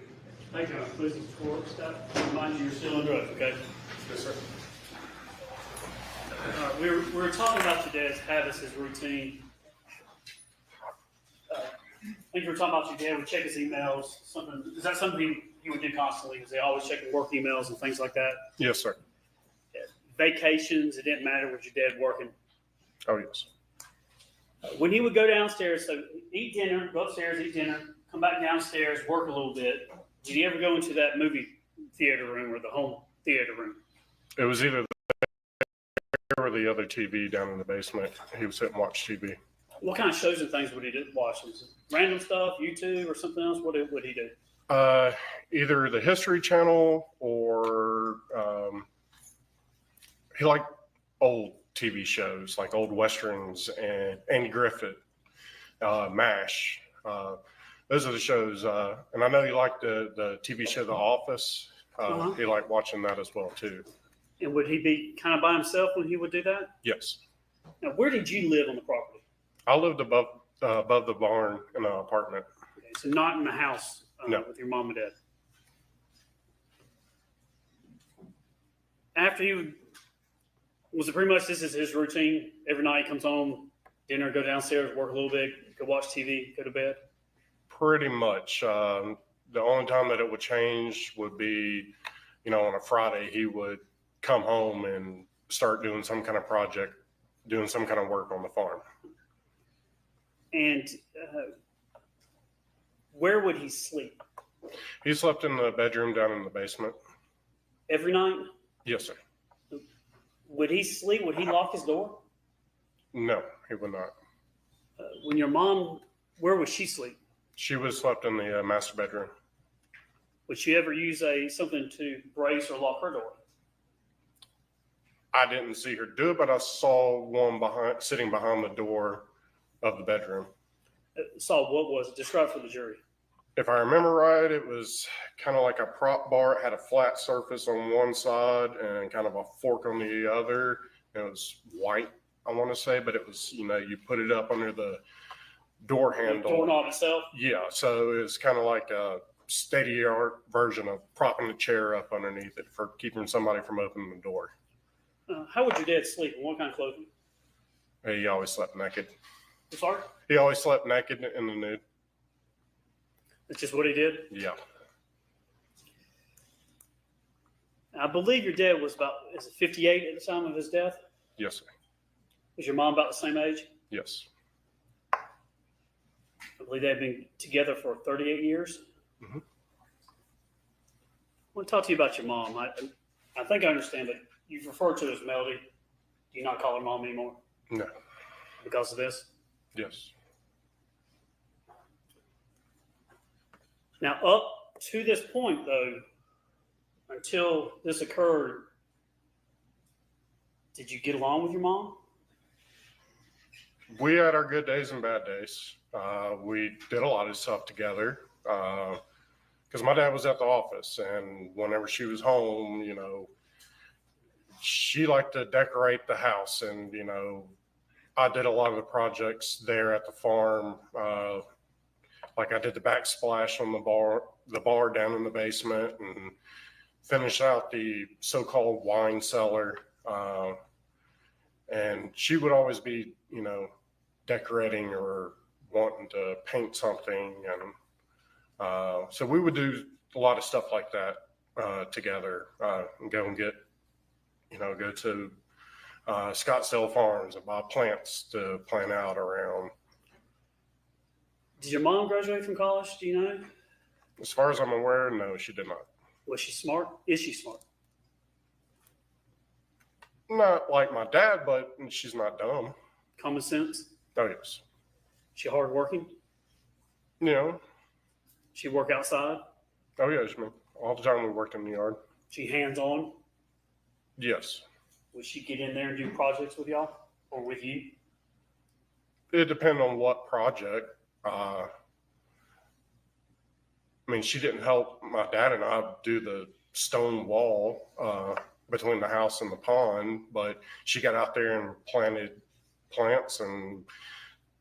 Thank you. Please report, Scott. Remind you, you're still under oath, okay? Yes, sir. We were talking about your dad's habits, his routine. I think you were talking about your dad would check his emails. Is that something he would do constantly? Is they always checking work emails and things like that? Yes, sir. Vacations, it didn't matter with your dad working. Oh, yes. When he would go downstairs, so eat dinner, go upstairs, eat dinner, come back downstairs, work a little bit. Did he ever go into that movie theater room or the home theater room? It was either there or the other TV down in the basement. He would sit and watch TV. What kind of shows and things would he watch? Was it random stuff, YouTube, or something else? What would he do? Either the History Channel or he liked old TV shows like old westerns and Andy Griffith, MASH. Those are the shows. And I know you like the TV show The Office. He liked watching that as well too. And would he be kind of by himself when he would do that? Yes. Now, where did you live on the property? I lived above the barn in an apartment. Okay, so not in the house No. with your mom and dad. After was it pretty much this is his routine? Every night he comes home, dinner, go downstairs, work a little bit, go watch TV, go to bed? Pretty much. The only time that it would change would be, on a Friday, he would come home and start doing some kind of project, doing some kind of work on the farm. And where would he sleep? He slept in the bedroom down in the basement. Every night? Yes, sir. Would he sleep? Would he lock his door? No, he would not. When your mom, where would she sleep? She would have slept in the master bedroom. Would she ever use something to brace or lock her door? I didn't see her do it, but I saw one sitting behind the door of the bedroom. Saw what was it? Describe for the jury. If I remember right, it was kind of like a prop bar. It had a flat surface on one side and kind of a fork on the other. It was white, I want to say, but it was, you put it up under the door handle. The doorknob itself? Yeah, so it's kind of like a state-of-the-art version of propping a chair up underneath it for keeping somebody from opening the door. How would your dad sleep? And what kind of clothing? He always slept naked. I'm sorry? He always slept naked in the nude. That's just what he did? Yeah. I believe your dad was is it 58 at the time of his death? Yes, sir. Was your mom about the same age? Yes. I believe they've been together for 38 years. Mm-hmm. I want to talk to you about your mom. I think I understand, but you've referred to her as Melody. Do you not call her mom anymore? No. Because of this? Yes. Now, up to this point, though, until this occurred, did you get along with your mom? We had our good days and bad days. We did a lot of stuff together because my dad was at the office, and whenever she was home, she liked to decorate the house, and I did a lot of the projects there at the farm. Like I did the backsplash on the bar down in the basement, and finished out the so-called wine cellar. And she would always be, decorating or wanting to paint something. And so we would do a lot of stuff like that together and go and get, go to Scottsdale Farms and buy plants to plant out around. Did your mom graduate from college? Do you know? As far as I'm aware, no, she did not. Was she smart? Is she smart? Not like my dad, but she's not dumb. Common sense? Oh, yes. She hardworking? She work outside? Oh, yes, man. All the time we worked in the yard. She hands-on? Yes. Would she get in there and do projects with y'all or with you? It depends on what project. She didn't help my dad and I do the stone wall between the house and the pond, but she got out there and planted plants and,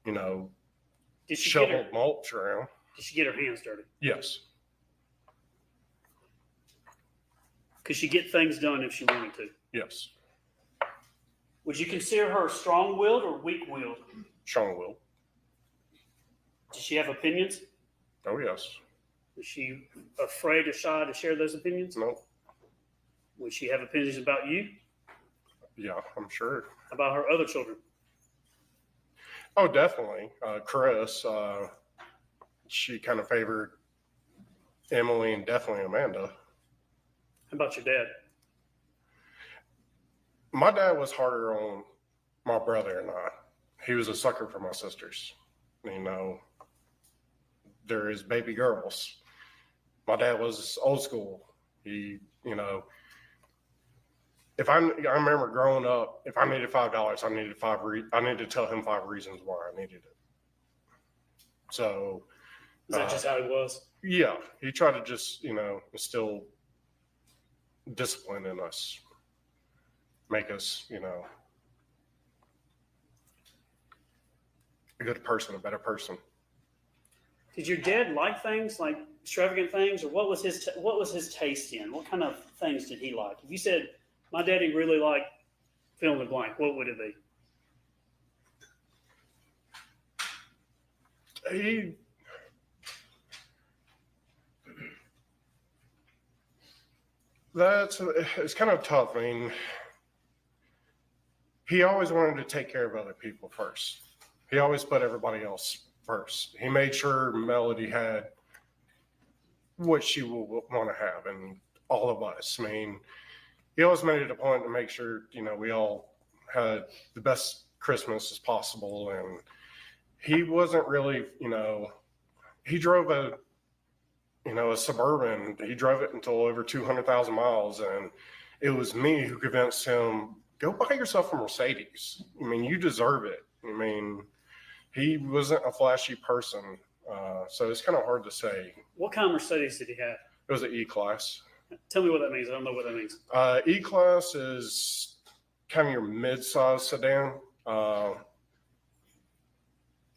Did she shoveled mulch around. Did she get her hands dirty? Yes. Could she get things done if she wanted to? Yes. Would you consider her strong-willed or weak-willed? Strong-willed. Does she have opinions? Oh, yes. Is she afraid or shy to share those opinions? No. Would she have opinions about you? Yeah, I'm sure. About her other children? Oh, definitely. Chris, she kind of favored Emily and definitely Amanda. How about your dad? My dad was harder on my brother and I. He was a sucker for my sisters. You know, there is baby girls. My dad was old school. He, you know, I remember growing up, if I needed $5, I needed to tell him 5 reasons why I needed it. So. Is that just how he was? Yeah. He tried to just, you know, instill discipline in us, make us, you know, a good person, a better person. Did your dad like things like extravagant things, or what was his taste in? What kind of things did he like? If you said my daddy really liked fill in the blank, what would it be? It's kind of tough. I mean, he always wanted to take care of other people first. He always put everybody else first. He made sure Melody had what she would want to have, and all of us. I mean, he always made it a point to make sure, you know, we all had the best Christmas as possible. And he wasn't really, you know, he drove a Suburban. He drove it until over 200,000 miles. And it was me who convinced him, go buy yourself a Mercedes. I mean, you deserve it. I mean, he wasn't a flashy person. So it's kind of hard to say. What kind of Mercedes did he have? It was an E-Class. Tell me what that means. I don't know what that means. E-Class is kind of your mid-size sedan.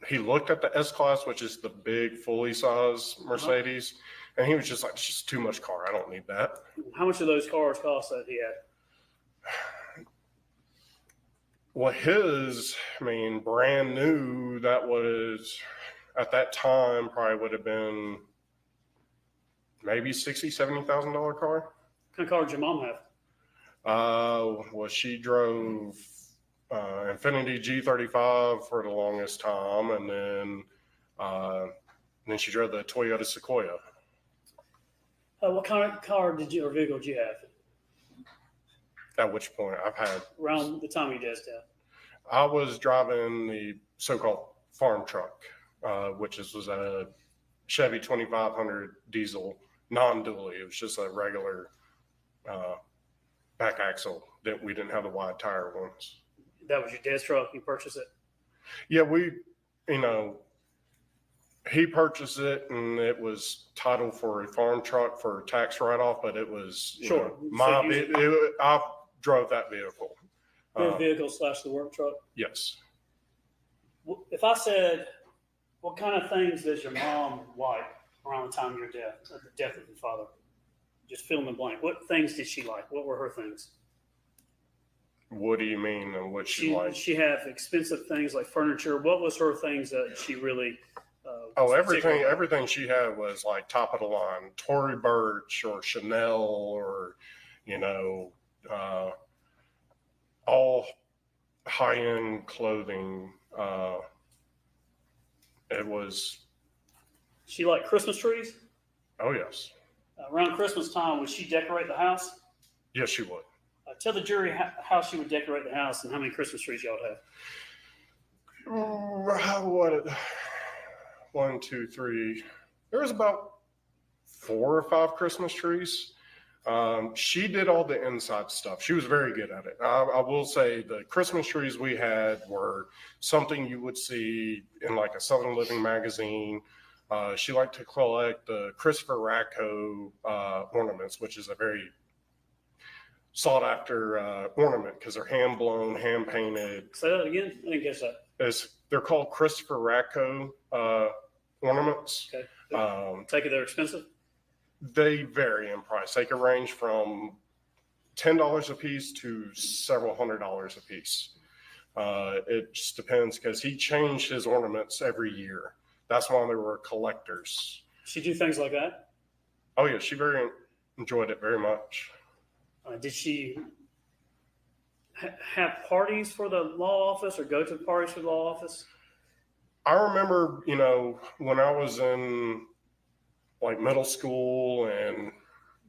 He looked at the S-Class, which is the big, fully sized Mercedes, and he was just like, it's just too much car. I don't need that. How much of those cars cost that he had? Well, his, I mean, brand new, that was, at that time, probably would have been maybe $60,000, $70,000 car. What kind of car did your mom have? Well, she drove Infiniti G35 for the longest time, and then she drove the Toyota Sequoia. What kind of car or vehicle did you have? At which point I've had around the time you just had. I was driving the so-called farm truck, which was a Chevy 2500 diesel, non-dually. It was just a regular back axle. That we didn't have the wide tire ones. That was your dad's truck. You purchased it? Yeah, he purchased it, and it was titled for a farm truck for a tax write-off, but it was I drove that vehicle. Your vehicle / the work truck? Yes. If I said, what kind of things does your mom like around the time of your death, or the death of your father? Just fill in the blank. What things did she like? What were her things? What do you mean, and what she liked? She had expensive things like furniture. What was her things that she really? Everything she had was like top of the line, Tory Burch or Chanel, or all high end clothing. It was. She liked Christmas trees? Oh yes. Around Christmas time, would she decorate the house? Yes, she would. Tell the jury how she would decorate the house and how many Christmas trees y'all have. What? 1, 2, 3. There was about 4 or 5 Christmas trees. She did all the inside stuff. She was very good at it. I will say the Christmas trees we had were something you would see in like a Southern Living magazine. She liked to collect the Christopher Racco ornaments, which is a very sought after ornament because they're hand blown, hand painted. Say that again. I didn't guess that. They're called Christopher Racco ornaments. Okay. Take it, they're expensive? They vary in price. They can range from $10 a piece to several $100s a piece. It just depends because he changed his ornaments every year. That's why they were collectors. She do things like that? Oh yeah, she very enjoyed it very much. Did she have parties for the law office or go to the parties for the law office? I remember, you know, when I was in like middle school and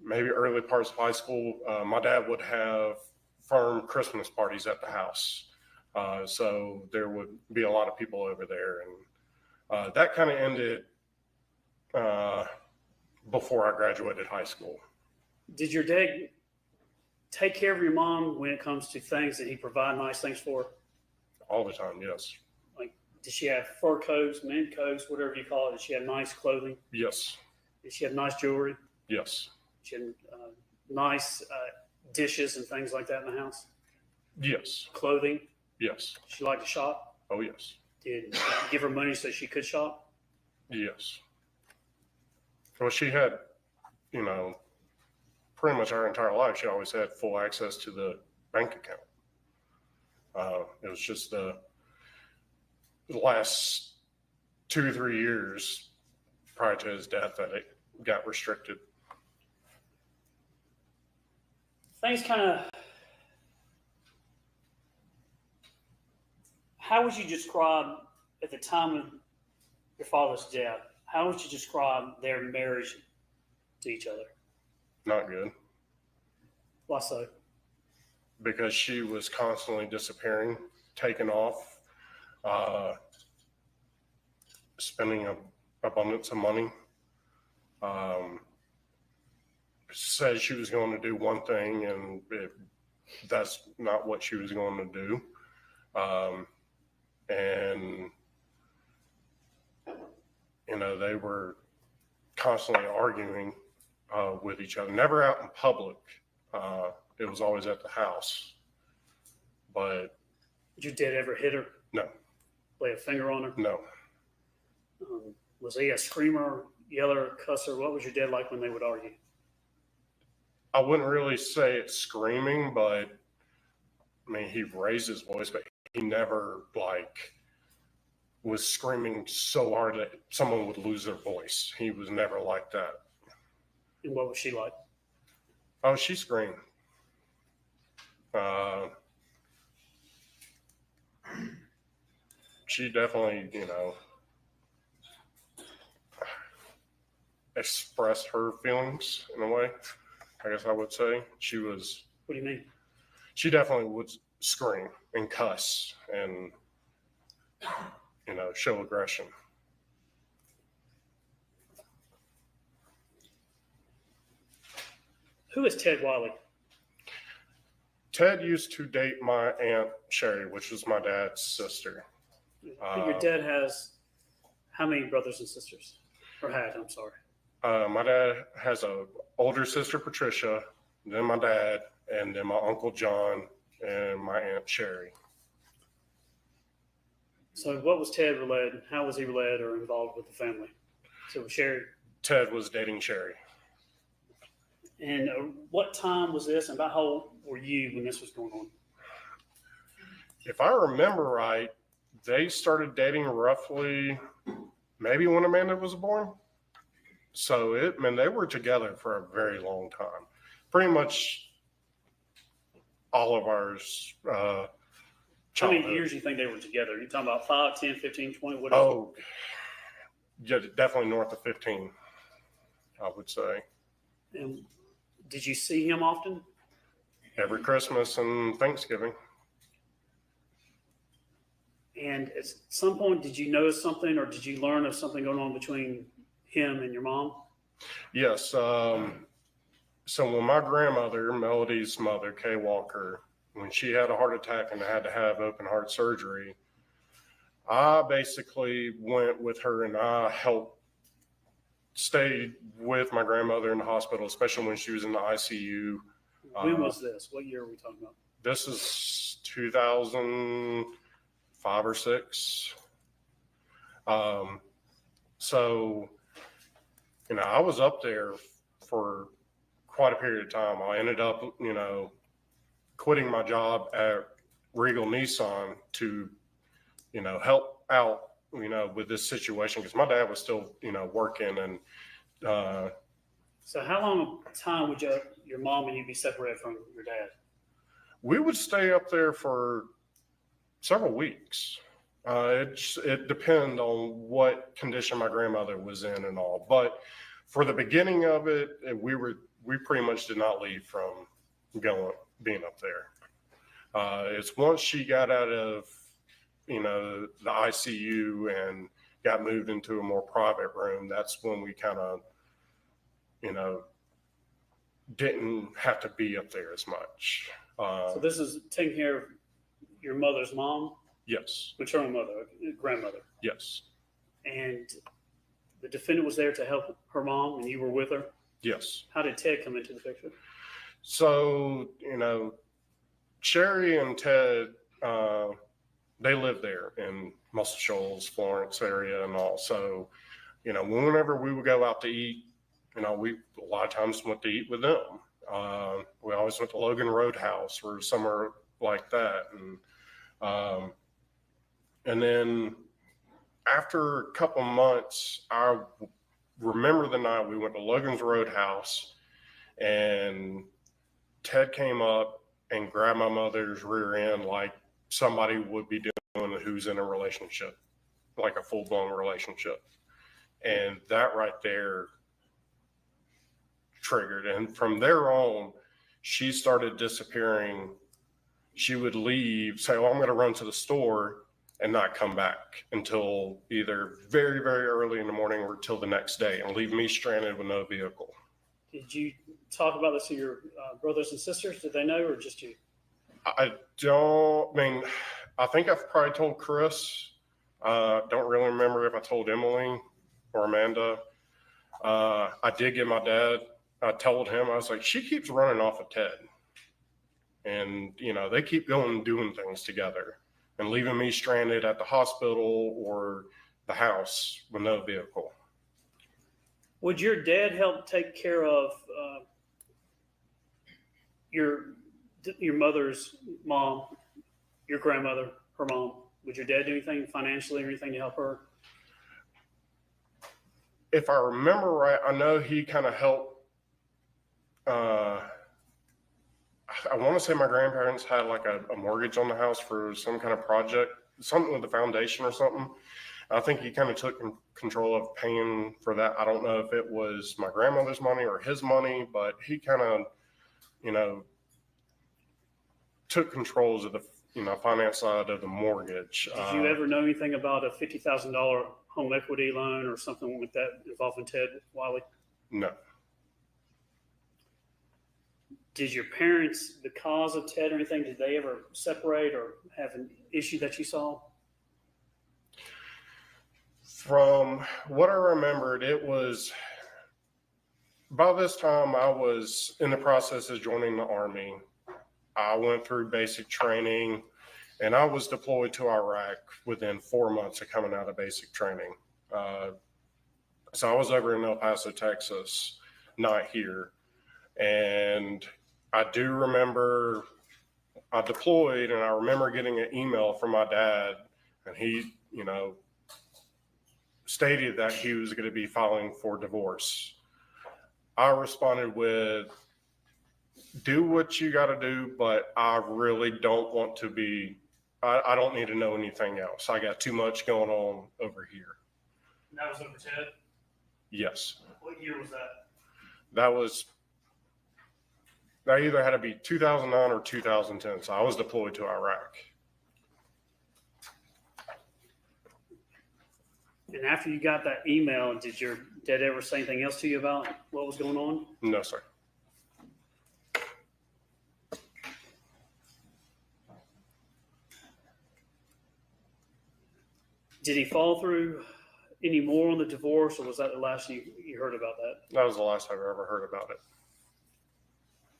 maybe early parts of high school, my dad would have firm Christmas parties at the house. So there would be a lot of people over there. And that kind of ended before I graduated high school. Did your dad take care of your mom when it comes to things that he provide nice things for? All the time, yes. Like, did she have fur coats, mink coats, whatever you call it? Did she have nice clothing? Yes. Did she have nice jewelry? Yes. She had nice dishes and things like that in the house? Yes. Clothing? Yes. She liked to shop? Oh, yes. Did you give her money so she could shop? Yes. Well, she had, you know, pretty much our entire life, she always had full access to the bank account. It was just the last 2 or 3 years prior to his death that it got restricted. Things kind of, how would you describe at the time of your father's death, how would you describe their marriage to each other? Not good. Why so? Because she was constantly disappearing, taking off, spending an abundance of money. Said she was going to do one thing, and that's not what she was going to do. And, you know, they were constantly arguing with each other, never out in public. It was always at the house. But did your dad ever hit her? No. Lay a finger on her? No. Was he a screamer, yeller, cusser? What was your dad like when they would argue? I wouldn't really say it's screaming, but I mean, he raised his voice, but he never like was screaming so hard that someone would lose their voice. He was never like that. And what was she like? Oh, she screamed. She definitely, you know, expressed her feelings in a way, I guess I would say. She was. What do you mean? She definitely would scream and cuss and, you know, show aggression. Who is Ted Wiley? Ted used to date my Aunt Sherry, which was my dad's sister. Your dad has how many brothers and sisters? Or had, I'm sorry. My dad has an older sister, Patricia, then my dad, and then my Uncle John, and my Aunt Sherry. So what was Ted related? How was he related or involved with the family? So Sherry? Ted was dating Sherry. And what time was this, and about how old were you when this was going on? If I remember right, they started dating roughly maybe when Amanda was born. So they were together for a very long time. Pretty much all of ours. How many years do you think they were together? Are you talking about 5, 10, 15, 20? What oh, yeah, definitely north of 15, I would say. And did you see him often? Every Christmas and Thanksgiving. And at some point, did you notice something or did you learn of something going on between him and your mom? Yes. So when my grandmother, Melody's mother, Kay Walker, when she had a heart attack and had to have open heart surgery, I basically went with her and I helped stay with my grandmother in the hospital, especially when she was in the ICU. When was this? What year are we talking about? This is 2005 or 6. So, you know, I was up there for quite a period of time. I ended up, quitting my job at Regal Nissan to, help out, with this situation because my dad was still, working and. So how long a time would your mom and you be separated from your dad? We would stay up there for several weeks. It depends on what condition my grandmother was in and all. But for the beginning of it, we pretty much did not leave from being up there. It's once she got out of, the ICU and got moved into a more private room, that's when we kind of, didn't have to be up there as much. So this is taking care of your mother's mom? Yes. Maternal mother, grandmother. Yes. And the defendant was there to help her mom and you were with her? Yes. How did Ted come into the picture? So, Sherry and Ted, they live there in Muscle Shoals, Florence area and all. So, whenever we would go out to eat, we a lot of times went to eat with them. We always went to Logan Roadhouse or somewhere like that. And then after a couple months, I remember the night we went to Logan's Roadhouse and Ted came up and grabbed my mother's rear end like somebody would be doing who's in a relationship, like a full-blown relationship. And that right there triggered. And from there on, she started disappearing. She would leave, say, "Oh, I'm going to run to the store," and not come back until either very, very early in the morning or till the next day and leave me stranded with no vehicle. Did you talk about this to your brothers and sisters? Did they know or just you? I think I've probably told Chris. Don't really remember if I told Emily or Amanda. I did get my dad. I told him, I was like, she keeps running off of Ted. And, they keep going and doing things together and leaving me stranded at the hospital or the house with no vehicle. Would your dad help take care of your mother's mom, your grandmother, her mom? Would your dad do anything financially or anything to help her? If I remember right, I know he kind of helped. I want to say my grandparents had like a mortgage on the house for some kind of project, something with the foundation or something. I think he kind of took control of paying for that. I don't know if it was my grandmother's money or his money, but he kind of, took controls of the, finance side of the mortgage. Did you ever know anything about a $50,000 home equity loan or something like that involving Ted Wiley? No. Did your parents, the cause of Ted or anything, did they ever separate or have an issue that you saw? From what I remembered, it was by this time I was in the process of joining the Army. I went through basic training and I was deployed to Iraq within 4 months of coming out of basic training. So I was over in El Paso, Texas, not here. And I do remember I deployed and I remember getting an email from my dad and he, stated that he was going to be filing for divorce. I responded with, do what you got to do, but I really don't want to be, I don't need to know anything else. I got too much going on over here. And that was over Ted? Yes. What year was that? That either had to be 2009 or 2010. So I was deployed to Iraq. And after you got that email, did your dad ever say anything else to you about what was going on? No, sir. Did he follow through any more on the divorce, or was that the last you heard about that? That was the last I've ever heard about it.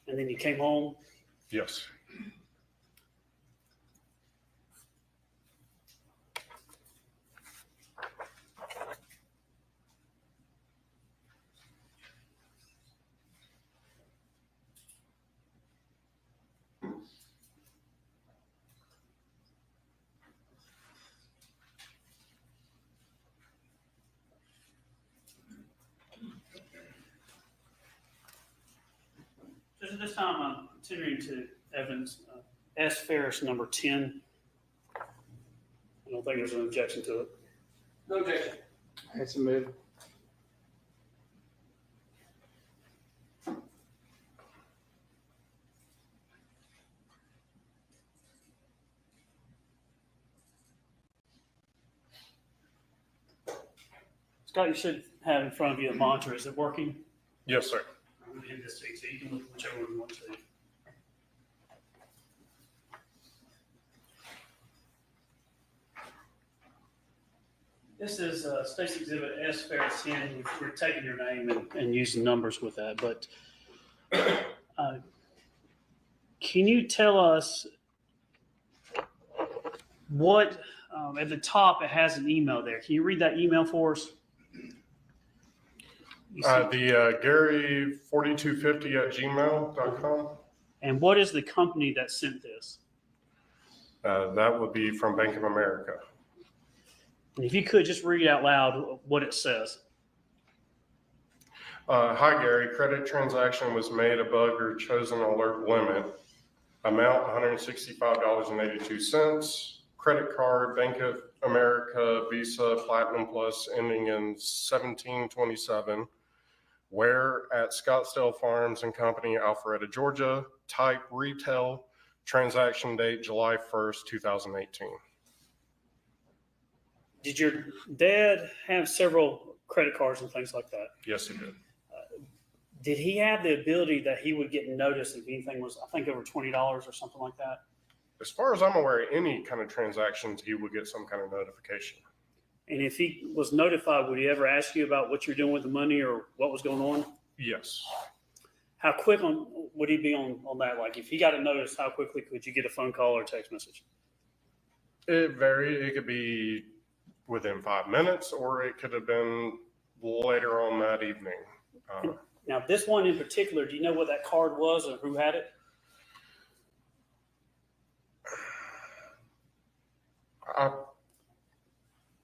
And then you came home? Yes. at this time, I'm considering to evidence S. Ferris, number 10. I don't think there's an objection to it. No objection. That's a move. Scott, you should have in front of you a monitor. Is it working? Yes, sir. I'm going to hit this seat so you can look at whichever one you want to. This is State's Exhibit S. Ferris 10. We're taking your name and using numbers with that. But can you tell us what, at the top, it has an email there. Can you read that email for us? Gary 4250 at gmail.com. And what is the company that sent this? That would be from Bank of America. And if you could just read out loud what it says. Hi, Gary. Credit transaction was made above your chosen alert limit. Amount $165.82. Credit card, Bank of America, Visa, Platinum Plus, ending in 1727. Where at Scottsdale Farms and Company, Alpharetta, Georgia. Type retail. Transaction date July 1st, 2018. Did your dad have several credit cards and things like that? Yes, he did. Did he have the ability that he would get notice if anything was, I think, over $20 or something like that? As far as I'm aware, any kind of transactions, he would get some kind of notification. And if he was notified, would he ever ask you about what you're doing with the money or what was going on? Yes. How quick would he be on that? Like if he got a notice, how quickly could you get a phone call or text message? It varied. It could be within 5 minutes, or it could have been later on that evening. Now, this one in particular, do you know what that card was or who had it? I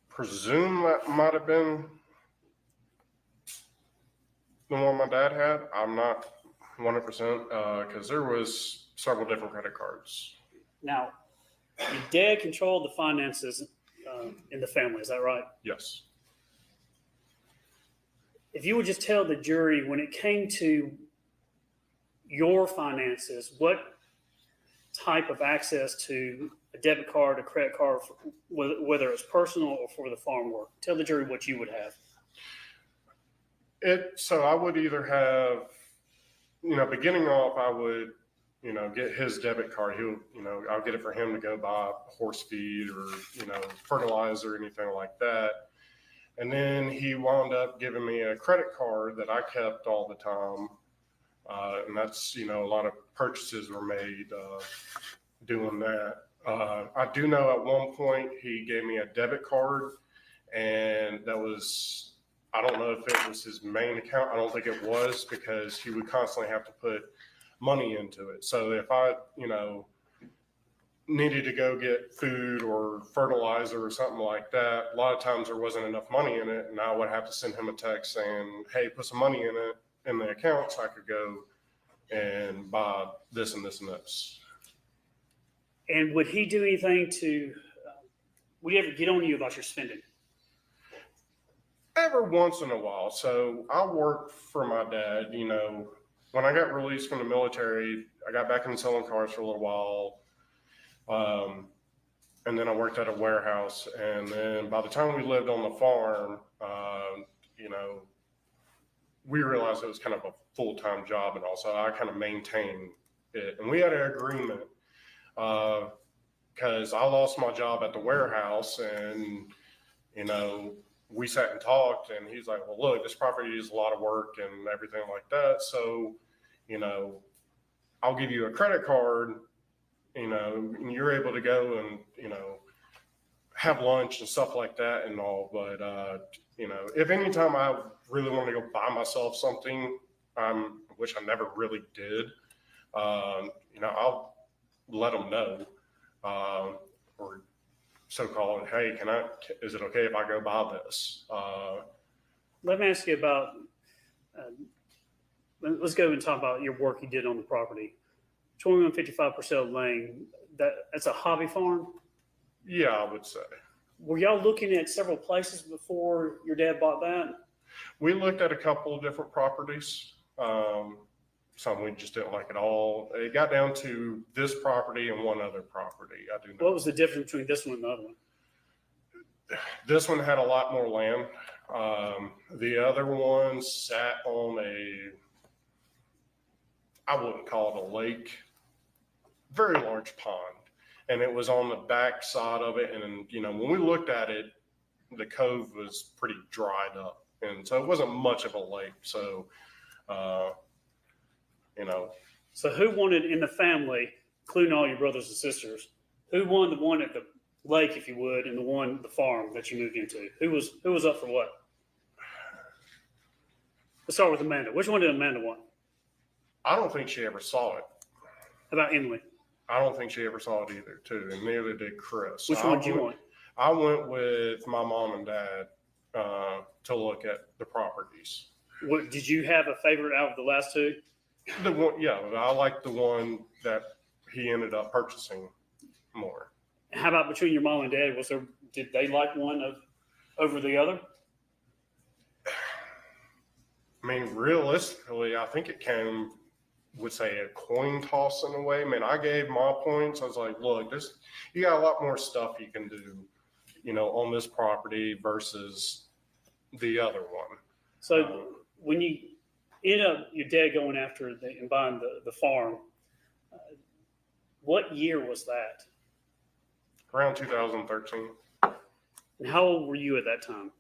presume that might have been the one my dad had. I'm not 100% because there was several different credit cards. Now, your dad controlled the finances in the family, is that right? Yes. If you would just tell the jury when it came to your finances, what type of access to a debit card, a credit card, whether it's personal or for the farm work, tell the jury what you would have. So I would either have, beginning off, I would, get his debit card. I'll get it for him to go buy horse feed or, fertilizer or anything like that. And then he wound up giving me a credit card that I kept all the time. And that's, a lot of purchases were made doing that. I do know at one point he gave me a debit card, and that was, I don't know if it was his main account. I don't think it was, because he would constantly have to put money into it. So if I, needed to go get food or fertilizer or something like that, a lot of times there wasn't enough money in it, and I would have to send him a text saying, hey, put some money in it in the account so I could go and buy this and this and this. And would he do anything to, would he ever get on you about your spending? Every once in a while. So I worked for my dad, when I got released from the military, I got back into selling cars for a little while. And then I worked at a warehouse. And then by the time we lived on the farm, we realized it was kind of a full-time job, and also I kind of maintained it. And we had an agreement because I lost my job at the warehouse, and, we sat and talked, and he's like, well, look, this property is a lot of work and everything like that. So, I'll give you a credit card, and you're able to go and, have lunch and stuff like that and all. But, if any time I really want to go buy myself something, which I never really did, I'll let them know, or so-called, hey, is it okay if I go buy this? Let me ask you about let's go and talk about your work you did on the property. 2155 Purcell Lane, that's a hobby farm? Yeah, I would say. Were y'all looking at several places before your dad bought that? We looked at a couple of different properties. Some we just didn't like at all. It got down to this property and one other property. I do know. What was the difference between this one and the other one? This one had a lot more land. The other one sat on I wouldn't call it a lake, very large pond. And it was on the back side of it. And, you know, when we looked at it, the cove was pretty dried up. And so it wasn't much of a lake. So, you know. So who wanted in the family, including all your brothers and sisters, who won the one at the lake, if you would, and the farm that you moved into? Who was up for what? Let's start with Amanda. Which one did Amanda want? I don't think she ever saw it. How about Emily? I don't think she ever saw it either, too, and neither did Chris. Which one did you want? I went with my mom and dad to look at the properties. What did you have a favorite out of the last two? The one, yeah, I like the one that he ended up purchasing more. How about between your mom and dad? Did they like one over the other? I mean, realistically, I think it would say a coin toss in a way. I mean, I gave my points. I was like, look, you got a lot more stuff you can do, you know, on this property versus the other one. So when you end up, your dad going after and buying the farm, what year was that? Around 2013. And how old were you at that time?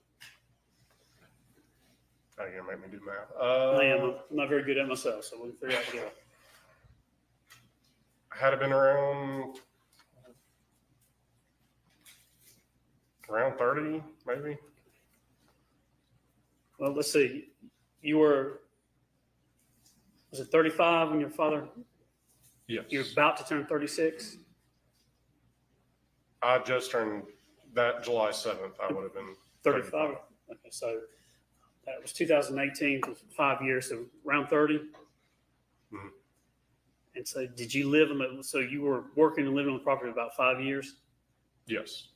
Oh, you're gonna make me do math. I am. I'm not very good at myself, so we'll figure out together. Had it been around 30, maybe. Well, let's see. Was it 35 when your father? Yes. You're about to turn 36? I just turned that July 7th. I would have been 35. Okay, so that was 2018 for 5 years, so around 30. Mm-hmm. And so did you live so you were working and living on the property about 5 years? Yes.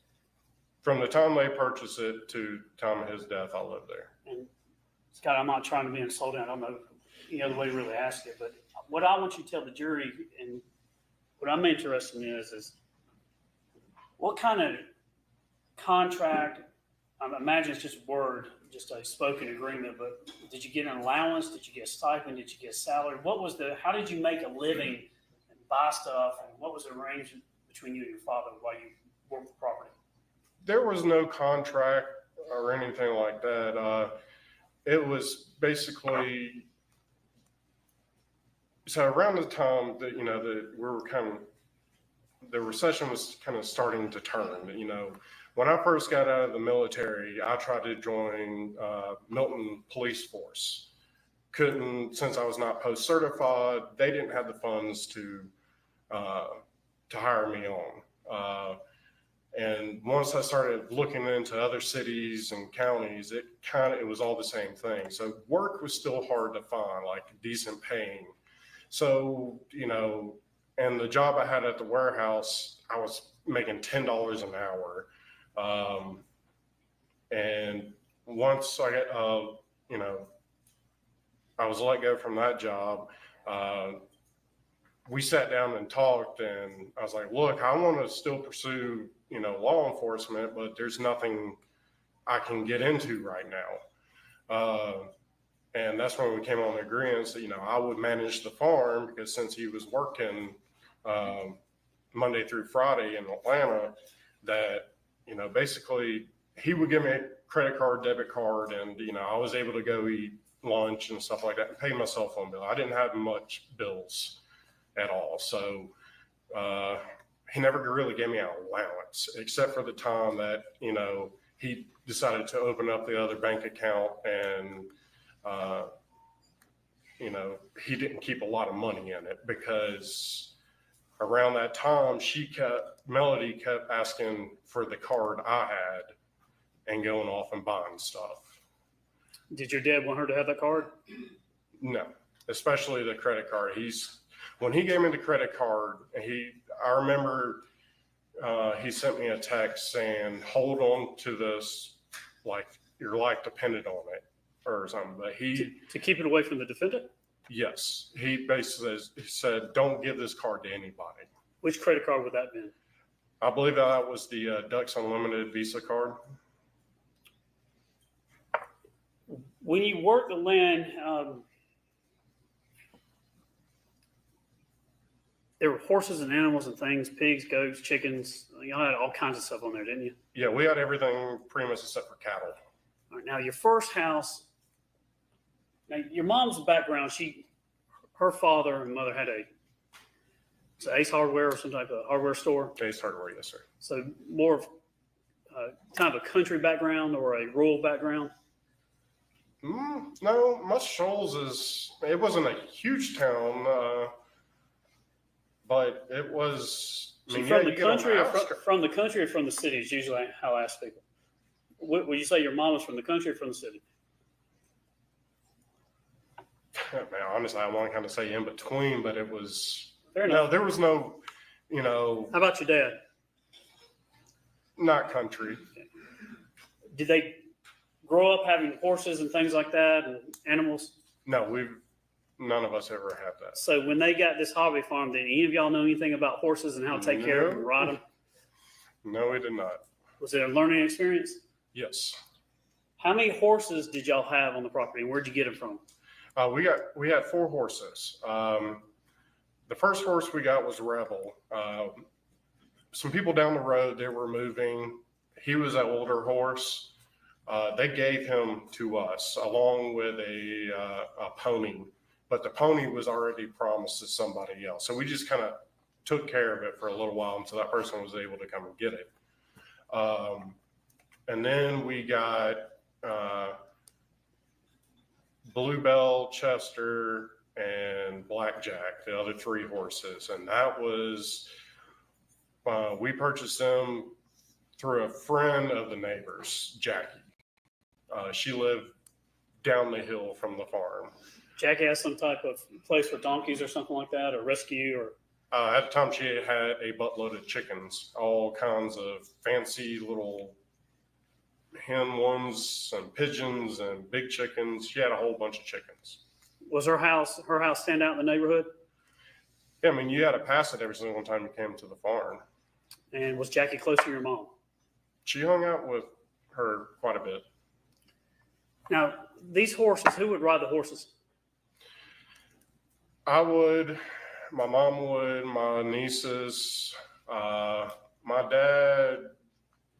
From the time they purchased it to the time of his death, I lived there. And Scott, I'm not trying to be insulting. I don't know any other way to really ask it, but what I want you to tell the jury and what I'm interested in is what kind of contract, I imagine it's just word, just a spoken agreement, but did you get an allowance? Did you get a stipend? Did you get a salary? How did you make a living and buy stuff? And what was the arrangement between you and your father while you worked the property? There was no contract or anything like that. It was basically, so around the time that, you know, the recession was kind of starting to turn, you know. When I first got out of the military, I tried to join Milton Police Force. Couldn't, since I was not post-certified, they didn't have the funds to hire me on. And once I started looking into other cities and counties, it was all the same thing. So work was still hard to find, like decent paying. So, you know, and the job I had at the warehouse, I was making $10 an hour. And once I got, you know, I was let go from that job, we sat down and talked, and I was like, look, I want to still pursue, you know, law enforcement, but there's nothing I can get into right now. And that's when we came on the agreement that, you know, I would manage the farm, because since he was working Monday through Friday in Atlanta, that, you know, basically he would give me a credit card, debit card, and, you know, I was able to go eat lunch and stuff like that and pay my cell phone bill. I didn't have much bills at all. So he never really gave me an allowance, except for the time that, you know, he decided to open up the other bank account, and, you know, he didn't keep a lot of money in it, because around that time, Melody kept asking for the card I had and going off and buying stuff. Did your dad want her to have that card? No. especially the credit card. When he gave me the credit card, I remember he sent me a text saying, hold on to this like your life depended on it or something. But to keep it away from the defendant? Yes. He basically said, don't give this card to anybody. Which credit card would that be? I believe that was the Ducks Unlimited Visa card. When you work the land, there were horses and animals and things, pigs, goats, chickens. Y'all had all kinds of stuff on there, didn't you? Yeah, we had everything pretty much except for cattle. All right, now, your first house, now your mom's background, her father and mother had it's Ace Hardware or some type of hardware store. Ace Hardware, yes, sir. So more of kind of a country background or a rural background? No, Muscle Shoals it wasn't a huge town, but it was. From the country or from the city is usually how I ask people. Would you say your mom was from the country or from the city? Man, honestly, I want to kind of say in between, but it was. Fair no, enough. there was no, How about your dad? Not country. Did they grow up having horses and things like that and animals? No, none of us ever had that. So when they got this hobby farm, did any of y'all know anything about horses and how to take care of them and ride them? No, we did not. Was it a learning experience? Yes. How many horses did y'all have on the property and where'd you get them from? We had 4 horses. The first horse we got was Rebel. Some people down the road, they were moving. He was an older horse. They gave him to us along with a pony, but the pony was already promised to somebody else. So we just kind of took care of it for a little while until that person was able to come and get it. And then we got Bluebell, Chester, and Blackjack, the other 3 horses. And that was, we purchased them through a friend of the neighbors, Jackie. She lived down the hill from the farm. Jackie has some type of place for donkeys or something like that, or rescue, or? At the time, she had a buttload of chickens, all kinds of fancy little hen ones and pigeons and big chickens. She had a whole bunch of chickens. Was her house stand out in the neighborhood? Yeah, I mean, you had to pass it every single time you came to the farm. And was Jackie close to your mom? She hung out with her quite a bit. Now, these horses, who would ride the horses? I would, my mom would, my nieces, my dad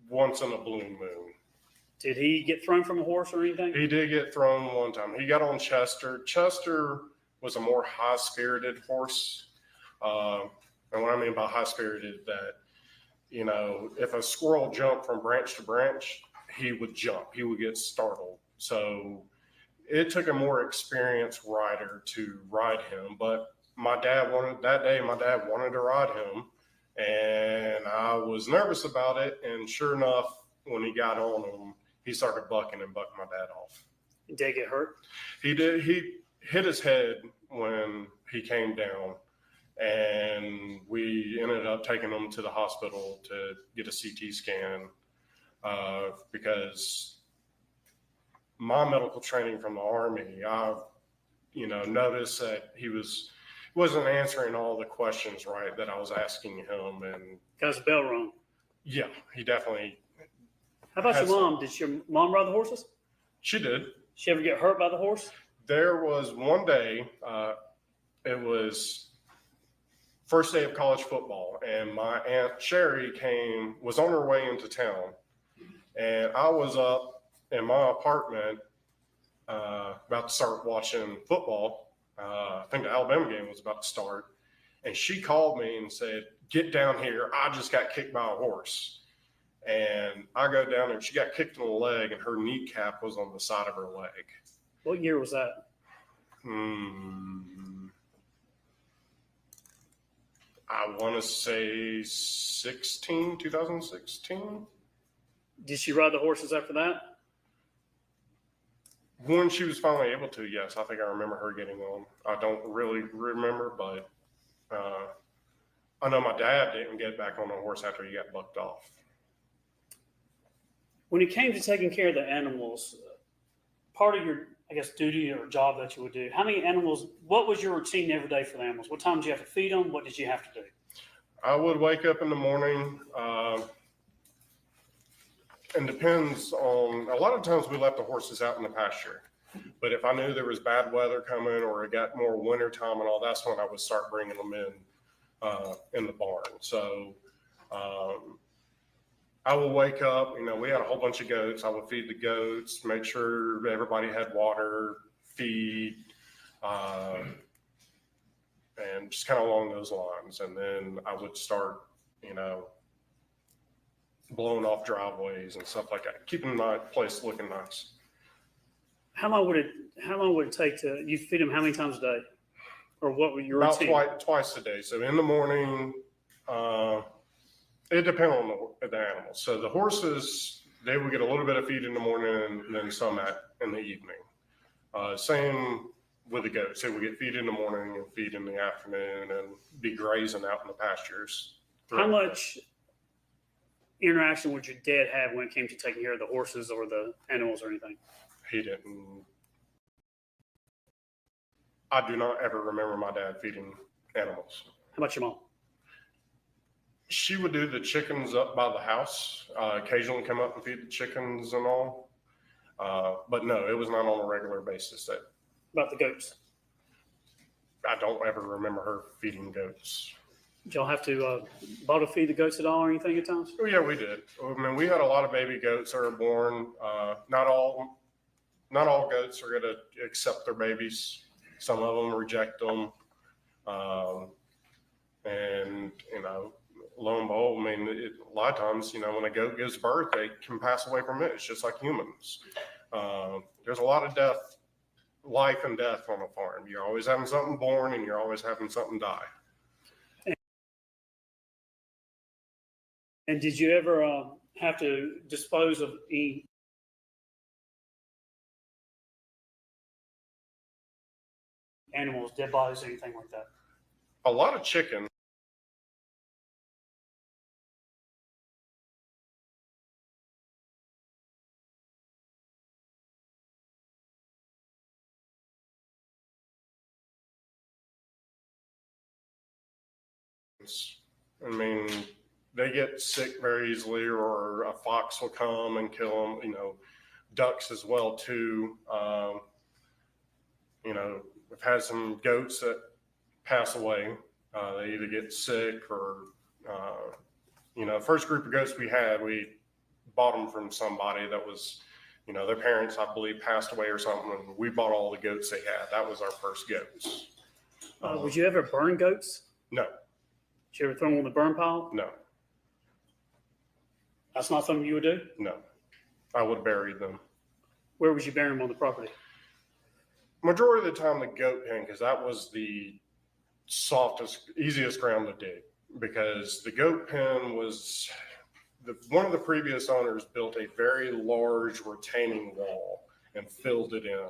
once in a blue moon. Did he get thrown from a horse or anything? He did get thrown one time. He got on Chester. Chester was a more high-spirited horse. And what I mean by high-spirited, that, if a squirrel jumped from branch to branch, he would jump. He would get startled. So it took a more experienced rider to ride him. But my dad wanted to ride him. And I was nervous about it. And sure enough, when he got on him, he started bucking and bucked my dad off. Did he get hurt? He did. He hit his head when he came down, and we ended up taking him to the hospital to get a CT scan because my medical training from the Army, I noticed that he wasn't answering all the questions right that I was asking him, and got his bell rung. Yeah, he definitely. How about your mom? Did your mom ride the horses? She did. She ever get hurt by the horse? There was one day, it was first day of college football, and my Aunt Sherry was on her way into town, and I was up in my apartment about to start watching football. I think the Alabama game was about to start, and she called me and said, "Get down here. I just got kicked by a horse." And I go down there, she got kicked in the leg, and her kneecap was on the side of her leg. What year was that? I want to say 2016. Did she ride the horses after that? When she was finally able to, yes, I think I remember her getting on. I don't really remember, but I know my dad didn't get back on the horse after he got bucked off. When it came to taking care of the animals, part of your, I guess, duty or job that you would do, how many animals, what was your routine every day for the animals? What time did you have to feed them? What did you have to do? I would wake up in the morning, and depends on, a lot of times we left the horses out in the pasture. But if I knew there was bad weather coming or it got more winter time and all, that's when I would start bringing them in the barn. So I will wake up, we had a whole bunch of goats. I would feed the goats, make sure everybody had water, feed, and just kind of along those lines. And then I would start, blowing off driveways and stuff like that, keeping my place looking nice. How long would it take to, you feed them how many times a day? Or what were your About routine? twice a day. So in the morning, it depends on the animals. So the horses, they would get a little bit of feed in the morning and then some in the evening. Same with the goats. They would get feed in the morning and feed in the afternoon and be grazing out in the pastures. How much interaction would your dad have when it came to taking care of the horses or the animals or anything? He didn't. I do not ever remember my dad feeding animals. How about your mom? She would do the chickens up by the house, occasionally come up and feed the chickens and all. But no, it was not on a regular basis. About the goats? I don't ever remember her feeding goats. Did y'all have to bottle feed the goats at all or anything at times? Oh yeah, we did. I mean, we had a lot of baby goats that were born. Not all goats are going to accept their babies. Some of them reject them. And, lo and behold, I mean, a lot of times, when a goat gives birth, they can pass away from it. It's just like humans. There's a lot of life and death on a farm. You're always having something born and you're always having something die. And did you ever have to dispose of any animals, dead bodies, anything like that? A lot of chicken. I mean, they get sick very easily, or a fox will come and kill them. Ducks as well too. We've had some goats that pass away. They either get sick or, first group of goats we had, we bought them from somebody that was, their parents, I believe, passed away or something, and we bought all the goats they had. That was our first goats. Would you ever burn goats? No. Did you ever throw them on the burn pile? No. That's not something you would do? No. I would bury them. Where would you bury them on the property? Majority of the time, the goat pen, because that was the softest, easiest ground to dig. Because the goat pen was, one of the previous owners built a very large retaining wall and filled it in.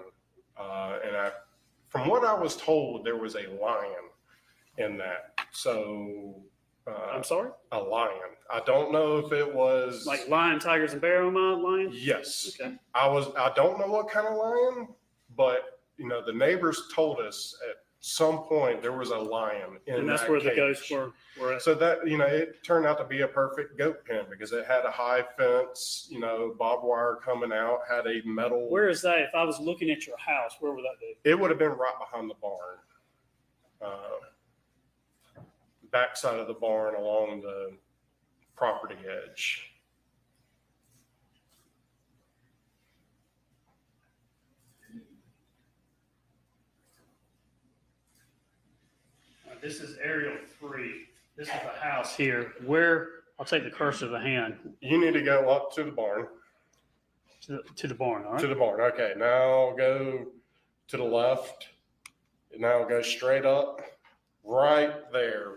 From what I was told, there was a lion in that. So, I'm sorry? A lion. I don't know if it was like lion, tigers, and bear lion. Yes. Okay. I don't know what kind of lion, but the neighbors told us at some point there was a lion in and that's that where cage. the ghosts were at. So that, it turned out to be a perfect goat pen because it had a high fence, barbed wire coming out, had a metal. Where is that? If I was looking at your house, where would that be? It would have been right behind the barn. Backside of the barn along the property edge. This is aerial 3. This is the house here. Where, I'll take the cursor of the hand. You need to go up to the barn. To the barn, all right? To the barn. Okay, now go to the left. Now go straight up. Right there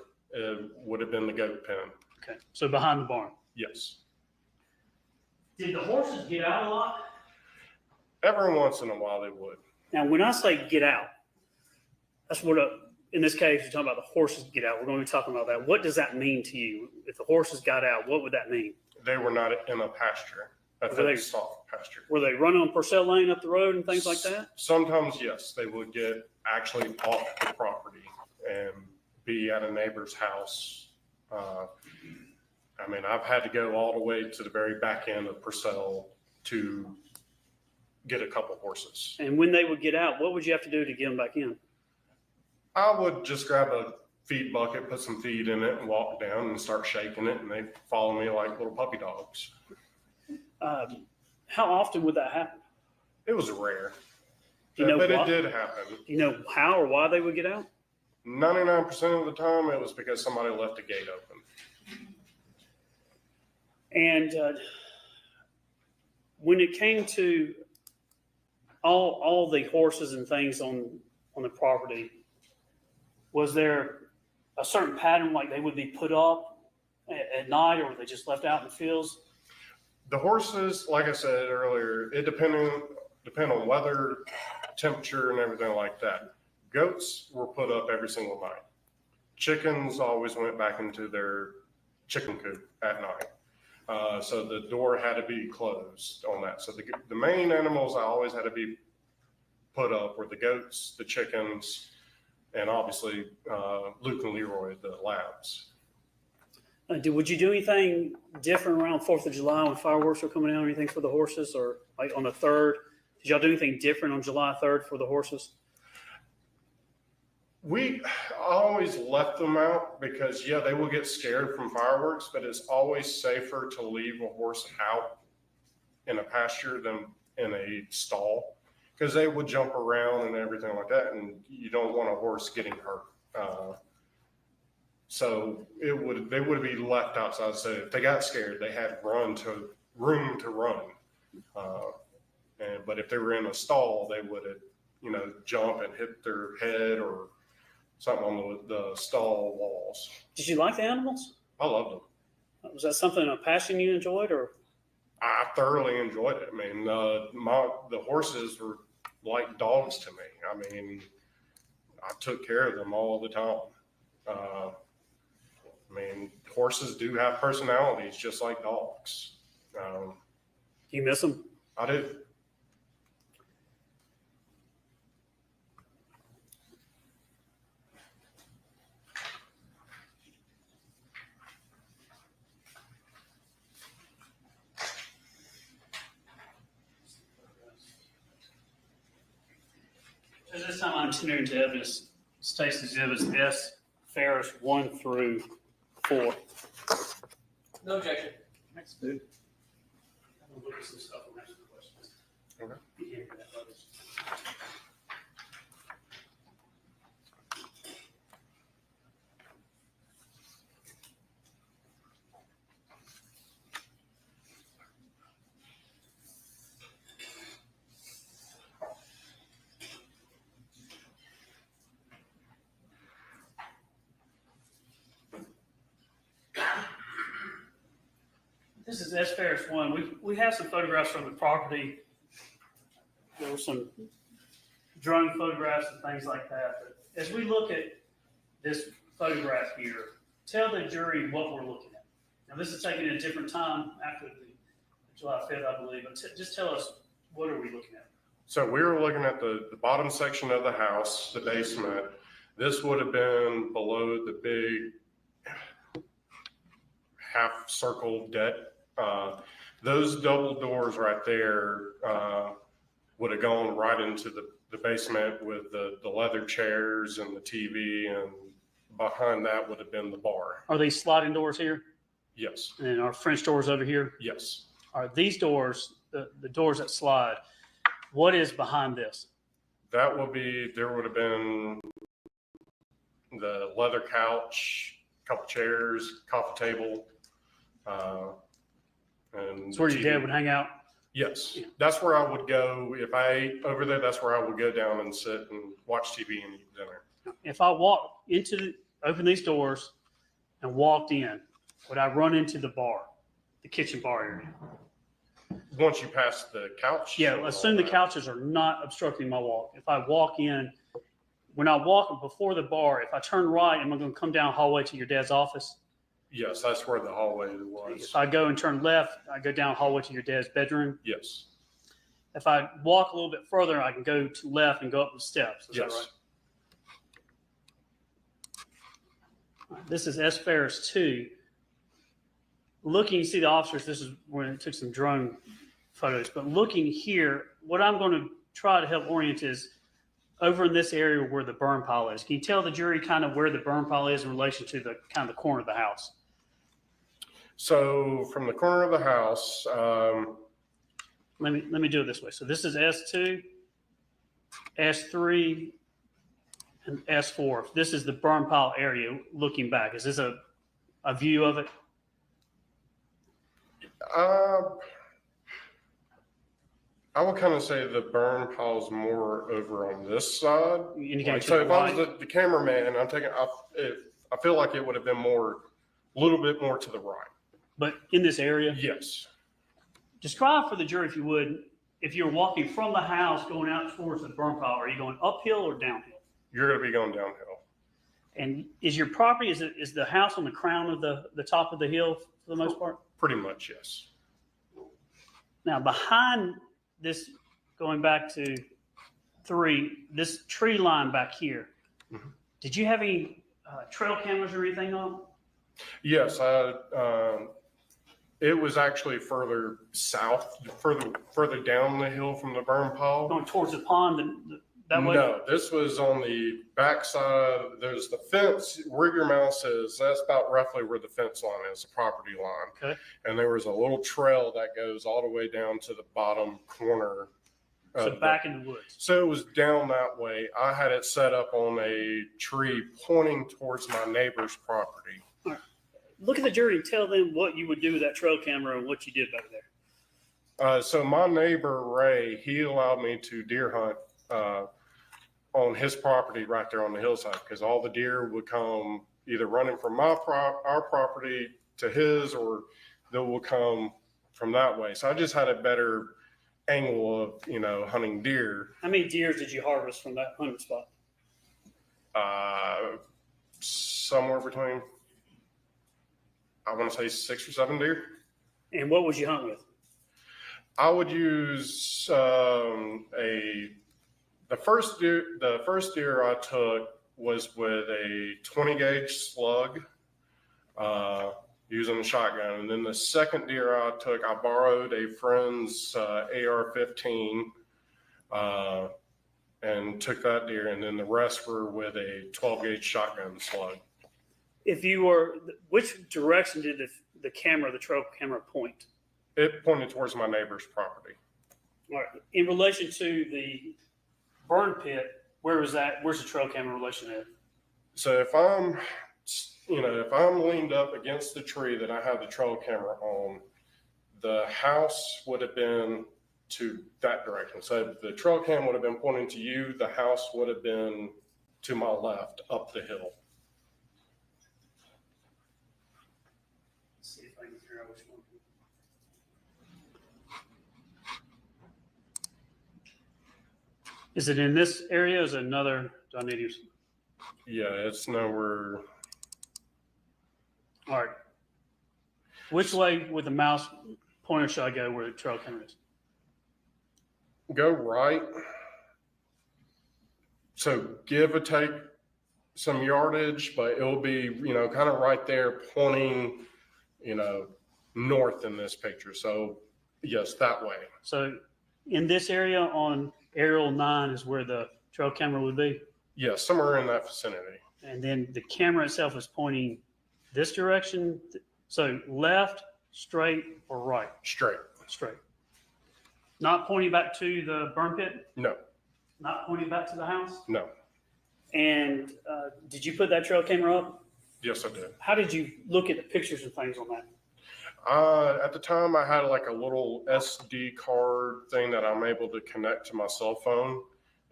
would have been the goat pen. Okay, so behind the barn. Yes. Did the horses get out a lot? Every once in a while they would. Now, when I say get out, that's what, in this case, you're talking about the horses get out. We're going to be talking about that. What does that mean to you? If the horses got out, what would that mean? They were not in a pasture. I think it's soft pasture. Were they running on Purcell Lane up the road and things like that? Sometimes, yes, they would get actually off the property and be at a neighbor's house. I mean, I've had to go all the way to the very back end of Purcell to get a couple horses. And when they would get out, what would you have to do to get them back in? I would just grab a feed bucket, put some feed in it, and walk down and start shaking it, and they'd follow me like little puppy dogs. How often would that happen? It was rare, Do you know but what? it did happen. Do you know how or why they would get out? 99% of the time, it was because somebody left the gate open. And when it came to all the horses and things on the property, was there a certain pattern, like they would be put up at night, or were they just left out in the fields? The horses, like I said earlier, it depend on weather, temperature, and everything like that. Goats were put up every single night. Chickens always went back into their chicken coop at night. So the door had to be closed on that. So the main animals I always had to be put up were the goats, the chickens, and obviously Luke and Leroy, the labs. Would you do anything different around 4th of July when fireworks were coming out, or anything for the horses, or like on the 3rd? Did y'all do anything different on July 3rd for the horses? We always left them out because, yeah, they will get scared from fireworks, but it's always safer to leave a horse out in a pasture than in a stall, because they would jump around and everything like that, and you don't want a horse getting hurt. So they would be left outside. So if they got scared, they had room to run. But if they were in a stall, they would, jump and hit their head or something on the stall walls. Did you like the animals? I loved them. Was that something, a passion you enjoyed, or? I thoroughly enjoyed it. I mean, the horses were like dogs to me. I mean, I took care of them all the time. I mean, horses do have personalities just like dogs. Do you miss them? I do. So this time I'm tuning into evidence, states exhibits S. Farris 1 through 4. No objection. Thanks, dude. I'm gonna look at some stuff and ask some questions. Okay. Yeah, that others. This is S. Farris 1. We have some photographs from the property. There were some drone photographs and things like that. But as we look at this photograph here, tell the jury what we're looking at. Now, this is taken at a different time after the July 5th, I believe. But just tell us, what are we looking at? So we were looking at the bottom section of the house, the basement. This would have been below the big half circle deck. Those double doors right there would have gone right into the basement with the leather chairs and the TV, and behind that would have been the bar. Are these sliding doors here? Yes. And our French doors over here? Yes. Are these doors, the doors that slide, what is behind this? There would have been the leather couch, couple chairs, coffee table. And It's where your dad would hang out? Yes. Yeah. That's where I would go. If I ate over there, that's where I would go down and sit and watch TV and eat dinner. If I walked open these doors and walked in, would I run into the bar, the kitchen bar area? once you pass the couch. Yeah, assume the couches are not obstructing my walk. If I walk in, when I walk before the bar, if I turn right, am I going to come down hallway to your dad's office? Yes, that's where the hallway was. If I go and turn left, I go down hallway to your dad's bedroom. Yes. If I walk a little bit further, I can go to left and go up the steps. Is that Yes. right? This is S. Ferris 2. Looking, you see the officers, this is when it took some drone photos, but looking here, what I'm going to try to help orient is over in this area where the burn pile is. Can you tell the jury kind of where the burn pile is in relation to the kind of the corner of the house? So from the corner of the house, Let me do it this way. So this is S2, S3, and S4. This is the burn pile area looking back. Is this a view of it? I would kind of say the burn pile's more over on this side. Indicating So to if the I was right. the cameraman, I feel like it would have been a little bit more to the right. But in this area? Yes. Describe for the jury, if you would, if you're walking from the house going out towards the burn pile, are you going uphill or downhill? You're going to be going downhill. And is your property, is the house on the crown of the top of the hill for the most part? Pretty much, yes. Now, behind this, going back to 3, this tree line back here, Mhm. did you have any trail cameras or anything on? Yes, it was actually further south, further down the hill from the burn pile. Going towards the pond that way? No, this was on the backside. There's the fence where your mouse is. That's about roughly where the fence line is, the property line. Okay. And there was a little trail that goes all the way down to the bottom corner. So back in the woods. So it was down that way. I had it set up on a tree pointing towards my neighbor's property. Look at the jury and tell them what you would do with that trail camera and what you did back there. So my neighbor, Ray, he allowed me to deer hunt on his property right there on the hillside, because all the deer would come either running from our property to his, or they will come from that way. So I just had a better angle of, hunting deer. How many deer did you harvest from that hunting spot? Somewhere between, I want to say 6 or 7 deer. And what would you hunt with? I would use the first deer I took was with a 20 gauge slug, using a shotgun. And then the second deer I took, I borrowed a friend's AR-15 and took that deer. And then the rest were with a 12 gauge shotgun slug. Which direction did the trail camera point? It pointed towards my neighbor's property. All right. In relation to the burn pit, where's the trail camera in relation to it? So if I'm leaned up against the tree that I have the trail camera on, the house would have been to that direction. So the trail cam would have been pointing to you. The house would have been to my left up the hill. Let's see if I can figure out which one. Is it in this area? Is it another? Do I need to? Yeah, it's nowhere. All right. Which way with the mouse pointer should I go where the trail camera is? Go right. So give or take some yardage, but it'll be, kind of right there pointing, north in this picture. So yes, that way. So in this area on aerial 9 is where the trail camera would be? Yes, somewhere in that vicinity. And then the camera itself is pointing this direction. So left, straight, or right? Straight. Straight. Not pointing back to the burn pit? No. Not pointing back to the house? No. And did you put that trail camera up? Yes, I did. How did you look at the pictures and things on that? At the time, I had like a little SD card thing that I'm able to connect to my cell phone,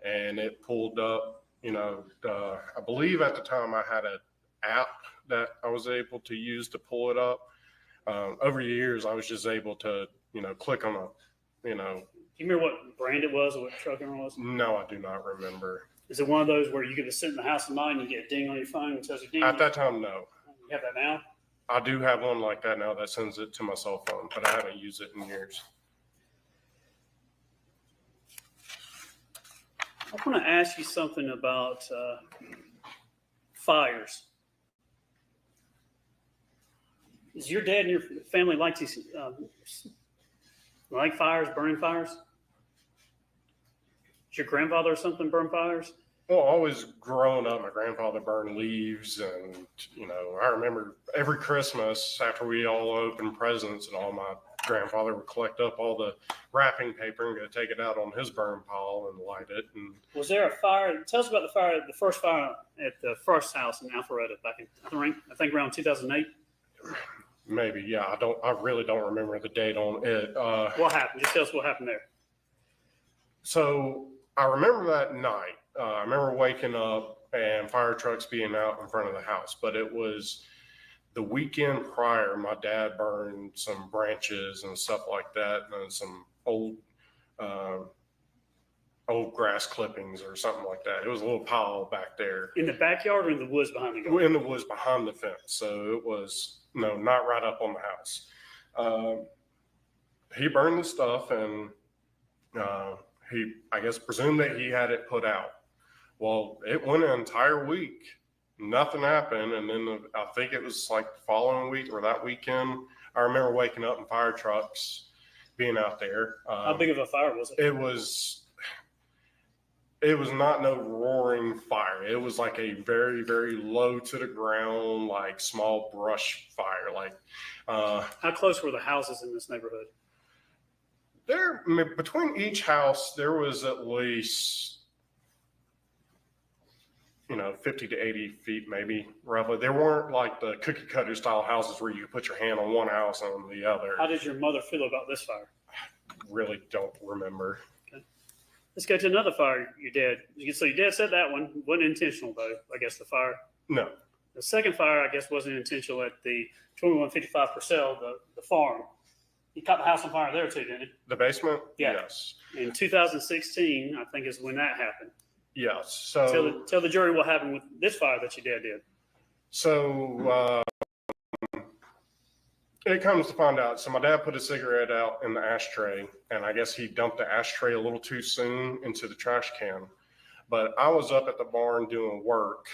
and it pulled up, I believe at the time I had an app that I was able to use to pull it up. Over the years, I was just able to, click on a you know. Do you remember what brand it was or what truck it was? No, I do not remember. Is it one of those where you could just sit in the house at night and you get a ding on your phone and tells you ding? At that time, no. You have that now? I do have one like that now that sends it to my cell phone, but I haven't used it in years. I want to ask you something about fires. Does your dad and your family like to like fires, burning fires? Does your grandfather or something burn fires? Well, always growing up, my grandfather burned leaves, and you know, I remember every Christmas after we all opened presents and all, my grandfather would collect up all the wrapping paper and go take it out on his burn pile and light it. And was there a fire? Tell us about the fire, the first fire at the first house in Alpharetta back in, I think around 2008. maybe, yeah, I really don't remember the date on it. What happened? Just tell us what happened there. So I remember that night. I remember waking up and fire trucks being out in front of the house, but it was the weekend prior. My dad burned some branches and stuff like that, and some old grass clippings or something like that. It was a little pile back there. In the backyard or in the woods behind the garden? In the woods behind the fence. So it was, no, not right up on the house. He burned the stuff, and he, I guess, presumed that he had it put out. Well, it went an entire week. Nothing happened. And then I think it was like the following week or that weekend, I remember waking up and fire trucks being out there. How big of a fire was it? It was not no roaring fire. It was like a very, very low to the ground, like small brush fire. Like, how close were the houses in this neighborhood? There, between each house, there was at least, 50 to 80 feet, maybe roughly. There weren't like the cookie cutter style houses where you could put your hand on one house and on the other. How did your mother feel about this fire? Really don't remember. Okay. Let's go to another fire your dad. So your dad said that one wasn't intentional, though, I guess, the fire. No. The second fire, I guess, wasn't intentional at the 2155 Purcell, the farm. He caught the house on fire there too, didn't he? The basement? Yeah. Yes. In 2016, I think is when that happened. Yes. So tell the jury what happened with this fire that your dad did. So it comes to find out. So my dad put a cigarette out in the ashtray, and I guess he dumped the ashtray a little too soon into the trash can. But I was up at the barn doing work.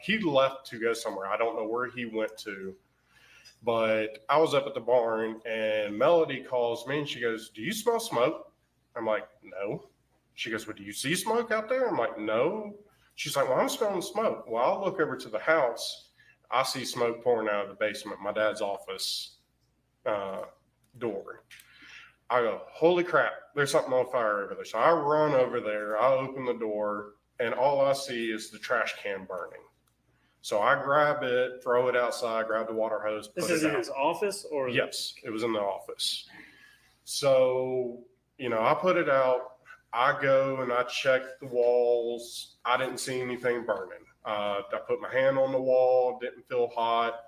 He left to go somewhere. I don't know where he went to. But I was up at the barn, and Melody calls me, and she goes, "Do you smell smoke?" I'm like, "No." She goes, "Well, do you see smoke out there?" I'm like, "No." She's like, "Well, I'm smelling smoke." Well, I'll look over to the house. I see smoke pouring out of the basement, my dad's office door. I go, "Holy crap, there's something on fire over there." So I run over there, I open the door, and all I see is the trash can burning. So I grab it, throw it outside, grab the water hose. This is in his office, or? Yes, it was in the office. So, I put it out. I go and I check the walls. I didn't see anything burning. I put my hand on the wall, didn't feel hot.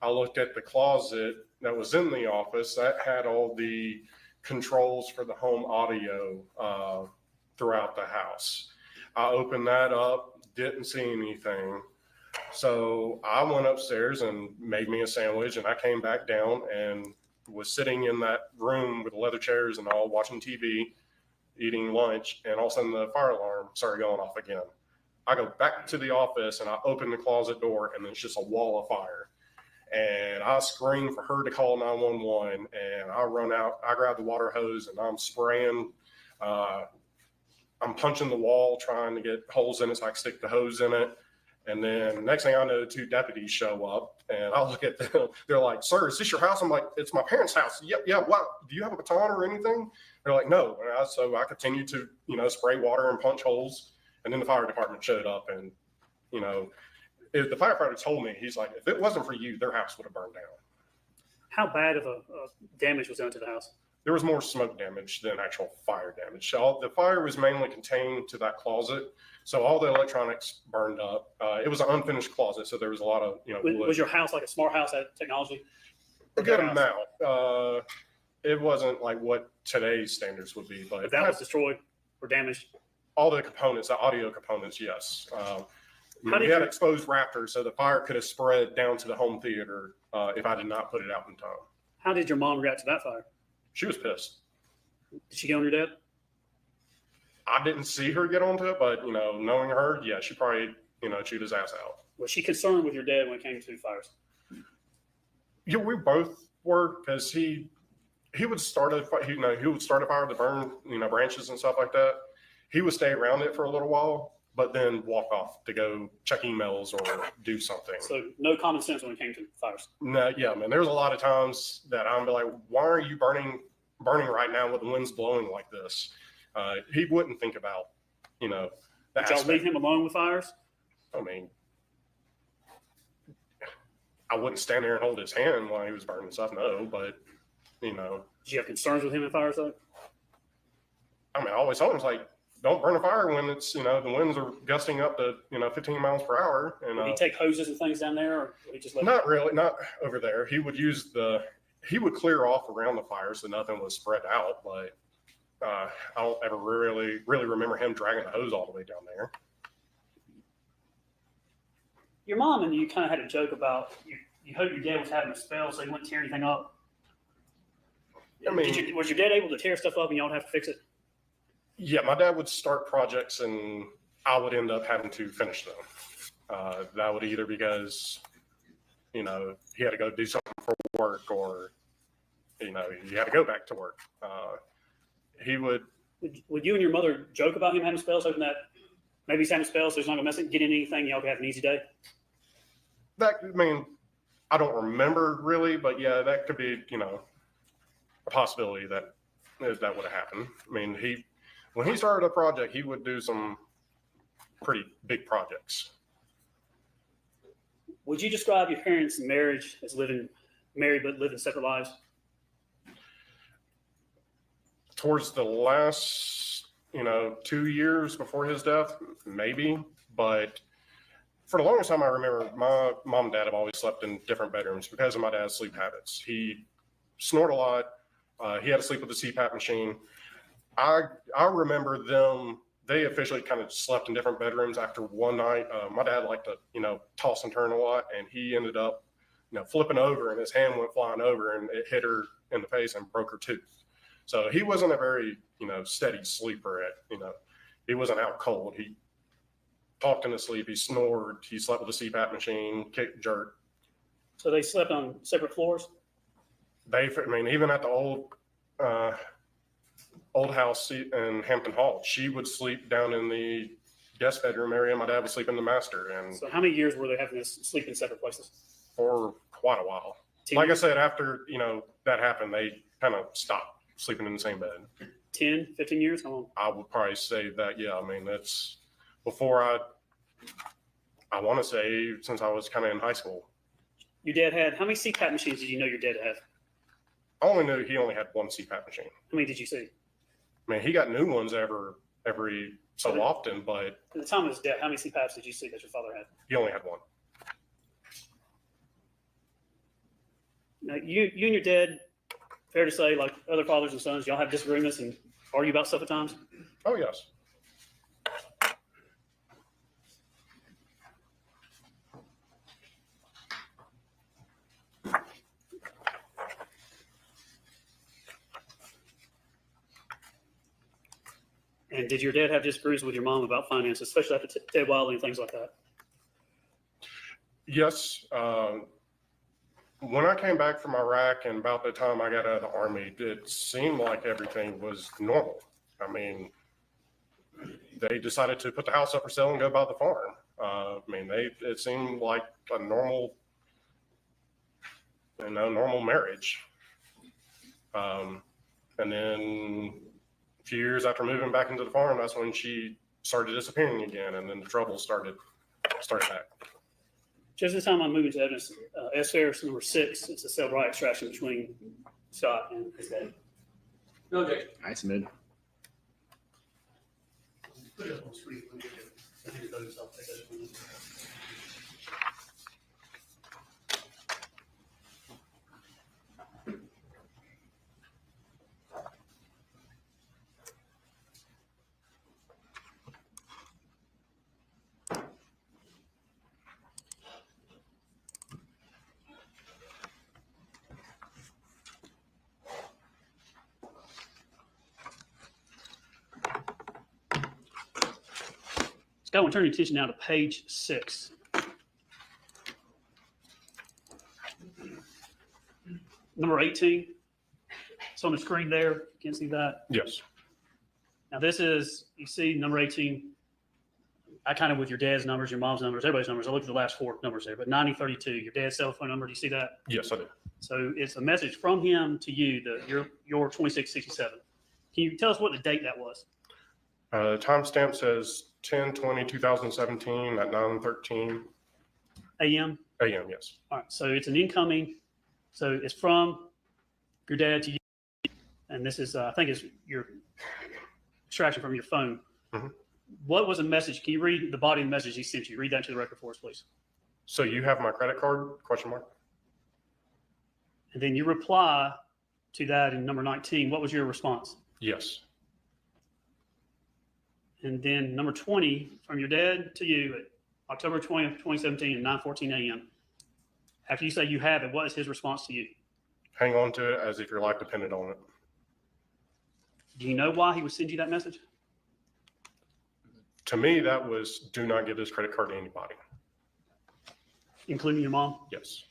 I looked at the closet that was in the office that had all the controls for the home audio throughout the house. I opened that up, didn't see anything. So I went upstairs and made me a sandwich, and I came back down and was sitting in that room with leather chairs and all, watching TV, eating lunch, and all of a sudden the fire alarm started going off again. I go back to the office and I open the closet door, and it's just a wall of fire. And I scream for her to call 911, and I run out. I grab the water hose and I'm spraying. I'm punching the wall, trying to get holes in it so I can stick the hose in it. And then next thing I know, 2 deputies show up, and I look at them. They're like, "Sir, is this your house?" I'm like, "It's my parents' house." "Yep, yeah. What? Do you have a baton or anything?" They're like, "No." And so I continued to, spray water and punch holes. And then the fire department showed up, and, if the firefighter told me, he's like, "If it wasn't for you, their house would have burned down." How bad of a damage was done to the house? There was more smoke damage than actual fire damage. So the fire was mainly contained to that closet. So all the electronics burned up. It was an unfinished closet, so there was a lot of, Was your house like a smart house, had technology? A good amount. it wasn't like what today's standards would be, but If that was destroyed or damaged, all the components, the audio components, yes. How did we had you- exposed rafters, so the fire could have spread down to the home theater if I did not put it out in time. how did your mom react to that fire? She was pissed. Did she get on your dad? I didn't see her get onto it, but knowing her, yeah, she probably chewed his ass out. Was she concerned with your dad when it came to fires? Yeah, we both were, because he would start a he would start a fire to burn branches and stuff like that. He would stay around it for a little while, but then walk off to go check emails or do something. So no common sense when it came to fires. No, yeah, man. There's a lot of times that I'm like, why are you burning right now with the winds blowing like this? He wouldn't think about, the Did y'all aspect. leave him alone with fires? I mean, I wouldn't stand there and hold his hand while he was burning stuff. No, but Did you have concerns with him in fires though? I mean, I always told him, like, don't burn a fire when it's, the winds are gusting up to, 15 miles per hour. And Would he take hoses and things down there, or would he just let not really, not over there. He would he would clear off around the fire so nothing was spread out. But I don't ever really remember him dragging the hose all the way down there. Your mom and you kind of had a joke about you hoped your dad was having a spell so he wouldn't tear anything up. I mean, Was your dad able to tear stuff up and y'all have to fix it? yeah, my dad would start projects and I would end up having to finish them. That would either because, he had to go do something for work, or, he had to go back to work. He would. Would you and your mother joke about him having spells, hoping that maybe he's having spells so he's not going to mess it, get in anything, y'all could have an easy day? I don't remember really, but yeah, that could be, a possibility that would have happened. I mean, when he started a project, he would do some pretty big projects. Would you describe your parents' marriage as living married but living separate lives? Towards the last, 2 years before his death, maybe, but for the longest time, I remember my mom and dad have always slept in different bedrooms because of my dad's sleep habits. He snored a lot. He had to sleep with the CPAP machine. I remember them, they officially kind of slept in different bedrooms after one night. My dad liked to, toss and turn a lot, and he ended up, flipping over, and his hand went flying over, and it hit her in the face and broke her tooth. So he wasn't a very, steady sleeper. He wasn't out cold. He talked in his sleep. He snored. He slept with a CPAP machine, kicked, jerked. So they slept on separate floors? Even at the old house in Hampton Hall, she would sleep down in the guest bedroom area. My dad would sleep in the master. And So how many years were they having this sleep in separate places? for quite a while. 10 Like I years? said, after, that happened, they kind of stopped sleeping in the same bed. 10, 15 years? How long? I would probably say that, yeah. That's before I want to say since I was kind of in high school. Your dad had, how many CPAP machines did you know your dad had? I only knew he only had one CPAP machine. How many did you see? He got new ones every so often, but At the time of his death, how many CPAPs did you see that your father had? he only had one. Now, you and your dad, fair to say, like other fathers and sons, y'all have disagreements and argue about stuff at times? Oh, yes. And did your dad have disagreements with your mom about finances, especially after Ted Wiley and things like that? Yes. When I came back from Iraq and about the time I got out of the Army, it seemed like everything was normal. They decided to put the house up for sale and go buy the farm. It seemed like a normal marriage. And then a few years after moving back into the farm, that's when she started disappearing again, and then the trouble started back. Just the time I'm moving to evidence, S. Ferris number 6, it's a cell dry extraction between Scott and his dad. No objection. I submit. Put it up on screen. Let me get it. I think it goes, I'll take that. I want to turn your attention now to page 6. Number 18. It's on the screen there. You can see that. Yes. Now this is, you see number 18. I kind of with your dad's numbers, your mom's numbers, everybody's numbers. I looked at the last 4 numbers there, but 9032, your dad's cell phone number. Do you see that? Yes, I do. So it's a message from him to you, your 2667. Can you tell us what the date that was? The timestamp says 10/20/2017 at 9:13 a.m. a.m. Yes. All right. So it's an incoming. So it's from your dad to you, and this is I think it's your extraction from your phone. Mhm. What was the message? Can you read the body of the message he sent you? Read that to the record for us, please. So you have my credit card? Question mark. And then you reply to that in number 19. What was your response? Yes. And then number 20 from your dad to you at October 20th, 2017 at 9:14 a.m. After you say you have it, what is his response to you? Hang on to it as if your life depended on it. Do you know why he would send you that message? To me, that was do not give this credit card to anybody. Including your mom? Yes.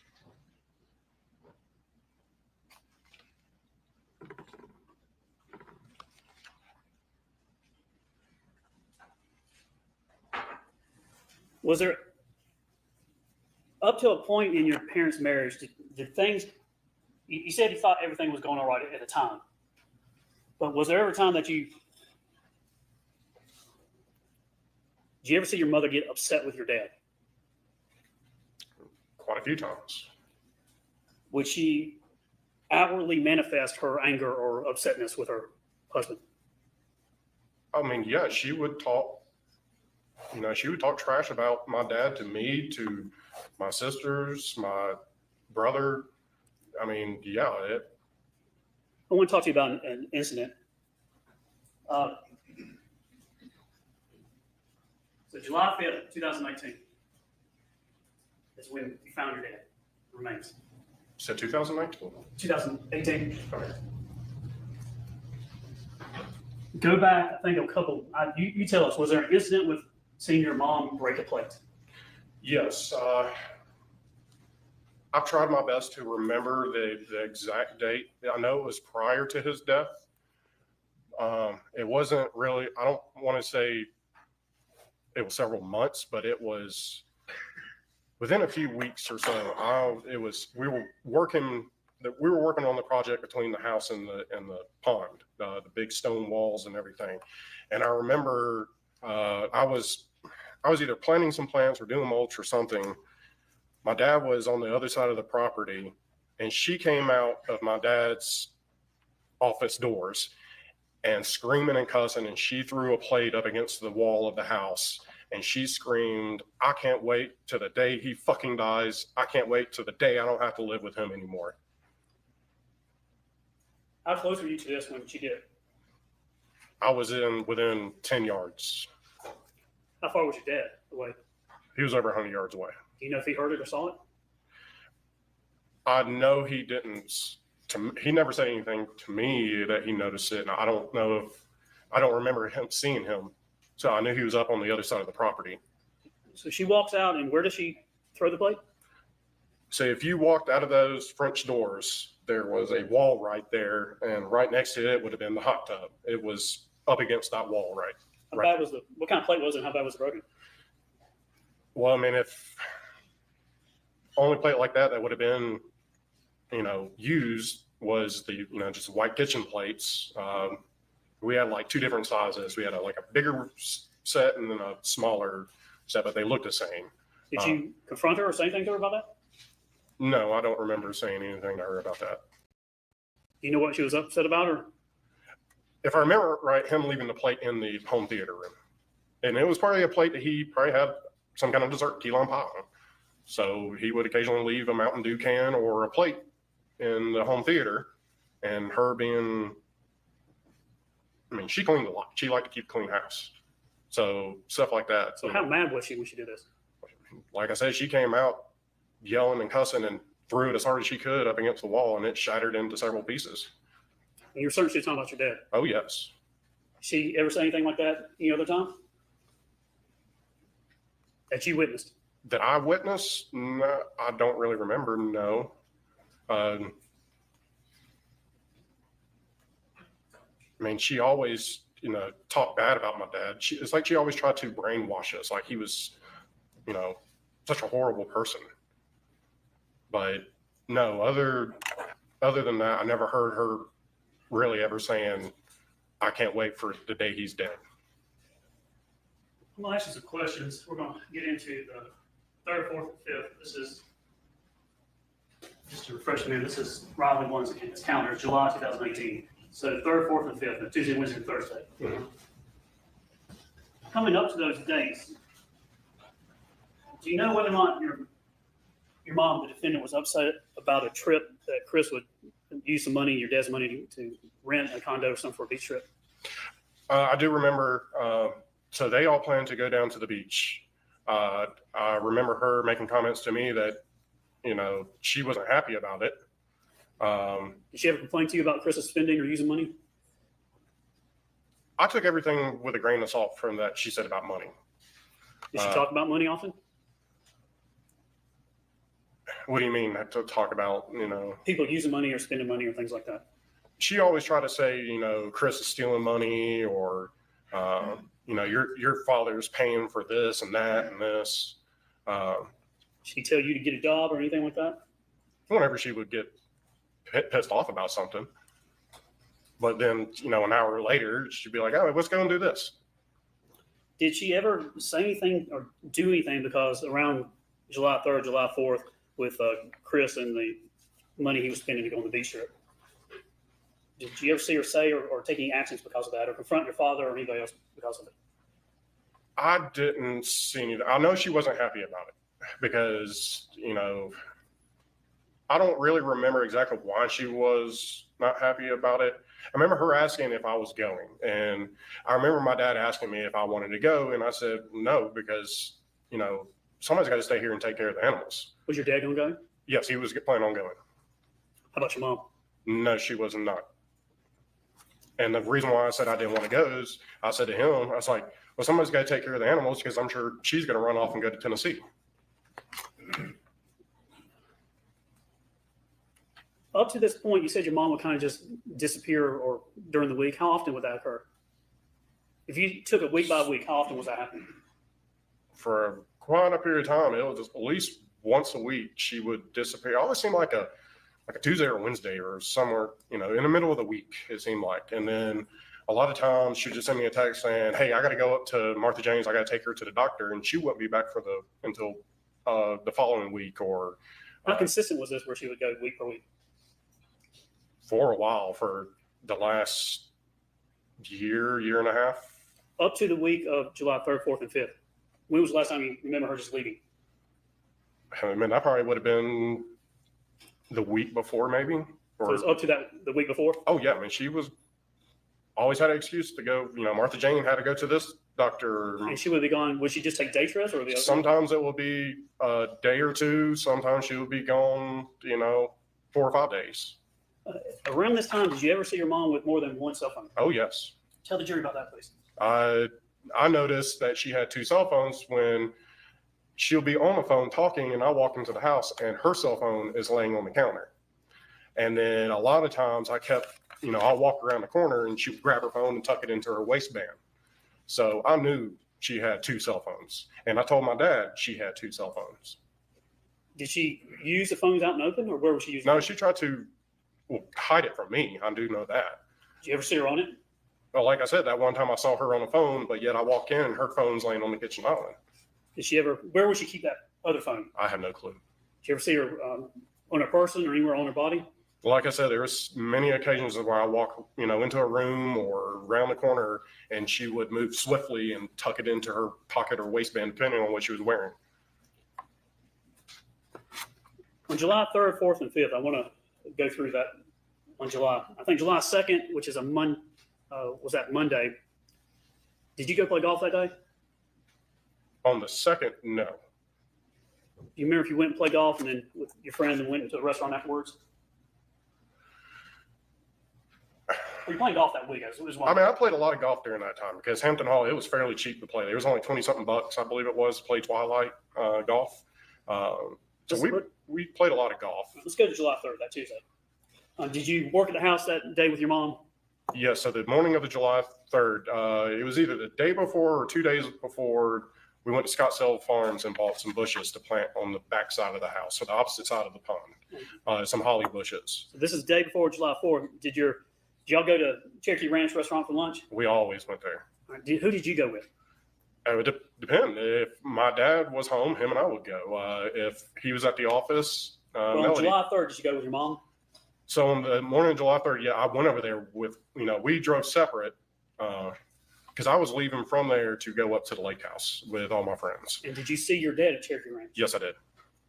Was there, up to a point in your parents' marriage, did things, you said you thought everything was going all right at the time, but was there ever a time that did you ever see your mother get upset with your dad? Quite a few times. Would she outwardly manifest her anger or upsetness with her husband? I mean, yeah, she would talk trash about my dad to me, to my sisters, my brother. I mean, yeah. I want to talk to you about an incident. So July 5th, 2019 is when you found your dad remains. So 2019? 2018. Okay. Go back, I think a couple, you tell us, was there an incident with seeing your mom break a plate? Yes. I've tried my best to remember the exact date. I know it was prior to his death. It wasn't really, I don't want to say it was several months, but it was within a few weeks or so. We were working on the project between the house and the pond, the big stone walls and everything. And I remember I was either planting some plants or doing mulch or something. My dad was on the other side of the property, and she came out of my dad's office doors and screaming and cussing, and she threw a plate up against the wall of the house, and she screamed, "I can't wait to the day he fucking dies. I can't wait to the day I don't have to live with him anymore." How close were you to this when she did it? I was within 10 yards. How far was your dad away? He was over 100 yards away. Do you know if he heard it or saw it? I know he didn't. He never said anything to me that he noticed it. And I don't remember him seeing him. So I knew he was up on the other side of the property. So she walks out, and where does she throw the plate? So if you walked out of those French doors, there was a wall right there, and right next to it would have been the hot tub. It was up against that wall, right? How bad was what kind of plate was it, and how bad was it broken? Well, I mean, if only plate like that would have been, used was the, just white kitchen plates. We had like 2 different sizes. We had a bigger set and then a smaller set, but they looked the same. Did you confront her or say anything to her about that? No, I don't remember saying anything to her about that. Do you know what she was upset about, or? If I remember right, him leaving the plate in the home theater room. And it was probably a plate that he probably had some kind of dessert, key lime pie on. So he would occasionally leave a Mountain Dew can or a plate in the home theater. And her being, she cleaned a lot. She liked to keep a clean house. So stuff like that. So how mad was she when she did this? Like I said, she came out yelling and cussing and threw it as hard as she could up against the wall, and it shattered into several pieces. And you're certain she was talking about your dad? Oh, yes. She ever say anything like that any other time? that you witnessed? That I witnessed? No, I don't really remember. No. I mean, she always, talked bad about my dad. It's like she always tried to brainwash us, like he was, such a horrible person. But no, other than that, I never heard her really ever saying, "I can't wait for the day he's dead." I'm gonna ask you some questions. We're gonna get into the third, fourth, and fifth. This is just to refresh me. This is Riley One's calendar, July 2018. So third, fourth, and fifth, Tuesday, Wednesday, and Thursday. Mhm. Coming up to those dates, do you know whether or not your mom, the defendant, was upset about a trip that Chris would use some money, your dad's money, to rent a condo or something for a beach trip? I do remember. So they all planned to go down to the beach. I remember her making comments to me that, she wasn't happy about it. Did she ever complain to you about Chris's spending or using money? I took everything with a grain of salt from that she said about money. Did she talk about money often? What do you mean to talk about, People using money or spending money or things like that. She always tried to say, Chris is stealing money, or, your father's paying for this and that and this. Did she tell you to get a job or anything like that? Whenever she would get pissed off about something. But then, an hour later, she'd be like, "Oh, let's go and do this." Did she ever say anything or do anything because around July 3rd, July 4th, with Chris and the money he was spending to go on the beach trip? Did you ever see her say or take any actions because of that, or confront your father or anybody else because of it? I didn't see anything. I know she wasn't happy about it because, I don't really remember exactly why she was not happy about it. I remember her asking if I was going, and I remember my dad asking me if I wanted to go, and I said no, because, somebody's got to stay here and take care of the animals. Was your dad going to go? Yes, he was planning on going. How about your mom? No, she was not. And the reason why I said I didn't want to go is I said to him, I was like, well, somebody's got to take care of the animals because I'm sure she's going to run off and go to Tennessee. Up to this point, you said your mom would kind of just disappear or during the week. How often would that occur? If you took it week by week, how often was that happening? For quite a period of time, it was at least once a week she would disappear. It always seemed like a Tuesday or Wednesday or somewhere, in the middle of the week, it seemed like. And then a lot of times she'd just send me a text saying, "Hey, I got to go up to Martha James. I got to take her to the doctor." And she wouldn't be back until the following week. Or how consistent was this where she would go week per week? For a while, for the last year and a half. Up to the week of July 3rd, 4th, and 5th. When was the last time you remember her just leaving? I mean, that probably would have been the week before, maybe. So it was up to the week before? Oh, yeah. I mean, she was always had an excuse to go. Martha Jane had to go to this doctor. And she would be gone. Would she just take day trips? Or the other? Sometimes it will be a day or two. Sometimes she would be gone, 4 or 5 days. Around this time, did you ever see your mom with more than one cell phone? Oh, yes. Tell the jury about that, please. I noticed that she had 2 cell phones when she'll be on the phone talking, and I walk into the house and her cell phone is laying on the counter. And then a lot of times I kept, I'll walk around the corner and she would grab her phone and tuck it into her waistband. So I knew she had 2 cell phones. And I told my dad she had 2 cell phones. Did she use the phones out in open, or where was she using No, them? she tried to hide it from me. I do know that. Did you ever see her on it? Well, like I said, that one time I saw her on the phone, but yet I walk in and her phone's laying on the kitchen island. Did she ever, where would she keep that other phone? I have no clue. Did you ever see her on her person or anywhere on her body? Like I said, there was many occasions where I walk, into a room or around the corner, and she would move swiftly and tuck it into her pocket or waistband, depending on what she was wearing. On July 3rd, 4th, and 5th, I want to go through that on July. I think July 2nd, which is was that Monday. Did you go play golf that day? On the 2nd, no. Do you remember if you went and played golf and then with your friend and went into the restaurant afterwards? Well, you played golf that week. I mean, I played a lot of golf during that time because Hampton Hall, it was fairly cheap to play. There was only 20 something bucks, I believe it was, to play Twilight golf. So we played a lot of golf. Let's go to July 3rd, that Tuesday. Did you work at the house that day with your mom? Yes. So the morning of the July 3rd, it was either the day before or 2 days before. We went to Scottsdale Farms and bought some bushes to plant on the back side of the house, so the opposite side of the pond, some holly bushes. So this is the day before July 4th. Did y'all go to Cherokee Ranch restaurant for lunch? We always went there. All right, who did you go with? It would depend. If my dad was home, him and I would go. If he was at the office, On Melody. July 3rd, did you go with your mom? So on the morning of July 3rd, yeah, I went over there with, we drove separate because I was leaving from there to go up to the lake house with all my friends. And did you see your dad at Cherokee Ranch? Yes, I did.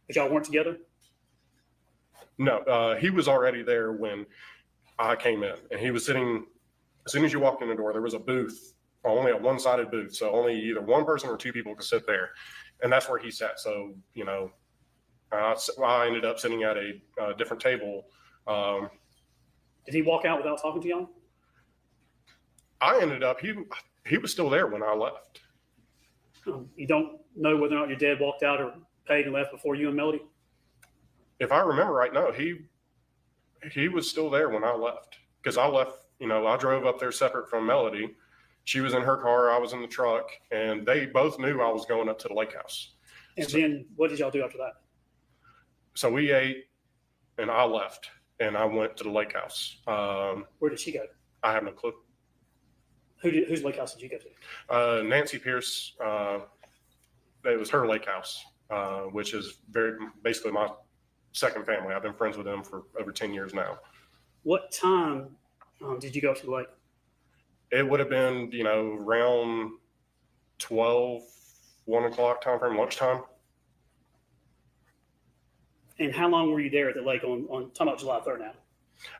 But y'all weren't together? No, he was already there when I came in, and he was sitting, as soon as you walked in the door, there was a booth, only a one-sided booth. So only either one person or two people could sit there. And that's where he sat. So, I ended up sitting at a different table. Did he walk out without talking to y'all? I ended up, he was still there when I left. You don't know whether or not your dad walked out or paid and left before you and Melody? If I remember right, no, he was still there when I left. Because I left, I drove up there separate from Melody. She was in her car, I was in the truck, and they both knew I was going up to the lake house. And then what did y'all do after that? So we ate, and I left, and I went to the lake house. Where did she go? I have no clue. Whose lake house did you go to? Nancy Pierce, it was her lake house, which is basically my second family. I've been friends with them for over 10 years now. What time did you go to the lake? It would have been, around 12, 1 o'clock time frame, lunchtime. And how long were you there at the lake on talking about July 3rd now?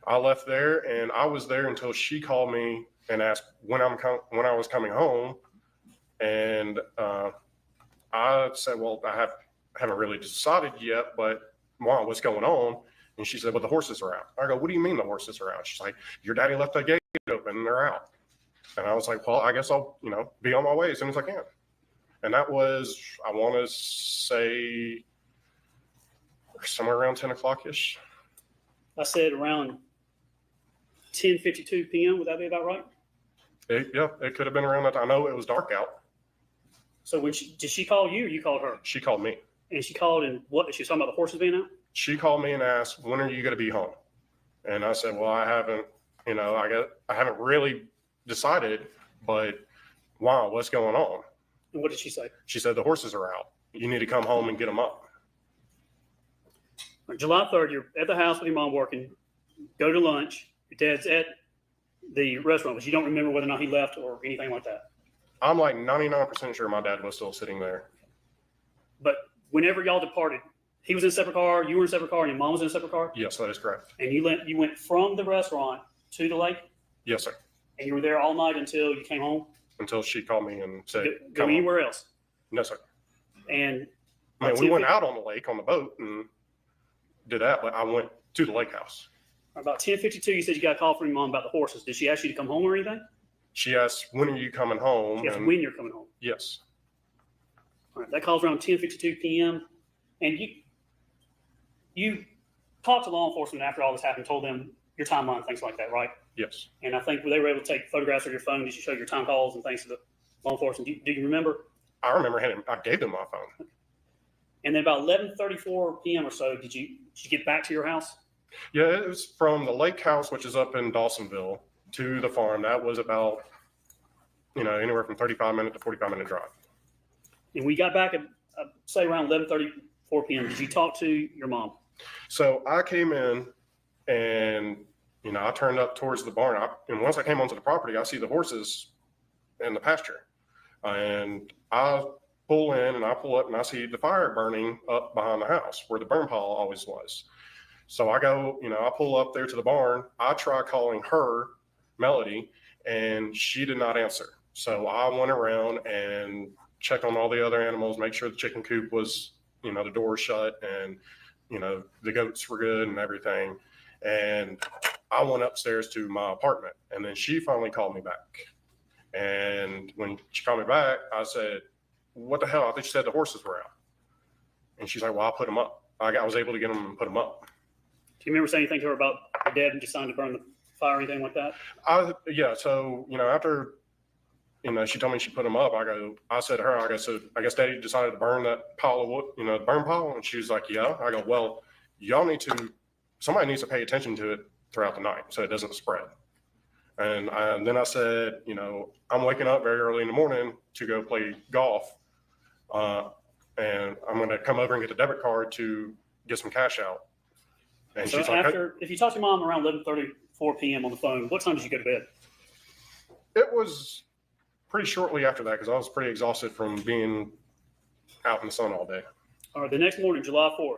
I left there, and I was there until she called me and asked when I was coming home. And I said, well, I haven't really decided yet, but Mom, what's going on? And she said, well, the horses are out. I go, what do you mean the horses are out? She's like, your daddy left the gate open and they're out. And I was like, well, I guess I'll, be on my way as soon as I can. And that was, I want to say, somewhere around 10 o'clock-ish. I said around 10:52 p.m. Would that be about right? It could have been around that time. I know it was dark out. So did she call you or you called her? She called me. And she called and what? She was talking about the horses being out? She called me and asked, when are you going to be home? And I said, well, I haven't, I haven't really decided, but wow, what's going on? And what did she say? She said, the horses are out. You need to come home and get them up. On July 3rd, you're at the house with your mom working, go to lunch, your dad's at the restaurant, but you don't remember whether or not he left or anything like that. I'm like 99% sure my dad was still sitting there. But whenever y'all departed, he was in a separate car, you were in a separate car, and your mom was in a separate car? Yes, that is correct. And you went from the restaurant to the lake? Yes, sir. And you were there all night until you came home? Until she called me and said, Go anywhere else? No, sir. And we went out on the lake on the boat and did that, but I went to the lake house. About 10:52, you said you got a call from your mom about the horses. Did she ask you to come home or anything? She asked, when are you coming home? Yes, when you're coming home. Yes. All right, that call's around 10:52 p.m. And you talked to law enforcement after all this happened, told them your timeline, things like that, right? Yes. And I think they were able to take photographs of your phone. Did you show your time calls and things to the law enforcement? Do you remember? I remember I gave them my phone. And then about 11:34 p.m. or so, did you get back to your house? Yeah, it was from the lake house, which is up in Dawsonville, to the farm. That was about, anywhere from 35-minute to 45-minute drive. And we got back at, say, around 11:34 p.m. Did you talk to your mom? So I came in and, I turned up towards the barn. And once I came onto the property, I see the horses in the pasture. And I pull in and I pull up and I see the fire burning up behind the house where the burn pile always was. So I go, I pull up there to the barn. I try calling her, Melody, and she did not answer. So I went around and checked on all the other animals, make sure the chicken coop was, the door shut and, the goats were good and everything. And I went upstairs to my apartment, and then she finally called me back. And when she called me back, I said, what the hell? I think she said the horses were out. And she's like, well, I'll put them up. I was able to get them and put them up. Do you remember saying anything to her about her dad and deciding to burn the fire or anything like that? Yeah. So, after, she told me she put them up, I said to her, so I guess Daddy decided to burn that pile of wood, the burn pile. And she was like, yeah. I go, well, somebody needs to pay attention to it throughout the night so it doesn't spread. And then I said, I'm waking up very early in the morning to go play golf. And I'm going to come over and get the debit card to get some cash out. And so she's like, if you talked to your mom around 11:34 p.m. on the phone, what time did you go to bed? It was pretty shortly after that because I was pretty exhausted from being out in the sun all day. All right, the next morning, July 4th.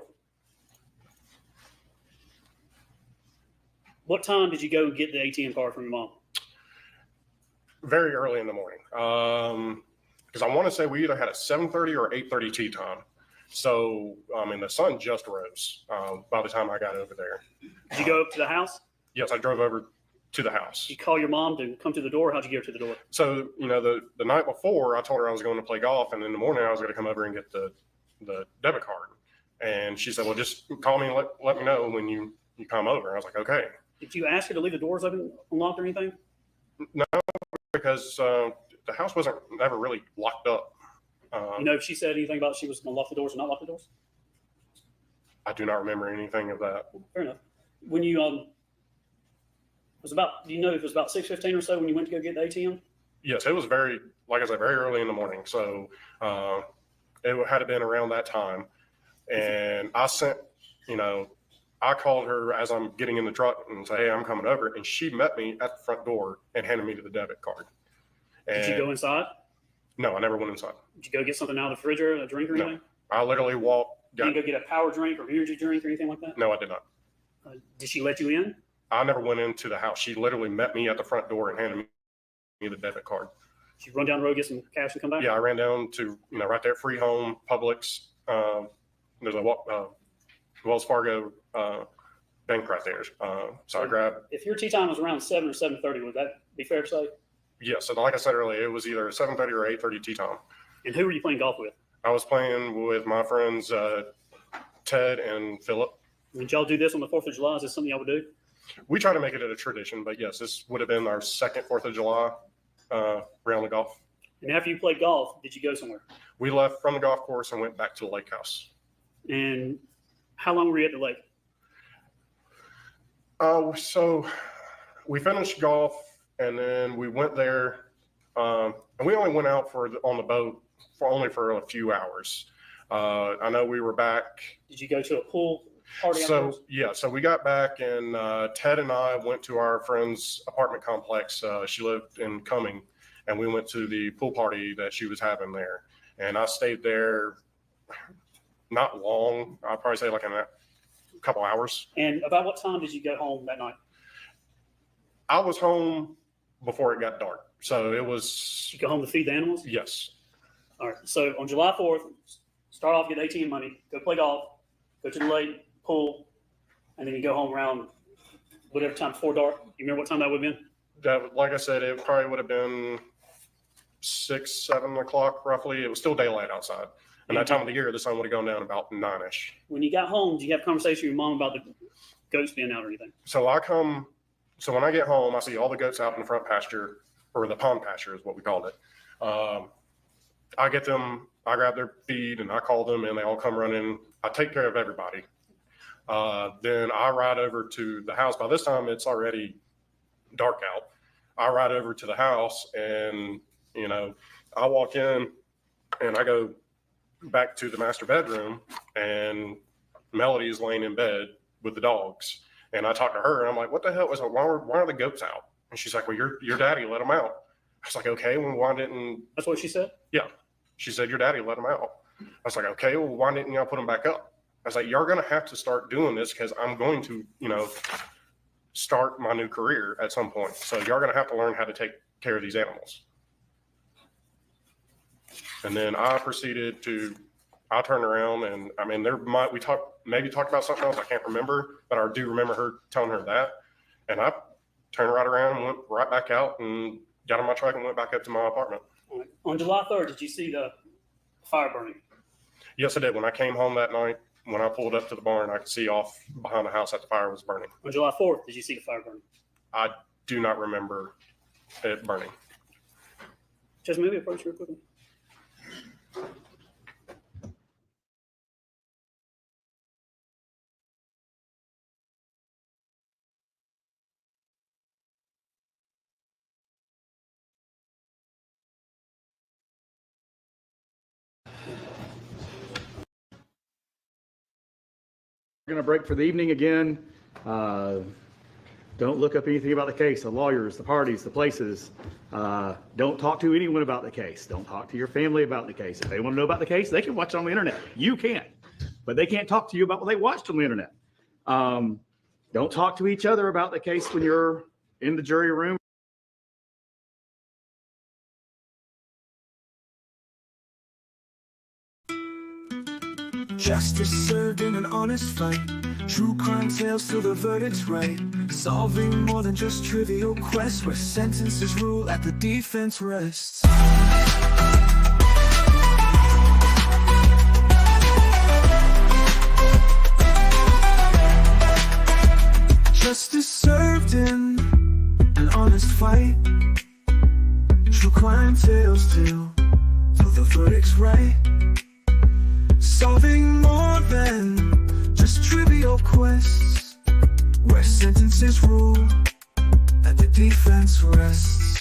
What time did you go and get the ATM card from your mom? Very early in the morning. Because I want to say we either had a 7:30 or 8:30 tea time. So, the sun just rose by the time I got over there. Did you go up to the house? Yes, I drove over to the house. Did you call your mom to come to the door? How'd you get her to the door? So, the night before, I told her I was going to play golf, and in the morning I was going to come over and get the debit card. And she said, well, just call me and let me know when you come over. And I was like, okay. Did you ask her to leave the doors open, unlocked or anything? No, because the house wasn't ever really locked up. If she said anything about she was going to lock the doors or not lock the doors? I do not remember anything of that. Fair enough. When you it was about 6:15 or so when you went to go get the ATM? Yes, it was very early in the morning. So it had been around that time. And I sent, I called her as I'm getting in the truck and said, hey, I'm coming over. And she met me at the front door and handed me the debit card. And did you go inside? No, I never went inside. Did you go get something out of the refrigerator, a drink or anything? No, I literally walked. Did you go get a power drink or energy drink or anything like that? No, I did not. Did she let you in? I never went into the house. She literally met me at the front door and handed me the debit card. Did you run down the road, get some cash and come back? Yeah, I ran down to, right there, Free Home, Publix. There's a Wells Fargo bank right there. So I grabbed. If your tea time was around 7 or 7:30, would that be fair to say? Yes. So like I said earlier, it was either 7:30 or 8:30 tea time. And who were you playing golf with? I was playing with my friends Ted and Philip. Did y'all do this on the 4th of July? Is this something y'all would do? We try to make it a tradition, but yes, this would have been our second 4th of July round of golf. And after you played golf, did you go somewhere? We left from the golf course and went back to the lake house. And how long were you at the lake? So we finished golf and then we went there and we only went out on the boat for a few hours. I know we were back. Did you go to a pool party? So we got back and Ted and I went to our friend's apartment complex. She lived in Cumming, and we went to the pool party that she was having there. And I stayed there not long. I'd probably say like a couple hours. And about what time did you go home that night? I was home before it got dark. So it was. Did you go home to feed the animals? Yes. All right. So on July 4th, start off, get ATM money, go play golf, go to the lake, pool, and then you go home around whatever time before dark. You remember what time that would have been? That, like I said, it probably would have been 6, 7 o'clock roughly. It was still daylight outside. And that time of the year, the sun would have gone down about 9-ish. When you got home, did you have a conversation with your mom about the goats being out or anything? So when I get home, I see all the goats out in the front pasture, or the pond pasture is what we called it. I get them, I grab their feed and I call them and they all come running. I take care of everybody. Then I ride over to the house. By this time, it's already dark out. I ride over to the house and, I walk in and I go back to the master bedroom and Melody is laying in bed with the dogs. And I talk to her and I'm like, what the hell was it? Why are the goats out? And she's like, well, your daddy let them out. I was like, okay, well, why didn't. That's what she said? Yeah. She said, your daddy let them out. I was like, okay, well, why didn't y'all put them back up? I was like, you're going to have to start doing this because I'm going to, start my new career at some point. So you're going to have to learn how to take care of these animals. And then I proceeded I turned around and we talked about something else. I can't remember, but I do remember her telling her that. And I turned right around and went right back out and got in my truck and went back up to my apartment. All right. On July 3rd, did you see the fire burning? Yes, I did. When I came home that night, when I pulled up to the barn, I could see off behind the house that the fire was burning. On July 4th, did you see the fire burning? I do not remember it burning. Just maybe approach real quickly. We're going to break for the evening again. Don't look up anything about the case, the lawyers, the parties, the places. Don't talk to anyone about the case. Don't talk to your family about the case. If they want to know about the case, they can watch it on the internet. You can't, but they can't talk to you about what they watched on the internet. Don't talk to each other about the case when you're in the jury room. Justice served in an honest fight. True crime tales till the verdict's right. Solving more than just trivial quests, where sentences rule at the defense rests. Justice served in an honest fight. True crime tales till the verdict's right. Solving more than just trivial quests, where sentences rule at the defense rests.